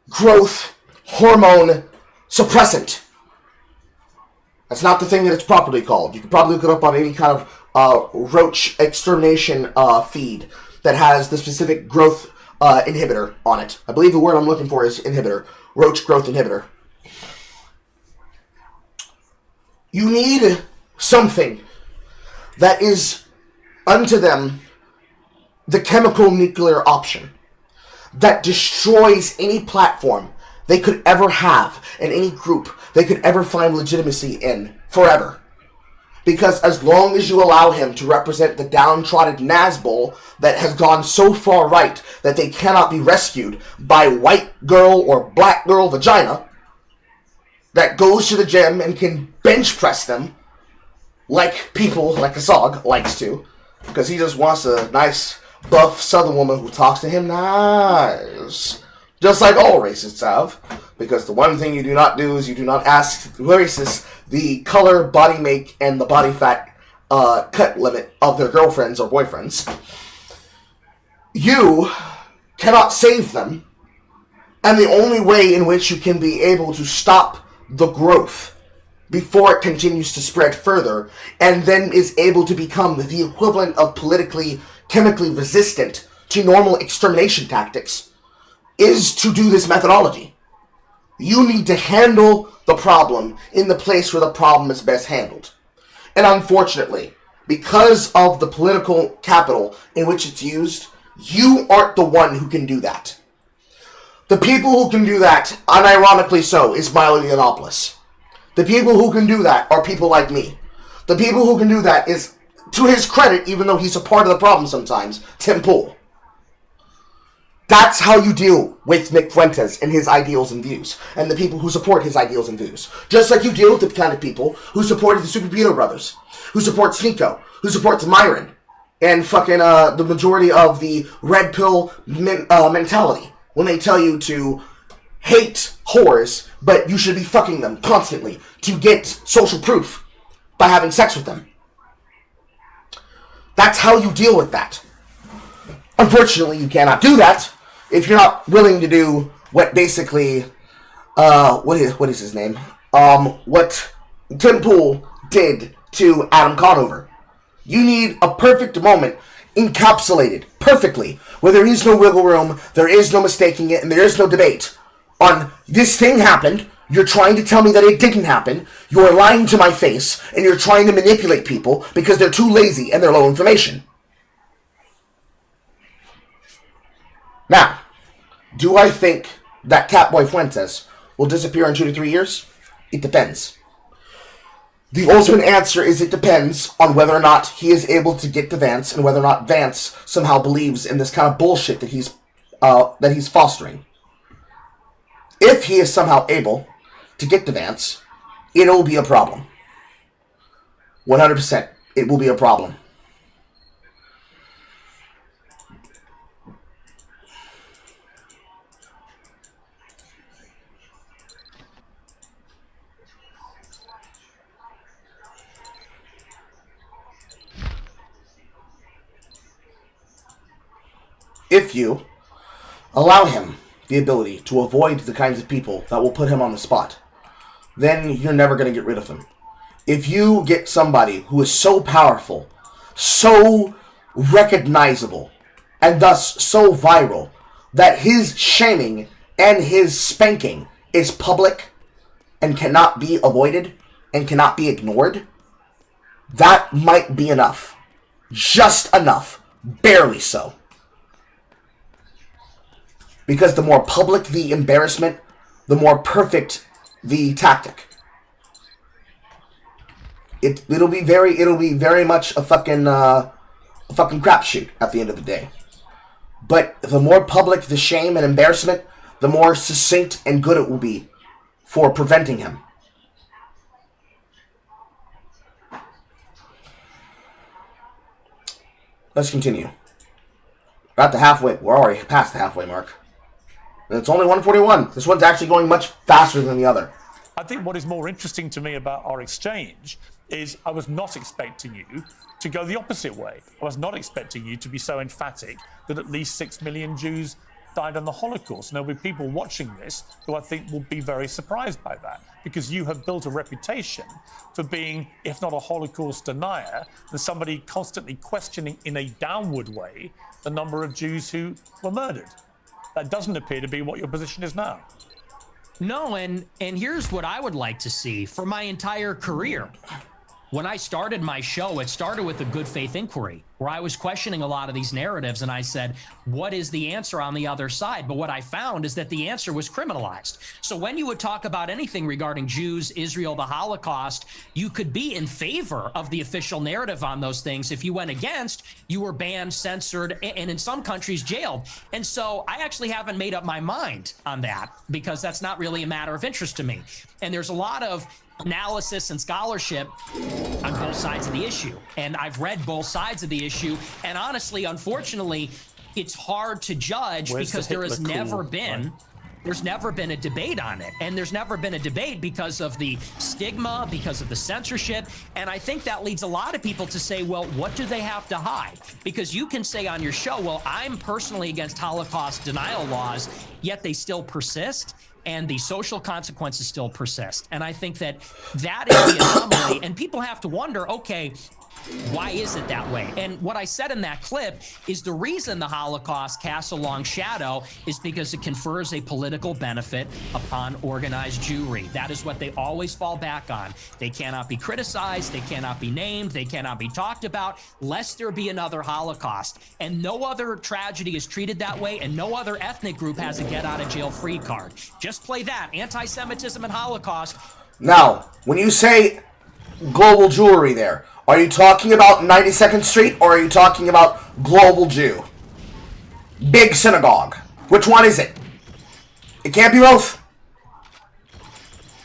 growth hormone suppressant. That's not the thing that it's properly called. You can probably look it up on any kind of roach extermination feed that has the specific growth inhibitor on it. I believe the word I'm looking for is inhibitor. Roach growth inhibitor. You need something that is unto them the chemical nuclear option that destroys any platform they could ever have and any group they could ever find legitimacy in forever. Because as long as you allow him to represent the downtrodden Nazgul that has gone so far right that they cannot be rescued by white girl or black girl vagina that goes to the gym and can bench press them like people like Asog likes to, because he just wants a nice buff southern woman who talks to him nice. Just like all racists have. Because the one thing you do not do is you do not ask racists the color, body make, and the body fat cut limit of their girlfriends or boyfriends. You cannot save them. And the only way in which you can be able to stop the growth before it continues to spread further and then is able to become the equivalent of politically, chemically resistant to normal extermination tactics is to do this methodology. You need to handle the problem in the place where the problem is best handled. And unfortunately, because of the political capital in which it's used, you aren't the one who can do that. The people who can do that, unironically so, is Milo Yiannopoulos. The people who can do that are people like me. The people who can do that is, to his credit, even though he's a part of the problem sometimes, Tim Pool. That's how you deal with Nick Fuentes and his ideals and views, and the people who support his ideals and views. Just like you deal with the kind of people who supported the Super Peter Brothers, who support Sneeko, who supports Myron, and fucking the majority of the red pill mentality, when they tell you to hate whores, but you should be fucking them constantly to get social proof by having sex with them. That's how you deal with that. Unfortunately, you cannot do that if you're not willing to do what basically, what is his name? What Tim Pool did to Adam Conover. You need a perfect moment encapsulated perfectly, where there is no wiggle room, there is no mistaking it, and there is no debate on this thing happened, you're trying to tell me that it didn't happen, you're lying to my face, and you're trying to manipulate people because they're too lazy and they're low information. Now, do I think that Catboy Fuentes will disappear in 2 to 3 years? It depends. The ultimate answer is it depends on whether or not he is able to get to Vance and whether or not Vance somehow believes in this kind of bullshit that he's fostering. If he is somehow able to get to Vance, it'll be a problem. 100%, it will be a problem. If you allow him the ability to avoid the kinds of people that will put him on the spot, then you're never going to get rid of him. If you get somebody who is so powerful, so recognizable, and thus so viral, that his shaming and his spanking is public and cannot be avoided and cannot be ignored, that might be enough. Just enough. Barely so. Because the more public the embarrassment, the more perfect the tactic. It'll be very much a fucking crapshoot at the end of the day. But the more public the shame and embarrassment, the more succinct and good it will be for preventing him. Let's continue. We're at the halfway. We're already past the halfway mark. And it's only 141. This one's actually going much faster than the other. I think what is more interesting to me about our exchange is I was not expecting you to go the opposite way. I was not expecting you to be so emphatic that at least 6 million Jews died in the Holocaust. And there'll be people watching this who I think will be very surprised by that, because you have built a reputation for being, if not a Holocaust denier, then somebody constantly questioning in a downward way the number of Jews who were murdered. That doesn't appear to be what your position is now. No, and here's what I would like to see for my entire career. When I started my show, it started with a good faith inquiry where I was questioning a lot of these narratives, and I said, what is the answer on the other side? But what I found is that the answer was criminalized. So when you would talk about anything regarding Jews, Israel, the Holocaust, you could be in favor of the official narrative on those things. If you went against, you were banned, censored, and in some countries jailed. And so I actually haven't made up my mind on that, because that's not really a matter of interest to me. And there's a lot of analysis and scholarship on both sides of the issue. And I've read both sides of the issue. And honestly, unfortunately, it's hard to judge because there has never been There's never been a debate on it. And there's never been a debate because of the stigma, because of the censorship. And I think that leads a lot of people to say, well, what do they have to hide? Because you can say on your show, well, I'm personally against Holocaust denial laws, yet they still persist. And the social consequences still persist. And I think that that is the anomaly. And people have to wonder, okay, why is it that way? And what I said in that clip is the reason the Holocaust casts a long shadow is because it confers a political benefit upon organized Jewry. That is what they always fall back on. They cannot be criticized, they cannot be named, they cannot be talked about, lest there be another Holocaust. And no other tragedy is treated that way, and no other ethnic group has a get-out-of-jail-free card. Just play that, anti-Semitism and Holocaust. Now, when you say global Jewry there, are you talking about 92nd Street or are you talking about Global Jew? Big synagogue. Which one is it? It can't be both.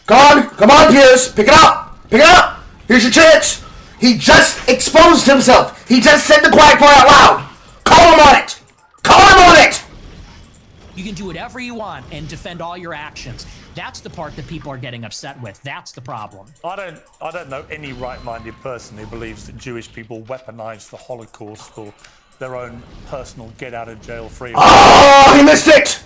Come on, Piers. Pick it up. Pick it up. Here's your chance. He just exposed himself. He just said the quiet part out loud. Call him on it. Call him on it. You can do whatever you want and defend all your actions. That's the part that people are getting upset with. That's the problem. I don't know any right-minded person who believes that Jewish people weaponized the Holocaust for their own personal get-out-of-jail-free. Oh, he missed it!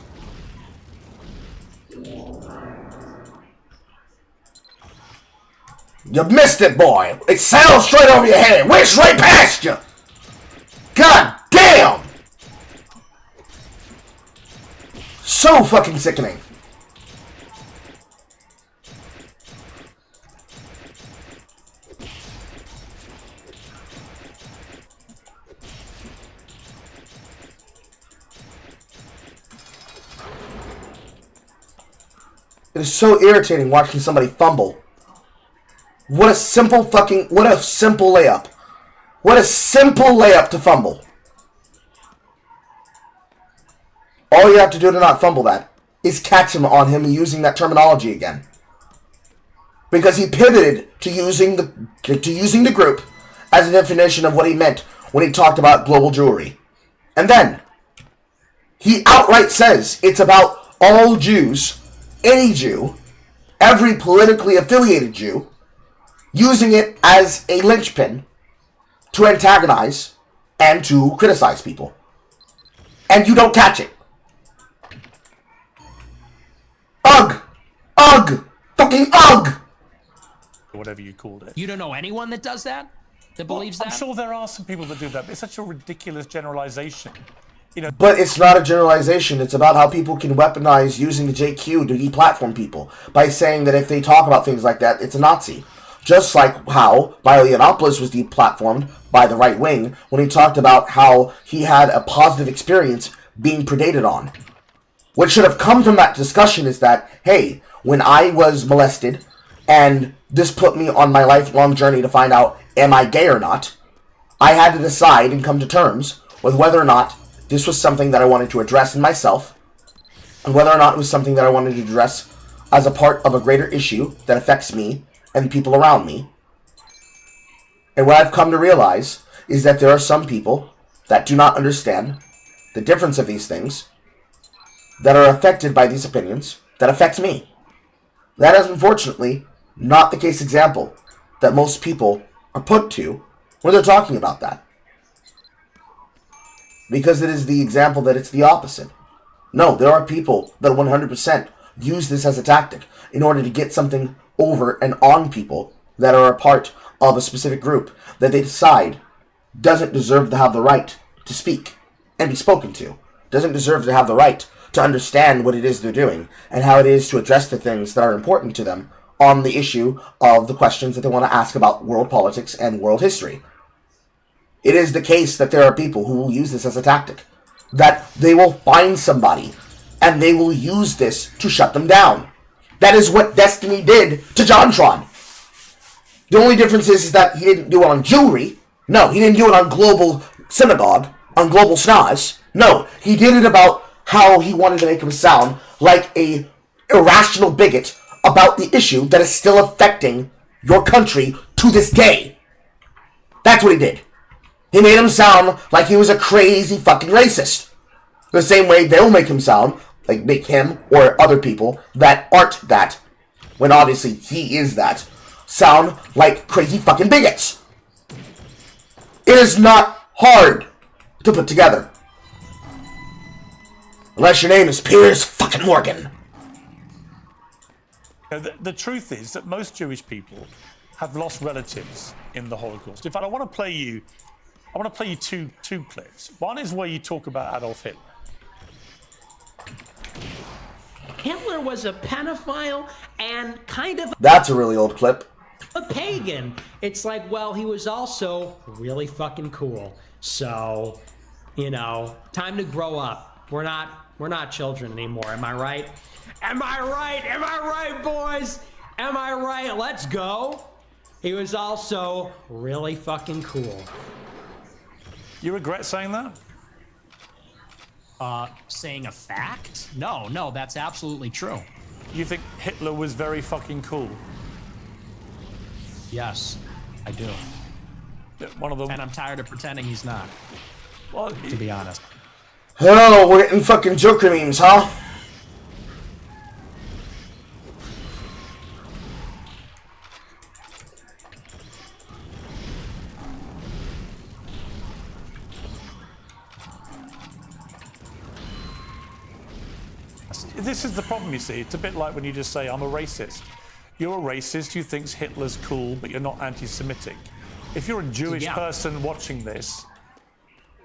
You missed it, boy. It sailed straight over your head. Went straight past you. God damn! So fucking sickening. It is so irritating watching somebody fumble. What a simple layup. What a simple layup to fumble. All you have to do to not fumble that is catch him on him using that terminology again. Because he pivoted to using the group as a definition of what he meant when he talked about global Jewry. And then he outright says it's about all Jews, any Jew, every politically affiliated Jew, using it as a linchpin to antagonize and to criticize people. And you don't catch it. Ugh! Ugh! Fucking ugh! Whatever you called it. You don't know anyone that does that? That believes that? I'm sure there are some people that do that, but it's such a ridiculous generalization. You know, but it's not a generalization. It's about how people can weaponize using the JQ to deplatform people by saying that if they talk about things like that, it's a Nazi. Just like how Yiannopoulos was deplatformed by the right wing when he talked about how he had a positive experience being predated on. What should have come from that discussion is that, hey, when I was molested and this put me on my lifelong journey to find out, am I gay or not, I had to decide and come to terms with whether or not this was something that I wanted to address in myself, and whether or not it was something that I wanted to address as a part of a greater issue that affects me and people around me. And what I've come to realize is that there are some people that do not understand the difference of these things, that are affected by these opinions, that affect me. That is unfortunately not the case example that most people are put to when they're talking about that. Because it is the example that it's the opposite. No, there are people that 100% use this as a tactic in order to get something over and on people that are a part of a specific group that they decide doesn't deserve to have the right to speak and be spoken to, doesn't deserve to have the right to understand what it is they're doing and how it is to address the things that are important to them on the issue of the questions that they want to ask about world politics and world history. It is the case that there are people who will use this as a tactic, that they will find somebody and they will use this to shut them down. That is what Destiny did to JonTron. The only difference is that he didn't do it on Jewry. No, he didn't do it on Global Synagogue, on Global Snaz. No, he did it about how he wanted to make him sound like a irrational bigot about the issue that is still affecting your country to this day. That's what he did. He made him sound like he was a crazy fucking racist. The same way they'll make him sound like make him or other people that aren't that, when obviously he is that, sound like crazy fucking bigots. It is not hard to put together. Unless your name is Piers fucking Morgan. The truth is that most Jewish people have lost relatives in the Holocaust. In fact, I want to play you two clips. One is where you talk about Adolf Hitler. Hitler was a pedophile and kind of That's a really old clip. a pagan. It's like, well, he was also really fucking cool. So, you know, time to grow up. We're not children anymore. Am I right? Am I right? Am I right, boys? Am I right? Let's go. He was also really fucking cool. You regret saying that? Saying a fact? No, that's absolutely true. You think Hitler was very fucking cool? Yes, I do. One of them. And I'm tired of pretending he's not. Well, to be honest. Oh, we're getting fucking Joker memes, huh? This is the problem, you see. It's a bit like when you just say, I'm a racist. You're a racist who thinks Hitler's cool, but you're not anti-Semitic. If you're a Jewish person watching this,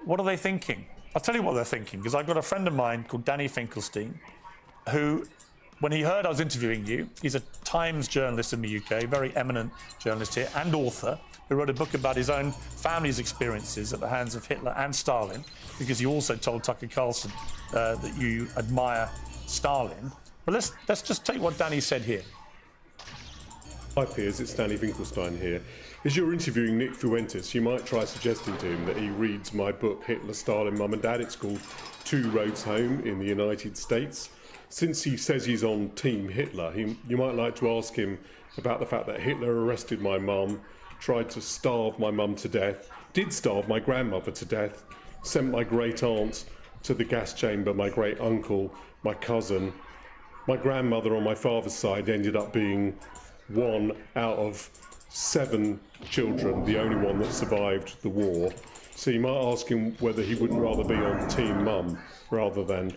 what are they thinking? I'll tell you what they're thinking, because I've got a friend of mine called Danny Finkelstein, who, when he heard I was interviewing you, he's a Times journalist in the UK, very eminent journalist here, and author, who wrote a book about his own family's experiences at the hands of Hitler and Stalin, because you also told Tucker Carlson that you admire Stalin. But let's just take what Danny said here. Hi Piers, it's Danny Finkelstein here. As you're interviewing Nick Fuentes, you might try suggesting to him that he reads my book, Hitler, Stalin, Mum and Dad. It's called Two Roads Home in the United States. Since he says he's on Team Hitler, you might like to ask him about the fact that Hitler arrested my mum, tried to starve my mum to death, did starve my grandmother to death, sent my great aunt to the gas chamber, my great uncle, my cousin. My grandmother on my father's side ended up being one out of 7 children, the only one that survived the war. So you might ask him whether he wouldn't rather be on Team Mum rather than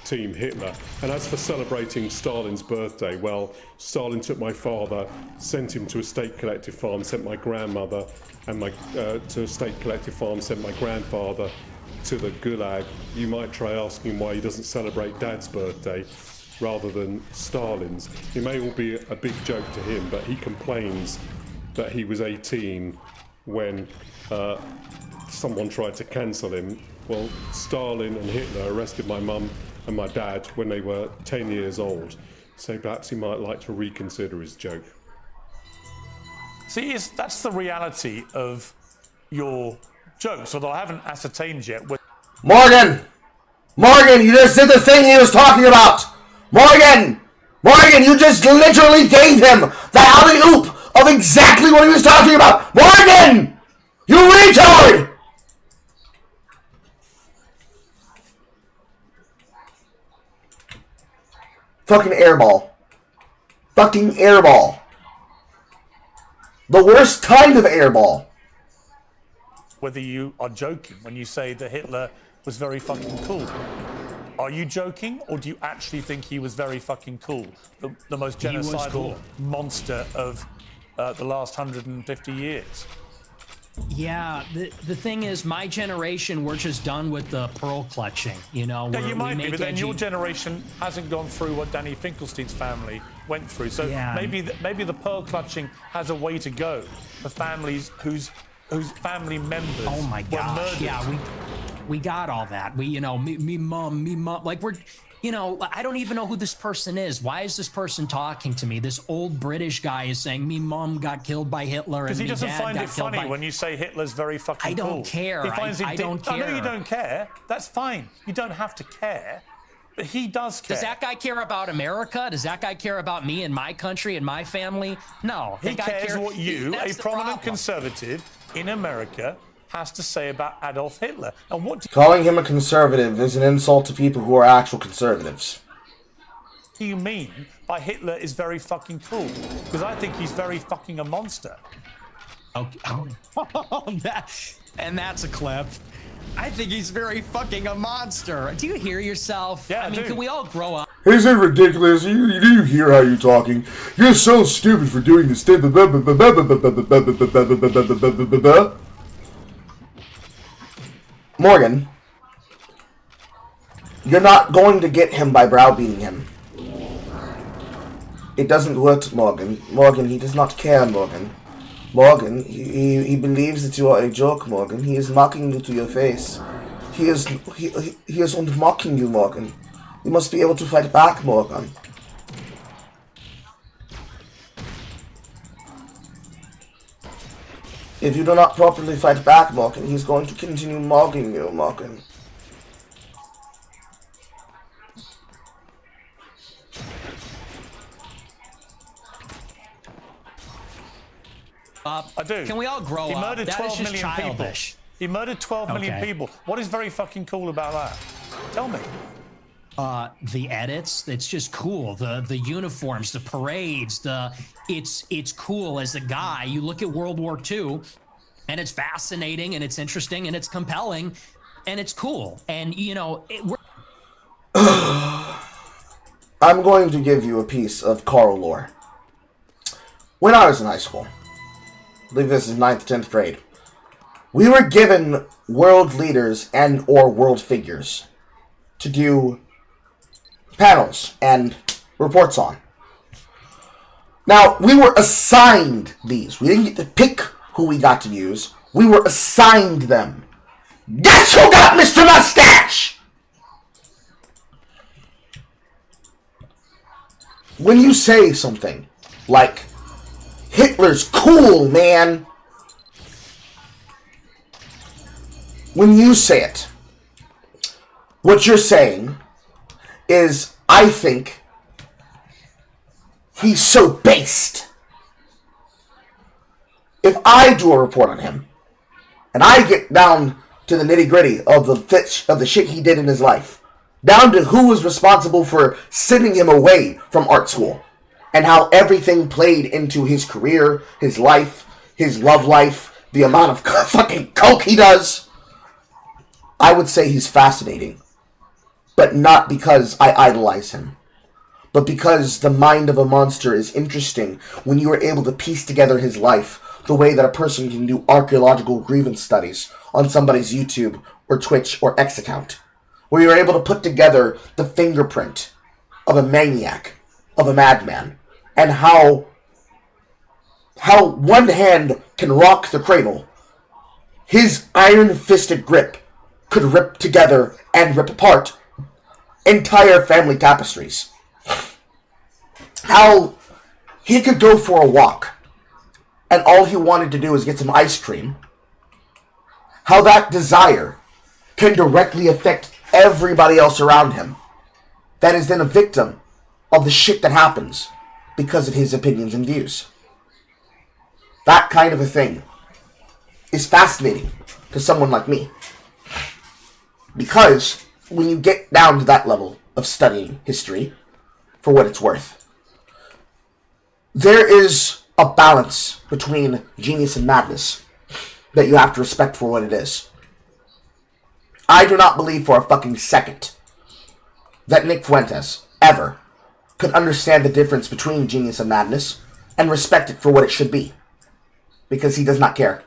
Team Hitler. And as for celebrating Stalin's birthday, well, Stalin took my father, sent him to a state collective farm, sent my grandmother and to a state collective farm, sent my grandfather to the Gulag. You might try asking him why he doesn't celebrate Dad's birthday rather than Stalin's. It may all be a big joke to him, but he complains that he was 18 when someone tried to cancel him. Well, Stalin and Hitler arrested my mum and my dad when they were 10 years old, so perhaps he might like to reconsider his joke. See, that's the reality of your jokes, although I haven't ascertained yet. Morgan! Morgan, you just did the thing he was talking about! Morgan! Morgan, you just literally gave him the alley-oop of exactly what he was talking about! Morgan! You retard! Fucking airball. Fucking airball. The worst kind of airball. Whether you are joking when you say that Hitler was very fucking cool. Are you joking, or do you actually think he was very fucking cool? The most genocidal monster of the last 150 years. Yeah, the thing is, my generation, we're just done with the pearl clutching. You know, Yeah, you might be, but then your generation hasn't gone through what Danny Finkelstein's family went through. So maybe the pearl clutching has a way to go for families whose family members oh my were gosh, murdered. yeah, we got all that. We, you know, me mom, like we're, you know, I don't even know who this person is. Why is this person talking to me? This old British guy is saying me mom got killed by Hitler. Because and he doesn't dad find got it killed funny by... when you say Hitler's very fucking cool. I don't care. He finds I don't care. I know you don't care. That's fine. You don't have to care. But he does care. Does that guy care about America? Does that guy care about me and my country and my family? No. He cares what you, a That's the prominent problem. conservative in America, has to say about Adolf Hitler. And what do Calling him a conservative is an insult to people who are actual conservatives. you mean by Hitler is very fucking cool? Because I think he's very fucking a monster. Okay. And that's a clip. I think he's very fucking a monster. Do you hear yourself? Yeah, I mean, can we all grow up? Isn't it ridiculous? You do hear how you're talking. You're so stupid for doing this. Morgan, you're not going to get him by browbeating him. It doesn't work, Morgan. Morgan, he does not care, Morgan. Morgan, he believes that you are a joke, Morgan. He is mocking you to your face. He is mocking you, Morgan. You must be able to fight back, Morgan. If you do not properly fight back, Morgan, he's going to continue mocking you, Morgan. I do. Can we all grow he up? Murdered That 12 is just million childish. people. He murdered 12 million Okay. people. What is very fucking cool about that? Tell me. The edits, it's just cool. The uniforms, the parades, it's cool as a guy. You look at World War II, and it's fascinating, and it's interesting, and it's compelling, and it's cool. And you know, I'm going to give you a piece of Carl lore. When I was in high school, I believe this is 9th, 10th grade, we were given world leaders and or world figures to do panels and reports on. Now, we were assigned these. We didn't get to pick who we got to use. We were assigned them. Guess who got Mr. Mustache? When you say something like, Hitler's cool, man. When you say it, what you're saying is, I think he's so based. If I do a report on him, and I get down to the nitty-gritty of the shit he did in his life, down to who was responsible for sending him away from art school, and how everything played into his career, his life, his love life, the amount of fucking coke he does, I would say he's fascinating. But not because I idolize him, but because the mind of a monster is interesting when you are able to piece together his life the way that a person can do archaeological grievance studies on somebody's YouTube or Twitch or X account, where you're able to put together the fingerprint of a maniac, of a madman, and how one hand can rock the cradle, his iron-fisted grip could rip together and rip apart entire family tapestries. How he could go for a walk and all he wanted to do is get some ice cream. How that desire can directly affect everybody else around him that is then a victim of the shit that happens because of his opinions and views. That kind of a thing is fascinating to someone like me. Because when you get down to that level of studying history, for what it's worth, there is a balance between genius and madness that you have to respect for what it is. I do not believe for a fucking second that Nick Fuentes ever could understand the difference between genius and madness and respect it for what it should be. Because he does not care.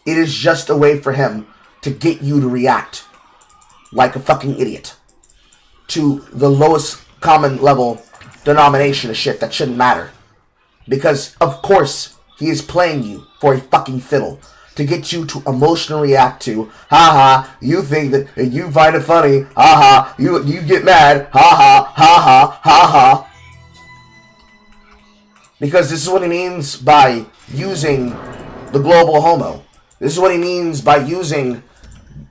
It is just a way for him to get you to react like a fucking idiot to the lowest common level denomination of shit that shouldn't matter. Because, of course, he is playing you for a fucking fiddle to get you to emotionally react to, haha, you think that, you find it funny, haha, you get mad, haha, haha, haha. Because this is what he means by using the global homo. This is what he means by using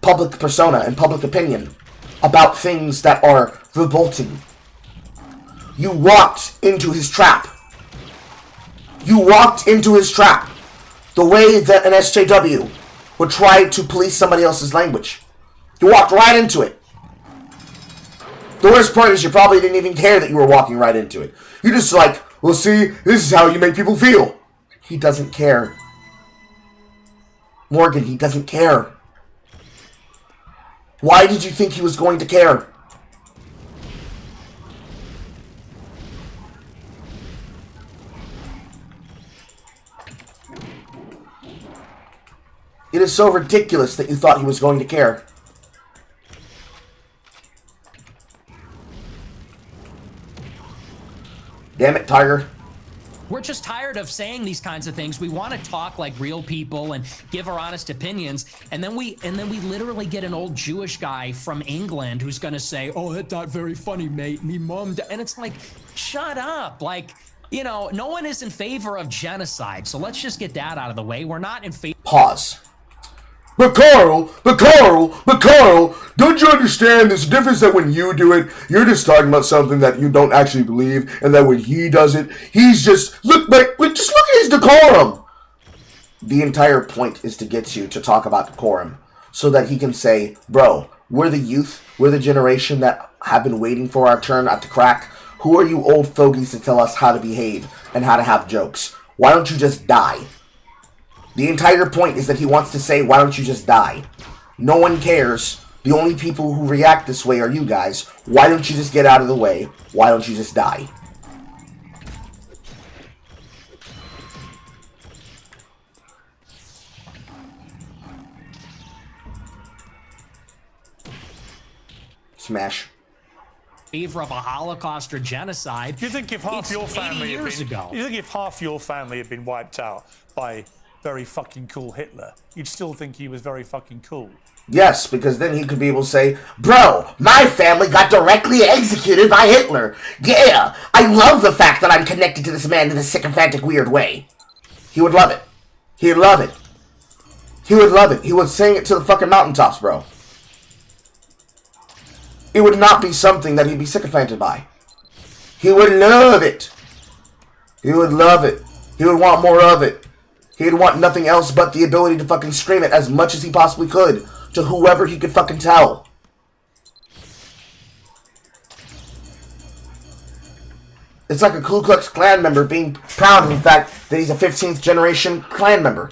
public persona and public opinion about things that are revolting. You walked into his trap. You walked into his trap the way that an SJW would try to police somebody else's language. You walked right into it. The worst part is you probably didn't even care that you were walking right into it. You're just like, well, see, this is how you make people feel. He doesn't care. Morgan, he doesn't care. Why did you think he was going to care? It is so ridiculous that you thought he was going to care. Damn it, Tiger. We're just tired of saying these kinds of things. We want to talk like real people and give our honest opinions, and then we literally get an old Jewish guy from England who's going to say, "Oh, that's not very funny, mate. Me mom," and it's like, shut up. Like, you know, no one is in favor of genocide, so let's just get that out of the way. We're not in favor. Pause. But Carl, don't you understand there's a difference that when you do it, you're just talking about something that you don't actually believe, and that when he does it, he's just, just look at his decorum. The entire point is to get you to talk about decorum, so that he can say, bro, we're the youth, we're the generation that have been waiting for our turn at the crack. Who are you old fogies to tell us how to behave and how to have jokes? Why don't you just die? The entire point is that he wants to say, why don't you just die? No one cares. The only people who react this way are you guys. Why don't you just get out of the way? Why don't you just die? Smash. Favor of a Holocaust or genocide. Do you think if half your family had been, you think if half your family had been wiped out by very fucking cool Hitler, you'd still think he was very fucking cool? Yes, because then he could be able to say, bro, my family got directly executed by Hitler. Yeah, I love the fact that I'm connected to this man in a sycophantic weird way. He would love it. He'd love it. He would love it. He would sing it to the fucking mountaintops, bro. It would not be something that he'd be sycophanted by. He would love it. He would love it. He would want more of it. He'd want nothing else but the ability to fucking scream it as much as he possibly could to whoever he could fucking tell. It's like a Ku Klux Klan member being proud of the fact that he's a 15th generation Klan member.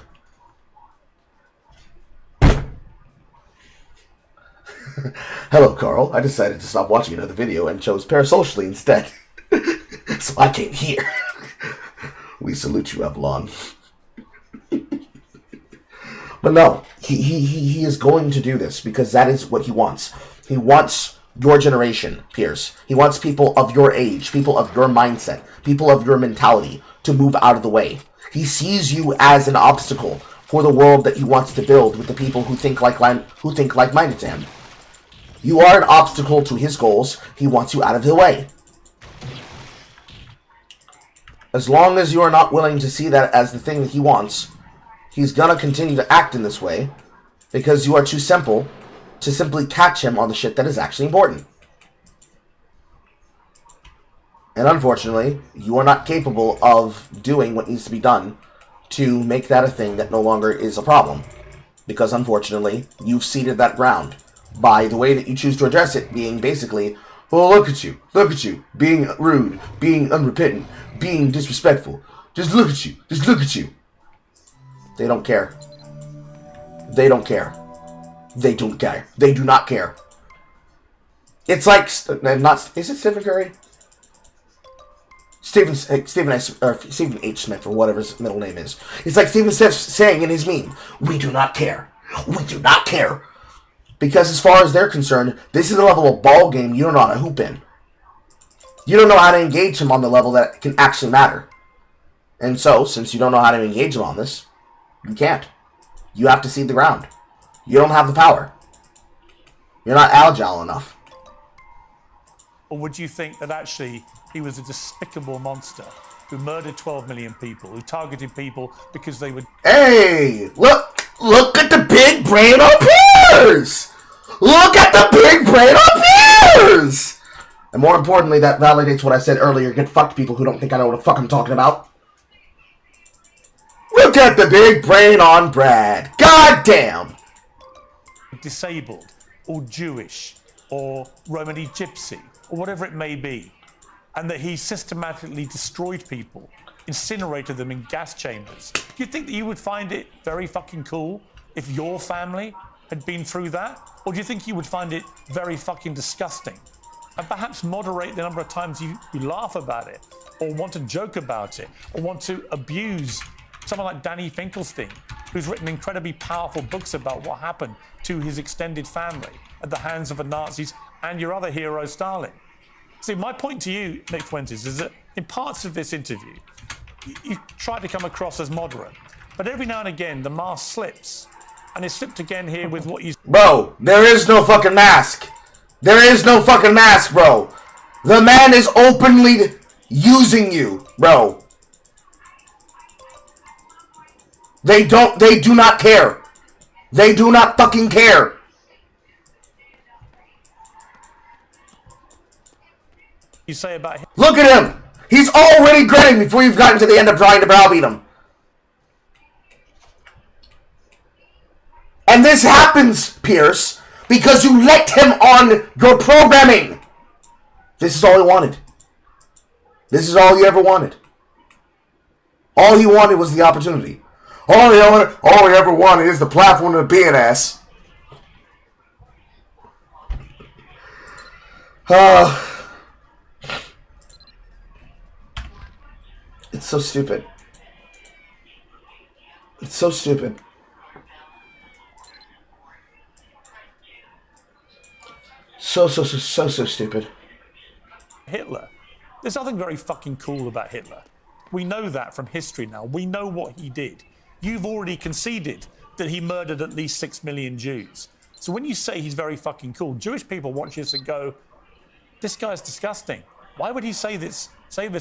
Hello, Carl. I decided to stop watching another video and chose Parasocially instead. So I came here. We salute you, Avalon. But no, he is going to do this because that is what he wants. He wants your generation, Piers. He wants people of your age, people of your mindset, people of your mentality to move out of the way. He sees you as an obstacle for the world that he wants to build with the people who think like-minded to him. You are an obstacle to his goals. He wants you out of the way. As long as you are not willing to see that as the thing that he wants, he's gonna continue to act in this way because you are too simple to simply catch him on the shit that is actually important. And unfortunately, you are not capable of doing what needs to be done to make that a thing that no longer is a problem. Because unfortunately, you've ceded that ground by the way that you choose to address it being basically, well, look at you, being rude, being unrepentant, being disrespectful. Just look at you. They don't care. They don't care. They don't care. They do not care. It's like, is it Stephen Curry? Stephen H. Smith, or whatever his middle name is. It's like Stephen Smith saying in his meme, we do not care. We do not care. Because as far as they're concerned, this is a level of ball game you don't know how to hoop in. You don't know how to engage him on the level that can actually matter. And so, since you don't know how to engage him on this, you can't. You have to cede the ground. You don't have the power. You're not agile enough. Or would you think that actually he was a despicable monster who murdered 12 million people, who targeted people because they would... Hey! Look at the big brain on Piers! Look at the big brain on Piers! And more importantly, that validates what I said earlier. Get fucked, people who don't think I know what the fuck I'm talking about. Look at the big brain on Brad. God damn! Disabled, or Jewish, or Romany Gypsy, or whatever it may be, and that he systematically destroyed people, incinerated them in gas chambers, do you think that you would find it very fucking cool if your family had been through that? Or do you think you would find it very fucking disgusting? And perhaps moderate the number of times you laugh about it, or want to joke about it, or want to abuse someone like Danny Finkelstein, who's written incredibly powerful books about what happened to his extended family at the hands of the Nazis and your other hero, Stalin. See, my point to you, Nick Fuentes, is that in parts of this interview, you try to come across as moderate, but every now and again, the mask slips. And it slipped again here with what you... Bro, there is no fucking mask. There is no fucking mask, bro. The man is openly using you, bro. They do not care. They do not fucking care. You say about him. Look at him. He's already grinning before you've gotten to the end of trying to browbeat him. And this happens, Piers, because you let him on your programming. This is all he wanted. This is all he ever wanted. All he wanted was the opportunity. All he ever wanted is the platform to be an ass. It's so stupid. It's so stupid. So stupid. Hitler. There's nothing very fucking cool about Hitler. We know that from history now. We know what he did. You've already conceded that he murdered at least 6 million Jews. So when you say he's very fucking cool, Jewish people watch this and go, this guy's disgusting. Why would he say this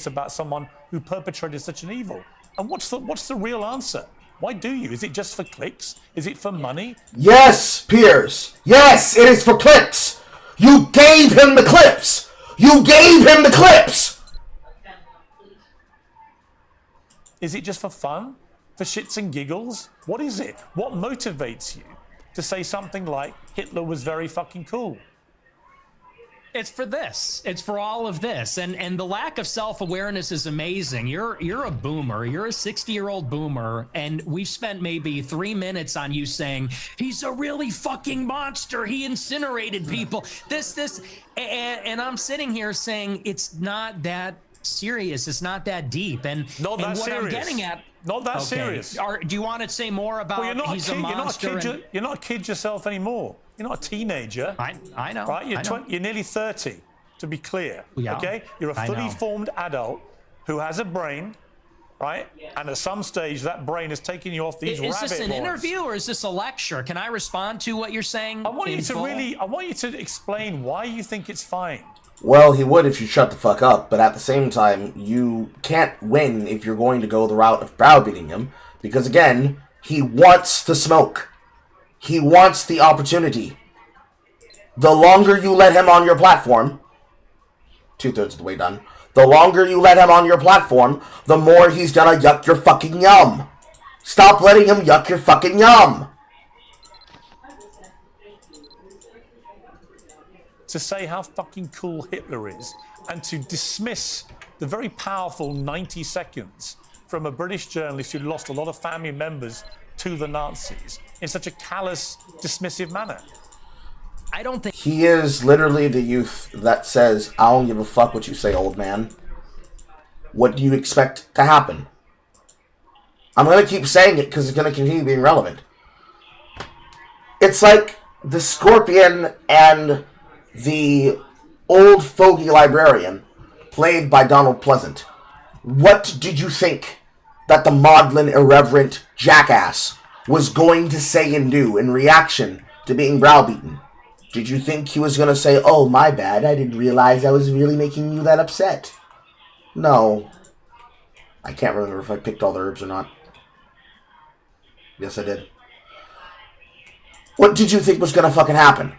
about someone who perpetrated such an evil? And what's the real answer? Why do you? Is it just for clicks? Is it for money? Yes, Piers. Yes, it is for clicks. You gave him the clips. You gave him the clips. Is it just for fun? For shits and giggles? What is it? What motivates you to say something like Hitler was very fucking cool? It's for this. It's for all of this. And the lack of self-awareness is amazing. You're a boomer. You're a 60-year-old boomer, and we've spent maybe 3 minutes on you saying he's a really fucking monster. He incinerated people. And I'm sitting here saying it's not that serious. It's not that deep. And not that what serious. I'm getting at. Not that serious. Do you want to say more about he's a monster? You're not a kid yourself anymore. You're not a teenager. I know. Right? You're nearly 30, to be clear. Yeah, okay? You're a fully formed adult who has a brain, right? And at some stage, that brain is taking you off these rabbit horns. Is this an horns. interview or is this a lecture? Can I respond to what you're saying? I want you to explain why you think it's fine. Well, he would if you shut the fuck up, but at the same time, you can't win if you're going to go the route of browbeating him, because again, he wants the smoke. He wants the opportunity. The longer you let him on your platform, 2/3 of the way done, the longer you let him on your platform, the more he's gonna yuck your fucking yum. Stop letting him yuck your fucking yum. To say how fucking cool Hitler is and to dismiss the very powerful 90 seconds from a British journalist who lost a lot of family members to the Nazis in such a callous, dismissive manner. I don't think he is literally the youth that says, I don't give a fuck what you say, old man. What do you expect to happen? I'm going to keep saying it because it's going to continue being relevant. It's like the Scorpion and the old fogey librarian, played by Donald Pleasant. What did you think that the maudlin, irreverent jackass was going to say and do in reaction to being browbeaten? Did you think he was going to say, oh, my bad, I didn't realize I was really making you that upset? No. I can't remember if I picked all the herbs or not. Yes, I did. What did you think was going to fucking happen?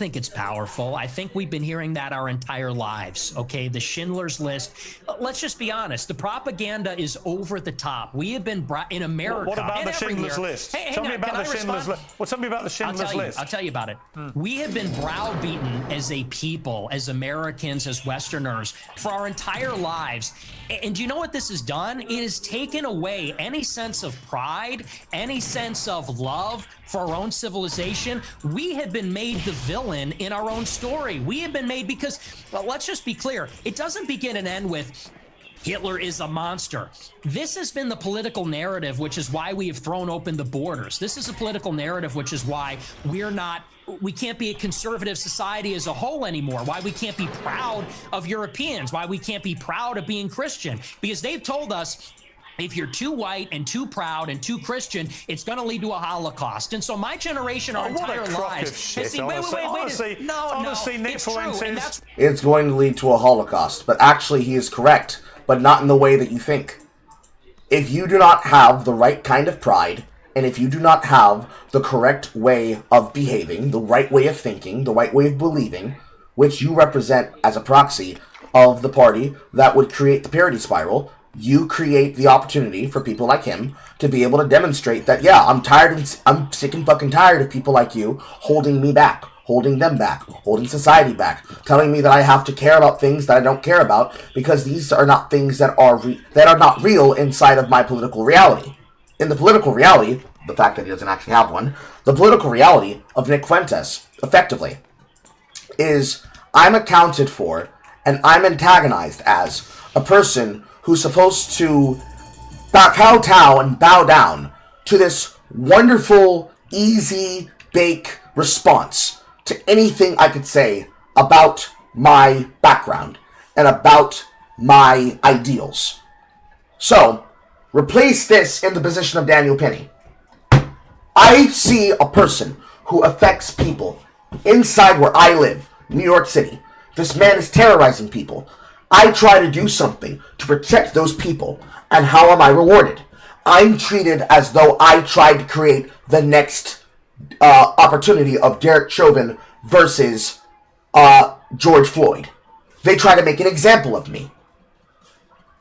think it's powerful. I think we've been hearing that our entire lives, okay? The Schindler's List. Let's just be honest. The propaganda is over the top. We have been brought in America. What about and the Schindler's everywhere. List? Hey, Tell me about the Schindler's List. Well, tell me about the Schindler's List. I'll tell you about it. We have been browbeaten as a people, as Americans, as Westerners, for our entire lives. And do you know what this has done? It has taken away any sense of pride, any sense of love for our own civilization. We have been made the villain in our own story. We have been made because, well, let's just be clear. It doesn't begin and end with Hitler is a monster. This has been the political narrative, which is why we have thrown open the borders. This is a political narrative, which is why we can't be a conservative society as a whole anymore, why we can't be proud of Europeans, why we can't be proud of being Christian, because they've told us if you're too white and too proud and too Christian, it's going to lead to a Holocaust. And so my generation, our entire lives, Nick Fuentes. It's going to lead to a Holocaust, but actually he is correct, but not in the way that you think. If you do not have the right kind of pride, and if you do not have the correct way of behaving, the right way of thinking, the right way of believing, which you represent as a proxy of the party that would create the parity spiral, you create the opportunity for people like him to be able to demonstrate that, yeah, I'm sick and fucking tired of people like you holding me back, holding them back, holding society back, telling me that I have to care about things that I don't care about because these are not things that are not real inside of my political reality. In the political reality, the fact that he doesn't actually have one, the political reality of Nick Fuentes, effectively, is I'm accounted for and I'm antagonized as a person who's supposed to kowtow and bow down to this wonderful, easy bake response to anything I could say about my background and about my ideals. So, replace this in the position of Daniel Penny. I see a person who affects people inside where I live, New York City. This man is terrorizing people. I try to do something to protect those people, and how am I rewarded? I'm treated as though I tried to create the next opportunity of Derek Chauvin versus George Floyd. They try to make an example of me.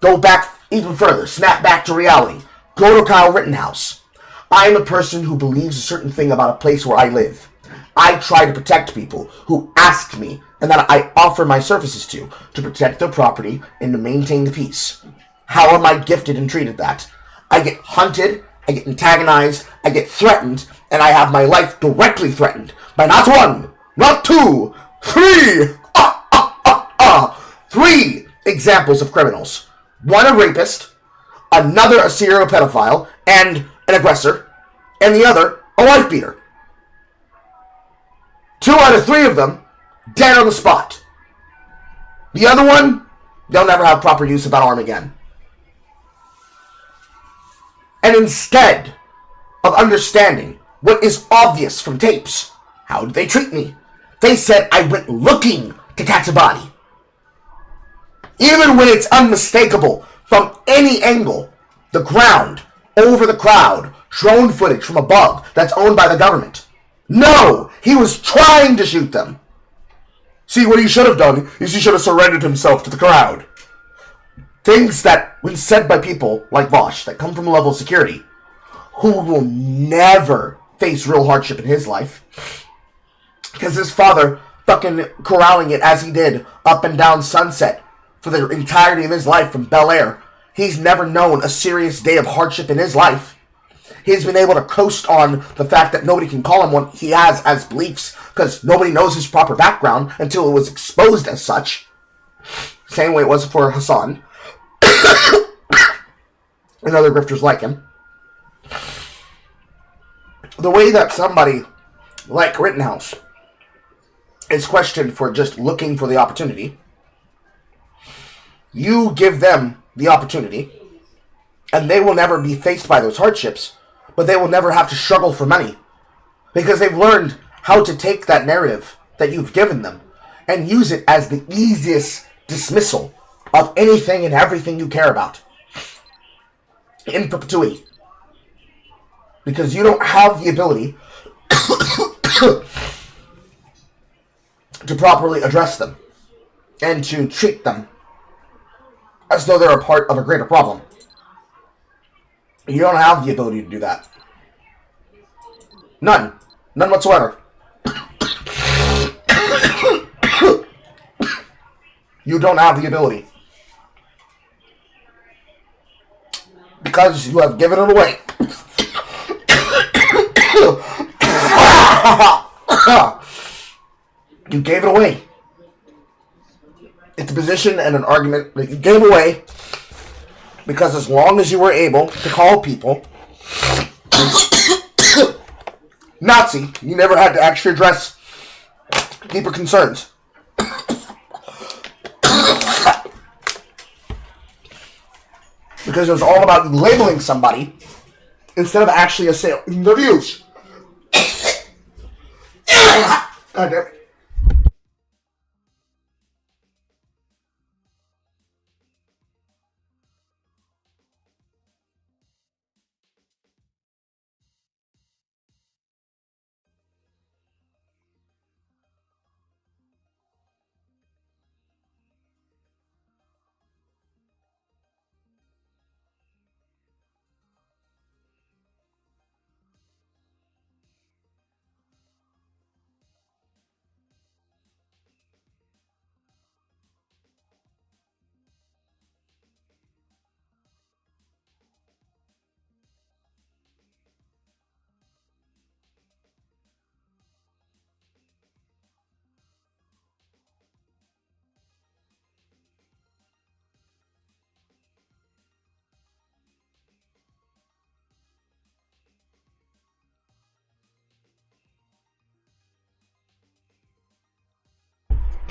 Go back even further, snap back to reality. Go to Kyle Rittenhouse. I'm a person who believes a certain thing about a place where I live. I try to protect people who ask me and that I offer my services to protect their property and to maintain the peace. How am I gifted and treated that? I get hunted, I get antagonized, I get threatened, and I have my life directly threatened by not one, not two, three! Three examples of criminals. One a rapist, another a serial pedophile and an aggressor, and the other a wife beater. 2 out of 3 of them dead on the spot. The other one, they'll never have proper use of that arm again. And instead of understanding what is obvious from tapes, how did they treat me? They said I went looking to catch a body. Even when it's unmistakable from any angle, the ground, over the crowd, drone footage from above that's owned by the government. No, he was trying to shoot them. See, what he should have done is he should have surrendered himself to the crowd. Things that, when said by people like Bosch, that come from a level of security, who will never face real hardship in his life. Because his father fucking corralling it as he did up and down Sunset for the entirety of his life from Bel Air. He's never known a serious day of hardship in his life. He's been able to coast on the fact that nobody can call him what he has as beliefs because nobody knows his proper background until it was exposed as such. Same way it was for Hassan. And other grifters like him. The way that somebody like Rittenhouse is questioned for just looking for the opportunity, you give them the opportunity, and they will never be faced by those hardships, but they will never have to struggle for money because they've learned how to take that narrative that you've given them and use it as the easiest dismissal of anything and everything you care about in perpetuity, because you don't have the ability to properly address them and to treat them as though they're a part of a greater problem. You don't have the ability to do that. None. None whatsoever. You don't have the ability. Because you have given it away. You gave it away. It's a position and an argument that you gave away because as long as you were able to call people Nazi, you never had to actually address deeper concerns. Because it was all about you labeling somebody instead of actually assailing their views. God damn it.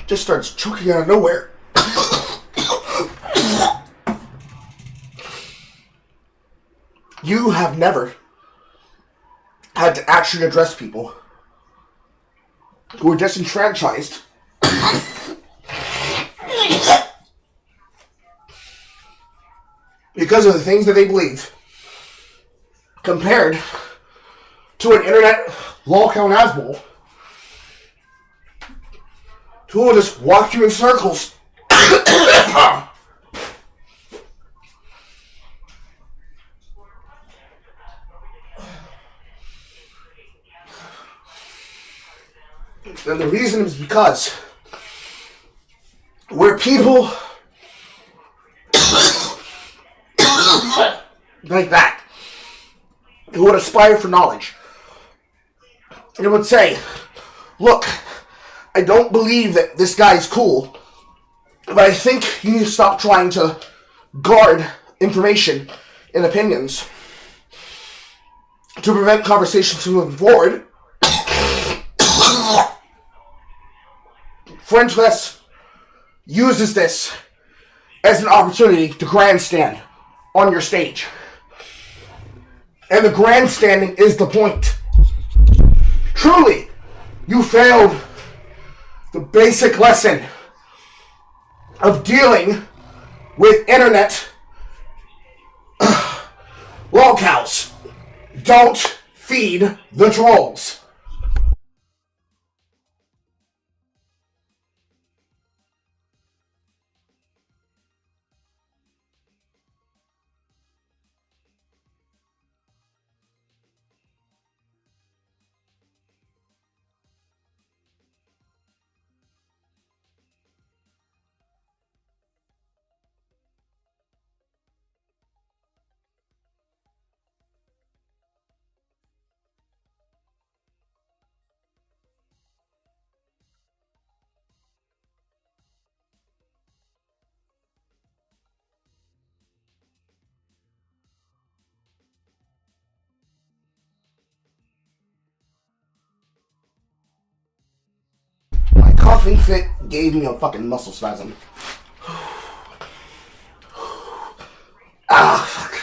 Just starts choking out of nowhere. You have never had to actually address people who are disenfranchised because of the things that they believe, compared to an internet lolcow asshole who will just walk you in circles. And the reason is because we're people like that who would aspire for knowledge and would say, look, I don't believe that this guy's cool, but I think you need to stop trying to guard information and opinions to prevent conversations from moving forward. Fuentes uses this as an opportunity to grandstand on your stage. And the grandstanding is the point. Truly, you failed the basic lesson of dealing with internet lolcows. Don't feed the trolls. My coughing fit gave me a fucking muscle spasm. Ah, fuck.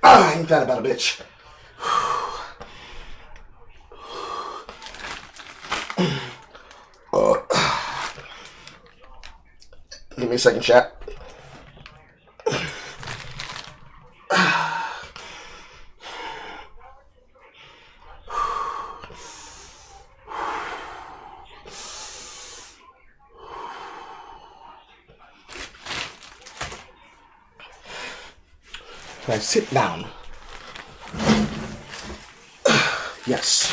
Ah, ain't that about a bitch. Give me a second, chat. Can I sit down? Yes.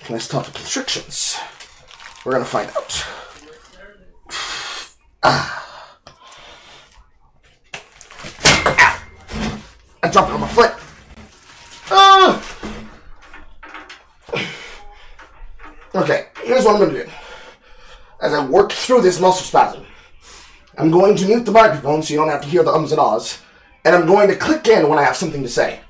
Can I stop the constrictions? We're gonna find out. I dropped it on my foot. Okay, here's what I'm gonna do. As I work through this muscle spasm, I'm going to mute the microphone so you don't have to hear the ums and ahs, and I'm going to click in when I have something to say.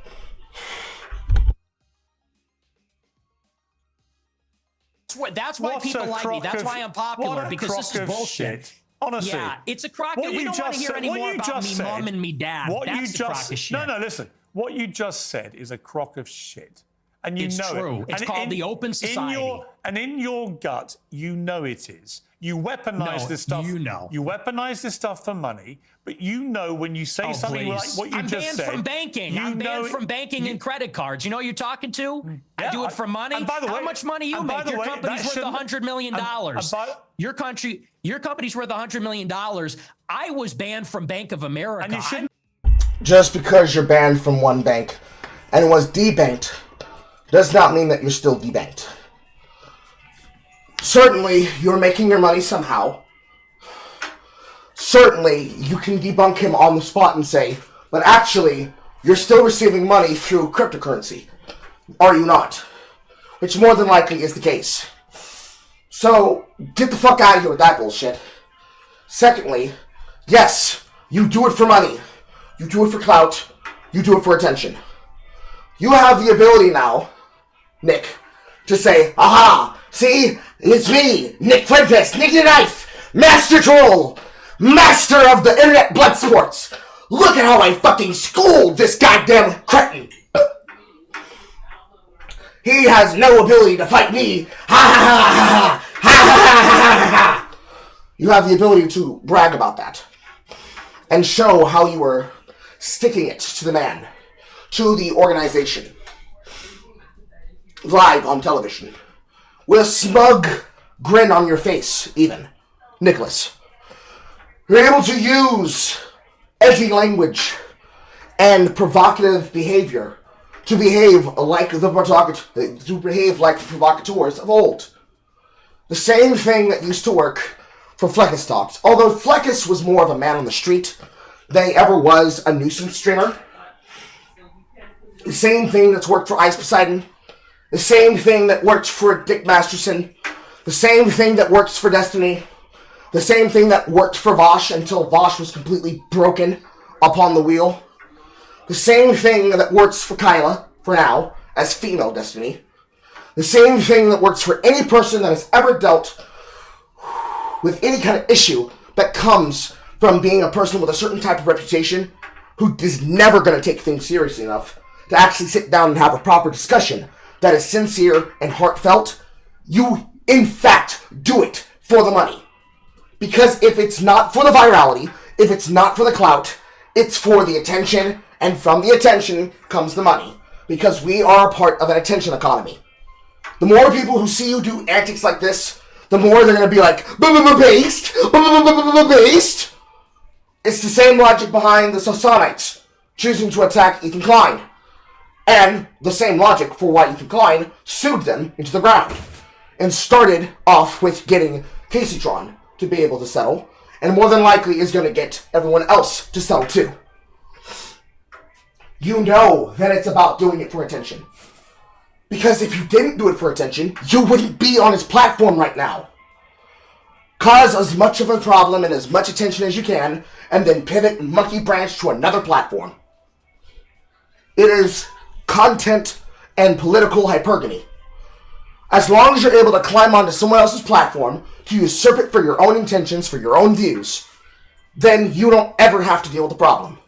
That's why people like me. That's why I'm popular, because this is bullshit. Shit. Honestly. Yeah, it's a crock. We don't want to hear anymore about me mom and me dad. That's a crock of shit. No, listen. What you just said is a crock of shit. And you It's know true. it. It's called the open society. In your gut, you know it is. You weaponize this stuff. You weaponize this stuff for money, but you know when you say something like what you just said. I'm banned from banking. I'm banned from banking and credit cards. You know who you're talking to? I do it for money. And by the way, how much money you make? Your company's worth $100 million. Your company's worth $100 million. I was banned from Bank of America. And you shouldn't. Just because you're banned from one bank and was debanked does not mean that you're still debanked. Certainly, you're making your money somehow. Certainly, you can debunk him on the spot and say, but actually, you're still receiving money through cryptocurrency. Are you not? Which more than likely is the case. So, get the fuck out of here with that bullshit. Secondly, yes, you do it for money. You do it for clout. You do it for attention. You have the ability now, Nick, to say, aha, see, it's me, Nick Fuentes, Nick the Knife, Master Troll, Master of the Internet Blood Sports. Look at how I fucking schooled this goddamn cretin. He has no ability to fight me. Ha ha ha ha ha ha ha ha ha. You have the ability to brag about that and show how you were sticking it to the man, to the organization, live on television, with a smug grin on your face, even. Nicholas, you're able to use edgy language and provocative behavior to behave like the provocateurs of old. The same thing that used to work for Fleckus Talks. Although Fleckus was more of a man on the street than he ever was a nuisance streamer. The same thing that's worked for Ice Poseidon. The same thing that worked for Dick Masterson. The same thing that works for Destiny. The same thing that worked for Vosh until Vosh was completely broken upon the wheel. The same thing that works for Kyla, for now, as female Destiny. The same thing that works for any person that has ever dealt with any kind of issue that comes from being a person with a certain type of reputation who is never going to take things seriously enough to actually sit down and have a proper discussion that is sincere and heartfelt. You, in fact, do it for the money. Because if it's not for the virality, if it's not for the clout, it's for the attention, and from the attention comes the money. Because we are a part of an attention economy. The more people who see you do antics like this, the more they're going to be like, based, based. It's the same logic behind the Sassanites choosing to attack Ethan Klein. And the same logic for why Ethan Klein sued them into the ground. And started off with getting Caseytron to be able to settle. And more than likely is going to get everyone else to settle too. You know that it's about doing it for attention. Because if you didn't do it for attention, you wouldn't be on his platform right now. Cause as much of a problem and as much attention as you can, and then pivot and monkey branch to another platform. It is content and political hypergamy. As long as you're able to climb onto someone else's platform to usurp it for your own intentions, for your own views, then you don't ever have to deal with the problem.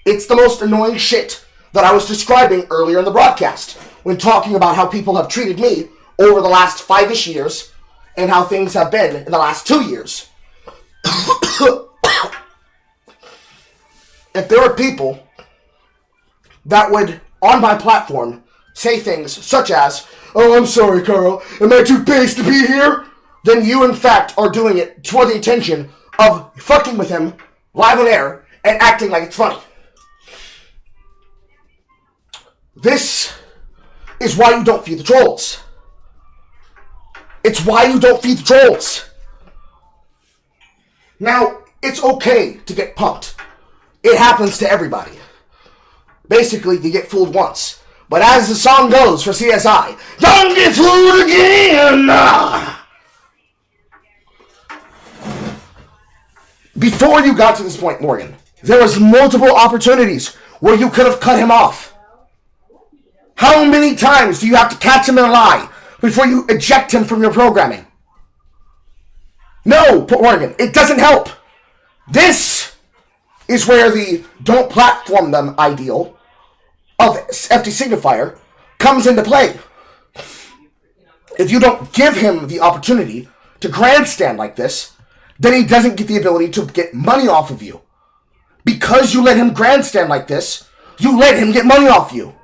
It's the most annoying shit that I was describing earlier in the broadcast when talking about how people have treated me over the last 5-ish years and how things have been in the last 2 years. If there are people that would, on my platform, say things such as, "Oh, I'm sorry, Carl, am I too base to be here?" Then you, in fact, are doing it for the intention of fucking with him live on air and acting like it's funny. This is why you don't feed the trolls. It's why you don't feed the trolls. Now, it's okay to get punked. It happens to everybody. Basically, you get fooled once. But as the song goes for CSI, don't get fooled again! Before you got to this point, Morgan, there was multiple opportunities where you could have cut him off. How many times do you have to catch him in a lie before you eject him from your programming? No, Morgan, it doesn't help. This is where the don't platform them ideal of FT Signifier comes into play. If you don't give him the opportunity to grandstand like this, then he doesn't get the ability to get money off of you. Because you let him grandstand like this, you let him get money off you.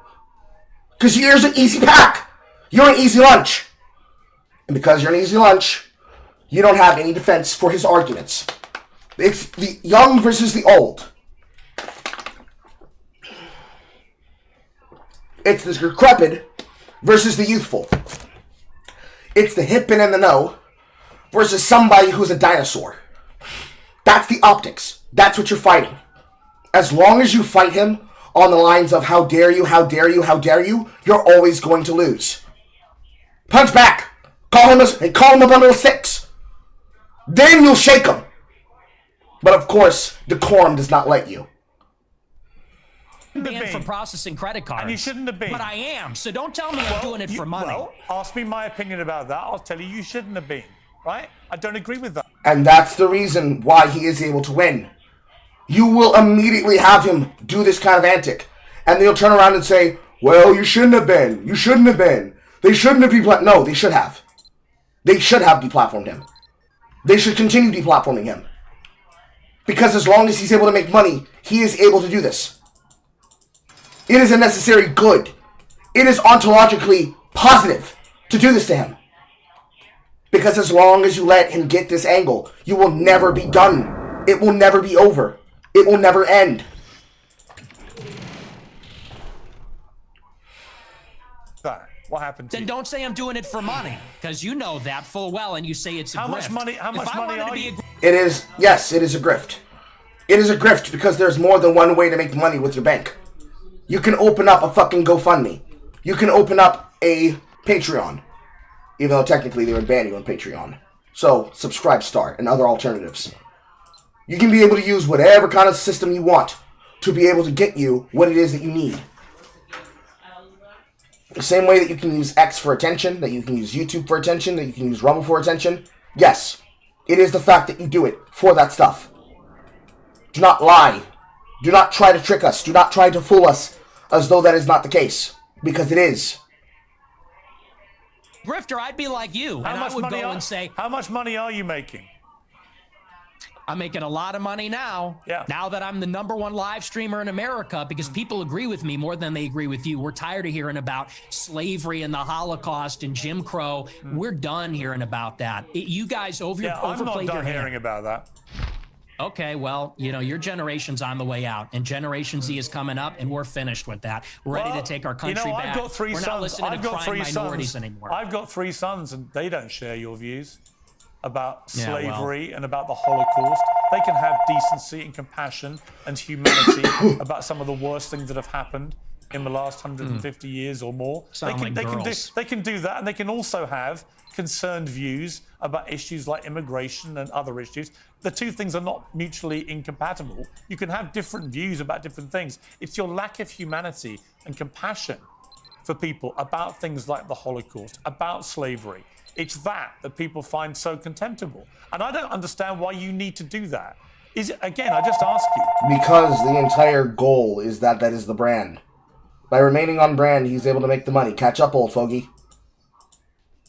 Because you're an easy pack. You're an easy lunch. And because you're an easy lunch, you don't have any defense for his arguments. It's the young versus the old. It's the decrepit versus the youthful. It's the hip and in the know versus somebody who's a dinosaur. That's the optics. That's what you're fighting. As long as you fight him on the lines of how dare you, how dare you, how dare you, you're always going to lose. Punch back. Call him a bundle of sticks. Then you'll shake him. But of course, decorum does not let you. Banned for processing credit cards. And you shouldn't have been. But I am, so don't tell me I'm doing it for money. Well, ask me my opinion about that. I'll tell you you shouldn't have been. Right? I don't agree with that. And that's the reason why he is able to win. You will immediately have him do this kind of antic. And they'll turn around and say, well, you shouldn't have been. You shouldn't have been. They shouldn't have deplatformed. No, they should have. They should have deplatformed him. They should continue deplatforming him. Because as long as he's able to make money, he is able to do this. It is a necessary good. It is ontologically positive to do this to him. Because as long as you let him get this angle, you will never be done. It will never be over. It will never end. What happened to Then you? don't say I'm doing it for money, because you know that full well, and you say it's a grift. How much money are you? It is, yes, it is a grift. It is a grift because there's more than one way to make money with your bank. You can open up a fucking GoFundMe. You can open up a Patreon. Even though technically they would ban you on Patreon. So, Subscribe Star and other alternatives. You can be able to use whatever kind of system you want to be able to get you what it is that you need. The same way that you can use X for attention, that you can use YouTube for attention, that you can use Rumble for attention. Yes, it is the fact that you do it for that stuff. Do not lie. Do not try to trick us. Do not try to fool us as though that is not the case. Because it is. Grifter, I'd be like you, and I would go and say, how much money are you making? I'm making a lot of money now. Yeah. Now that I'm the #1 live streamer in America, because people agree with me more than they agree with you. We're tired of hearing about slavery and the Holocaust and Jim Crow. We're done hearing about that. You guys I'm not overplayed your done hand. hearing about that. Okay, well, you know, your generation's on the way out, and Generation Z is coming up, and we're finished with that. We're ready to take our country back. I've got three we're sons. not listening I've to got crying three minorities sons. anymore. I've got 3 sons, and they don't share your views about Yeah, well. slavery and about the Holocaust. They can have decency and compassion and humanity about some of the worst things that have happened in the last 150 years or more. Sound like girls. They can do that, and they can also have concerned views about issues like immigration and other issues. The two things are not mutually incompatible. You can have different views about different things. It's your lack of humanity and compassion for people about things like the Holocaust, about slavery. It's that people find so contemptible. And I don't understand why you need to do that. Again, I just ask you. Because the entire goal is that is the brand. By remaining on brand, he's able to make the money. Catch up, old fogey.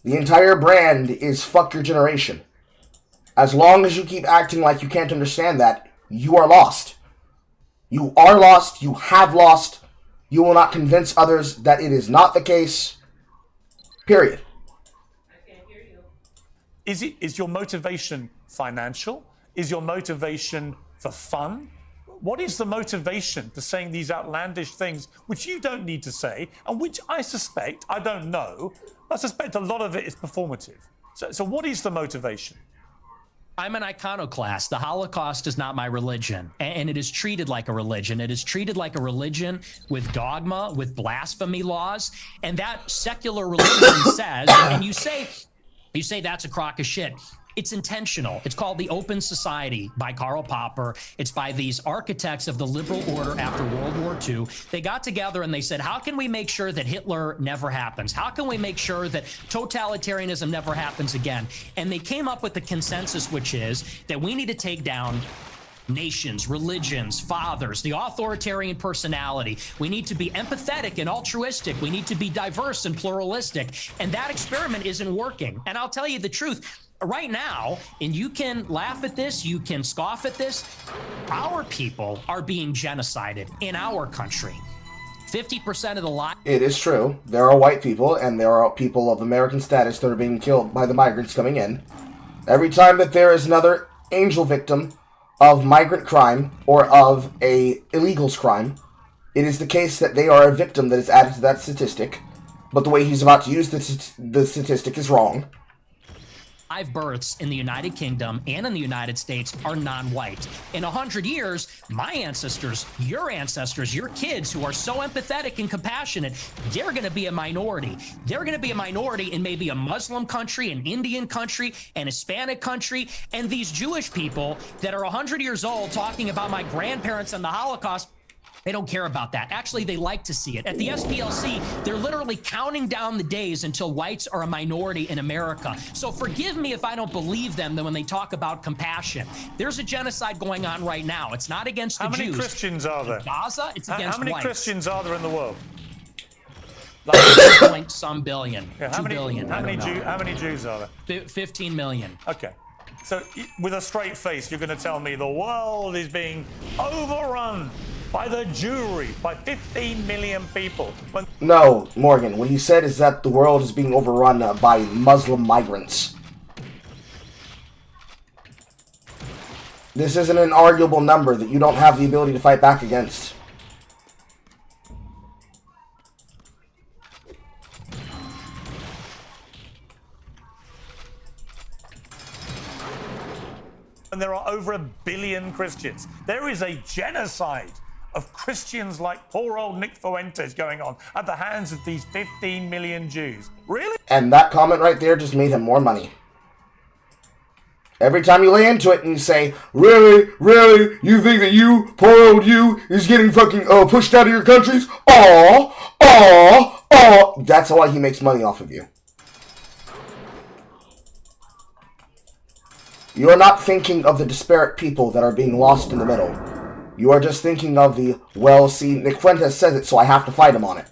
The entire brand is fuck your generation. As long as you keep acting like you can't understand that, you are lost. You are lost. You have lost. You will not convince others that it is not the case. Period. Is your motivation financial? Is your motivation for fun? What is the motivation for saying these outlandish things, which you don't need to say, and which I suspect, I don't know, I suspect a lot of it is performative. So what is the motivation? I'm an iconoclast. The Holocaust is not my religion, and it is treated like a religion. It is treated like a religion with dogma, with blasphemy laws, and that secular religion says, and you say that's a crock of shit. It's intentional. It's called The Open Society by Karl Popper. It's by these architects of the liberal order after World War II. They got together and they said, how can we make sure that Hitler never happens? How can we make sure that totalitarianism never happens again? And they came up with the consensus, which is that we need to take down nations, religions, fathers, the authoritarian personality. We need to be empathetic and altruistic. We need to be diverse and pluralistic. And that experiment isn't working. And I'll tell you the truth. Right now, and you can laugh at this, you can scoff at this, our people are being genocided in our country. 50% of the lot. It is true. There are white people, and there are people of American status that are being killed by the migrants coming in. Every time that there is another angel victim of migrant crime or of a illegals crime, it is the case that they are a victim that is added to that statistic, but the way he's about to use the statistic is wrong. Live births in the United Kingdom and in the United States are non-white. In 100 years, my ancestors, your kids who are so empathetic and compassionate, they're going to be a minority. They're going to be a minority in maybe a Muslim country, an Indian country, an Hispanic country, and these Jewish people that are 100 years old talking about my grandparents and the Holocaust, they don't care about that. Actually, they like to see it. At the SPLC, they're literally counting down the days until whites are a minority in America. So forgive me if I don't believe them when they talk about compassion. There's a genocide going on right now. It's not against the Jews. How many Christians are there? In Gaza, it's against whites. How many Christians are there in the world? Like some billion. Yeah, 2 billion. How many Jews are there? 15 million. Okay. So with a straight face, you're going to tell me the world is being overrun by the Jewry, by 15 million people. No, Morgan, what he said is that the world is being overrun by Muslim migrants. This isn't an arguable number that you don't have the ability to fight back against. And there are over 1 billion Christians. There is a genocide of Christians like poor old Nick Fuentes going on at the hands of these 15 million Jews. Really? And that comment right there just made him more money. Every time you lay into it and you say, really, you think that you, poor old you, is getting fucking pushed out of your countries? That's why he makes money off of you. You are not thinking of the disparate people that are being lost in the middle. You are just thinking of the, well, see, Nick Fuentes says it, so I have to fight him on it.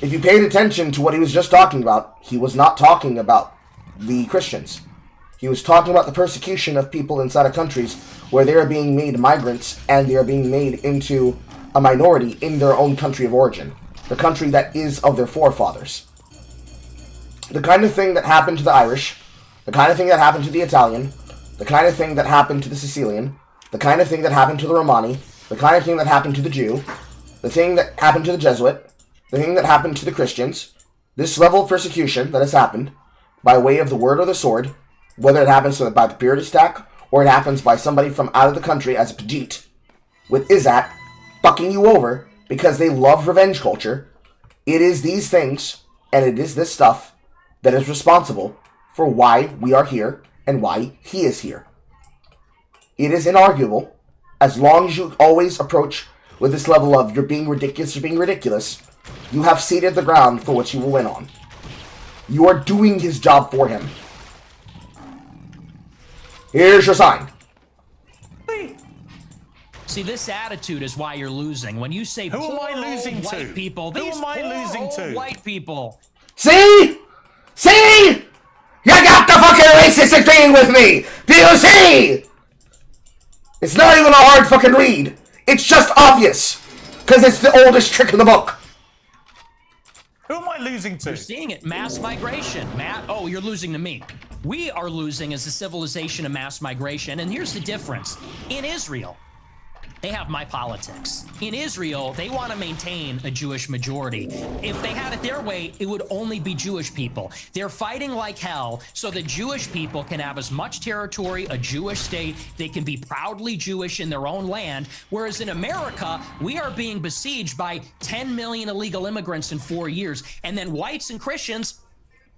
If you paid attention to what he was just talking about, he was not talking about the Christians. He was talking about the persecution of people inside of countries where they are being made migrants and they are being made into a minority in their own country of origin. The country that is of their forefathers. The kind of thing that happened to the Irish, the kind of thing that happened to the Italian, the kind of thing that happened to the Sicilian, the kind of thing that happened to the Romani, the kind of thing that happened to the Jew, the thing that happened to the Jesuit, the thing that happened to the Christians, this level of persecution that has happened by way of the word or the sword, whether it happens by the Purity stack or it happens by somebody from out of the country as a Pajit, with Izat fucking you over because they love revenge culture, it is these things and it is this stuff that is responsible for why we are here and why he is here. It is inarguable, as long as you always approach with this level of you're being ridiculous, you have seeded the ground for which he will win on. You are doing his job for him. Here's your sign. See, this attitude is why you're losing. When you say, who am I losing to? White people, who am I losing to? White people. See? You got the fucking racist agreeing with me! Do you see? It's not even a hard fucking read. It's just obvious. Because it's the oldest trick in the book. Who am I losing to? You're seeing it. Mass migration. Oh, you're losing to me. We are losing as a civilization of mass migration. And here's the difference. In Israel, they have my politics. In Israel, they want to maintain a Jewish majority. If they had it their way, it would only be Jewish people. They're fighting like hell so that Jewish people can have as much territory, a Jewish state, they can be proudly Jewish in their own land. Whereas in America, we are being besieged by 10 million illegal immigrants in 4 years. And then whites and Christians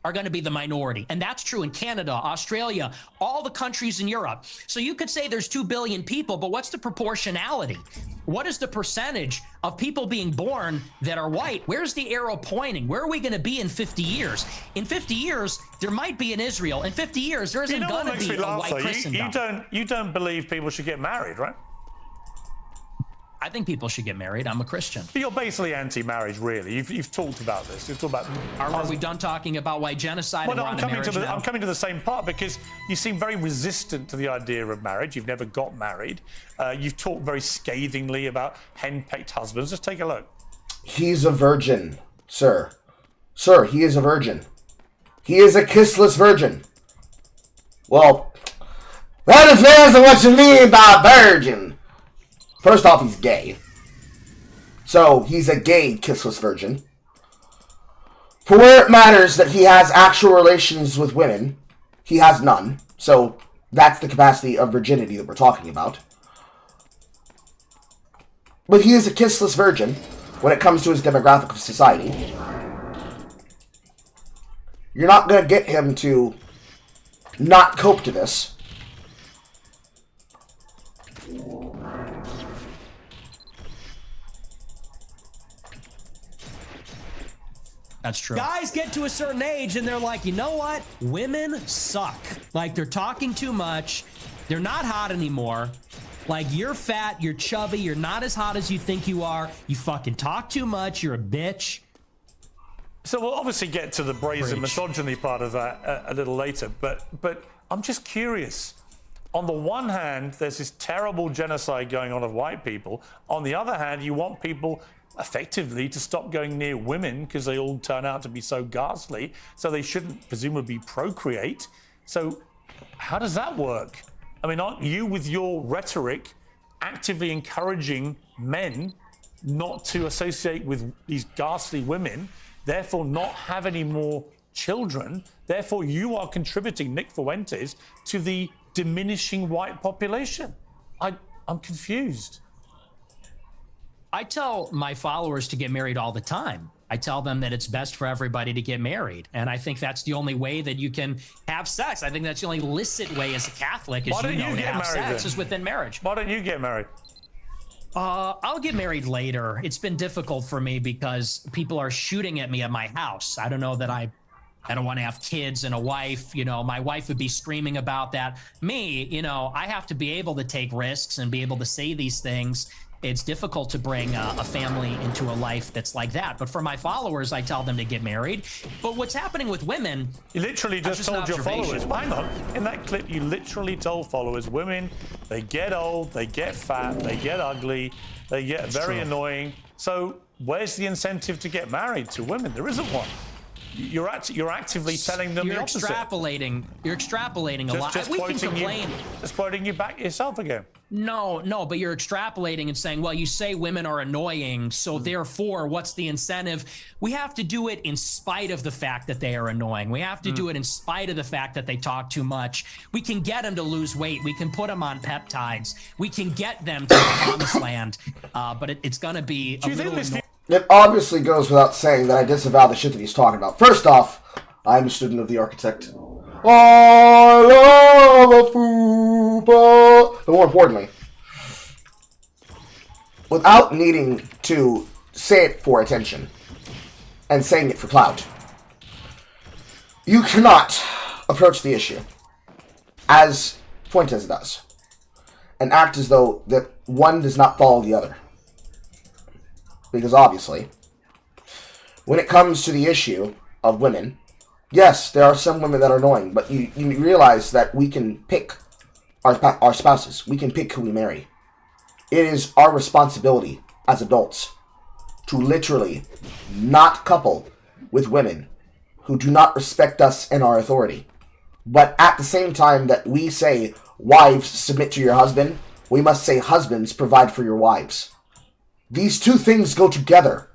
are going to be the minority. And that's true in Canada, Australia, all the countries in Europe. So you could say there's 2 billion people, but what's the proportionality? What is the percentage of people being born that are white? Where's the arrow pointing? Where are we going to be in 50 years? In 50 years, there might be an Israel. In 50 years, there isn't going to be a white Christendom. You don't believe people should get married, right? I think people should get married. I'm a Christian. But you're basically anti-marriage, really. You've talked about this. You've talked about. Are we done talking about white genocide? Well, no, and I'm I'm coming to the same part because you seem very resistant to the idea of marriage. You've never got married. You've talked very scathingly about henpecked husbands. Just take a look. He's a virgin, sir. Sir, he is a virgin. He is a kissless virgin. Well, that depends on what you mean by virgin. First off, he's gay. So, he's a gay kissless virgin. For where it matters that he has actual relations with women, he has none. So, that's the capacity of virginity that we're talking about. But he is a kissless virgin when it comes to his demographic of society. You're not going to get him to not cope to this. That's true. Guys get to a certain age and they're like, you know what? Women suck. Like, they're talking too much. They're not hot anymore. Like, you're fat, you're chubby, you're not as hot as you think you are. You fucking talk too much, you're a bitch. So we'll obviously get to the brazen misogyny part of that a little later, but I'm just curious. On the one hand, there's this terrible genocide going on of white people. On the other hand, you want people effectively to stop going near women because they all turn out to be so ghastly, so they shouldn't presumably procreate. So how does that work? I mean, aren't you, with your rhetoric, actively encouraging men not to associate with these ghastly women, therefore not have any more children? Therefore, you are contributing, Nick Fuentes, to the diminishing white population. I'm confused. I tell my followers to get married all the time. I tell them that it's best for everybody to get married. And I think that's the only way that you can have sex. I think that's the only licit way as a Catholic, as you know, to have sex is within marriage. Why don't you get married? I'll get married later. It's been difficult for me because people are shooting at me at my house. I don't know that I don't want to have kids and a wife. You know, my wife would be screaming about that. Me, you know, I have to be able to take risks and be able to say these things. It's difficult to bring a family into a life that's like that. But for my followers, I tell them to get married. But what's happening with women... You literally just told your followers, hang on, in that clip, you literally told followers, women, they get old, they get fat, they get ugly, they get very annoying. So where's the incentive to get married to women? There isn't one. You're actively telling them the opposite. You're extrapolating a lot. We can complain. Just quoting you back yourself again. No, but you're extrapolating and saying, well, you say women are annoying, so therefore, what's the incentive? We have to do it in spite of the fact that they are annoying. We have to do it in spite of the fact that they talk too much. We can get them to lose weight. We can put them on peptides. We can get them to the promised land. But it's going to be a little... It obviously goes without saying that I disavow the shit that he's talking about. First off, I'm a student of the architect. I love a fupa. But more importantly, without needing to say it for attention and saying it for clout, you cannot approach the issue as Fuentes does and act as though that one does not follow the other. Because obviously, when it comes to the issue of women, yes, there are some women that are annoying, but you realize that we can pick our spouses. We can pick who we marry. It is our responsibility as adults to literally not couple with women who do not respect us and our authority. But at the same time that we say, wives, submit to your husband, we must say, husbands, provide for your wives. These two things go together.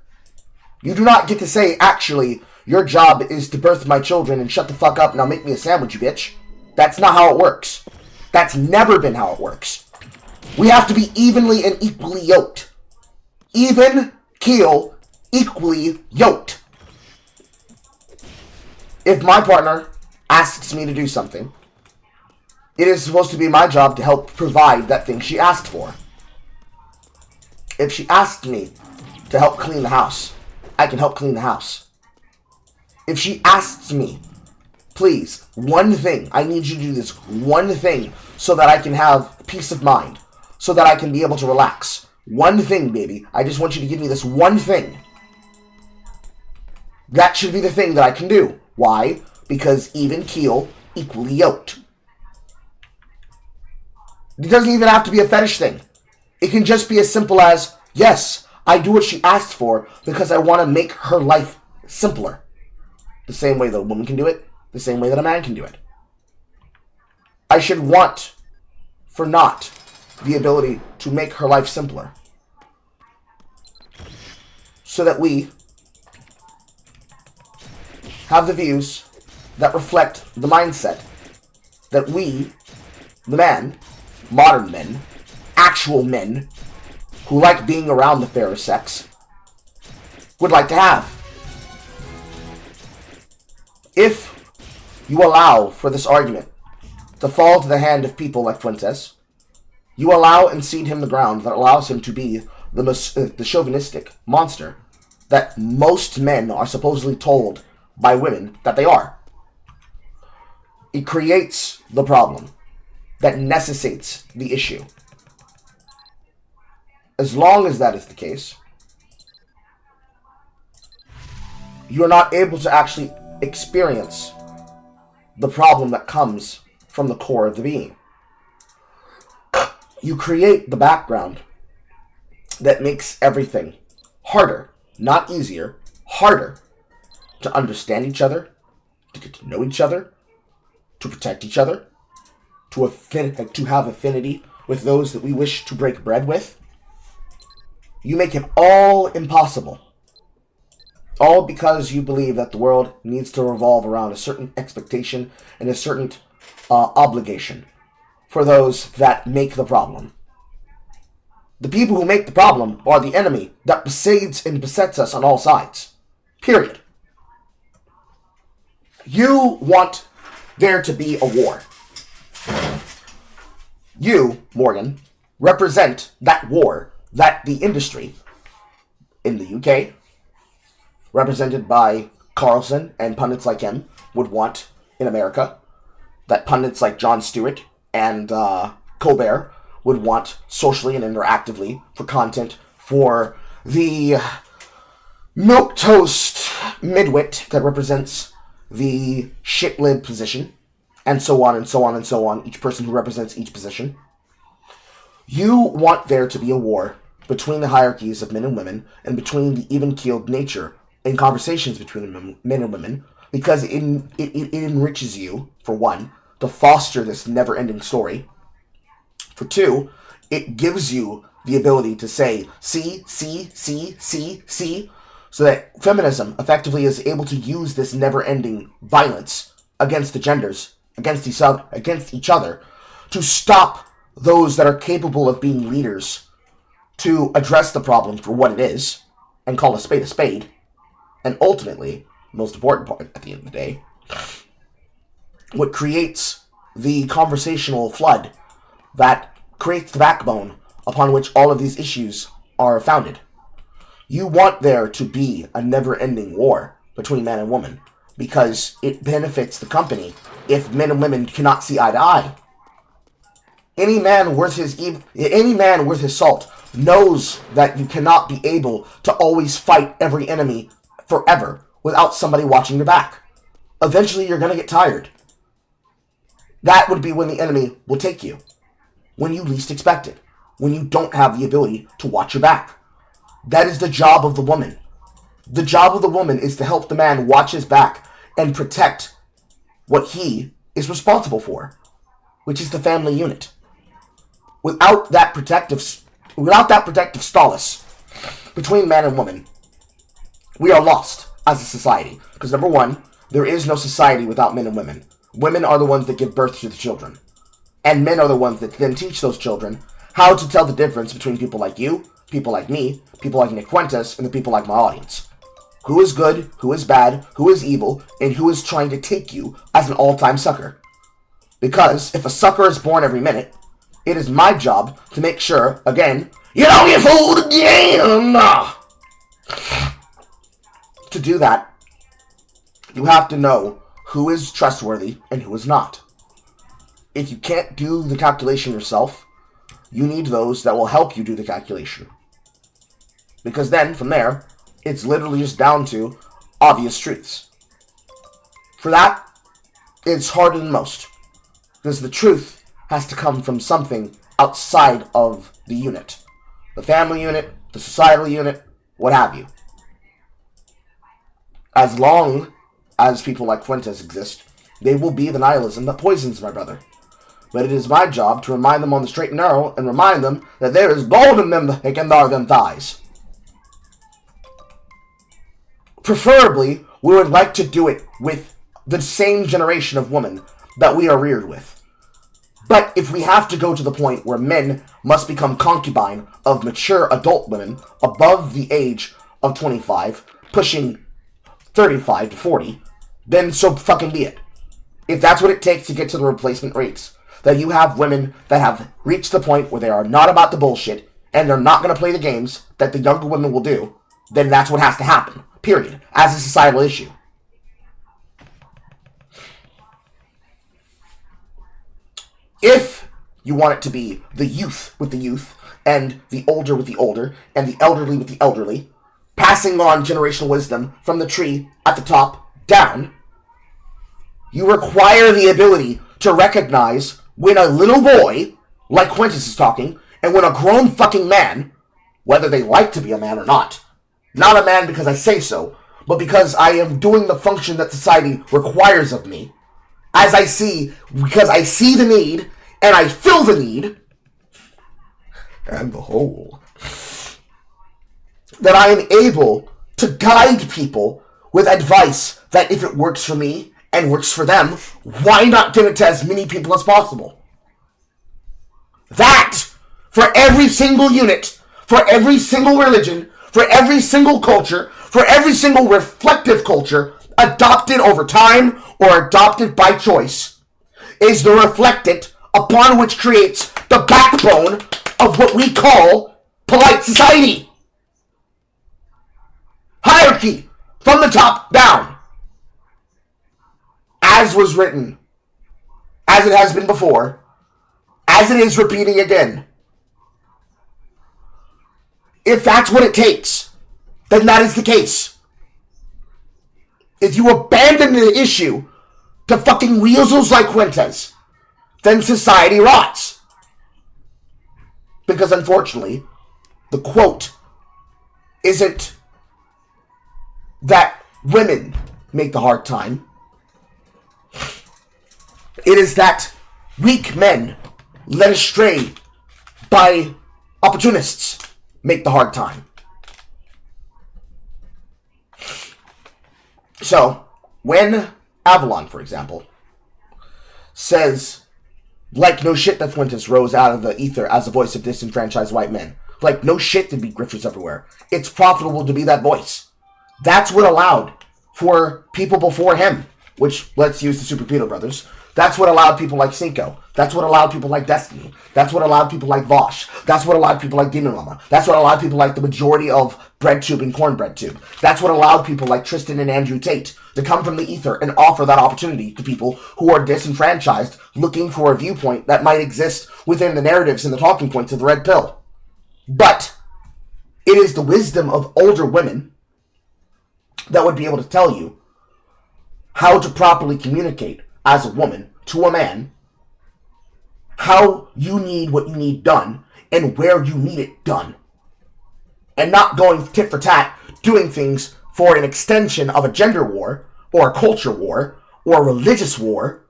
You do not get to say, actually, your job is to birth my children and shut the fuck up, now make me a sandwich, you bitch. That's not how it works. That's never been how it works. We have to be evenly and equally yoked. Even keel, equally yoked. If my partner asks me to do something, it is supposed to be my job to help provide that thing she asked for. If she asked me to help clean the house, I can help clean the house. If she asks me, please, one thing, I need you to do this one thing so that I can have peace of mind, so that I can be able to relax. One thing, baby. I just want you to give me this one thing. That should be the thing that I can do. Why? Because even keel, equally yoked. It doesn't even have to be a fetish thing. It can just be as simple as, yes, I do what she asked for because I want to make her life simpler. The same way that a woman can do it, the same way that a man can do it. I should want for not the ability to make her life simpler. So that we have the views that reflect the mindset that we, the man, modern men, actual men, who like being around the fairer sex, would like to have. If you allow for this argument to fall to the hand of people like Fuentes, you allow and cede him the ground that allows him to be the chauvinistic monster that most men are supposedly told by women that they are. It creates the problem that necessitates the issue. As long as that is the case, you're not able to actually experience the problem that comes from the core of the being. You create the background that makes everything harder, not easier, harder to understand each other, to get to know each other, to protect each other, to have affinity with those that we wish to break bread with. You make it all impossible. All because you believe that the world needs to revolve around a certain expectation and a certain obligation for those that make the problem. The people who make the problem are the enemy that besieges and besets us on all sides. Period. You want there to be a war. You, Morgan, represent that war that the industry in the UK, represented by Carlson and pundits like him, would want in America, that pundits like Jon Stewart and Colbert would want socially and interactively for content for the milquetoast midwit that represents the shitlib position, and so on and so on and so on, each person who represents each position. You want there to be a war between the hierarchies of men and women and between the even-keeled nature in conversations between men and women, because it enriches you, for one, to foster this never-ending story. For two, it gives you the ability to say, see, so that feminism effectively is able to use this never-ending violence against the genders, against each other, to stop those that are capable of being leaders to address the problem for what it is and call a spade, and ultimately, the most important part at the end of the day, what creates the conversational flood that creates the backbone upon which all of these issues are founded. You want there to be a never-ending war between man and woman because it benefits the company if men and women cannot see eye to eye. Any man worth his salt knows that you cannot be able to always fight every enemy forever without somebody watching your back. Eventually, you're going to get tired. That would be when the enemy will take you. When you least expect it. When you don't have the ability to watch your back. That is the job of the woman. The job of the woman is to help the man watch his back and protect what he is responsible for, which is the family unit. without that protective solace between man and woman, we are lost as a society. Because number one, there is no society without men and women. Women are the ones that give birth to the children. And men are the ones that then teach those children how to tell the difference between people like you, people like me, people like Nick Fuentes, and the people like my audience. Who is good, who is bad, who is evil, and who is trying to take you as an all-time sucker. Because if a sucker is born every minute, it is my job to make sure, again, you don't get fooled again! To do that, you have to know who is trustworthy and who is not. If you can't do the calculation yourself, you need those that will help you do the calculation. Because then, from there, it's literally just down to obvious truths. For that, it's harder than most. Because the truth has to come from something outside of the unit. The family unit, the societal unit, what have you. As long as people like Fuentes exist, they will be the nihilism that poisons my brother. But it is my job to remind them on the straight and narrow and remind them that there is gold in them that can dar them thighs. Preferably, we would like to do it with the same generation of women that we are reared with. But if we have to go to the point where men must become concubine of mature adult women above the age of 25, pushing 35 to 40, then so fucking be it. If that's what it takes to get to the replacement rates, that you have women that have reached the point where they are not about the bullshit and they're not going to play the games that the younger women will do, then that's what has to happen, period, as a societal issue. If you want it to be the youth with the youth, and the older with the older, and the elderly with the elderly, passing on generational wisdom from the tree at the top down, you require the ability to recognize when a little boy, like Quintus is talking, and when a grown fucking man, whether they like to be a man or not a man because I say so, but because I am doing the function that society requires of me, because I see the need, and I fill the need, and the hole, that I am able to guide people with advice that if it works for me and works for them, why not give it to as many people as possible? That, for every single unit, for every single religion, for every single culture, for every single reflective culture, adopted over time or adopted by choice, is the reflectant upon which creates the backbone of what we call polite society. Hierarchy from the top down. As was written, as it has been before, as it is repeating again. If that's what it takes, then that is the case. If you abandon the issue to fucking weasels like Fuentes, then society rots. Because unfortunately, the quote isn't that women make the hard time. It is that weak men led astray by opportunists make the hard time. So, when Avalon, for example, says, like no shit that Fuentes rose out of the ether as a voice of disenfranchised white men. Like no shit to be grifters everywhere. It's profitable to be that voice. That's what allowed for people before him, which, let's use the Super Peter Brothers. That's what allowed people like Cinco. That's what allowed people like Destiny. That's what allowed people like Vosh. That's what allowed people like Demon Mama. That's what allowed people like the majority of BreadTube and Cornbread Tube. That's what allowed people like Tristan and Andrew Tate to come from the ether and offer that opportunity to people who are disenfranchised, looking for a viewpoint that might exist within the narratives and the talking points of the Red Pill. But it is the wisdom of older women that would be able to tell you how to properly communicate as a woman to a man, how you need what you need done and where you need it done, and not going tit for tat doing things for an extension of a gender war or a culture war or a religious war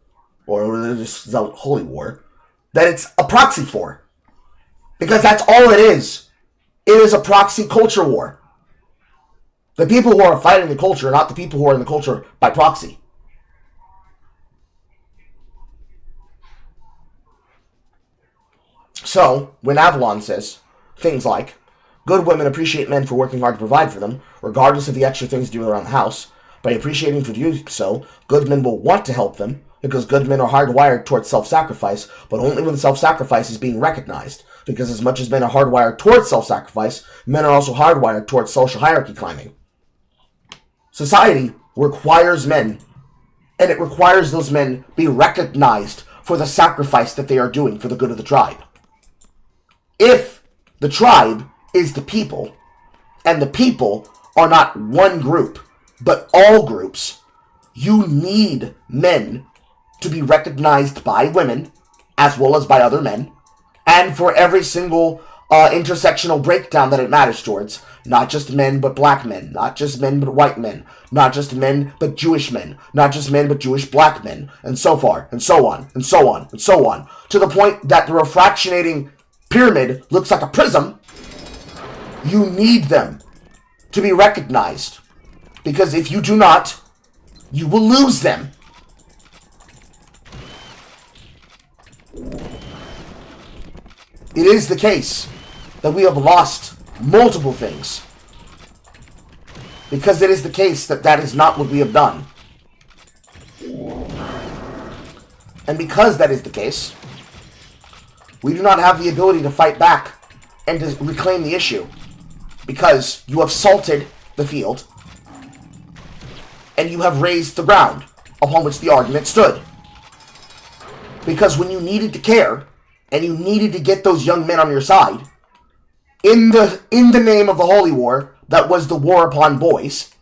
or a religious zealot holy war that it's a proxy for. Because that's all it is. It is a proxy culture war. The people who are fighting the culture are not the people who are in the culture by proxy. So, when Avalon says things like, good women appreciate men for working hard to provide for them, regardless of the extra things to do around the house. By appreciating for doing so, good men will want to help them, because good men are hardwired towards self-sacrifice, but only when self-sacrifice is being recognized. Because as much as men are hardwired towards self-sacrifice, men are also hardwired towards social hierarchy climbing. Society requires men, and it requires those men be recognized for the sacrifice that they are doing for the good of the tribe. If the tribe is the people, and the people are not one group, but all groups, you need men to be recognized by women, as well as by other men, and for every single intersectional breakdown that it matters towards. Not just men, but black men. Not just men, but white men. Not just men, but Jewish men. Not just men, but Jewish black men. And so far, and so on, and so on, and so on. To the point that the refractionating pyramid looks like a prism. You need them to be recognized. Because if you do not, you will lose them. It is the case that we have lost multiple things. Because it is the case that that is not what we have done. And because that is the case, we do not have the ability to fight back and to reclaim the issue. Because you have salted the field and you have raised the ground upon which the argument stood. Because when you needed to care and you needed to get those young men on your side, in the name of the Holy War, that was the war upon boys,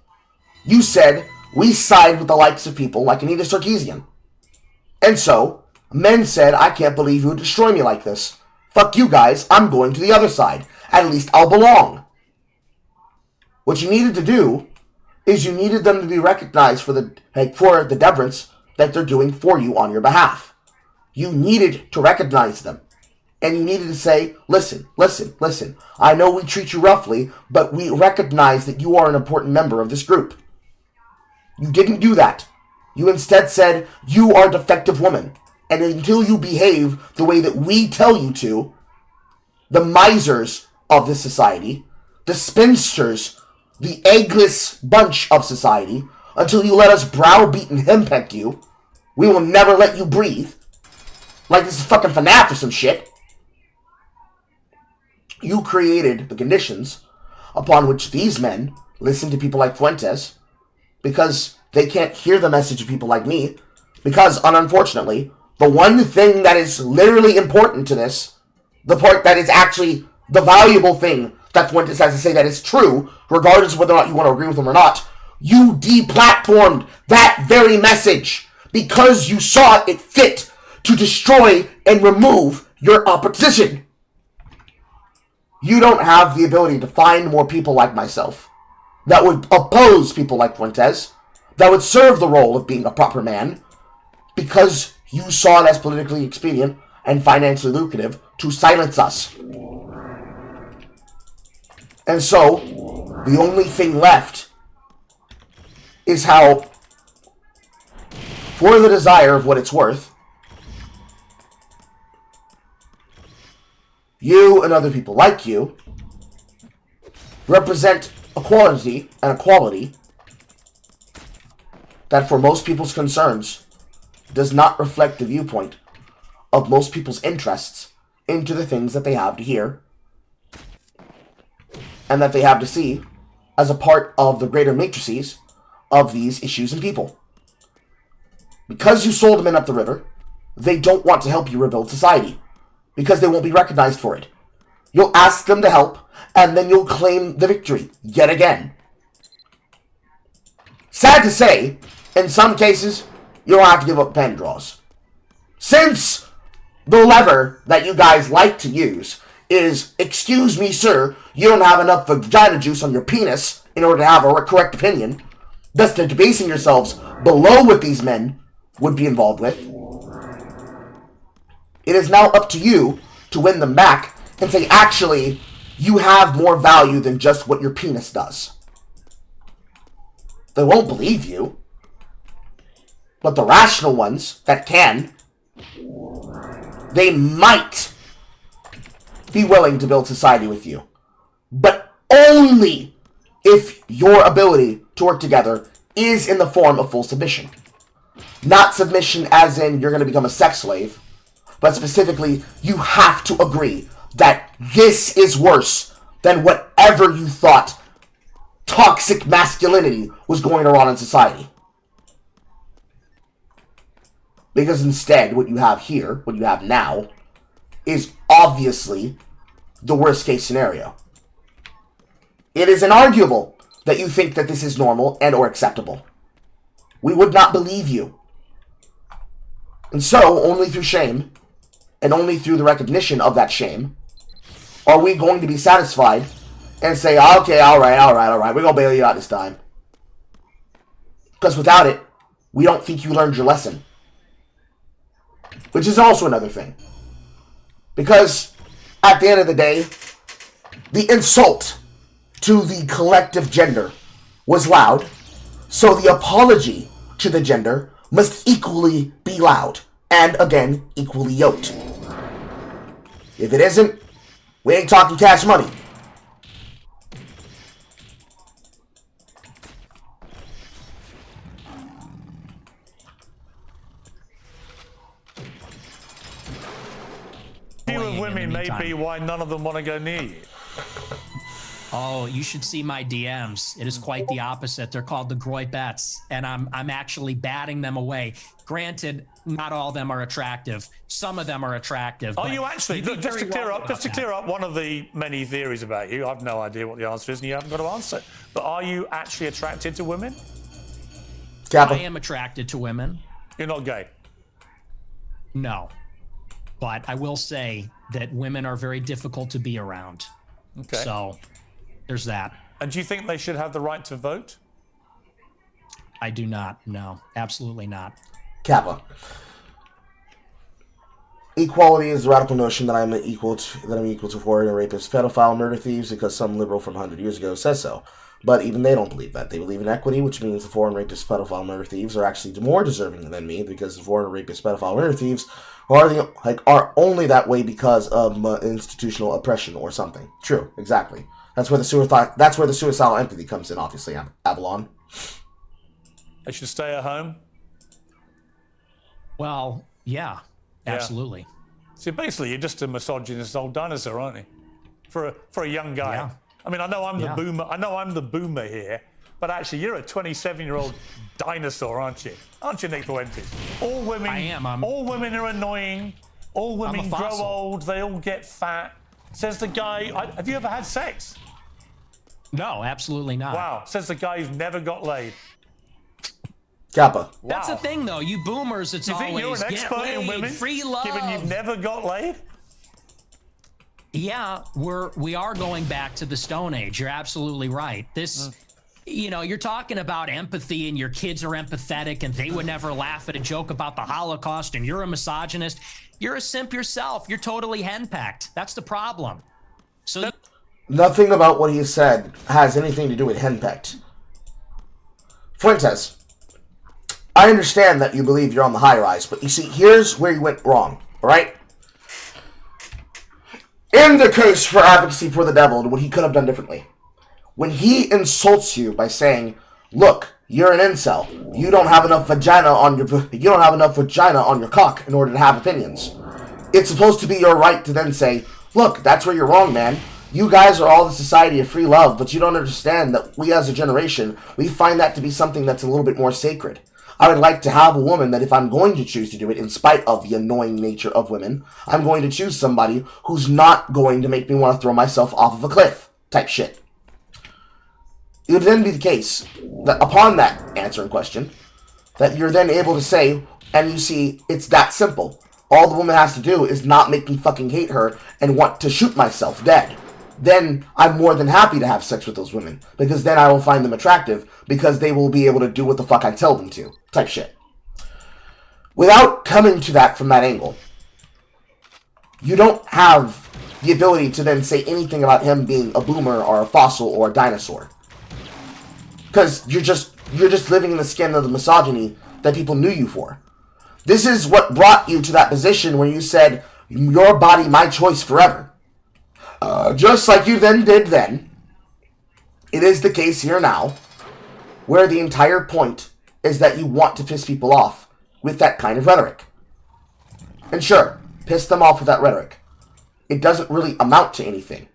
you said, we side with the likes of people like Anita Sarkeesian. And so, men said, I can't believe you would destroy me like this. Fuck you guys, I'm going to the other side. At least I'll belong. What you needed to do is you needed them to be recognized for the deference that they're doing for you on your behalf. You needed to recognize them. And you needed to say, listen, listen, listen. I know we treat you roughly, but we recognize that you are an important member of this group. You didn't do that. You instead said, you are a defective woman. And until you behave the way that we tell you to, the misers of this society, the spinsters, the eggless bunch of society, until you let us browbeat and henpeck you, we will never let you breathe. Like this is fucking FNAF or some shit. You created the conditions upon which these men listen to people like Fuentes because they can't hear the message of people like me. Because, unfortunately, the one thing that is literally important to this, the part that is actually the valuable thing that Fuentes has to say that is true, regardless of whether or not you want to agree with him or not, you deplatformed that very message because you saw it fit to destroy and remove your opposition. You don't have the ability to find more people like myself that would oppose people like Fuentes, that would serve the role of being a proper man, because you saw it as politically expedient and financially lucrative to silence us. And so, the only thing left is how, for the desire of what it's worth, you and other people like you represent a quality and a quality that for most people's concerns does not reflect the viewpoint of most people's interests into the things that they have to hear and that they have to see as a part of the greater matrices of these issues and people. Because you sold men up the river, they don't want to help you rebuild society. Because they won't be recognized for it. You'll ask them to help, and then you'll claim the victory, yet again. Sad to say, in some cases, you'll have to give up pen draws. Since the lever that you guys like to use is, excuse me sir, you don't have enough vagina juice on your penis in order to have a correct opinion, thus debasing yourselves below what these men would be involved with, it is now up to you to win them back and say, actually, you have more value than just what your penis does. They won't believe you. But the rational ones that can, they might be willing to build society with you. But only if your ability to work together is in the form of full submission. Not submission as in you're going to become a sex slave, but specifically you have to agree that this is worse than whatever you thought toxic masculinity was going to run in society. Because instead, what you have here, what you have now, is obviously the worst case scenario. It is inarguable that you think that this is normal and or acceptable. We would not believe you. And so, only through shame, and only through the recognition of that shame, are we going to be satisfied and say, okay, alright, we're going to bail you out this time. Because without it, we don't think you learned your lesson. Which is also another thing. Because, at the end of the day, the insult to the collective gender was loud, so the apology to the gender must equally be loud, and again, equally yoked. If it isn't, we ain't talking cash money. Few of women may be why none of them want to go near you. Oh, you should see my DMs. It is quite the opposite. They're called the Groy Bets, and I'm actually batting them away. Granted, not all of them are attractive. Some of them are attractive. Are you actually? Just to clear up one of the many theories about you, I've no idea what the answer is, and you haven't got to answer. But are you actually attracted to women? I am attracted to women. You're not gay? No. But I will say that women are very difficult to be around. Okay. So there's that. And do you think they should have the right to vote? I do not. No, absolutely not. Kappa. Equality is the radical notion that I'm equal to foreigner, rapists, pedophile, murder thieves because some liberal from 100 years ago says so. But even they don't believe that. They believe in equity, which means the foreign rapists, pedophile, murder thieves are actually more deserving than me because the foreign rapists, pedophile, murder thieves are only that way because of institutional oppression or something. True, exactly. That's where the suicidal empathy comes in. Obviously, Avalon. They should stay at home. Well, yeah, absolutely. See, basically, you're just a misogynist old dinosaur, aren't you? For a young guy. Yeah. I mean, I know I'm the boomer. I know I'm the boomer here, but actually, you're a 27-year-old dinosaur, aren't you? Aren't you, Nick Fuentes? All women. I am. All women are annoying. All women grow fossil. old. They all get fat. Says the guy. Have you ever had sex? No, absolutely not. Wow. Says the guy who's never got laid. Kappa. That's the thing, though. You boomers, it's Do you think always you're an get expert laid, in women, free love. given you've never got laid? Yeah, we are going back to the Stone Age. You're absolutely right. This, you're talking about empathy, and your kids are empathetic, and they would never laugh at a joke about the Holocaust, and you're a misogynist. You're a simp yourself. You're totally henpecked. That's the problem. So Nothing about what he said has anything to do with henpecked. Fuentes, I understand that you believe you're on the high rise, but you see, here's where you went wrong, alright? In the case for advocacy for the devil, what he could have done differently. When he insults you by saying, look, you're an incel. You don't have enough vagina on your cock in order to have opinions. It's supposed to be your right to then say, look, that's where you're wrong, man. You guys are all the society of free love, but you don't understand that we as a generation, we find that to be something that's a little bit more sacred. I would like to have a woman that if I'm going to choose to do it, in spite of the annoying nature of women, I'm going to choose somebody who's not going to make me want to throw myself off of a cliff, type shit. It would then be the case that upon that answer and question, that you're then able to say, and you see, it's that simple. All the woman has to do is not make me fucking hate her and want to shoot myself dead. Then I'm more than happy to have sex with those women, because then I will find them attractive, because they will be able to do what the fuck I tell them to, type shit. Without coming to that from that angle, you don't have the ability to then say anything about him being a boomer or a fossil or a dinosaur. Because you're just living in the skin of the misogyny that people knew you for. This is what brought you to that position where you said, your body, my choice forever. Just like you then did then, it is the case here now, where the entire point is that you want to piss people off with that kind of rhetoric. And sure, piss them off with that rhetoric. It doesn't really amount to anything.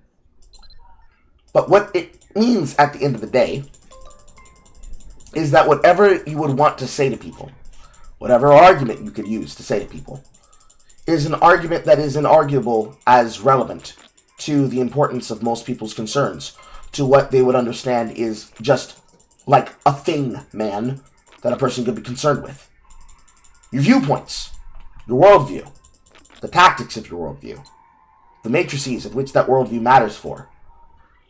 But what it means at the end of the day is that whatever you would want to say to people, whatever argument you could use to say to people, is an argument that is inarguable as relevant to the importance of most people's concerns, to what they would understand is just like a thing, man, that a person could be concerned with. Your viewpoints, your worldview, the tactics of your worldview, the matrices at which that worldview matters for,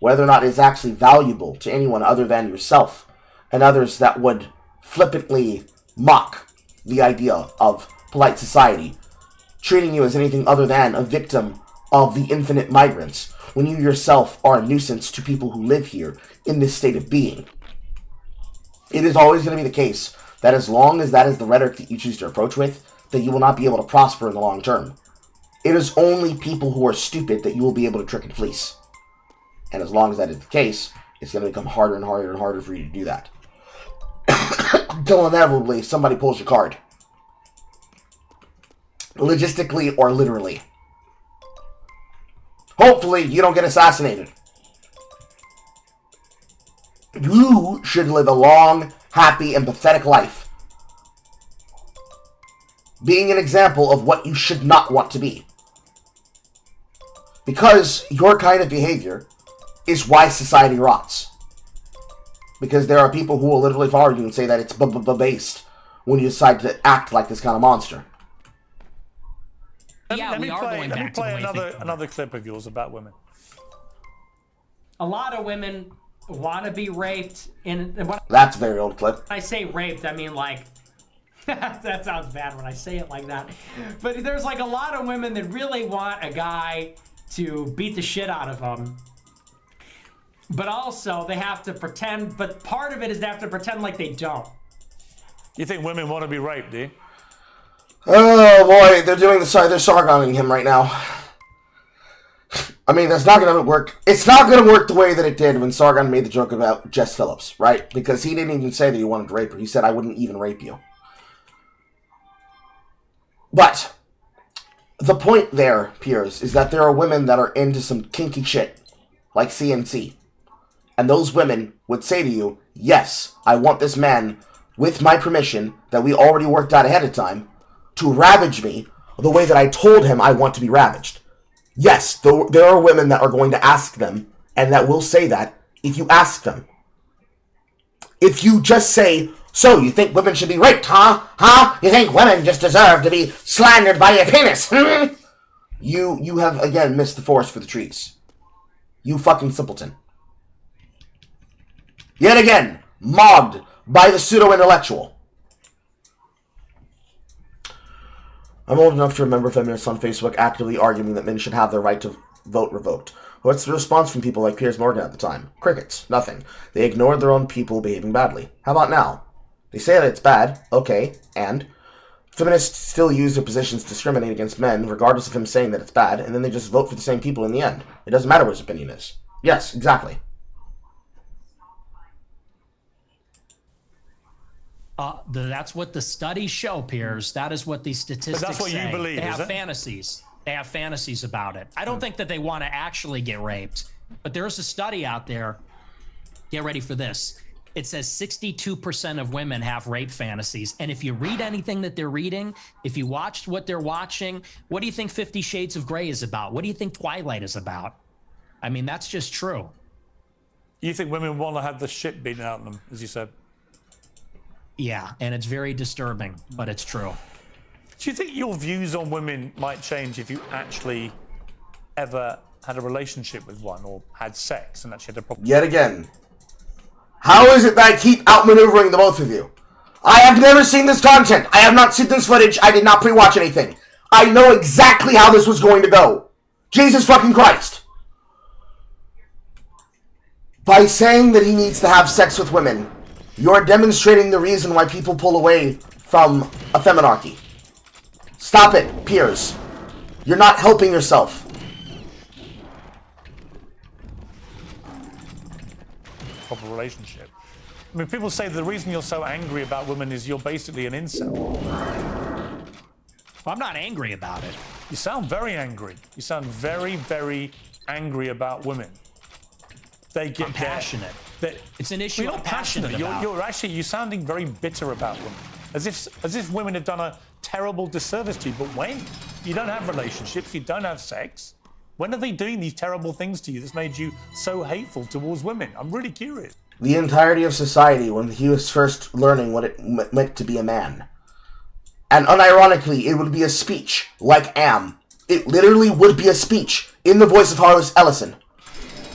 whether or not it's actually valuable to anyone other than yourself and others that would flippantly mock the idea of polite society, treating you as anything other than a victim of the infinite migrants, when you yourself are a nuisance to people who live here in this state of being. It is always going to be the case that as long as that is the rhetoric that you choose to approach with, that you will not be able to prosper in the long term. It is only people who are stupid that you will be able to trick and fleece. And as long as that is the case, it's going to become harder and harder and harder for you to do that. Until inevitably somebody pulls your card. Logistically or literally. Hopefully you don't get assassinated. You should live a long, happy, and pathetic life, being an example of what you should not want to be. Because your kind of behavior is why society rots. Because there are people who will literally follow you and say that it's based when you decide to act like this kind of monster. Let me play another clip of yours about women. A lot of women want to be raped. That's a very old clip. When I say raped, I mean like... that sounds bad when I say it like that. But there's like a lot of women that really want a guy to beat the shit out of them. But also, they have to pretend... But part of it is they have to pretend like they don't. You think women want to be raped, do you? Oh boy, they're sargoning him right now. I mean, that's not gonna work. It's not gonna work the way that it did when Sargon made the joke about Jess Phillips, right? Because he didn't even say that he wanted to rape her. He said, I wouldn't even rape you. But the point there, Piers, is that there are women that are into some kinky shit, like CNC. And those women would say to you, yes, I want this man, with my permission, that we already worked out ahead of time, to ravage me the way that I told him I want to be ravaged. Yes, there are women that are going to ask them, and that will say that if you ask them. If you just say, so you think women should be raped, huh? Huh? You think women just deserve to be slandered by your penis? You have, again, missed the forest for the trees. You fucking simpleton. Yet again, mobbed by the pseudo-intellectual. I'm old enough to remember feminists on Facebook actively arguing that men should have their right to vote revoked. What's the response from people like Piers Morgan at the time? Crickets. Nothing. They ignored their own people behaving badly. How about now? They say that it's bad. Okay. And? Feminists still use their positions to discriminate against men, regardless of him saying that it's bad, and then they just vote for the same people in the end. It doesn't matter what his opinion is. Yes, exactly. That's what the studies show, Piers. That is what these statistics say. But that's what you believe, They is have it? fantasies. They have fantasies about it. I don't think that they want to actually get raped. But there's a study out there. Get ready for this. It says 62% of women have rape fantasies. And if you read anything that they're reading, if you watched what they're watching, what do you think 50 Shades of Grey is about? What do you think Twilight is about? I mean, that's just true. You think women want to have the shit beaten out of them, as you said? Yeah, and it's very disturbing, but it's true. Do you think your views on women might change if you actually ever had a relationship with one or had sex and actually had a problem? Yet again. How is it that I keep outmaneuvering the both of you? I have never seen this content. I have not seen this footage. I did not pre-watch anything. I know exactly how this was going to go. Jesus fucking Christ! By saying that he needs to have sex with women, you're demonstrating the reason why people pull away from a feminarchy. Stop it, Piers. You're not helping yourself. Proper relationship. I mean, people say the reason you're so angry about women is you're basically an incel. Well, I'm not angry about it. You sound very angry. You sound very, very angry about women. They get I'm passionate. It's an issue You're I'm not passionate passionate. about. You're sounding very bitter about women, as if women have done a terrible disservice to you. But when you don't have relationships, you don't have sex, when are they doing these terrible things to you that's made you so hateful towards women? I'm really curious. The entirety of society when he was first learning what it meant to be a man. And unironically, it would be a speech like Am. It literally would be a speech in the voice of Harless Ellison.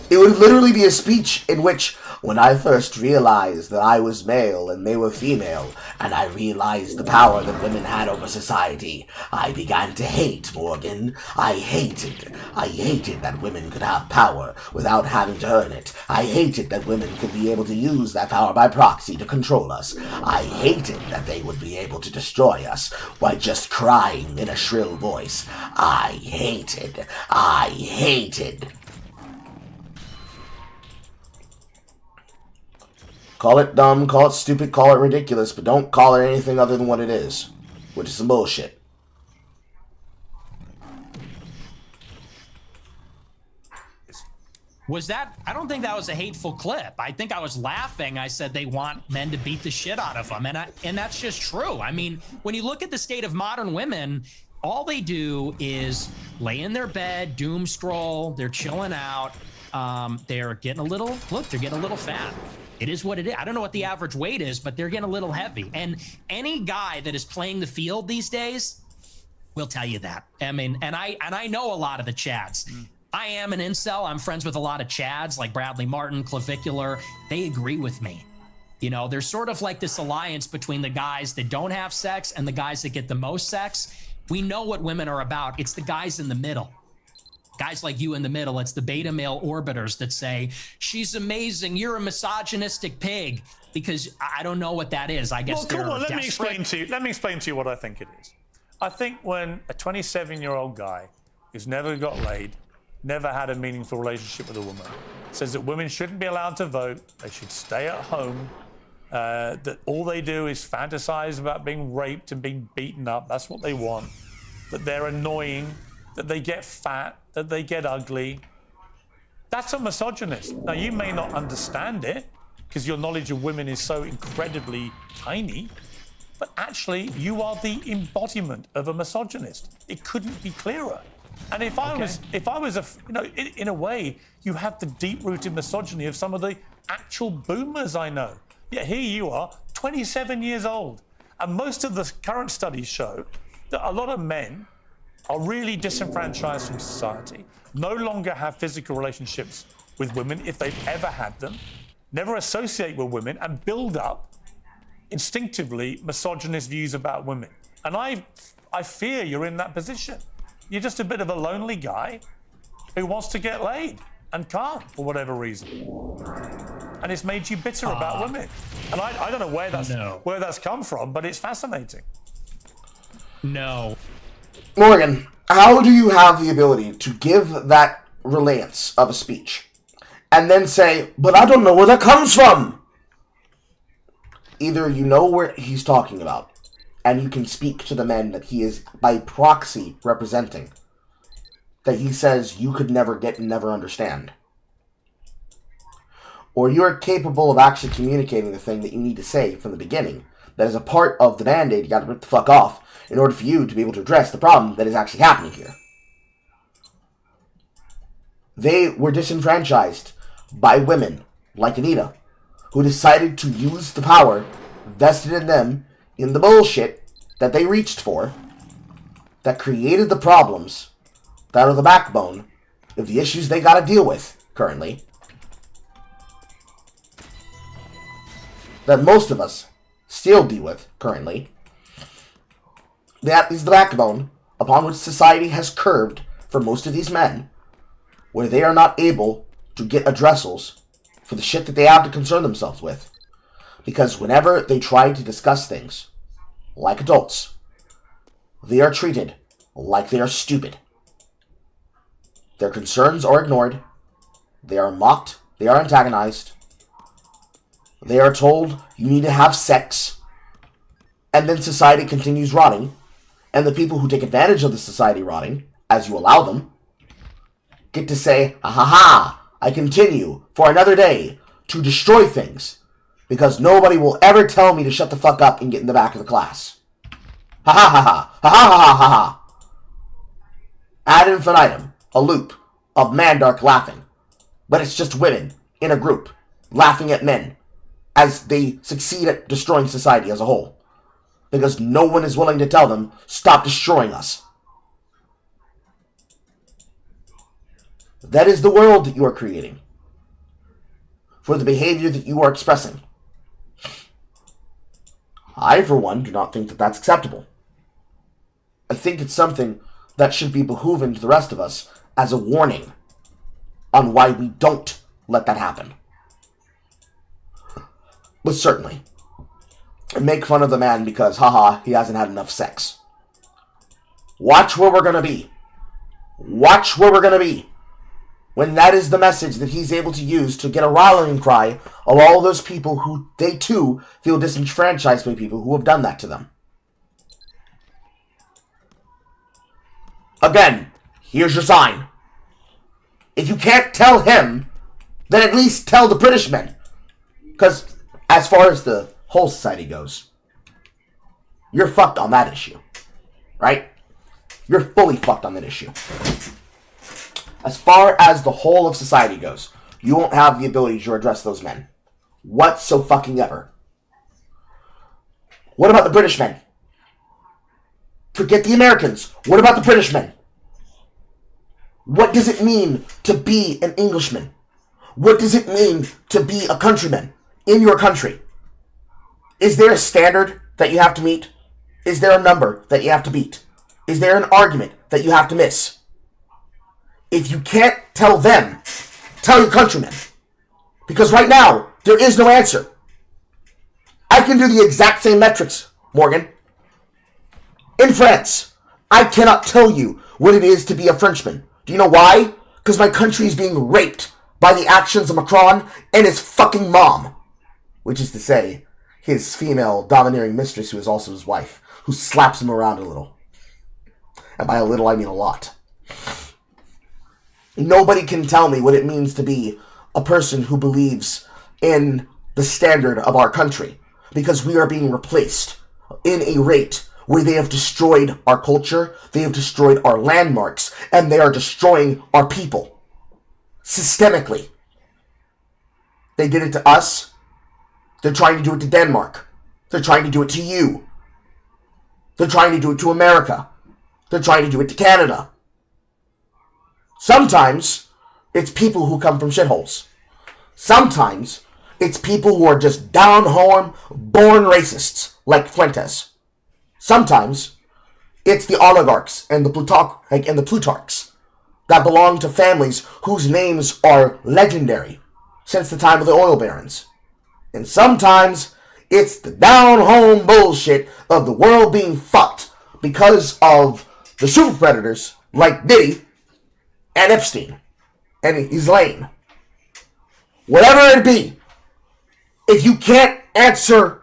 It would literally be a speech in which, when I first realized that I was male and they were female, and I realized the power that women had over society, I began to hate Morgan. I hated that women could have power without having to earn it. I hated that women could be able to use that power by proxy to control us. I hated that they would be able to destroy us by just crying in a shrill voice. I hated. Call it dumb, call it stupid, call it ridiculous, but don't call it anything other than what it is, which is some bullshit. Was that? I don't think that was a hateful clip. I think I was laughing. I said they want men to beat the shit out of them, and that's just true. I mean, when you look at the state of modern women, all they do is lay in their bed, doom scroll. They're chilling out. They're getting a little fat. It is what it is. I don't know what the average weight is, but they're getting a little heavy. And any guy that is playing the field these days will tell you that. I mean, and I know a lot of the Chads. I am an incel. I'm friends with a lot of Chads like Bradley Martin, Clavicular. They agree with me. You know, there's sort of like this alliance between the guys that don't have sex and the guys that get the most sex. We know what women are about. It's the guys in the middle. Guys like you in the middle. It's the beta male orbiters that say, she's amazing, you're a misogynistic pig. Because I don't know what that is. I guess well, they're come on, let me desperate. explain to you what I think it is. I think when a 27-year-old guy who's never got laid, never had a meaningful relationship with a woman, says that women shouldn't be allowed to vote, they should stay at home, that all they do is fantasize about being raped and being beaten up, that's what they want, that they're annoying, that they get fat, that they get ugly. That's a misogynist. Now, you may not understand it because your knowledge of women is so incredibly tiny, but actually, you are the embodiment of a misogynist. It couldn't be clearer. And if I was in a way, you have the deep-rooted misogyny of some of the actual boomers I know. Yet here you are, 27 years old. And most of the current studies show that a lot of men are really disenfranchised from society, no longer have physical relationships with women if they've ever had them, never associate with women, and build up instinctively misogynist views about women. And I fear you're in that position. You're just a bit of a lonely guy who wants to get laid and can't for whatever reason. And it's made you bitter about women. And I don't know where that's come from, but it's fascinating. No. Morgan, how do you have the ability to give that reliance of a speech and then say, but I don't know where that comes from? Either you know where he's talking about and you can speak to the men that he is by proxy representing, that he says you could never get and never understand. Or you're capable of actually communicating the thing that you need to say from the beginning, that is a part of the Band-Aid you gotta rip the fuck off in order for you to be able to address the problem that is actually happening here. They were disenfranchised by women like Anita, who decided to use the power vested in them in the bullshit that they reached for, that created the problems that are the backbone of the issues they gotta deal with currently, that most of us still deal with currently. That is the backbone upon which society has curved for most of these men where they are not able to get addressals for the shit that they have to concern themselves with. Because whenever they try to discuss things like adults, they are treated like they are stupid. Their concerns are ignored. They are mocked. They are antagonized. They are told you need to have sex. And then society continues rotting. And the people who take advantage of the society rotting, as you allow them, get to say, ha ha ha, I continue for another day to destroy things. Because nobody will ever tell me to shut the fuck up and get in the back of the class. Ha ha ha ha. Ha ha ha ha ha. Ad infinitum. A loop of Mandark laughing. But it's just women in a group laughing at men as they succeed at destroying society as a whole. Because no one is willing to tell them, stop destroying us. That is the world that you are creating. For the behavior that you are expressing. I, for one, do not think that that's acceptable. I think it's something that should be behooving to the rest of us as a warning on why we don't let that happen. But certainly, make fun of the man because, haha, he hasn't had enough sex. Watch where we're going to be. Watch where we're going to be when that is the message that he's able to use to get a rallying cry of all those people who, they too, feel disenfranchised by people who have done that to them. Again, here's your sign. If you can't tell him, then at least tell the British men. Because as far as the whole society goes, you're fucked on that issue. Right? You're fully fucked on that issue. As far as the whole of society goes, you won't have the ability to address those men. Whatsoever. What about the British men? Forget the Americans. What about the British men? What does it mean to be an Englishman? What does it mean to be a countryman in your country? Is there a standard that you have to meet? Is there a number that you have to beat? Is there an argument that you have to miss? If you can't tell them, tell your countrymen. Because right now, there is no answer. I can do the exact same metrics, Morgan. In France, I cannot tell you what it is to be a Frenchman. Do you know why? Because my country is being raped by the actions of Macron and his fucking mom. Which is to say, his female domineering mistress who is also his wife, who slaps him around a little. And by a little, I mean a lot. Nobody can tell me what it means to be a person who believes in the standard of our country. Because we are being replaced in a rate where they have destroyed our culture, they have destroyed our landmarks, and they are destroying our people. Systemically. They did it to us. They're trying to do it to Denmark. They're trying to do it to you. They're trying to do it to America. They're trying to do it to Canada. Sometimes, it's people who come from shitholes. Sometimes, it's people who are just down-home, born racists, like Fuentes. Sometimes, it's the oligarchs and the Plutarchs that belong to families whose names are legendary since the time of the oil barons. And sometimes, it's the down-home bullshit of the world being fucked because of the super predators like Diddy and Epstein and Ghislaine. Whatever it be, if you can't answer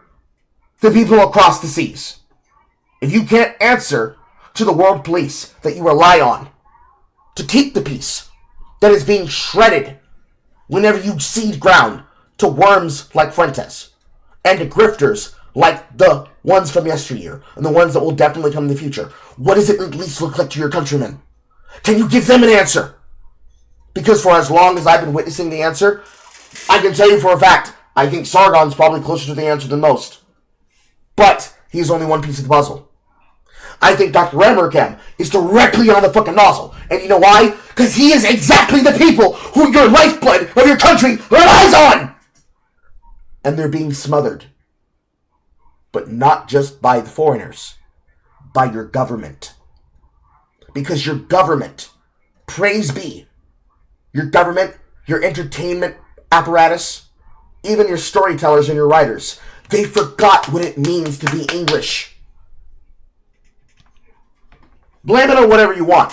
the people across the seas, if you can't answer to the world police that you rely on to keep the peace that is being shredded whenever you cede ground to worms like Fuentes and to grifters like the ones from yesteryear and the ones that will definitely come in the future, what does it at least look like to your countrymen? Can you give them an answer? Because for as long as I've been witnessing the answer, I can tell you for a fact, I think Sargon's probably closer to the answer than most. But he's only one piece of the puzzle. I think Dr. Ramerkam is directly on the fucking nozzle. And you know why? Because he is exactly the people who your lifeblood of your country relies on! And they're being smothered. But not just by the foreigners. By your government. Because your government praise be, your government, your entertainment apparatus, even your storytellers and your writers, they forgot what it means to be English. Blame it on whatever you want.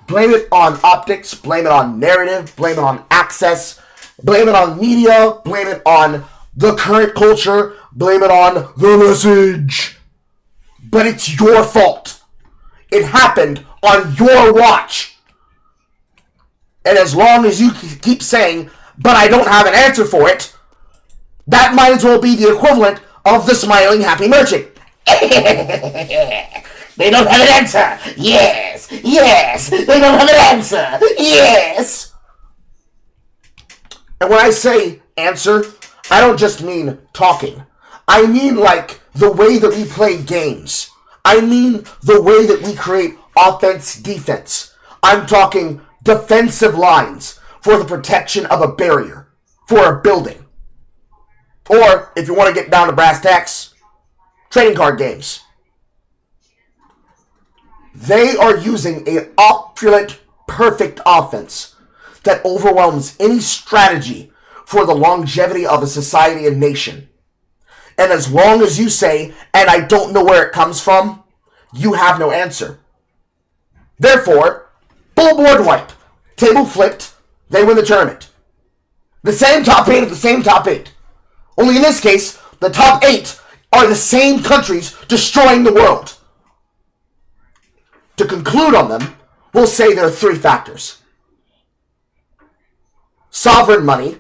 Blame it on optics, blame it on narrative, blame it on access, blame it on media, blame it on the current culture, blame it on the message. But it's your fault. It happened on your watch. And as long as you keep saying, but I don't have an answer for it, that might as well be the equivalent of the smiling happy merchant. They don't have an answer. Yes. Yes. They don't have an answer. Yes. And when I say answer, I don't just mean talking. I mean like the way that we play games. I mean the way that we create offense, defense. I'm talking defensive lines for the protection of a barrier, for a building. Or, if you want to get down to brass tacks, trading card games. They are using an opulent, perfect offense that overwhelms any strategy for the longevity of a society and nation. And as long as you say, and I don't know where it comes from, you have no answer. Therefore, full board wipe, table flipped, they win the tournament. The same top 8 of the same top 8. Only in this case, the top 8 are the same countries destroying the world. To conclude on them, we'll say there are 3 factors. Sovereign money,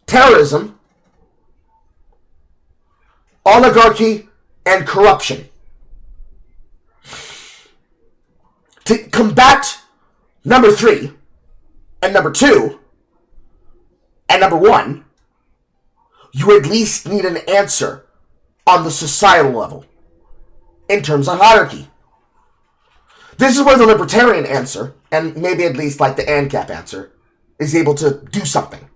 terrorism, oligarchy, and corruption. To combat number 3, and number 2, and number 1, you at least need an answer on the societal level, in terms of hierarchy. This is where the libertarian answer, and maybe at least like the ANCAP answer, is able to do something.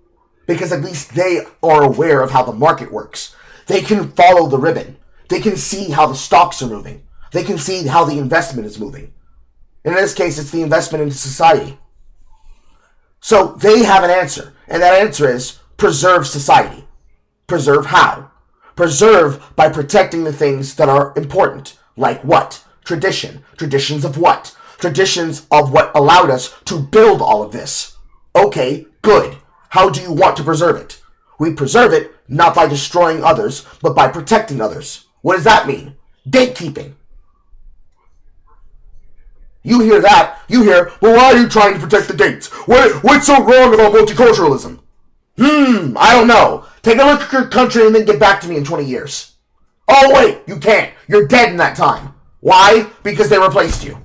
Because at least they are aware of how the market works. They can follow the ribbon. They can see how the stocks are moving. They can see how the investment is moving. In this case, it's the investment into society. So they have an answer, and that answer is preserve society. Preserve how? Preserve by protecting the things that are important. Like what? Tradition. Traditions of what? Traditions of what allowed us to build all of this. Okay, good. How do you want to preserve it? We preserve it not by destroying others, but by protecting others. What does that mean? Gatekeeping. You hear that, you hear, well, why are you trying to protect the gates? What's so wrong about multiculturalism? I don't know. Take a look at your country and then get back to me in 20 years. Oh, wait, you can't. You're dead in that time. Why? Because they replaced you.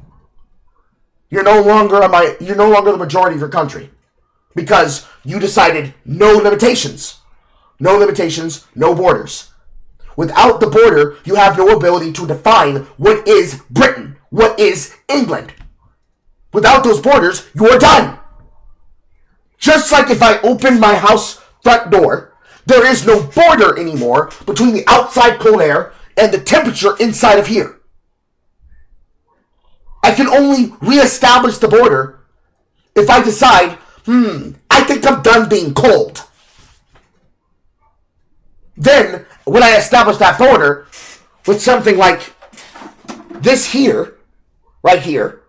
You're no longer the majority of your country. Because you decided no limitations. No limitations, no borders. Without the border, you have no ability to define what is Britain, what is England. Without those borders, you are done. Just like if I open my house front door, there is no border anymore between the outside cold air and the temperature inside of here. I can only reestablish the border if I decide, I think I'm done being cold. Then, when I establish that border with something like this here, right here,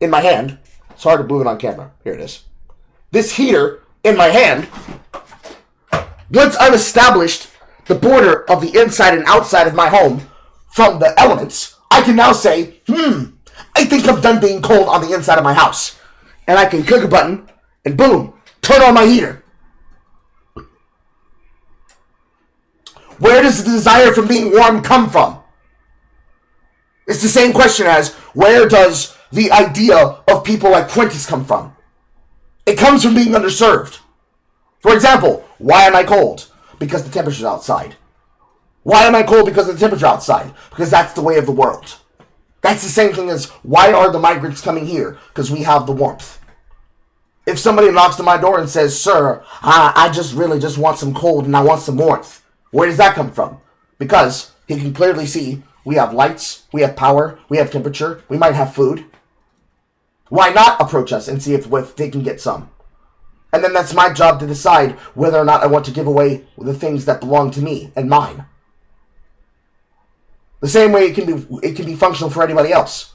in my hand, it's hard to move it on camera, here it is. This here, in my hand, once I've established the border of the inside and outside of my home from the elements, I can now say, I think I'm done being cold on the inside of my house. And I can click a button, and boom, turn on my heater. Where does the desire from being warm come from? It's the same question as, where does the idea of people like Fuentes come from? It comes from being underserved. For example, why am I cold? Because the temperature's outside. Why am I cold? Because of the temperature outside. Because that's the way of the world. That's the same thing as, why are the migrants coming here? Because we have the warmth. If somebody knocks on my door and says, sir, I just really just want some cold and I want some warmth. Where does that come from? Because he can clearly see we have lights, we have power, we have temperature, we might have food. Why not approach us and see if they can get some? And then that's my job to decide whether or not I want to give away the things that belong to me and mine. The same way it can be functional for anybody else.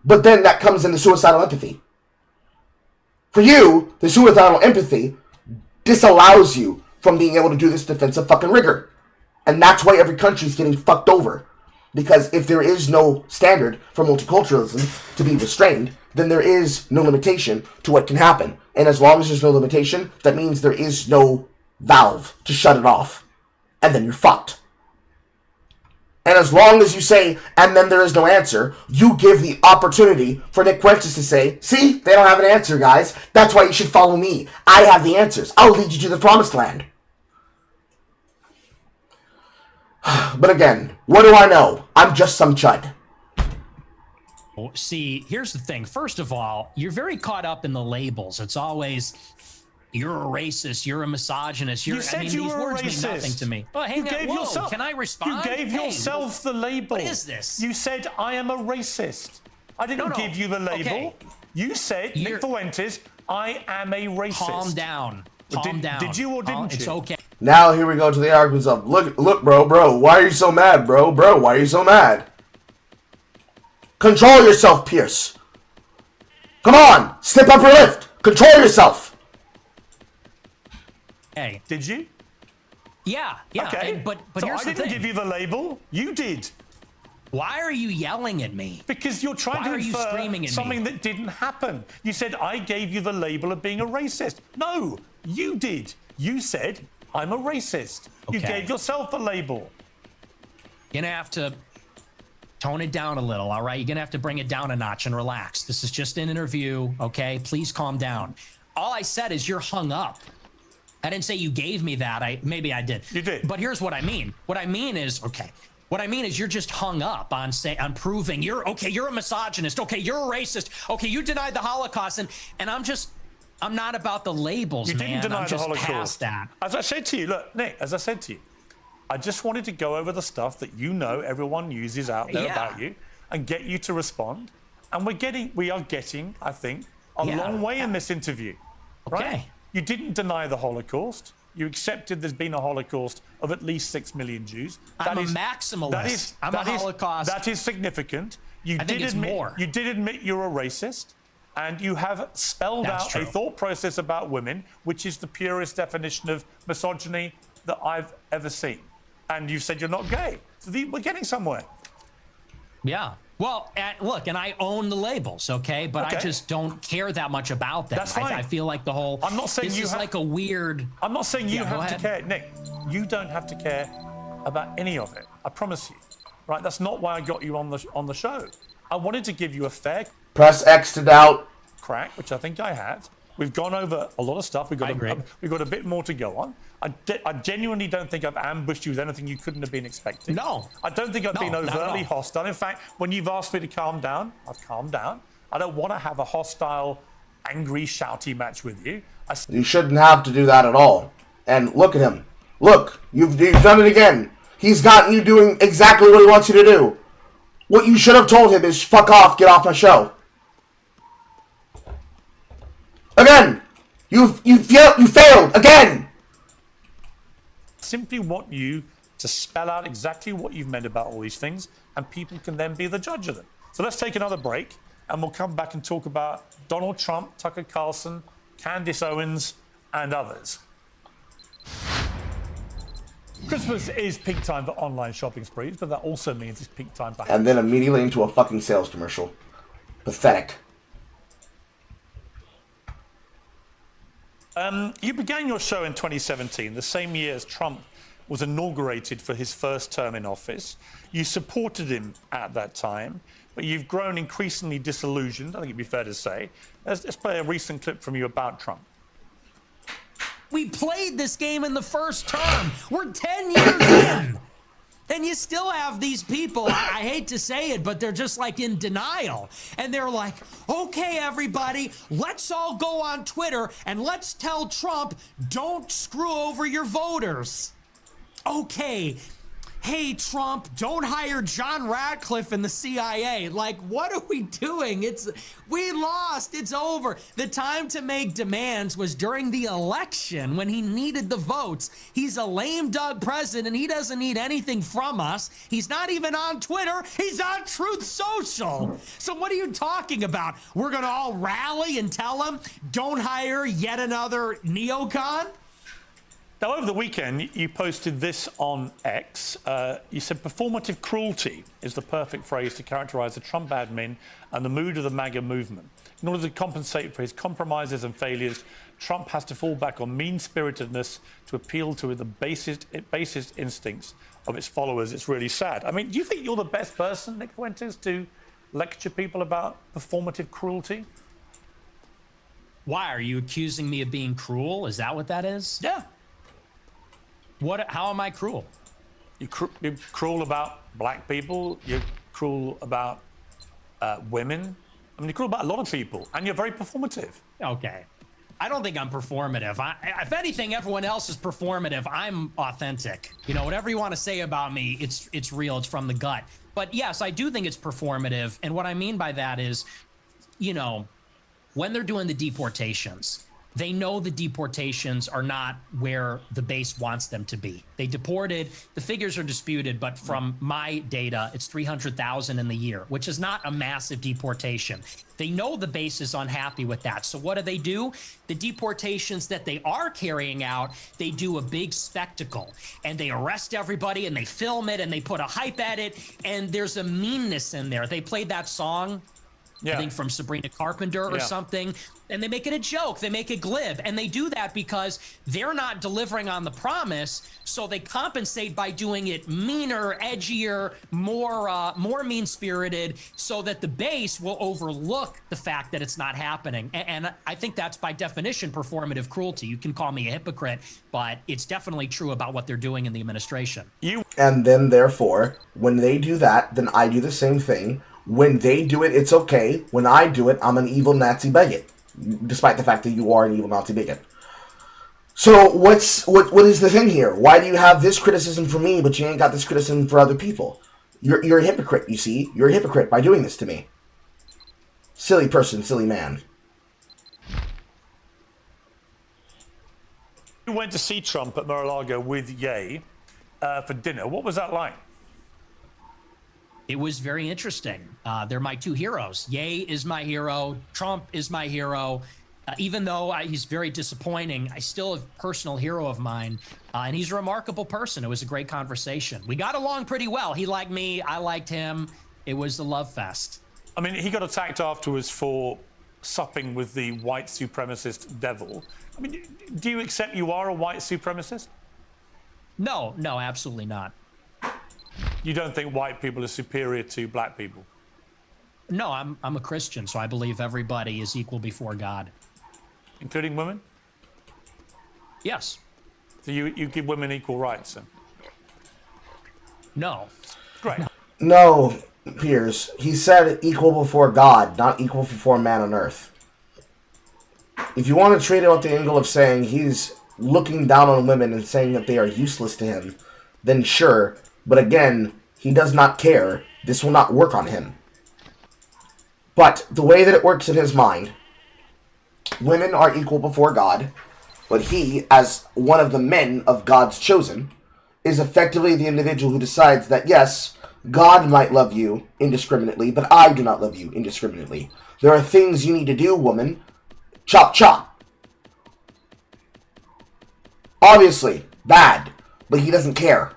But then that comes into suicidal empathy. For you, the suicidal empathy disallows you from being able to do this defensive fucking rigor. And that's why every country is getting fucked over. Because if there is no standard for multiculturalism to be restrained, then there is no limitation to what can happen. And as long as there's no limitation, that means there is no valve to shut it off. And then you're fucked. And as long as you say, and then there is no answer, you give the opportunity for Nick Fuentes to say, see, they don't have an answer, guys. That's why you should follow me. I have the answers. I'll lead you to the promised land. But again, what do I know? I'm just some chud. See, here's the thing. First of all, you're very caught up in the labels. It's always, you're a racist, you're a misogynist. You said you were a racist. Mean nothing to me. Well, hang on, whoa, can I respond? You gave yourself the label. What is this? You said, I am a racist. I didn't give you the label. Okay. You said, Nick Fuentes, I am a racist. Calm down. Calm down. Did you or didn't you? It's okay. Now here we go to the arguments of, look, bro, why are you so mad, bro, why are you so mad? Control yourself, Piers. Come on, step up your lift. Control yourself. Hey. Did you? Yeah. Okay. But so here's I the didn't thing. give you the label. You did. Why are you yelling at me? Because you're trying to infer screaming at something me? that didn't happen. You said, I gave you the label of being a racist. No, you did. You said, I'm a racist. You gave yourself the label. You're gonna have to tone it down a little, all right? You're gonna have to bring it down a notch and relax. This is just an interview, okay? Please calm down. All I said is you're hung up. I didn't say you gave me that. Maybe I did. You did. But here's what I mean. What I mean is you're just hung up on proving you're a misogynist. Okay, you're a racist. Okay, you denied the Holocaust, and I'm not about the labels, You man. didn't deny I'm the just Holocaust. past that. As I said to you, look, Nick, as I said to you, I just wanted to go over the stuff that you know everyone uses out there about you and get you to respond. And we are getting, I think, a long way in this interview. Okay. Right? You didn't deny the Holocaust. You accepted there's been a Holocaust of at least 6 million Jews. I'm a maximalist. I'm a Holocaust. That is significant. I think it's more. You did admit you're a racist. And you have spelled out a thought process about women, which is the purest definition of misogyny that I've ever seen. And you've said you're not gay. So we're getting somewhere. Yeah. Well, look, and I own the labels, okay? But I just don't care that much about them. That's fine. I feel like the whole... I'm not saying this is like a weird... I'm not saying you have to ahead. care. Nick, you don't have to care about any of it. I promise you. Right? That's not why I got you on the show. I wanted to give you a fair... Press X to doubt. Crack, which I think I have. We've gone over a lot of stuff. We've got a bit more to go on. I genuinely don't think I've ambushed you with anything you couldn't have been expecting. No. I don't think I've been overtly hostile. In fact, when you've asked me to calm down, I've calmed down. I don't want to have a hostile, angry, shouty match with you. You shouldn't have to do that at all. And look at him. Look, you've done it again. He's gotten you doing exactly what he wants you to do. What you should have told him is, fuck off, get off my show. Again! You failed! Again! Simply want you to spell out exactly what you've meant about all these things, and people can then be the judge of them. So let's take another break, and we'll come back and talk about Donald Trump, Tucker Carlson, Candace Owens, and others. Christmas is peak time for online shopping sprees, but that also means it's peak time for... And then immediately into a fucking sales commercial. Pathetic. You began your show in 2017, the same year as Trump was inaugurated for his first term in office. You supported him at that time, but you've grown increasingly disillusioned, I think it'd be fair to say. Let's play a recent clip from you about Trump. We played this game in the first term. We're 10 years in. And you still have these people, I hate to say it, but they're just like in denial. And they're like, okay, everybody, let's all go on Twitter and let's tell Trump, don't screw over your voters. Okay, hey, Trump, don't hire John Ratcliffe in the CIA. Like, what are we doing? We lost. It's over. The time to make demands was during the election when he needed the votes. He's a lame duck president. He doesn't need anything from us. He's not even on Twitter. He's on Truth Social. So what are you talking about? We're going to all rally and tell him, don't hire yet another neocon? Now, over the weekend, you posted this on X. You said performative cruelty is the perfect phrase to characterize the Trump admin and the mood of the MAGA movement. In order to compensate for his compromises and failures, Trump has to fall back on mean-spiritedness to appeal to the basest instincts of its followers. It's really sad. I mean, do you think you're the best person, Nick Fuentes, to lecture people about performative cruelty? Why? Are you accusing me of being cruel? Is that what that is? Yeah. How am I cruel? You're cruel about black people. You're cruel about women. I mean, you're cruel about a lot of people, and you're very performative. Okay. I don't think I'm performative. If anything, everyone else is performative. I'm authentic. You know, whatever you want to say about me, it's real. It's from the gut. But yes, I do think it's performative. And what I mean by that is, you know, when they're doing the deportations, they know the deportations are not where the base wants them to be. They deported, the figures are disputed, but from my data, it's 300,000 in the year, which is not a massive deportation. They know the base is unhappy with that. So what do? The deportations that they are carrying out, they do a big spectacle and they arrest everybody and they film it and they put a hype at it. And there's a meanness in there. They played that song, I think from Sabrina Carpenter or something, and they make it a joke. They make it glib, and they do that because they're not delivering on the promise, so they compensate by doing it meaner, edgier, more mean-spirited, so that the base will overlook the fact that it's not happening. And I think that's by definition performative cruelty. You can call me a hypocrite, but it's definitely true about what they're doing in the administration. And then, therefore, when they do that, then I do the same thing. When they do it, it's okay. When I do it, I'm an evil Nazi bigot, despite the fact that you are an evil Nazi bigot. So what is the thing here? Why do you have this criticism for me, but you ain't got this criticism for other people? You're a hypocrite, you see? You're a hypocrite by doing this to me. Silly person, silly man. You went to see Trump at Mar-a-Lago with Ye for dinner. What was that like? It was very interesting. They're my two heroes. Ye is my hero. Trump is my hero. Even though he's very disappointing, I still a personal hero of mine. And he's a remarkable person. It was a great conversation. We got along pretty well. He liked me. I liked him. It was the love fest. I mean, he got attacked afterwards for supping with the white supremacist devil. I mean, do you accept you are a white supremacist? No, absolutely not. You don't think white people are superior to black people? No, I'm a Christian, so I believe everybody is equal before God. Including women? Yes. So you give women equal rights then? No. Great. No, Piers. He said equal before God, not equal before man on earth. If you want to treat it with the angle of saying he's looking down on women and saying that they are useless to him, then sure. But again, he does not care. This will not work on him. But the way that it works in his mind, women are equal before God, but he, as one of the men of God's chosen, is effectively the individual who decides that, yes, God might love you indiscriminately, but I do not love you indiscriminately. There are things you need to do, woman. Chop, chop. Obviously, bad, but he doesn't care.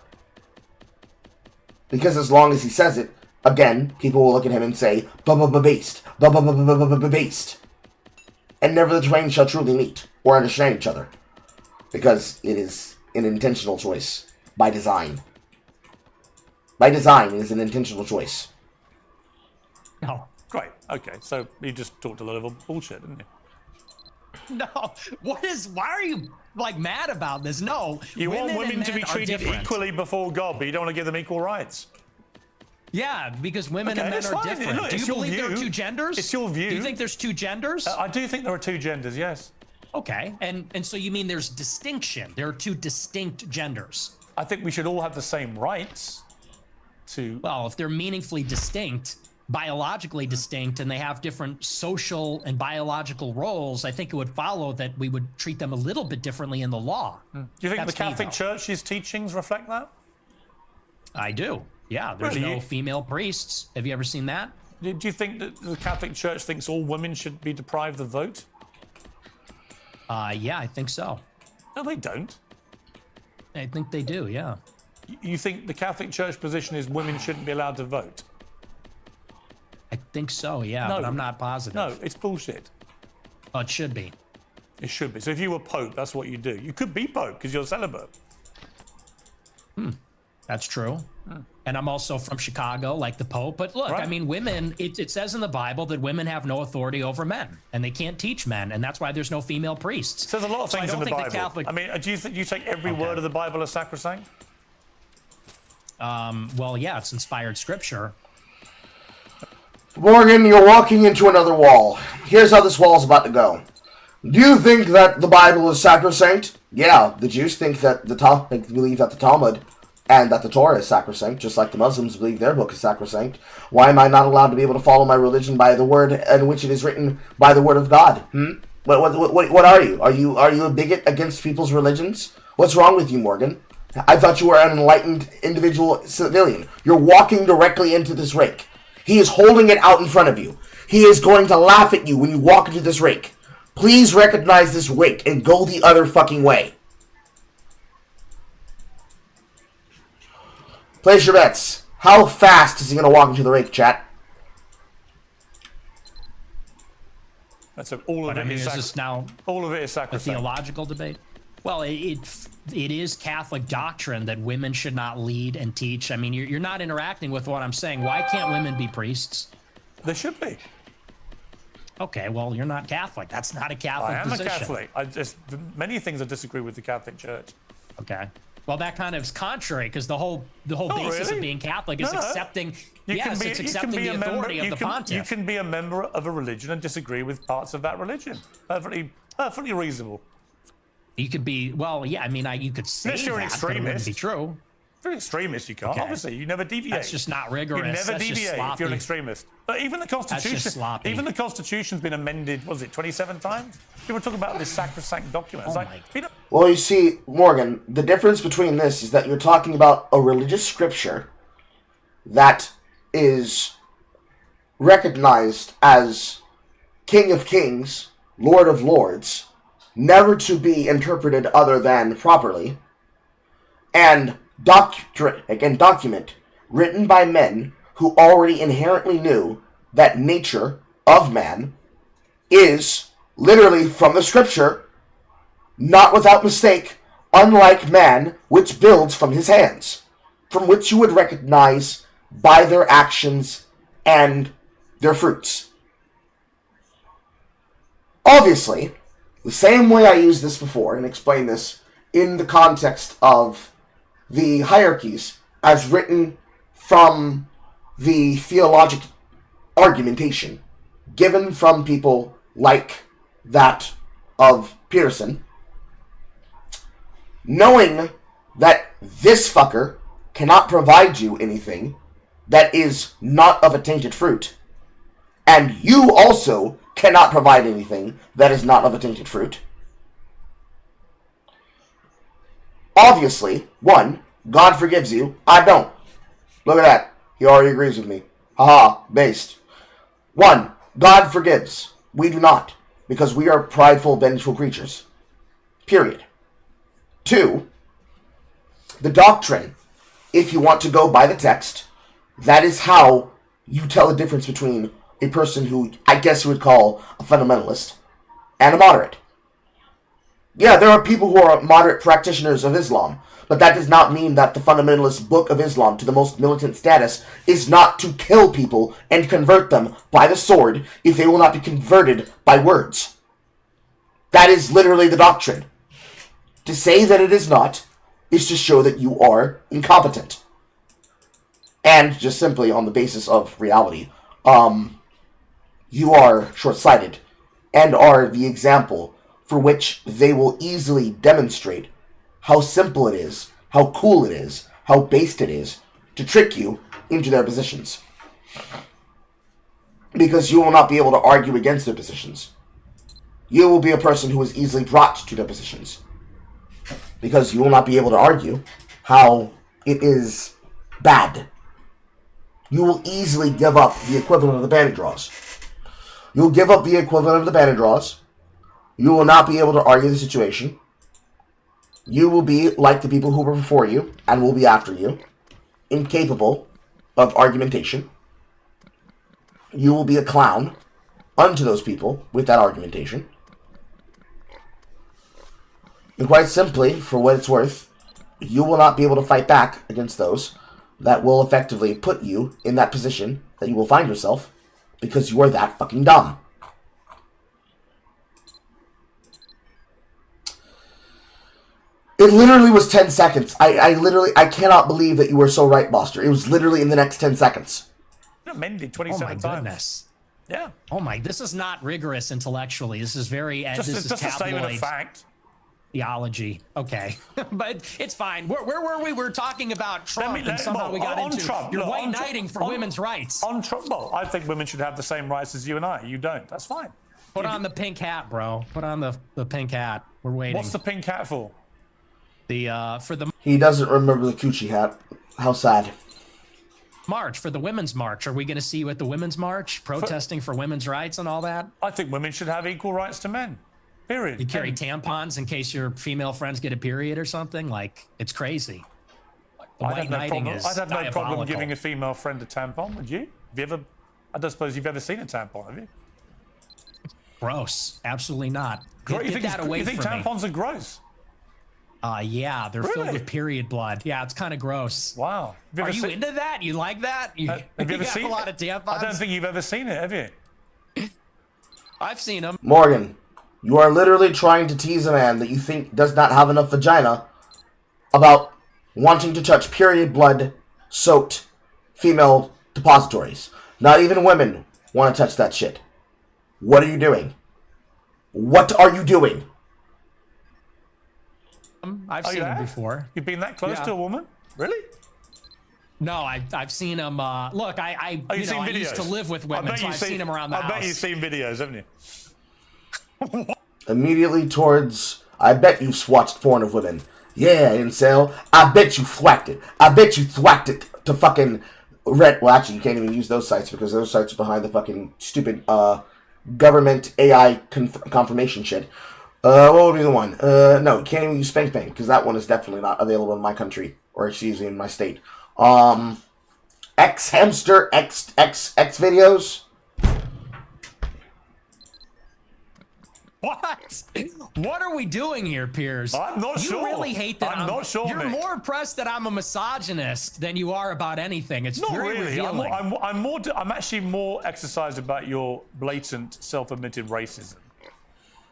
Because as long as he says it, again, people will look at him and say, based, based. And never the twain shall truly meet or understand each other. Because it is an intentional choice by design. By design, it is an intentional choice. Oh, great. Okay, so you just talked a lot of bullshit, didn't you? No. Why are you like mad about this? No. You want women to be treated equally before God, but you don't want to give them equal rights. Yeah, because women and men are different. Look, do you believe there are two genders? It's your view. Do you think there's two genders? I do think there are two genders, yes. Okay, and so you mean there's distinction? There are two distinct genders. I think we should all have the same rights to... Well, if they're meaningfully distinct, biologically distinct, and they have different social and biological roles, I think it would follow that we would treat them a little bit differently in the law. Do you think the Catholic Church's teachings reflect that? I do. Yeah, there's Really? no female priests. Have you ever seen that? Do you think that the Catholic Church thinks all women should be deprived of the vote? Yeah, I think so. No, they don't. I think they do, yeah. You think the Catholic Church position is women shouldn't be allowed to vote? I think so, yeah, No. but I'm not positive. No, it's bullshit. Oh, it should be. It should be. So if you were Pope, that's what you do. You could be Pope because you're celibate. That's true. And I'm also from Chicago, like the Pope. But look, I mean, women, it says in the Bible that women have no authority over men, and they can't teach men, and that's why there's no female priests. It says a lot of So I things in don't the think Bible. the Catholic... I mean, do you take every word of the Bible as sacrosanct? Well, yeah, it's inspired scripture. Morgan, you're walking into another wall. Here's how this wall's about to go. Do you think that the Bible is sacrosanct? Yeah, the Jews think that believe that the Talmud and that the Torah is sacrosanct, just like the Muslims believe their book is sacrosanct. Why am I not allowed to be able to follow my religion by the word in which it is written by the word of God? What are you? Are you a bigot against people's religions? What's wrong with you, Morgan? I thought you were an enlightened individual civilian. You're walking directly into this rake. He is holding it out in front of you. He is going to laugh at you when you walk into this rake. Please recognize this rake and go the other fucking way. Place your bets. How fast is he going to walk into the rake, chat? That's all of it. Is this now all of it is a sacrosanct. theological debate? Well, it is Catholic doctrine that women should not lead and teach. I mean, you're not interacting with what I'm saying. Why can't women be priests? They should be. Okay, well, you're not Catholic. That's not a Catholic I am position. a Catholic. Many things I disagree with the Catholic Church. Okay. Well, that kind of is contrary because the whole basis really? of being Catholic is accepting. It's accepting the authority of the pontiff. You can be a member of a religion and disagree with parts of that religion. Perfectly reasonable. You could be, well, yeah. I mean, you could say Unless you're an that, but it wouldn't extremist. be true. If you're an extremist, you can't. Okay. Obviously, you never deviate. That's just not rigorous. You never That's just deviate if sloppy. you're an extremist. But even the Constitution, That's just sloppy. even the Constitution's been amended. Was it 27 times? People talk about this sacrosanct document. It's Well, you see, Morgan, the difference between this is that you're talking about a religious scripture that is recognized as King of Kings, Lord of Lords, never to be interpreted other than properly, and document written by men who already inherently knew that nature of man is literally from the scripture, not without mistake, unlike man, which builds from his hands, from which you would recognize by their actions and their fruits. Obviously, the same way I used this before and explained this in the context of the hierarchies as written from the theologic argumentation given from people like that of Pearson, knowing that this fucker cannot provide you anything that is not of a tainted fruit, and you also cannot provide anything that is not of a tainted fruit. Obviously, one, God forgives you. I don't. Look at that. He already agrees with me. Haha, based. One, God forgives. We do not, because we are prideful, vengeful creatures. Period. Two, the doctrine, if you want to go by the text, that is how you tell the difference between a person who I guess you would call a fundamentalist and a moderate. Yeah, there are people who are moderate practitioners of Islam, but that does not mean that the fundamentalist book of Islam to the most militant status is not to kill people and convert them by the sword if they will not be converted by words. That is literally the doctrine. To say that it is not is to show that you are incompetent. And just simply on the basis of reality, you are short-sighted and are the example for which they will easily demonstrate how simple it is, how cool it is, how based it is to trick you into their positions. Because you will not be able to argue against their positions. You will be a person who is easily brought to their positions. Because you will not be able to argue how it is bad. You will easily give up the equivalent of the bandit draws. You'll give up the equivalent of the bandit draws. You will not be able to argue the situation. You will be like the people who were before you and will be after you, incapable of argumentation. You will be a clown unto those people with that argumentation. And quite simply, for what it's worth, you will not be able to fight back against those that will effectively put you in that position that you will find yourself because you are that fucking dumb. It literally was 10 seconds. I cannot believe that you were so right, Boster. It was literally in the next 10 seconds. Amended 27 times. Goodness. Yeah. Oh my, this is not rigorous intellectually. This is very, this is just a statement of fact. Theology. Okay. But it's fine. Where were we? We're talking about Trump and somehow we got into Trump. You're Look, white knighting for women's rights. On Trump, well, I think women should have the same rights as you and I. You don't. That's fine. Put on the pink hat, bro. Put on the pink hat. We're waiting. What's the pink hat for? For the He doesn't remember the coochie hat. How sad. march, for the women's march. Are we going to see you at the women's march protesting for women's rights and all that? I think women should have equal rights to men. Period. You carry tampons in case your female friends get a period or something? Like, it's crazy. The white knighting is I'd have no problem diabolical. giving a female friend a tampon, would you? Have you ever? I don't suppose you've ever seen a tampon, have you? Gross. Absolutely not. You Get that away you think from me. tampons are gross? Yeah, they're filled with period blood. Yeah, it's kind of gross. Wow. Are you into that? You like that? You, have you ever got seen a lot of tampons? I don't think you've ever seen it, have you? I've seen them. Morgan, you are literally trying to tease a man that you think does not have enough vagina about wanting to touch period blood soaked female depositories. Not even women want to touch that shit. What are you doing? What are you doing? I've seen them before. You've been that close to a woman? Really? No, I've seen them. Look, I used to live with women, so I've seen them around the house. I bet you've seen videos, haven't you? Immediately towards, I bet you've watched porn of women. Yeah, incel. I bet you thwacked it. I bet you thwacked it to fucking red. Well, actually, you can't even use those sites because those sites are behind the fucking stupid government AI confirmation shit. What would be the one? No, you can't even use Spank Bang because that one is definitely not available in my country, or excuse me, in my state. X Hamster, X videos. What? What are we doing here, Piers? I'm not sure. You really hate that. I'm not sure, You're Nick. more impressed that I'm a misogynist than you are about anything. It's Not very really. revealing. I'm actually more exercised about your blatant, self-admitted racism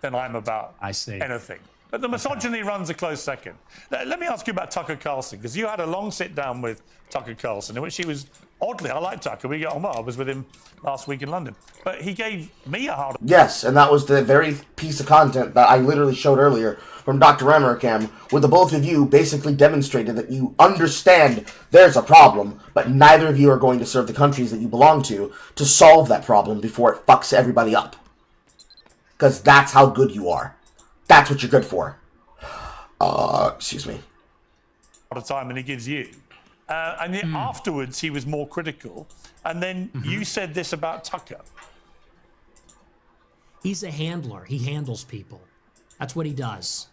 than I'm about anything. But the misogyny runs a close second. Let me ask you about Tucker Carlson, because you had a long sit-down with Tucker Carlson, in which he was, oddly, I like Tucker, we get on well, I was with him last week in London, but he gave me a hard... Yes, and that was the very piece of content that I literally showed earlier from Dr. Ramarikam, where the both of you basically demonstrated that you understand there's a problem, but neither of you are going to serve the countries that you belong to solve that problem before it fucks everybody up. Because that's how good you are. That's what you're good for. Excuse me. ...of time than he gives you. And then afterwards, he was more critical. And then you said this about Tucker. He's a handler. He handles people. That's what he does.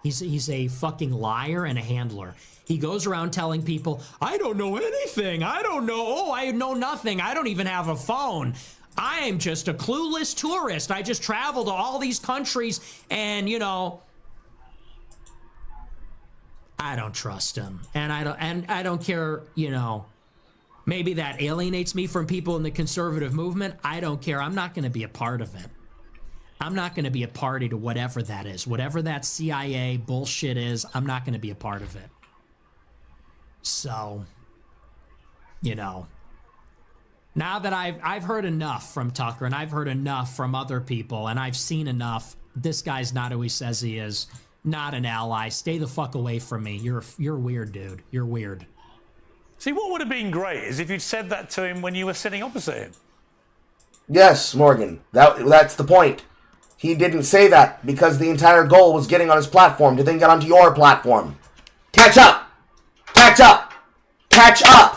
He's a fucking liar and a handler. He goes around telling people, I don't know anything. I don't know. Oh, I know nothing. I don't even have a phone. I am just a clueless tourist. I just travel to all these countries and, I don't trust him. And I don't care, maybe that alienates me from people in the conservative movement. I don't care. I'm not going to be a part of it. I'm not going to be a party to whatever that is. Whatever that CIA bullshit is, I'm not going to be a part of it. So, now that I've heard enough from Tucker and I've heard enough from other people and I've seen enough, this guy's not who he says he is. Not an ally. Stay the fuck away from me. You're weird, dude. You're weird. See, what would have been great is if you'd said that to him when you were sitting opposite him. Yes, Morgan. That's the point. He didn't say that because the entire goal was getting on his platform to then get onto your platform. Catch up! Catch up! Catch up!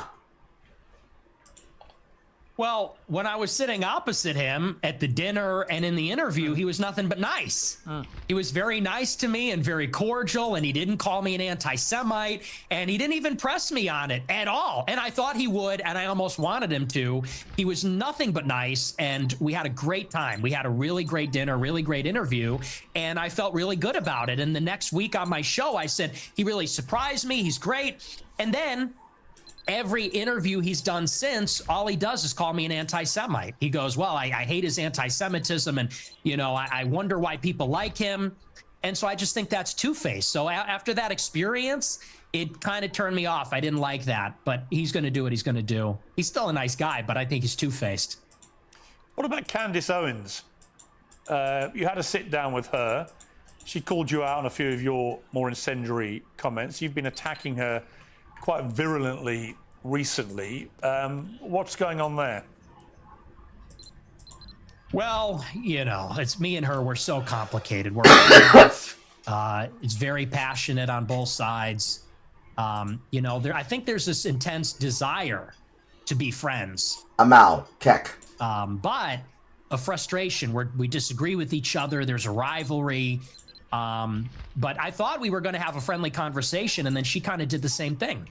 Well, when I was sitting opposite him at the dinner and in the interview, he was nothing but nice. He was very nice to me and very cordial, and he didn't call me an anti-Semite, and he didn't even press me on it at all. And I thought he would, and I almost wanted him to. He was nothing but nice, and we had a great time. We had a really great dinner, really great interview, and I felt really good about it. And the next week on my show, I said, he really surprised me. He's great. And then every interview he's done since, all he does is call me an anti-Semite. He goes, well, I hate his anti-Semitism, and, you know, I wonder why people like him. And so I just think that's two-faced. So after that experience, it kind of turned me off. I didn't like that, but he's going to do what he's going to do. He's still a nice guy, but I think he's two-faced. What about Candace Owens? You had a sit down with her. She called you out on a few of your more incendiary comments. You've been attacking her quite virulently recently. What's going on there? Well, you know, it's me and her. We're so complicated. We're it's very passionate on both sides. You know, I think there's this intense desire to be friends. Amal, Keck. But a frustration where we disagree with each other. There's a rivalry. But I thought we were going to have a friendly conversation, and then she kind of did the same thing.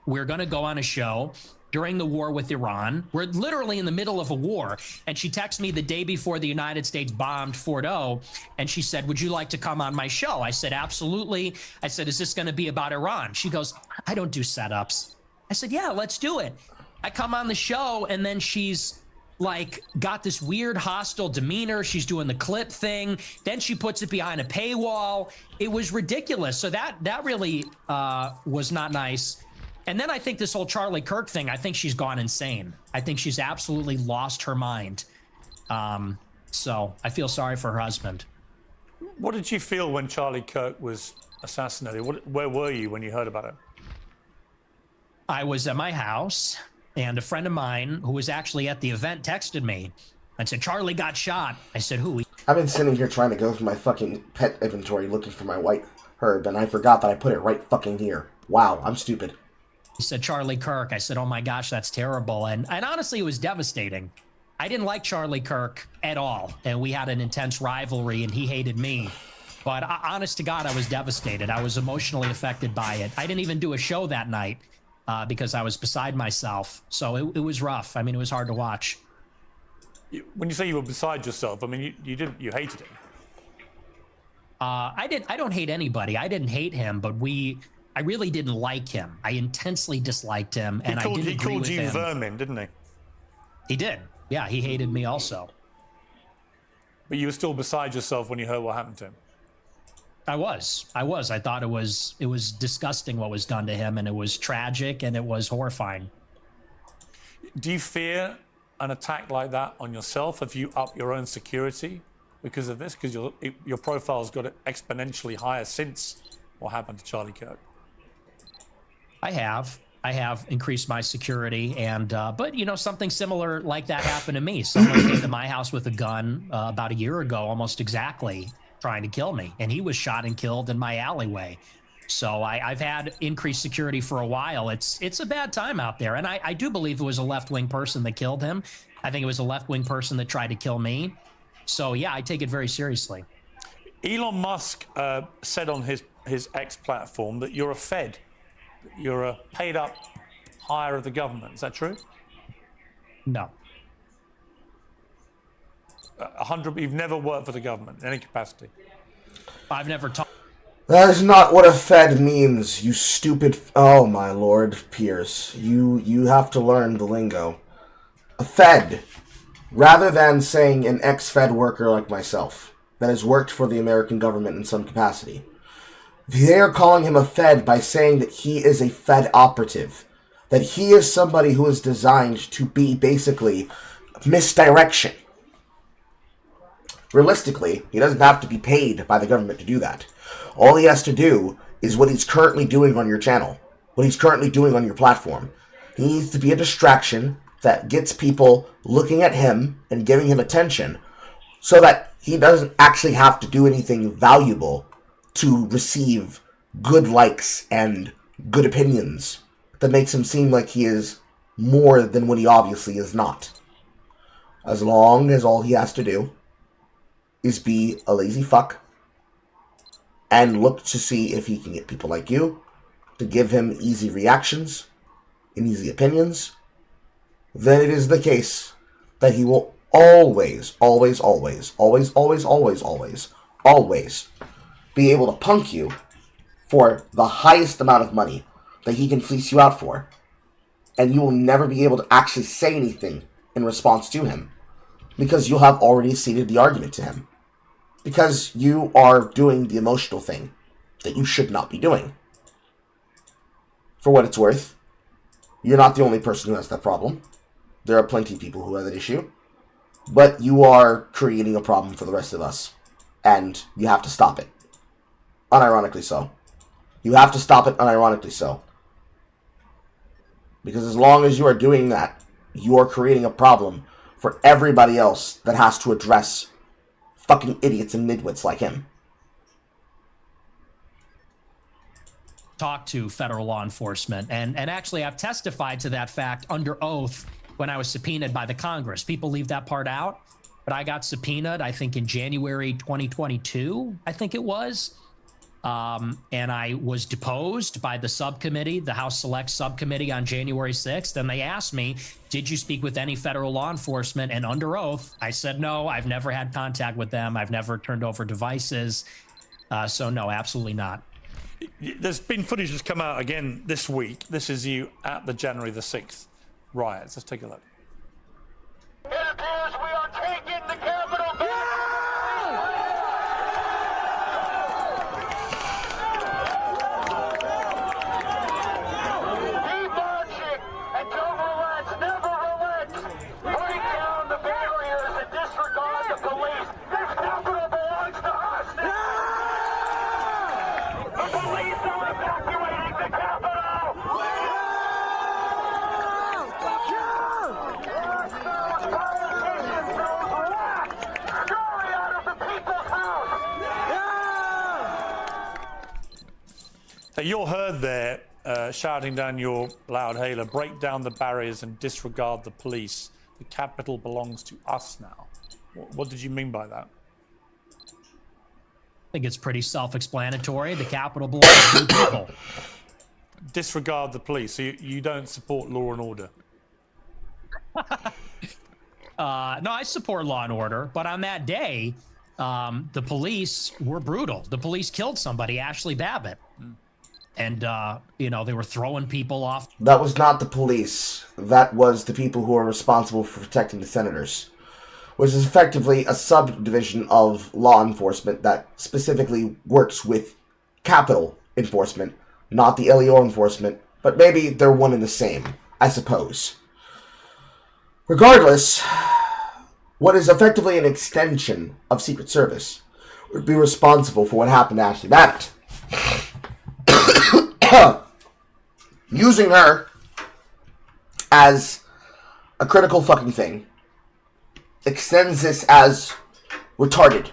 We're going to go on a show during the war with Iran. We're literally in the middle of a war. And she texted me the day before the United States bombed Fort O, and she said, would you like to come on my show? I said, absolutely. I said, is this going to be about Iran? She goes, I don't do setups. I said, yeah, let's do it. I come on the show, and then she's like got this weird hostile demeanor. She's doing the clip thing. Then she puts it behind a paywall. It was ridiculous. So that really was not nice. And then I think this whole Charlie Kirk thing, I think she's gone insane. I think she's absolutely lost her mind. So I feel sorry for her husband. What did you feel when Charlie Kirk was assassinated? Where were you when you heard about it? I was at my house, and a friend of mine who was actually at the event texted me and said, Charlie got shot. I said, who? I've been sitting here trying to go through my fucking pet inventory looking for my white herb, and I forgot that I put it right fucking here. Wow, I'm stupid. He said, Charlie Kirk. I said, oh my gosh, that's terrible. And honestly, it was devastating. I didn't like Charlie Kirk at all. And we had an intense rivalry, and he hated me. But honest to God, I was devastated. I was emotionally affected by it. I didn't even do a show that night because I was beside myself. So it was rough. I mean, it was hard to watch. When you say you were beside yourself, I mean, you hated him. I don't hate anybody. I didn't hate him, but I really didn't like him. I intensely disliked him, and I didn't agree with him. He called you vermin, didn't he? He did. Yeah, he hated me also. But you were still beside yourself when you heard what happened to him. I was. I thought it was disgusting what was done to him, and it was tragic, and it was horrifying. Do you fear an attack like that on yourself? Have you upped your own security because of this? Because your profile's got exponentially higher since what happened to Charlie Kirk. I have increased my security, and but you know, something similar like that happened to me. Someone came to my house with a gun about a year ago, almost exactly, trying to kill me, and he was shot and killed in my alleyway. So I've had increased security for a while. It's a bad time out there, and I do believe it was a left-wing person that killed him. I think it was a left-wing person that tried to kill me. So yeah, I take it very seriously. Elon Musk said on his X platform that you're a Fed. You're a paid-up hire of the government. Is that true? No. 100. You've never worked for the government in any capacity. I've never talked. That is not what a Fed means, you stupid... Oh, my lord, Piers. You have to learn the lingo. A Fed, rather than saying an ex-Fed worker like myself, that has worked for the American government in some capacity. They are calling him a Fed by saying that he is a Fed operative. That he is somebody who is designed to be basically misdirection. Realistically, he doesn't have to be paid by the government to do that. All he has to do is what he's currently doing on your channel, what he's currently doing on your platform. He needs to be a distraction that gets people looking at him and giving him attention so that he doesn't actually have to do anything valuable to receive good likes and good opinions that makes him seem like he is more than what he obviously is not. As long as all he has to do is be a lazy fuck and look to see if he can get people like you to give him easy reactions and easy opinions, then it is the case that he will always be able to punk you for the highest amount of money that he can fleece you out for. And you will never be able to actually say anything in response to him, because you'll have already ceded the argument to him. Because you are doing the emotional thing that you should not be doing. For what it's worth, you're not the only person who has that problem. There are plenty of people who have that issue. But you are creating a problem for the rest of us. And you have to stop it. Unironically so. You have to stop it unironically so. Because as long as you are doing that, you are creating a problem for everybody else that has to address fucking idiots and nitwits like him. Talk to federal law enforcement. And actually, I've testified to that fact under oath when I was subpoenaed by the Congress. People leave that part out, but I got subpoenaed, I think, in January 2022, I think it was. And I was deposed by the subcommittee, the House Select Subcommittee, on January 6th. And they asked me, did you speak with any federal law enforcement? And under oath, I said, no, I've never had contact with them. I've never turned over devices. So no, absolutely not. There's been footage that's come out again this week. This is you at the January the 6th riots. Let's take a look. It appears we are taking the Capitol back. Keep marching and don't relent, never relent. Break down the barriers and disregard the police. This Capitol belongs to us now. The police are evacuating the Capitol. You're heard there shouting down your loud hailer, break down the barriers and disregard the police. The Capitol belongs to us now. What did you mean by that? I think it's pretty self-explanatory. The Capitol belongs to the people. Disregard the police. So you don't support law and order? No, I support law and order, but on that day, the police were brutal. The police killed somebody, Ashley Babbitt. And, you know, they were throwing people off. That was not the police. That was the people who are responsible for protecting the senators, which is effectively a subdivision of law enforcement that specifically works with Capitol enforcement, not the LEO enforcement, but maybe they're one and the same, I suppose. Regardless, what is effectively an extension of Secret Service would be responsible for what happened to Ashley Babbitt. Using her as a critical fucking thing extends this as retarded.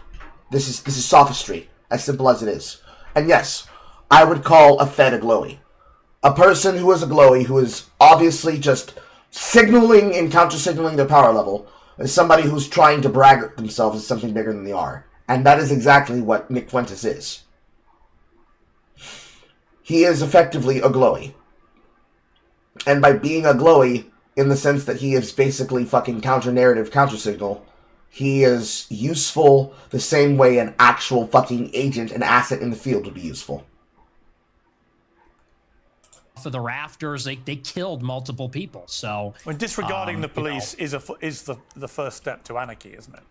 This is sophistry, as simple as it is. And yes, I would call a Fed a glowy. A person who is a glowy, who is obviously just signaling and counter-signaling their power level, is somebody who's trying to brag themselves as something bigger than they are. And that is exactly what Nick Fuentes is. He is effectively a glowy. And by being a glowy, in the sense that he is basically fucking counter-narrative, counter-signal, he is useful the same way an actual fucking agent, an asset in the field would be useful. For the rafters, they killed multiple people. So when disregarding the police is the first step to anarchy, isn't it?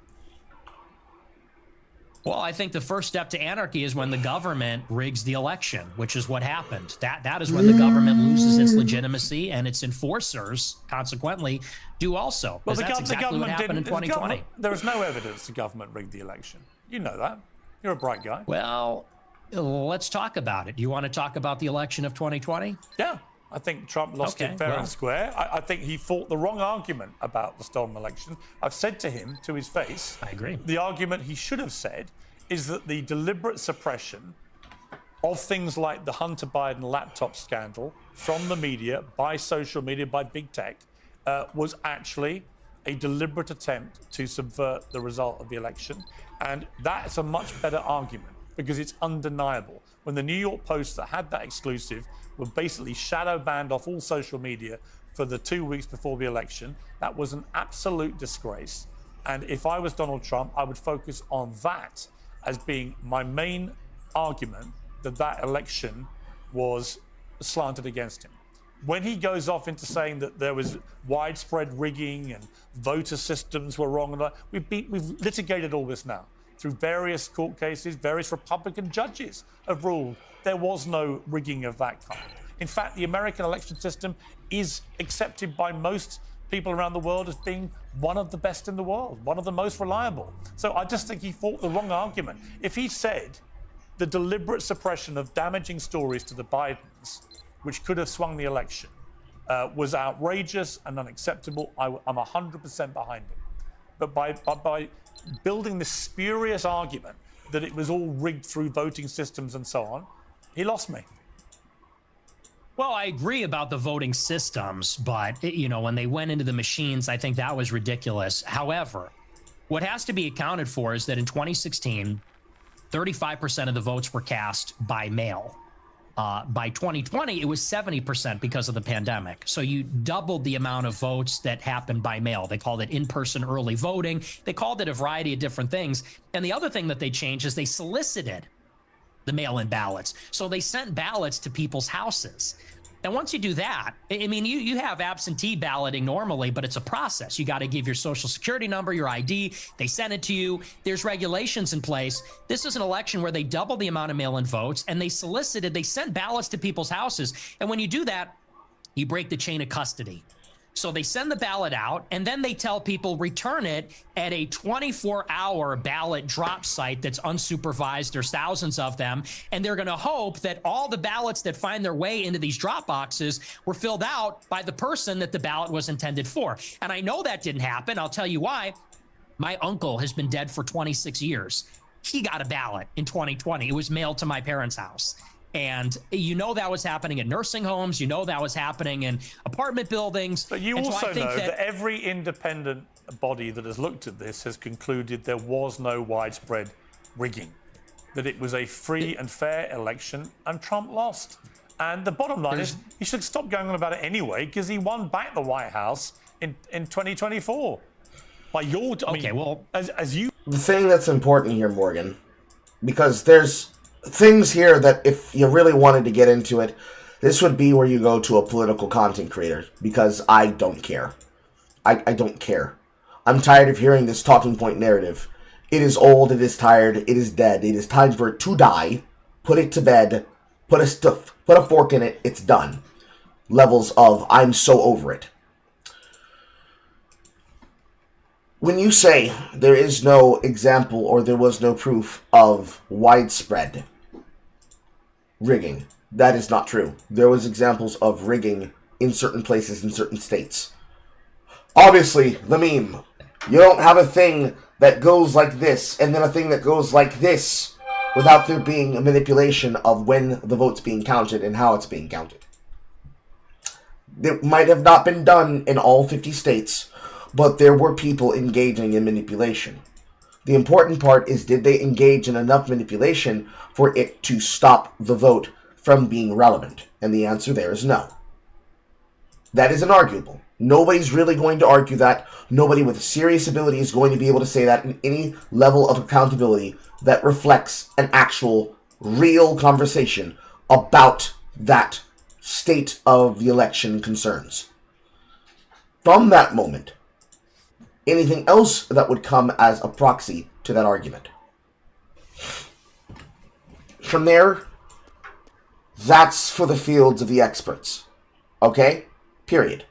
Well, I think the first step to anarchy is when the government rigs the election, which is what happened. That is when the government loses its legitimacy, and its enforcers, consequently, do also. Well, Because that's exactly what happened in 2020. There is no evidence the government rigged the election. You know that. You're a bright guy. Well, let's talk about it. You want to talk about the election of 2020? Yeah. I think Trump lost it fair and square. I think he fought the wrong argument about the stolen election. I've said to him, to his face, I agree. The argument he should have said is that the deliberate suppression of things like the Hunter Biden laptop scandal from the media, by social media, by big tech, was actually a deliberate attempt to subvert the result of the election. And that's a much better argument because it's undeniable. When the New York Post that had that exclusive were basically shadow banned off all social media for the 2 weeks before the election, that was an absolute disgrace. And if I was Donald Trump, I would focus on that as being my main argument that that election was slanted against him. When he goes off into saying that there was widespread rigging and voter systems were wrong, and we've litigated all this now through various court cases. Various Republican judges have ruled there was no rigging of that kind. In fact, the American election system is accepted by most people around the world as being one of the best in the world, one of the most reliable. So I just think he fought the wrong argument. If he said the deliberate suppression of damaging stories to the Bidens, which could have swung the election, was outrageous and unacceptable, I'm 100% behind him. But by building this spurious argument that it was all rigged through voting systems and so on, he lost me. Well, I agree about the voting systems, but, when they went into the machines, I think that was ridiculous. However, what has to be accounted for is that in 2016, 35% of the votes were cast by mail. By 2020, it was 70% because of the pandemic. So you doubled the amount of votes that happened by mail. They called it in-person early voting. They called it a variety of different things. And the other thing that they changed is they solicited the mail-in ballots. So they sent ballots to people's houses. And once you do that, I mean, you have absentee balloting normally, but it's a process. You got to give your social security number, your ID. They send it to you. There's regulations in place. This is an election where they doubled the amount of mail-in votes, and they sent ballots to people's houses. And when you do that, you break the chain of custody. So they send the ballot out, and then they tell people return it at a 24-hour ballot drop site that's unsupervised. There's thousands of them, and they're going to hope that all the ballots that find their way into these drop boxes were filled out by the person that the ballot was intended for. And I know that didn't happen. I'll tell you why. My uncle has been dead for 26 years. He got a ballot in 2020. It was mailed to my parents' house. And that was happening in nursing homes. That was happening in apartment buildings. But you also know that every independent body that has looked at this has concluded there was no widespread rigging, that it was a free and fair election, and Trump lost. And the bottom line is he should stop going on about it anyway, because he won back the White House in 2024. As you. The thing that's important here, Morgan, because there's things here that if you really wanted to get into it, this would be where you go to a political content creator, because I don't care. I don't care. I'm tired of hearing this talking point narrative. It is old, it is tired, it is dead, it is time for it to die. Put it to bed, put a fork in it, it's done. Levels of I'm so over it. When you say there is no example or there was no proof of widespread rigging, that is not true. There was examples of rigging in certain places in certain states. Obviously, the meme. You don't have a thing that goes like this and then a thing that goes like this without there being a manipulation of when the vote's being counted and how it's being counted. It might have not been done in all 50 states, but there were people engaging in manipulation. The important part is, did they engage in enough manipulation for it to stop the vote from being relevant? And the answer there is no. That is inarguable. Nobody's really going to argue that. Nobody with serious ability is going to be able to say that in any level of accountability that reflects an actual, real conversation about that state of the election concerns. From that moment, anything else that would come as a proxy to that argument From there, that's for the fields of the experts. Okay? Period.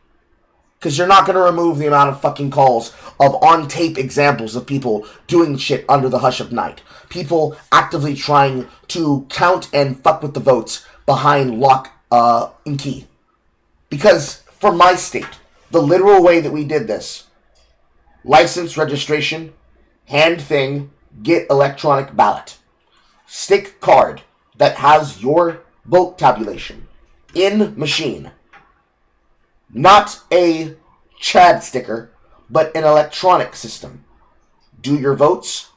Because you're not going to remove the amount of fucking calls of on-tape examples of people doing shit under the hush of night. People actively trying to count and fuck with the votes behind lock and key. Because, for my state, the literal way that we did this, license, registration, hand thing, get electronic ballot. Stick card that has your vote tabulation in machine. Not a Chad sticker, but an electronic system. Do your votes,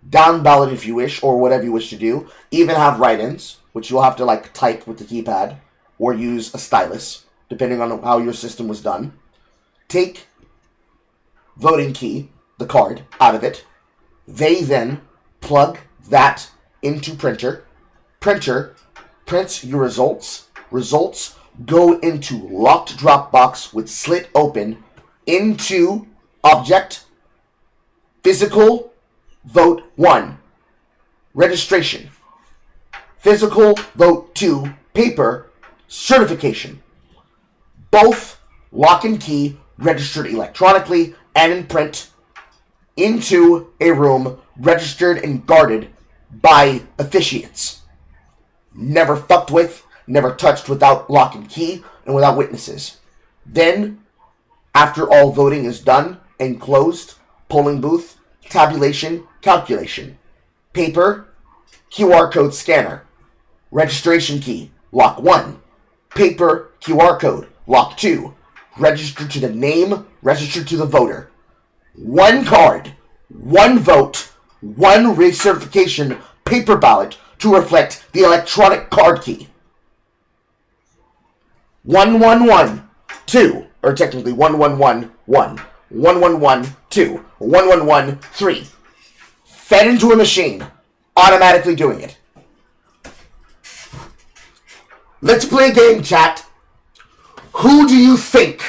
down ballot if you wish, or whatever you wish to do. Even have write-ins, which you'll have to like type with the keypad, or use a stylus, depending on how your system was done. Take voting key, the card, out of it. They then plug that into printer. Printer prints your results. Results go into locked drop box with slit open into object, physical, vote 1, registration, physical, vote 2, paper, certification. Both lock and key, registered electronically and in print, into a room registered and guarded by officiates. Never fucked with, never touched without lock and key, and without witnesses. Then, after all voting is done and closed, polling booth, tabulation, calculation. Paper, QR code scanner. Registration key, lock 1. Paper, QR code, lock 2. Register to the name, register to the voter. 1 card, 1 vote, 1 recertification paper ballot to reflect the electronic card key. 1112, or technically 1111, 1112, 1113. Fed into a machine, automatically doing it. Let's play a game, chat. Who do you think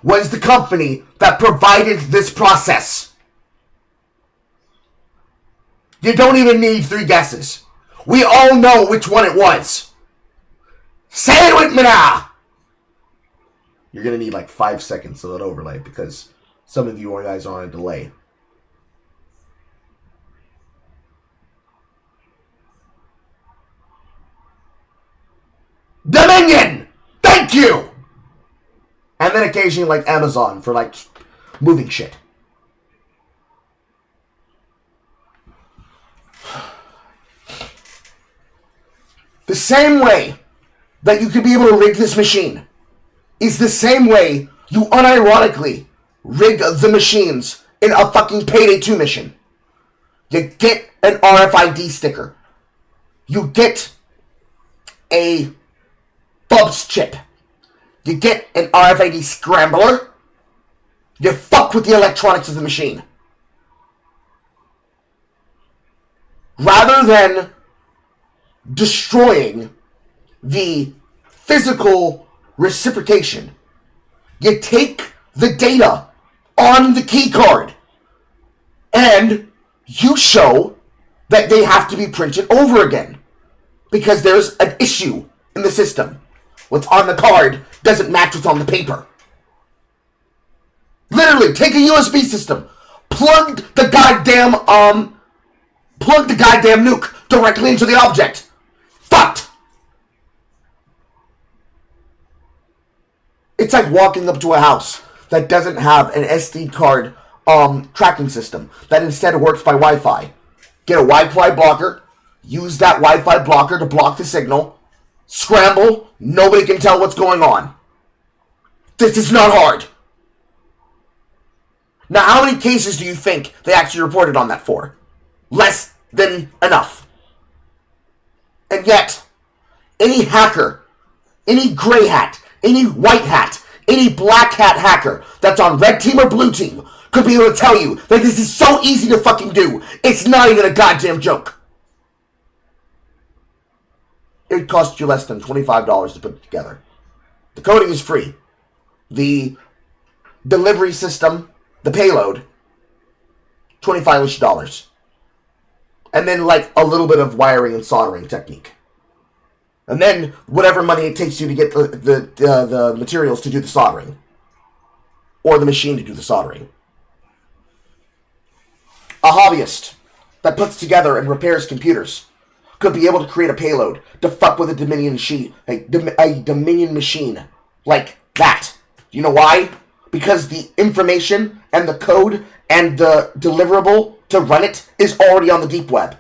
was the company that provided this process? You don't even need 3 guesses. We all know which one it was. Say it with me now! You're going to need like 5 seconds of that overlay because some of you guys are on a delay. Dominion! Thank you! And then occasionally like Amazon for like moving shit. The same way that you could be able to rig this machine is the same way you unironically rig the machines in a fucking Payday 2 mission. You get an RFID sticker. You get a Bubs chip. You get an RFID scrambler. You fuck with the electronics of the machine. Rather than destroying the physical reciprocation, you take the data on the key card and you show that they have to be printed over again because there's an issue in the system. What's on the card doesn't match what's on the paper. Literally, take a USB system, plug the goddamn nuke directly into the object. Fucked. It's like walking up to a house that doesn't have an SD card tracking system that instead works by Wi-Fi. Get a Wi-Fi blocker, use that Wi-Fi blocker to block the signal, scramble, nobody can tell what's going on. This is not hard. Now, how many cases do you think they actually reported on that for? Less than enough. And yet, any hacker, any gray hat, any white hat, any black hat hacker that's on red team or blue team could be able to tell you that this is so easy to fucking do. It's not even a goddamn joke. It costs you less than $25 to put it together. The coding is free. The delivery system, the payload, $25-ish. and then like a little bit of wiring and soldering technique. And then whatever money it takes you to get the materials to do the soldering. Or the machine to do the soldering. A hobbyist that puts together and repairs computers could be able to create a payload to fuck with a Dominion a Dominion machine like that. You know why? Because the information and the code and the deliverable to run it is already on the deep web.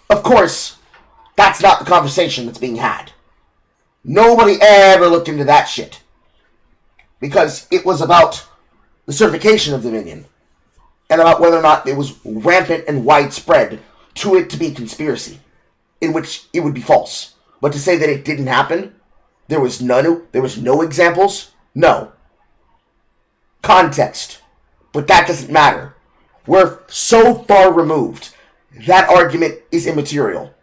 Of course, that's not the conversation that's being had. Nobody ever looked into that shit. Because it was about the certification of Dominion. And about whether or not it was rampant and widespread to it to be conspiracy. In which it would be false. But to say that it didn't happen, there was no examples, no. Context. But that doesn't matter. We're so far removed. That argument is immaterial.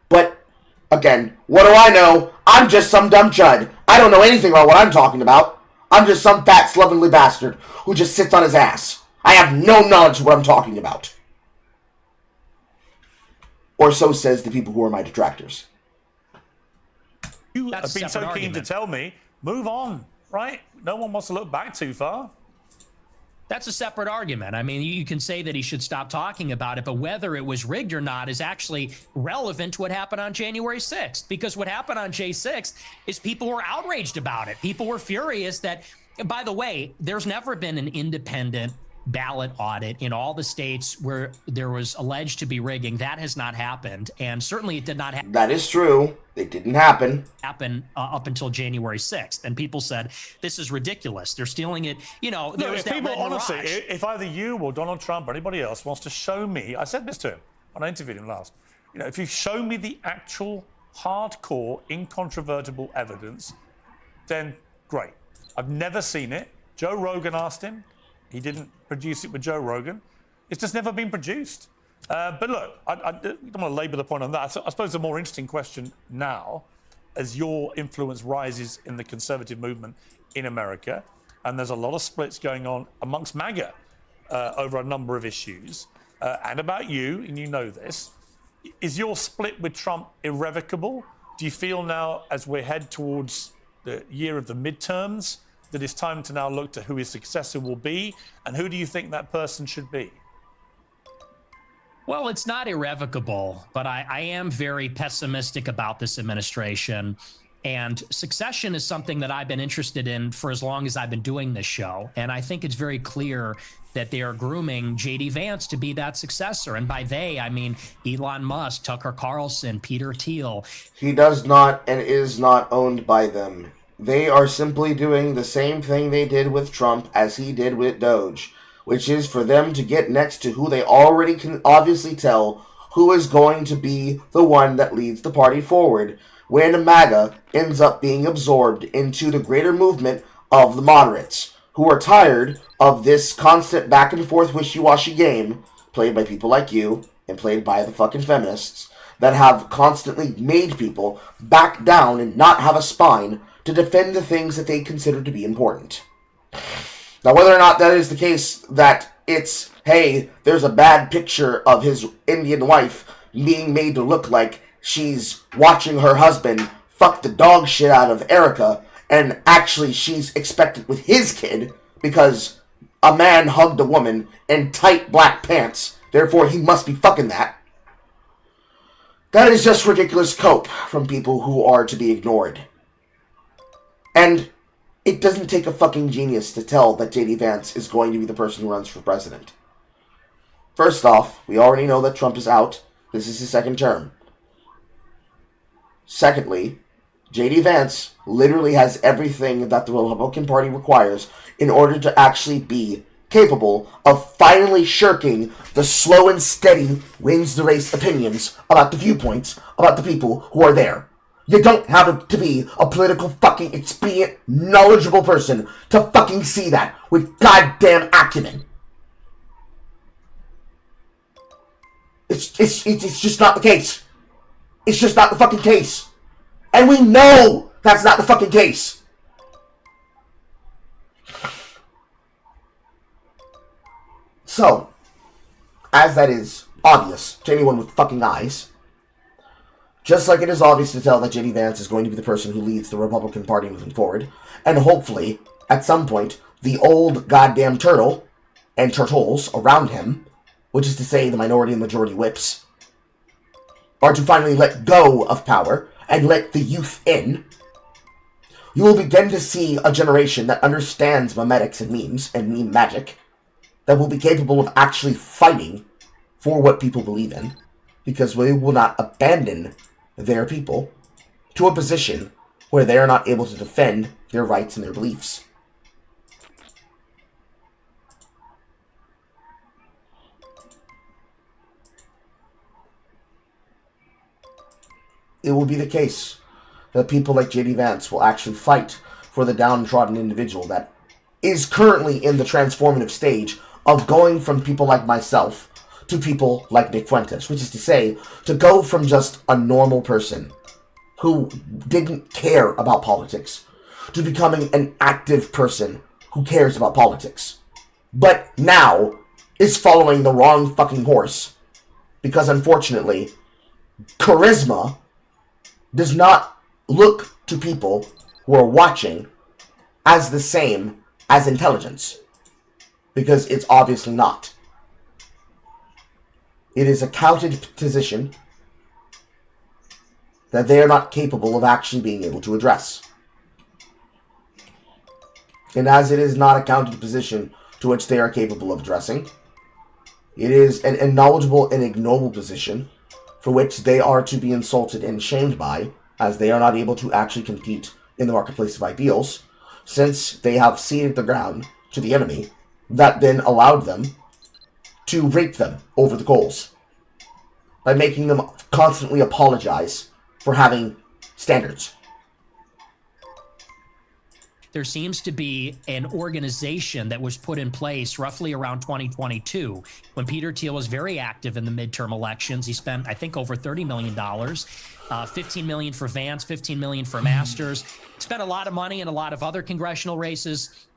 But, again, what do I know? I'm just some dumb chud. I don't know anything about what I'm talking about. I'm just some fat, slovenly bastard who just sits on his ass. I have no knowledge of what I'm talking about. Or so says the people who are my detractors. You have been so keen to tell me, move on, right? No one wants to look back too far. That's a separate argument. I mean, you can say that he should stop talking about it, but whether it was rigged or not is actually relevant to what happened on January 6th. Because what happened on J6 is people were outraged about it. People were furious that, by the way, there's never been an independent ballot audit in all the states where there was alleged to be rigging. That has not happened. And certainly it did not happen. That is true. It didn't happen. Up until January 6th. And people said, this is ridiculous. They're stealing it. You know, there was if that people, red honestly, mirage. if either you or Donald Trump or anybody else wants to show me, I said this to him when I interviewed him last, you know, if you show me the actual hardcore, incontrovertible evidence, then great. I've never seen it. Joe Rogan asked him. He didn't produce it with Joe Rogan. It's just never been produced. But look, I don't want to labour the point on that. So I suppose the more interesting question now, as your influence rises in the conservative movement in America, and there's a lot of splits going on amongst MAGA over a number of issues, and about you, and you know this, is your split with Trump irrevocable? Do you feel now, as we head towards the year of the midterms, that it's time to now look to who his successor will be, and who do you think that person should be? Well, it's not irrevocable, but I am very pessimistic about this administration. And succession is something that I've been interested in for as long as I've been doing this show. And I think it's very clear that they are grooming J.D. Vance to be that successor. And by they, I mean Elon Musk, Tucker Carlson, Peter Thiel. He does not and is not owned by them. They are simply doing the same thing they did with Trump as he did with Doge, which is for them to get next to who they already can obviously tell who is going to be the one that leads the party forward when MAGA ends up being absorbed into the greater movement of the moderates, who are tired of this constant back and forth wishy-washy game played by people like you and played by the fucking feminists that have constantly made people back down and not have a spine to defend the things that they consider to be important. Now, whether or not that is the case, that it's, hey, there's a bad picture of his Indian wife being made to look like she's watching her husband fuck the dog shit out of Erica, and actually she's expected with his kid because a man hugged a woman in tight black pants, therefore he must be fucking that. That is just ridiculous cope from people who are to be ignored. And it doesn't take a fucking genius to tell that J.D. Vance is going to be the person who runs for president. First off, we already know that Trump is out. This is his second term. Secondly, J.D. Vance literally has everything that the Republican Party requires in order to actually be capable of finally shirking the slow and steady wins the race opinions about the viewpoints about the people who are there. You don't have to be a political fucking expedient, knowledgeable person to fucking see that with goddamn acumen. It's just not the case. It's just not the fucking case. And we know that's not the fucking case. So, as that is obvious to anyone with fucking eyes, just like it is obvious to tell that J.D. Vance is going to be the person who leads the Republican Party moving forward, and hopefully, at some point, the old goddamn turtle and turtles around him, which is to say the minority and majority whips, are to finally let go of power and let the youth in, you will begin to see a generation that understands memetics and memes and meme magic, that will be capable of actually fighting for what people believe in, because they will not abandon their people to a position where they are not able to defend their rights and their beliefs. It will be the case that people like J.D. Vance will actually fight for the downtrodden individual that is currently in the transformative stage of going from people like myself to people like Nick Fuentes, which is to say, to go from just a normal person who didn't care about politics to becoming an active person who cares about politics, but now is following the wrong fucking horse, because unfortunately, charisma does not look to people who are watching as the same as intelligence, because it's obviously not. It is a counted position that they are not capable of actually being able to address. And as it is not a counted position to which they are capable of addressing, it is an unknowledgeable and ignoble position for which they are to be insulted and shamed by, as they are not able to actually compete in the marketplace of ideals, since they have ceded the ground to the enemy that then allowed them to rape them over the coals by making them constantly apologize for having standards. There seems to be an organization that was put in place roughly around 2022 when Peter Thiel was very active in the midterm elections. He spent, I think, over $30 million, $15 million for Vance, $15 million for Masters. Spent a lot of money in a lot of other congressional races,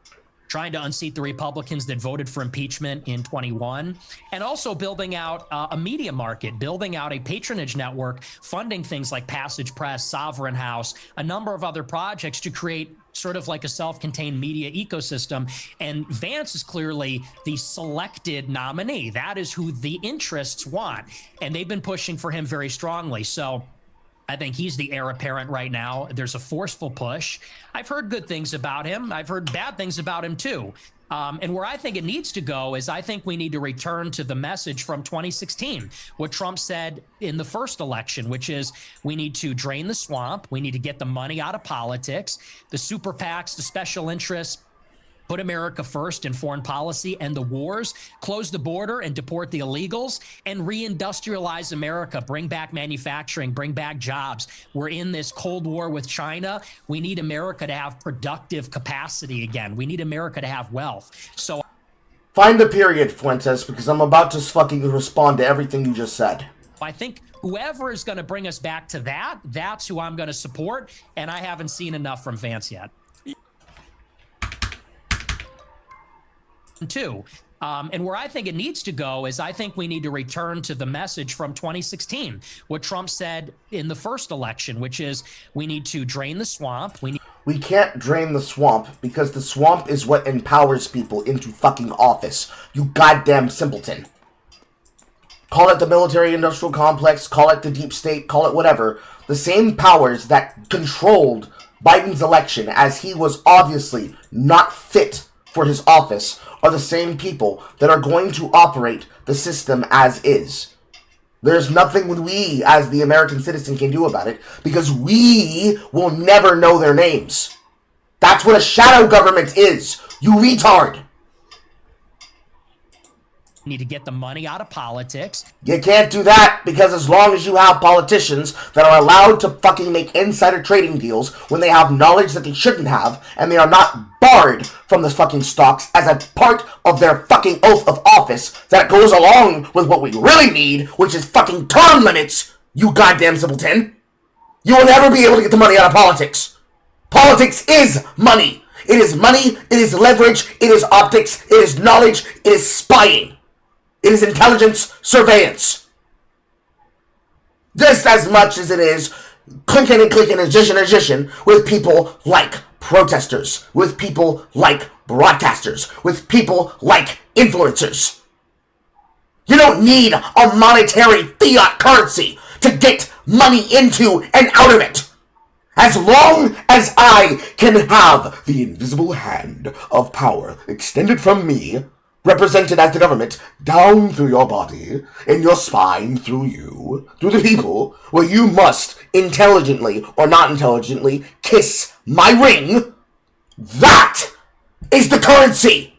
trying to unseat the Republicans that voted for impeachment in 21, and also building out a media market, building out a patronage network, funding things like Passage Press, Sovereign House, a number of other projects to create sort of like a self-contained media ecosystem. And Vance is clearly the selected nominee. That is who the interests want. And they've been pushing for him very strongly. So I think he's the heir apparent right now. There's a forceful push. I've heard good things about him. I've heard bad things about him too. And where I think it needs to go is I think we need to return to the message from 2016, what Trump said in the first election, which is we need to drain the swamp. We need to get the money out of politics, the super PACs, the special interests, put America first in foreign policy and the wars, close the border and deport the illegals, and reindustrialize America, bring back manufacturing, bring back jobs. We're in this Cold War with China. We need America to have productive capacity again. We need America to have wealth. So find the period, Fuentes, because I'm about to fucking respond to everything you just said. I think whoever is going to bring us back to that, that's who I'm going to support, and I haven't seen enough from Vance yet. Too. And where I think it needs to go is I think we need to return to the message from 2016, what Trump said in the first election, which is we need to drain the swamp. We can't drain the swamp because the swamp is what empowers people into fucking office. You goddamn simpleton. Call it the military-industrial complex, call it the deep state, call it whatever. The same powers that controlled Biden's election as he was obviously not fit for his office are the same people that are going to operate the system as is. There's nothing we, as the American citizen, can do about it because we will never know their names. That's what a shadow government is, you retard. Need to get the money out of politics. You can't do that because as long as you have politicians that are allowed to fucking make insider trading deals when they have knowledge that they shouldn't have and they are not barred from the fucking stocks as a part of their fucking oath of office that goes along with what we really need, which is fucking term limits, you goddamn simpleton, you will never be able to get the money out of politics. Politics is money. It is money, it is leverage, it is optics, it is knowledge, it is spying. It is intelligence surveillance. Just as much as it is clinking and clicking and zishin with people like protesters, with people like broadcasters, with people like influencers. You don't need a monetary fiat currency to get money into and out of it. As long as I can have the invisible hand of power extended from me, represented as the government, down through your body, in your spine, through you, through the people, where you must, intelligently or not intelligently, kiss my ring, that is the currency.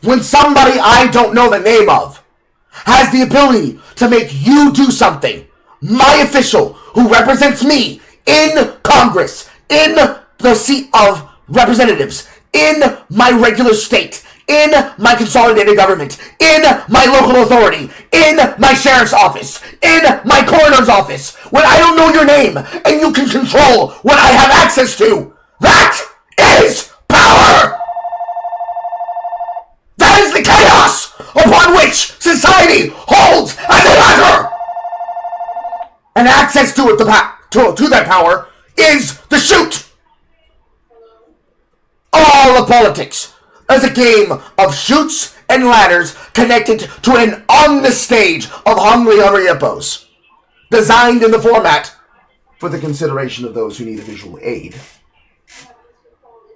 When somebody I don't know the name of has the ability to make you do something, my official who represents me in Congress, in the seat of representatives, in my regular state, in my consolidated government, in my local authority, in my sheriff's office, in my coroner's office, when I don't know your name and you can control what I have access to, that is power! That is the chaos upon which society holds as a ladder! And access to it, to that power, is the chute! All of politics is a game of chutes and ladders connected to an on the stage of hungry hippos, designed in the format for the consideration of those who need a visual aid.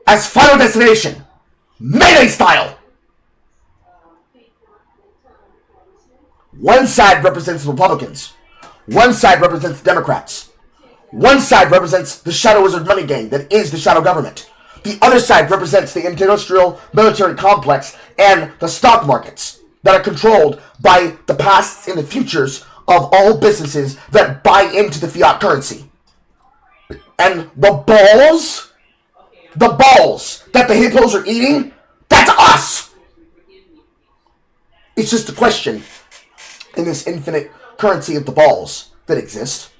As final destination, Mayday style! One side represents the Republicans. One side represents the Democrats. One side represents the Shadow Wizard money gang that is the shadow government. The other side represents the industrial military complex and the stock markets that are controlled by the pasts and the futures of all businesses that buy into the fiat currency. And the balls that the hippos are eating, that's us! It's just a question in this infinite currency of the balls that exist.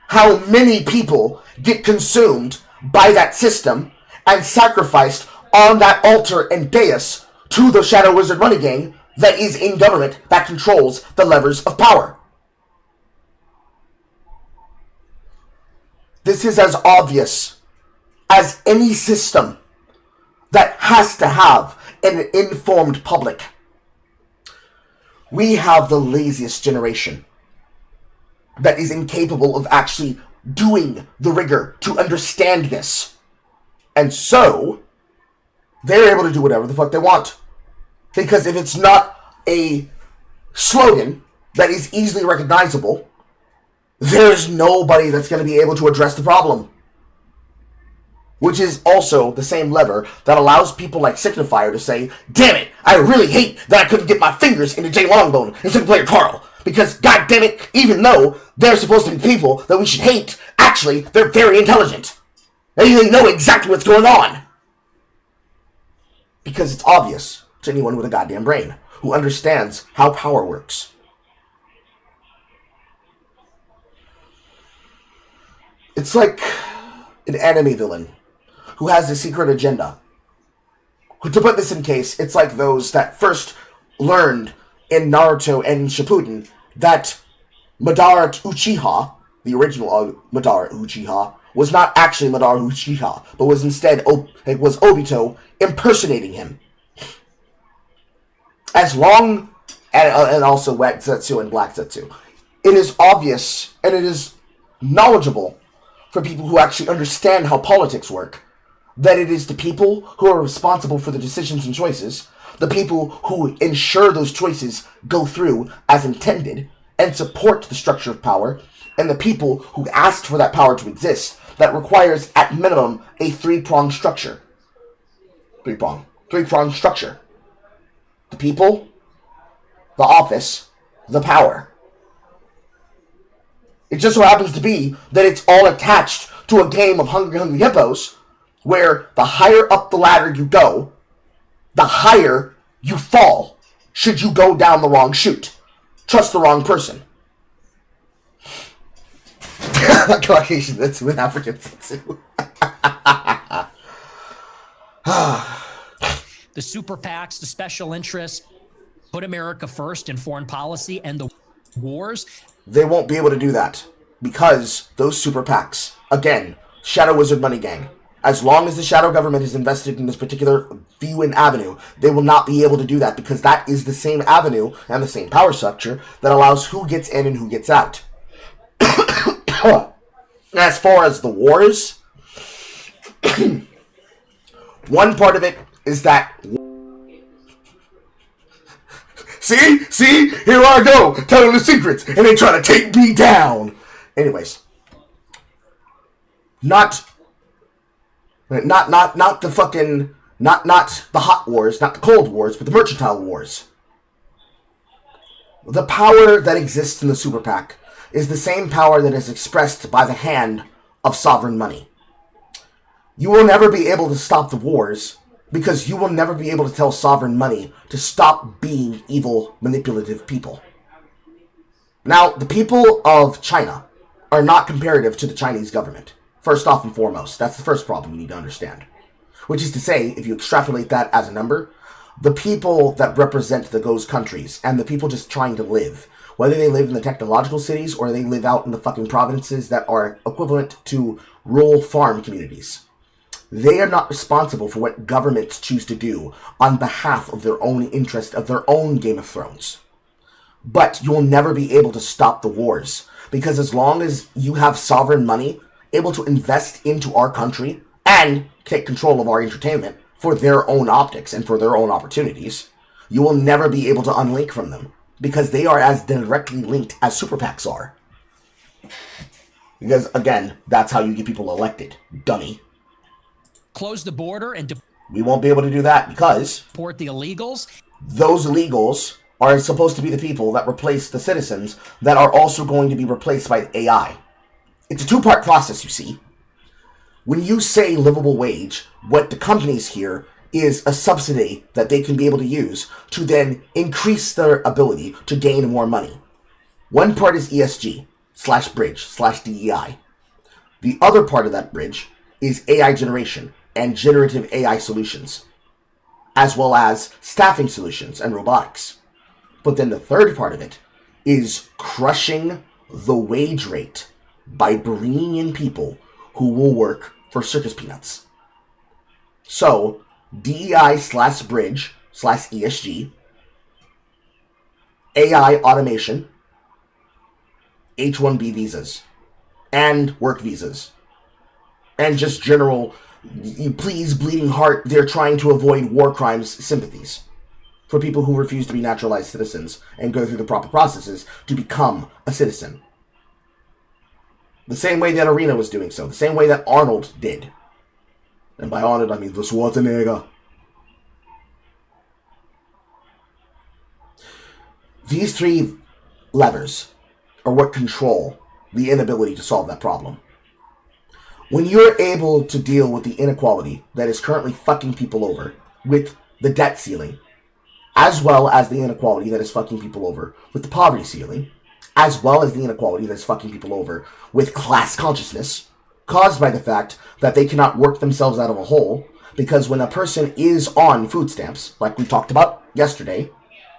How many people get consumed by that system and sacrificed on that altar and dais to the Shadow Wizard money gang that is in government that controls the levers of power? This is as obvious as any system that has to have an informed public. We have the laziest generation that is incapable of actually doing the rigor to understand this. And so, they're able to do whatever the fuck they want. Because if it's not a slogan that is easily recognizable, there's nobody that's going to be able to address the problem. Which is also the same lever that allows people like Signifier to say, damn it, I really hate that I couldn't get my fingers into Jay Longbone instead of player Carl. Because, god damn it, even though they're supposed to be people that we should hate, actually, they're very intelligent. They know exactly what's going on. Because it's obvious to anyone with a goddamn brain who understands how power works. It's like an anime villain who has a secret agenda. To put this in case, it's like those that first learned in Naruto and Shippuden that Madara Uchiha, the original Madara Uchiha, was not actually Madara Uchiha, but was instead it was Obito impersonating him. As long and also White Zetsu and Black Zetsu, it is obvious and it is knowledgeable for people who actually understand how politics work that it is the people who are responsible for the decisions and choices, the people who ensure those choices go through as intended and support the structure of power, and the people who asked for that power to exist that requires at minimum a three-pronged structure. Three-pronged structure. The people, the office, the power. It just so happens to be that it's all attached to a game of Hungry Hippos, where the higher up the ladder you go, the higher you fall should you go down the wrong chute. Trust the wrong person. Caucasian, that's with Africans too. The super PACs, the special interests, put America first in foreign policy and the wars. They won't be able to do that because those super PACs, again, Shadow Wizard Money Gang, as long as the shadow government is invested in this particular view and avenue, they will not be able to do that because that is the same avenue and the same power structure that allows who gets in and who gets out. As far as the wars, one part of it is that... See? Here I go, telling the secrets, and they try to take me down. Anyways. Not the fucking... Not the hot wars, not the cold wars, but the mercantile wars. The power that exists in the super PAC is the same power that is expressed by the hand of sovereign money. You will never be able to stop the wars because you will never be able to tell sovereign money to stop being evil, manipulative people. Now, the people of China are not comparative to the Chinese government. First off and foremost, that's the first problem you need to understand. Which is to say, if you extrapolate that as a number, the people that represent those countries and the people just trying to live, whether they live in the technological cities or they live out in the fucking provinces that are equivalent to rural farm communities, they are not responsible for what governments choose to do on behalf of their own interest, of their own Game of Thrones. But you will never be able to stop the wars, because as long as you have sovereign money able to invest into our country and take control of our entertainment for their own optics and for their own opportunities, you will never be able to unlink from them, because they are as directly linked as super PACs are. Because, again, that's how you get people elected, dummy. Close the border and we won't be able to do that because deport the illegals. Those illegals are supposed to be the people that replace the citizens that are also going to be replaced by AI. It's a two-part process, you see. When you say livable wage, what the companies hear is a subsidy that they can be able to use to then increase their ability to gain more money. One part is ESG/bridge/DEI. The other part of that bridge is AI generation and generative AI solutions, as well as staffing solutions and robotics. But then the third part of it is crushing the wage rate by bringing in people who will work for circus peanuts. So, DEI/bridge/ESG, AI automation, H-1B visas, and work visas, and just general, please, bleeding heart, they're trying to avoid war crimes sympathies for people who refuse to be naturalized citizens and go through the proper processes to become a citizen. The same way that Arena was doing so. The same way that Arnold did. And by Arnold, I mean the Schwarzenegger. These three levers are what control the inability to solve that problem. When you're able to deal with the inequality that is currently fucking people over with the debt ceiling, as well as the inequality that is fucking people over with the poverty ceiling, as well as the inequality that is fucking people over with class consciousness, caused by the fact that they cannot work themselves out of a hole, because when a person is on food stamps, like we talked about yesterday,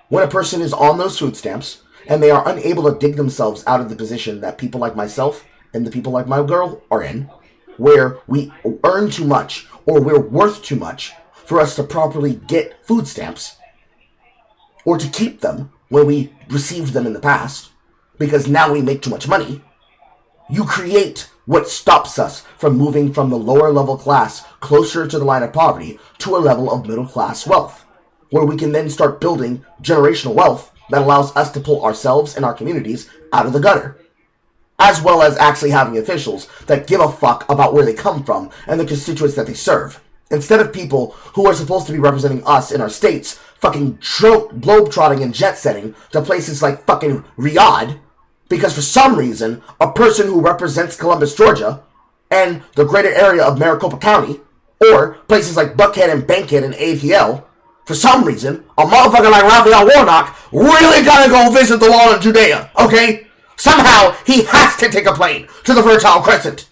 when a person is on those food stamps, and they are unable to dig themselves out of the position that people like myself and the people like my girl are in, where we earn too much, or we're worth too much for us to properly get food stamps, or to keep them when we received them in the past, because now we make too much money, you create what stops us from moving from the lower level class closer to the line of poverty to a level of middle class wealth, where we can then start building generational wealth that allows us to pull ourselves and our communities out of the gutter, as well as actually having officials that give a fuck about where they come from and the constituents that they serve, instead of people who are supposed to be representing us in our states fucking globe-trotting and jet-setting to places like fucking Riyadh, because for some reason, a person who represents Columbus, Georgia, and the greater area of Maricopa County, or places like Buckhead and Bankhead and ATL, for some reason, a motherfucker like Raphael Warnock really gotta go visit the wall in Judea, okay? Somehow, he has to take a plane to the Fertile Crescent.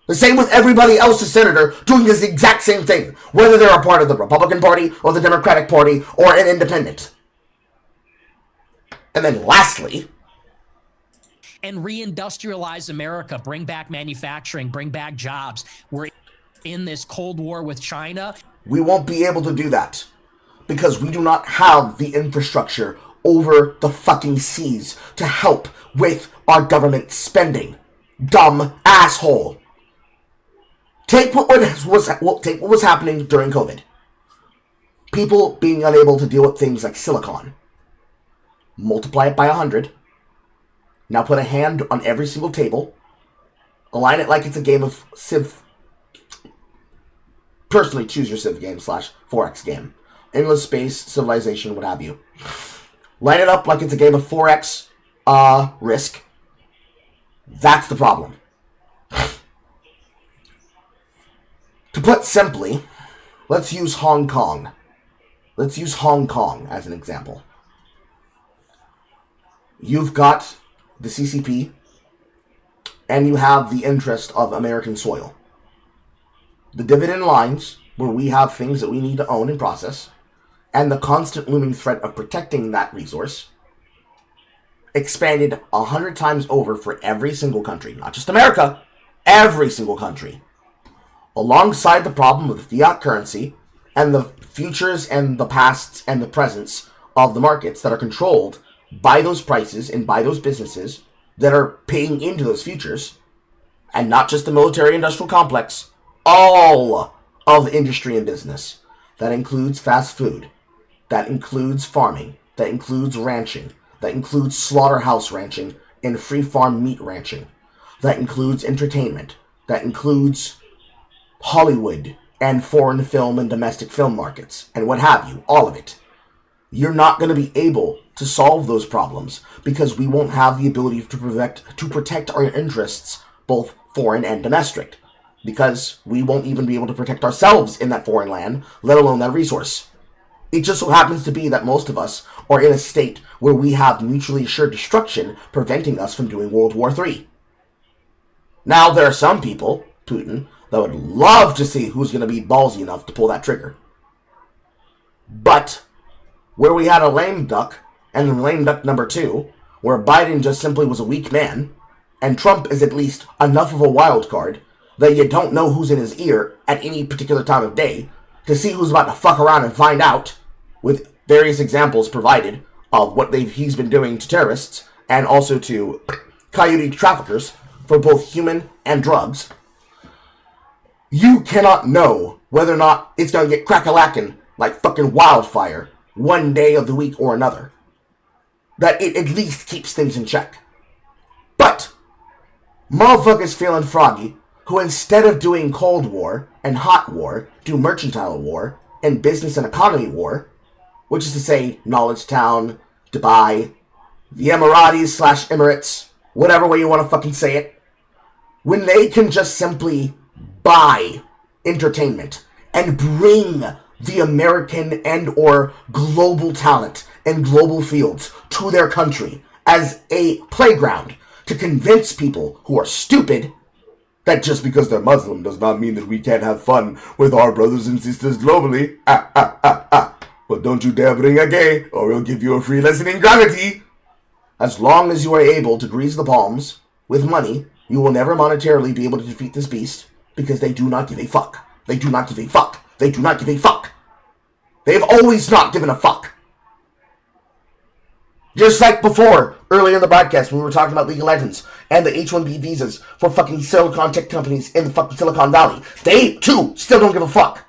The same with everybody else's senator doing this exact same thing, whether they're a part of the Republican Party or the Democratic Party or an independent. And then lastly, and reindustrialize America, bring back manufacturing, bring back jobs. We're in this Cold War with China. We won't be able to do that because we do not have the infrastructure over the fucking seas to help with our government spending. Dumb asshole. Take what was happening during COVID. People being unable to deal with things like silicon. Multiply it by 100. Now put a hand on every single table. Align it like it's a game of Civ. Personally, choose your Civ game / 4X game. Endless space, civilization, what have you. Line it up like it's a game of 4X Risk. That's the problem. To put simply, let's use Hong Kong. Let's use Hong Kong as an example. You've got the CCP, and you have the interest of American soil. The dividend lines, where we have things that we need to own and process, and the constant looming threat of protecting that resource, expanded 100 times over for every single country, not just America, every single country. Alongside the problem of the fiat currency, and the futures and the pasts and the presents of the markets that are controlled by those prices and by those businesses that are paying into those futures, and not just the military-industrial complex, all of industry and business. That includes fast food, that includes farming, that includes ranching, that includes slaughterhouse ranching and free-farm meat ranching, that includes entertainment, that includes Hollywood and foreign film and domestic film markets, and what have you, all of it. You're not going to be able to solve those problems because we won't have the ability to protect our interests, both foreign and domestic, because we won't even be able to protect ourselves in that foreign land, let alone that resource. It just so happens to be that most of us are in a state where we have mutually assured destruction preventing us from doing World War III. Now, there are some people, Putin, that would love to see who's going to be ballsy enough to pull that trigger. But where we had a lame duck, and lame duck number 2, where Biden just simply was a weak man, and Trump is at least enough of a wild card that you don't know who's in his ear at any particular time of day to see who's about to fuck around and find out, with various examples provided of what he's been doing to terrorists and also to coyote traffickers for both human and drugs. You cannot know whether or not it's going to get crack-a-lackin' like fucking wildfire one day of the week or another. That it at least keeps things in check. But motherfuckers feeling froggy who instead of doing Cold War and Hot War, do Mercantile War and Business and Economy War, which is to say Knowledge Town, Dubai, the Emiratis / Emirates, whatever way you want to fucking say it, when they can just simply buy entertainment and bring the American and or global talent and global fields to their country as a playground to convince people who are stupid that just because they're Muslim does not mean that we can't have fun with our brothers and sisters globally. But don't you dare bring a gay, or we'll give you a free lesson in gravity. As long as you are able to grease the palms with money, you will never monetarily be able to defeat this beast, because they do not give a fuck. They do not give a fuck. They do not give a fuck. They've always not given a fuck. Just like before, earlier in the broadcast, when we were talking about League of Legends and the H-1B visas for fucking Silicon tech companies in the fucking Silicon Valley, they, too, still don't give a fuck.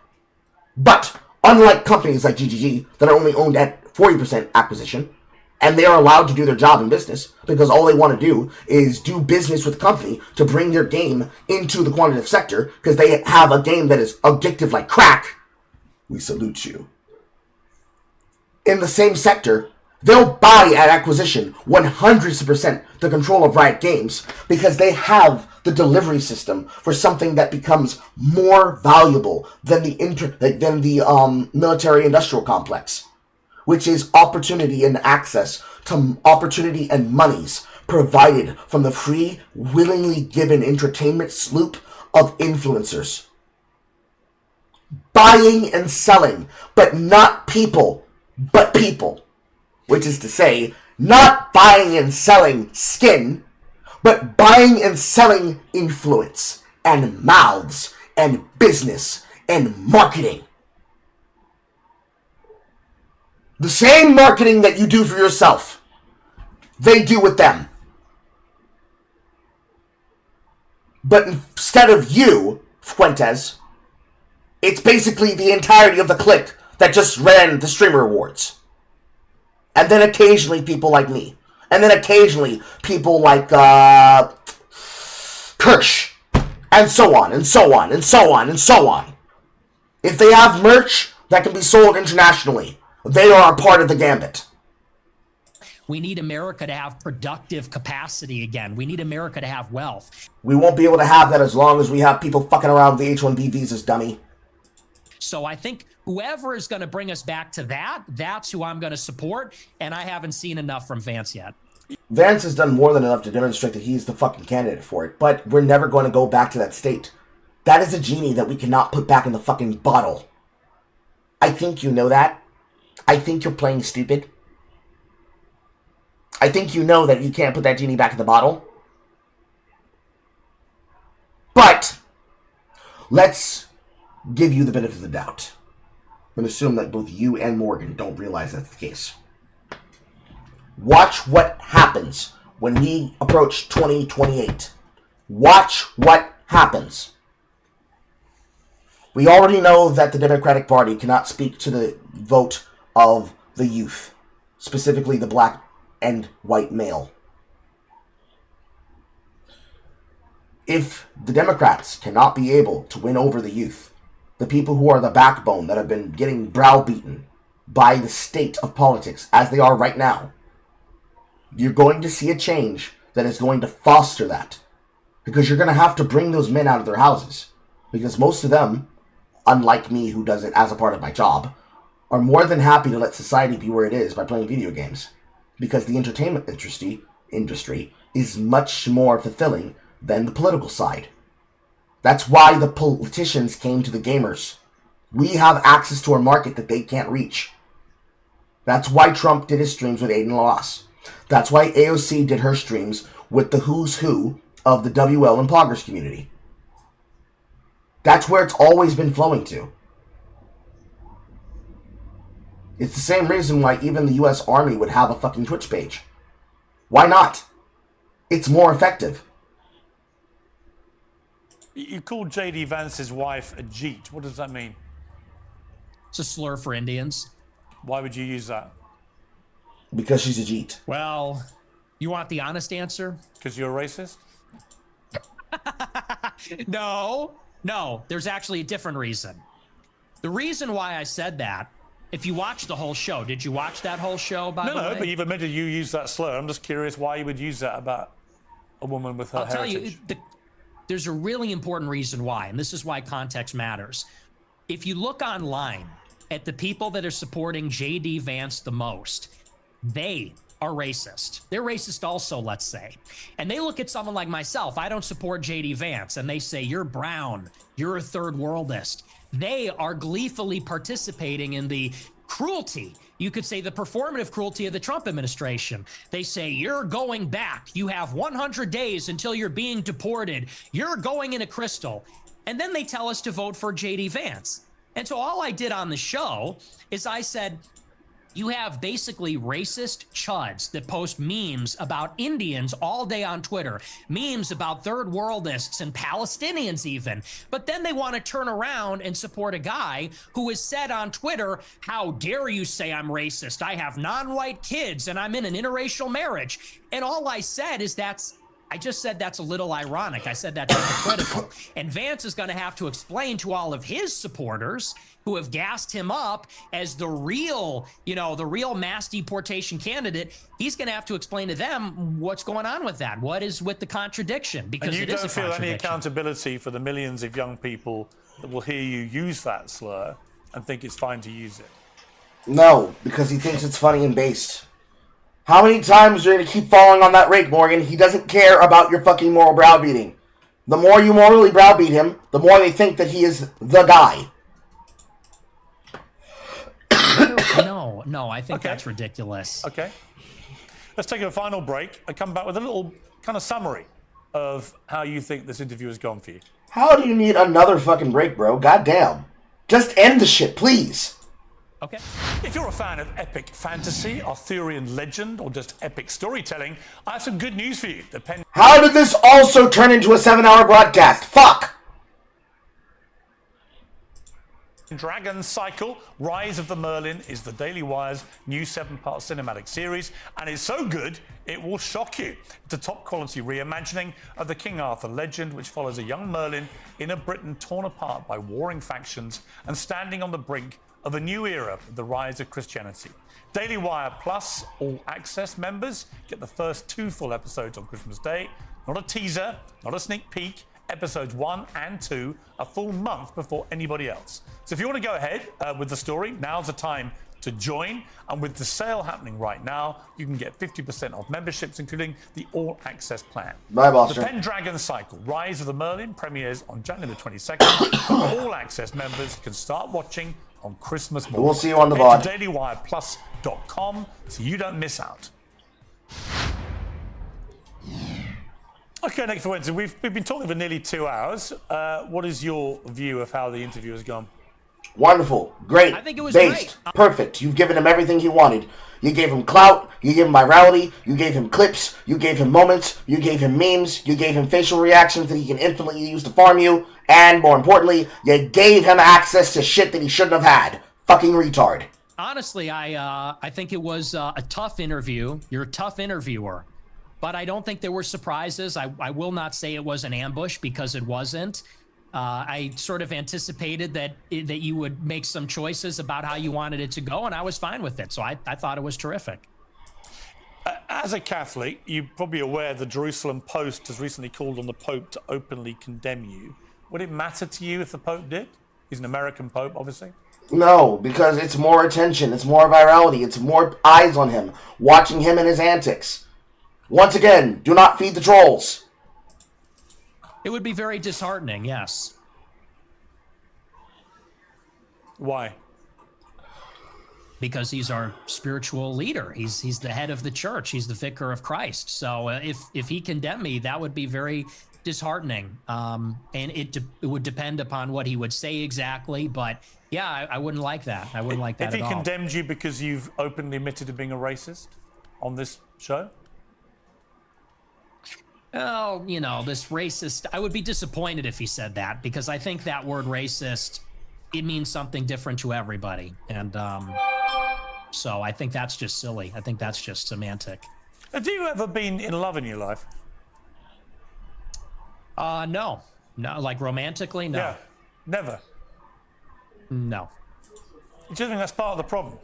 But unlike companies like GGG that are only owned at 40% acquisition, and they are allowed to do their job in business because all they want to do is do business with the company to bring their game into the quantitative sector because they have a game that is addictive like crack, we salute you. In the same sector, they'll buy at acquisition 100% the control of Riot Games because they have the delivery system for something that becomes more valuable than the military-industrial complex, which is opportunity and access to opportunity and monies provided from the free, willingly given entertainment sloop of influencers. Buying and selling, but not people, but people. Which is to say, Not buying and selling skin, but buying and selling influence and mouths and business and marketing. The same marketing that you do for yourself, they do with them. But instead of you, Fuentes, it's basically the entirety of the clique that just ran the streamer awards. And then occasionally people like me. And then occasionally people like Kirsch. And so on, and so on, and so on, and so on. If they have merch that can be sold internationally, they are a part of the gambit. We need America to have productive capacity again. We need America to have wealth. We won't be able to have that as long as we have people fucking around with the H-1B visas, dummy. So I think whoever is going to bring us back to that, that's who I'm going to support, and I haven't seen enough from Vance yet. Vance has done more than enough to demonstrate that he's the fucking candidate for it, but we're never going to go back to that state. That is a genie that we cannot put back in the fucking bottle. I think you know that. I think you're playing stupid. I think you know that you can't put that genie back in the bottle. But let's give you the benefit of the doubt. I'm going to assume that both you and Morgan don't realize that's the case. Watch what happens when we approach 2028. Watch what happens. We already know that the Democratic Party cannot speak to the vote of the youth, specifically the black and white male. If the Democrats cannot be able to win over the youth, the people who are the backbone that have been getting browbeaten by the state of politics as they are right now, you're going to see a change that is going to foster that. Because you're going to have to bring those men out of their houses. Because most of them, unlike me who does it as a part of my job, are more than happy to let society be where it is by playing video games. Because the entertainment industry is much more fulfilling than the political side. That's why the politicians came to the gamers. We have access to a market that they can't reach. That's why Trump did his streams with Aiden Loss. That's why AOC did her streams with the who's who of the WL and Poggers community. That's where it's always been flowing to. It's the same reason why even the US Army would have a fucking Twitch page. Why not? It's more effective. You called J.D. Vance's wife a Jeet. What does that mean? It's a slur for Indians. Why would you use that? Because she's a Jeet. Well, you want the honest answer? Because you're a racist? No, there's actually a different reason. The reason why I said that, if you watched the whole show, did you watch that whole show, by the way? No, but you've admitted you used that slur. I'm just curious why you would use that about a woman with her heritage. I'll tell you, there's a really important reason why, and this is why context matters. If you look online at the people that are supporting J.D. Vance the most, they are racist. They're racist also, let's say. And they look at someone like myself. I don't support J.D. Vance. And they say, you're brown. You're a third worldist. They are gleefully participating in the cruelty. You could say the performative cruelty of the Trump administration. They say, you're going back. You have 100 days until you're being deported. You're going in a crystal. And then they tell us to vote for J.D. Vance. And so all I did on the show is I said, you have basically racist chuds that post memes about Indians all day on Twitter, memes about third worldists and Palestinians even. But then they want to turn around and support a guy who has said on Twitter, how dare you say I'm racist? I have non-white kids and I'm in an interracial marriage. And all I said is I just said that's a little ironic. I said that's hypocritical. And Vance is going to have to explain to all of his supporters who have gassed him up as the real mass deportation candidate. He's going to have to explain to them what's going on with that. What is with the contradiction? Because and you don't feel any accountability for the millions of young people that will hear you use that slur and think it's fine to use it? No, because he thinks it's funny and based. How many times are you going to keep falling on that rake, Morgan? He doesn't care about your fucking moral browbeating. The more you morally browbeat him, the more they think that he is the guy. No, I think that's ridiculous. Okay. Let's take a final break and come back with a little kind of summary of how you think this interview has gone for you. How do you need another fucking break, bro? Goddamn. Just end the shit, please. Okay. If you're a fan of epic fantasy, Arthurian legend, or just epic storytelling, I have some good news for you. How did this also turn into a 7-hour broadcast? Fuck! Dragon Cycle, Rise of the Merlin is the Daily Wire's new 7-part cinematic series, and it's so good, it will shock you. It's a top-quality reimagining of the King Arthur legend, which follows a young Merlin in a Britain torn apart by warring factions and standing on the brink of a new era with the rise of Christianity. Daily Wire Plus All Access members get the first 2 full episodes on Christmas Day. Not a teaser, not a sneak peek. Episodes 1 and 2 a full month before anybody else. So if you want to go ahead with the story, now's the time to join. And with the sale happening right now, you can get 50% off memberships, including the All Access plan. Bye, Buster. The Pendragon Cycle, Rise of the Merlin, premieres on January the 22nd. All Access members can start watching on Christmas morning. We'll see you on the Head VOD. to dailywireplus.com so you don't miss out. Okay, Nick Fuentes, we've been talking for nearly 2 hours. What is your view of how the interview has gone? Wonderful. Great. I think it was Based. Perfect. You've given him everything he wanted. You gave him clout. You gave him virality. You gave him clips. You gave him moments. You gave him memes. You gave him facial reactions that he can instantly use to farm you. And more importantly, you gave him access to shit that he shouldn't have had. Fucking retard. Honestly, I think it was a tough interview. You're a tough interviewer. But I don't think there were surprises. I will not say it was an ambush because it wasn't. I sort of anticipated that you would make some choices about how you wanted it to go, and I was fine with it. So I thought it was terrific. As a Catholic, you're probably aware the Jerusalem Post has recently called on the Pope to openly condemn you. Would it matter to you if the Pope did? He's an American Pope, obviously. No, because it's more attention. It's more virality. It's more eyes on him, watching him and his antics. Once again, do not feed the trolls. It would be very disheartening, yes. Why? Because he's our spiritual leader. He's the head of the church. He's the vicar of Christ. So if he condemned me, that would be very disheartening. And it would depend upon what he would say exactly. But yeah, I wouldn't like that. I wouldn't like that at all. If he condemned you because you've openly admitted to being a racist on this show? Oh, you know, this racist, I would be disappointed if he said that, because I think that word racist, it means something different to everybody. And so I think that's just silly. I think that's just semantic. Have you ever been in love in your life? No. No, like romantically, no. Yeah, never. No. Do you think that's part of the problem?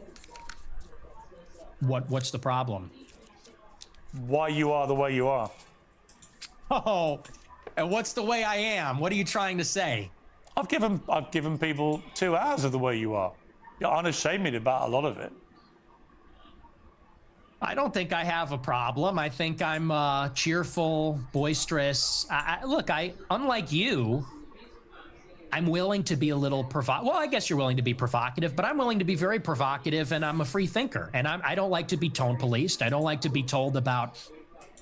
What's the problem? Why you are the way you are. Oh, and what's the way I am? What are you trying to say? I've given people 2 hours of the way you are. You're unashamed about a lot of it. I don't think I have a problem. I think I'm cheerful, boisterous. Look, unlike you, I'm willing to be a little provocative. Well, I guess you're willing to be provocative, but I'm willing to be very provocative, and I'm a free thinker. And I don't like to be tone policed. I don't like to be told about,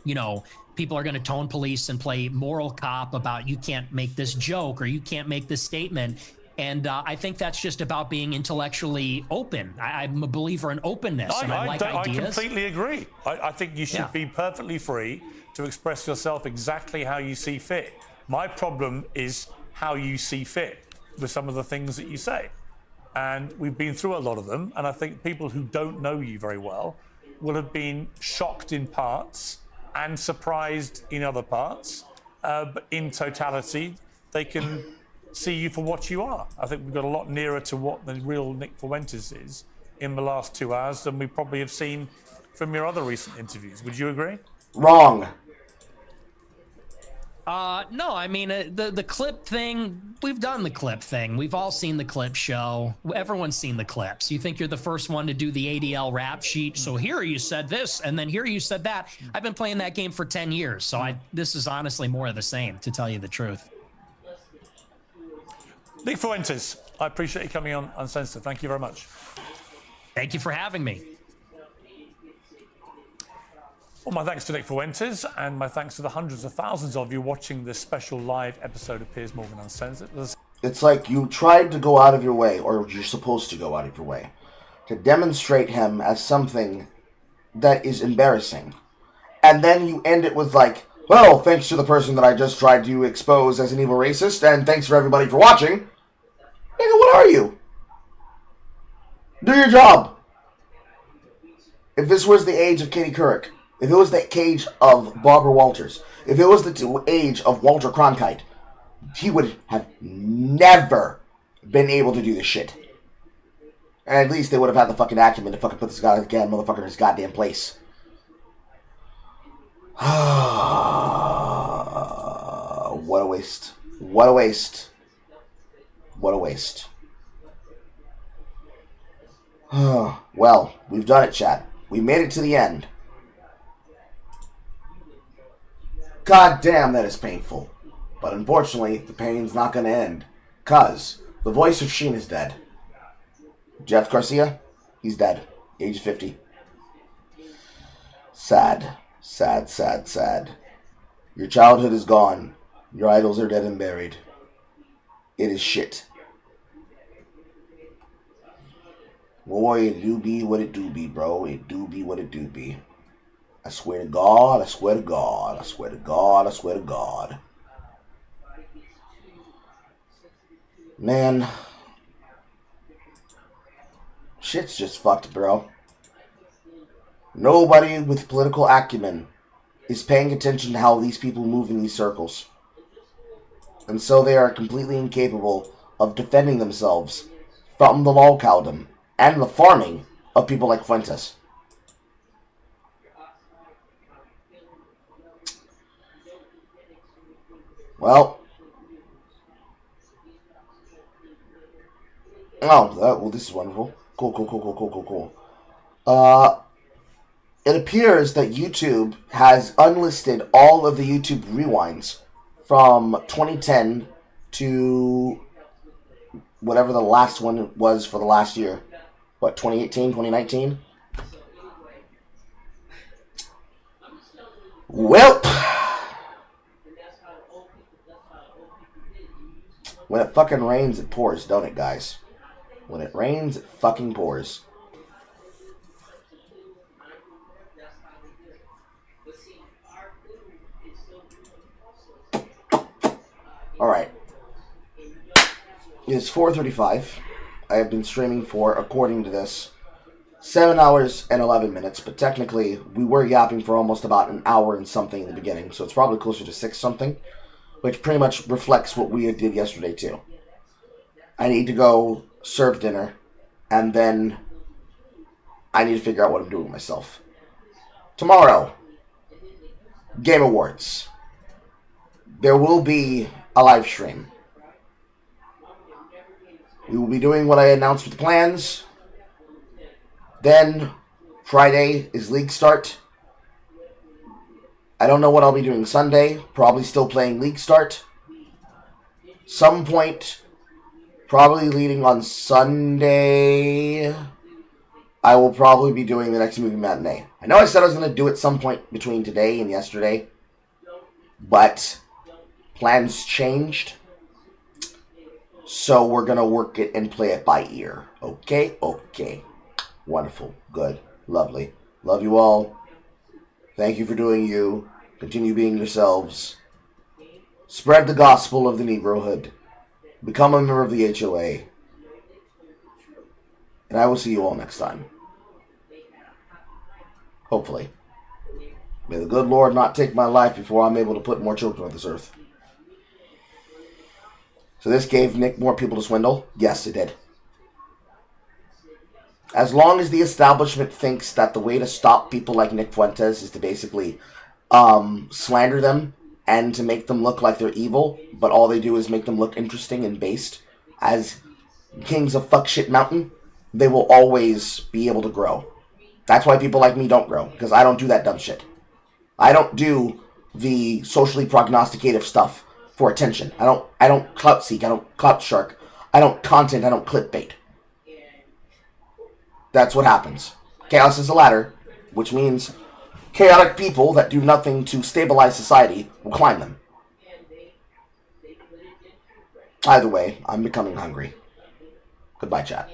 you know, people are going to tone police and play moral cop about you can't make this joke or you can't make this statement. And I think that's just about being intellectually open. I'm a believer in openness, and I like ideas. I completely agree. I think you should be perfectly free to express yourself exactly how you see fit. My problem is how you see fit with some of the things that you say. And we've been through a lot of them, and I think people who don't know you very well will have been shocked in parts and surprised in other parts, but in totality, they can see you for what you are. I think we've got a lot nearer to what the real Nick Fuentes is in the last 2 hours than we probably have seen from your other recent interviews. Would you agree? Wrong. No, I mean, the clip thing, we've done the clip thing. We've all seen the clip show. Everyone's seen the clips. You think you're the first one to do the ADL rap sheet. So here you said this, and then here you said that. I've been playing that game for 10 years. So this is honestly more of the same, to tell you the truth. Nick Fuentes, I appreciate you coming on Uncensored. Thank you very much. Thank you for having me. Well, my thanks to Nick Fuentes, and my thanks to the hundreds of thousands of you watching this special live episode of Piers Morgan Uncensored. It's like you tried to go out of your way, or you're supposed to go out of your way, to demonstrate him as something that is embarrassing. And then you end it with like, well, thanks to the person that I just tried to expose as an evil racist, and thanks for everybody for watching. Nigga, what are you? Do your job. If this was the age of Katie Couric, if it was the age of Barbara Walters, if it was the age of Walter Cronkite, he would have never been able to do this shit. And at least they would have had the fucking acumen to fucking put this goddamn motherfucker in his goddamn place. What a waste. What a waste. What a waste. Well, we've done it, chat. We made it to the end. God damn, that is painful. But unfortunately, the pain's not going to end. Because the voice of Sheen is dead. Jeff Garcia, he's dead. Age 50. Sad. Sad, sad, sad. Your childhood is gone. Your idols are dead and buried. It is shit. Boy, it do be what it do be, bro. It do be what it do be. I swear to God, I swear to God, I swear to God, I swear to God. Man. Shit's just fucked, bro. Nobody with political acumen is paying attention to how these people move in these circles. And so they are completely incapable of defending themselves from the lolcowdom and the farming of people like Fuentes. Well. Oh, well, this is wonderful. Cool. It appears that YouTube has unlisted all of the YouTube rewinds from 2010 to whatever the last one was for the last year. What, 2018, 2019? Well, when it fucking rains, it pours, don't it, guys? When it rains, it fucking pours. Alright. It is 4:35. I have been streaming for, according to this, 7 hours and 11 minutes, but technically we were yapping for almost about an hour and something in the beginning, so it's probably closer to 6 something, which pretty much reflects what we did yesterday too. I need to go serve dinner, and then I need to figure out what I'm doing with myself. Tomorrow, Game Awards. There will be a live stream. We will be doing what I announced with the plans. Then, Friday is League Start. I don't know what I'll be doing Sunday. Probably still playing League Start. Some point, probably leading on Sunday, I will probably be doing the next movie matinee. I know I said I was going to do it some point between today and yesterday, but plans changed. So we're going to work it and play it by ear. Okay? Okay. Wonderful. Good. Lovely. Love you all. Thank you for doing you. Continue being yourselves. Spread the gospel of the Negrohood. Become a member of the HOA. And I will see you all next time. Hopefully. May the good Lord not take my life before I'm able to put more children on this earth. So this gave Nick more people to swindle? Yes, it did. As long as the establishment thinks that the way to stop people like Nick Fuentes is to basically slander them and to make them look like they're evil, but all they do is make them look interesting and based as kings of fuck shit mountain, they will always be able to grow. That's why people like me don't grow, because I don't do that dumb shit. I don't do the socially prognosticative stuff for attention. I don't clout seek, I don't clout shark. I don't content, I don't clickbait. That's what happens. Chaos is a ladder, which means chaotic people that do nothing to stabilize society will climb them. Either way, I'm becoming hungry. Goodbye, chat.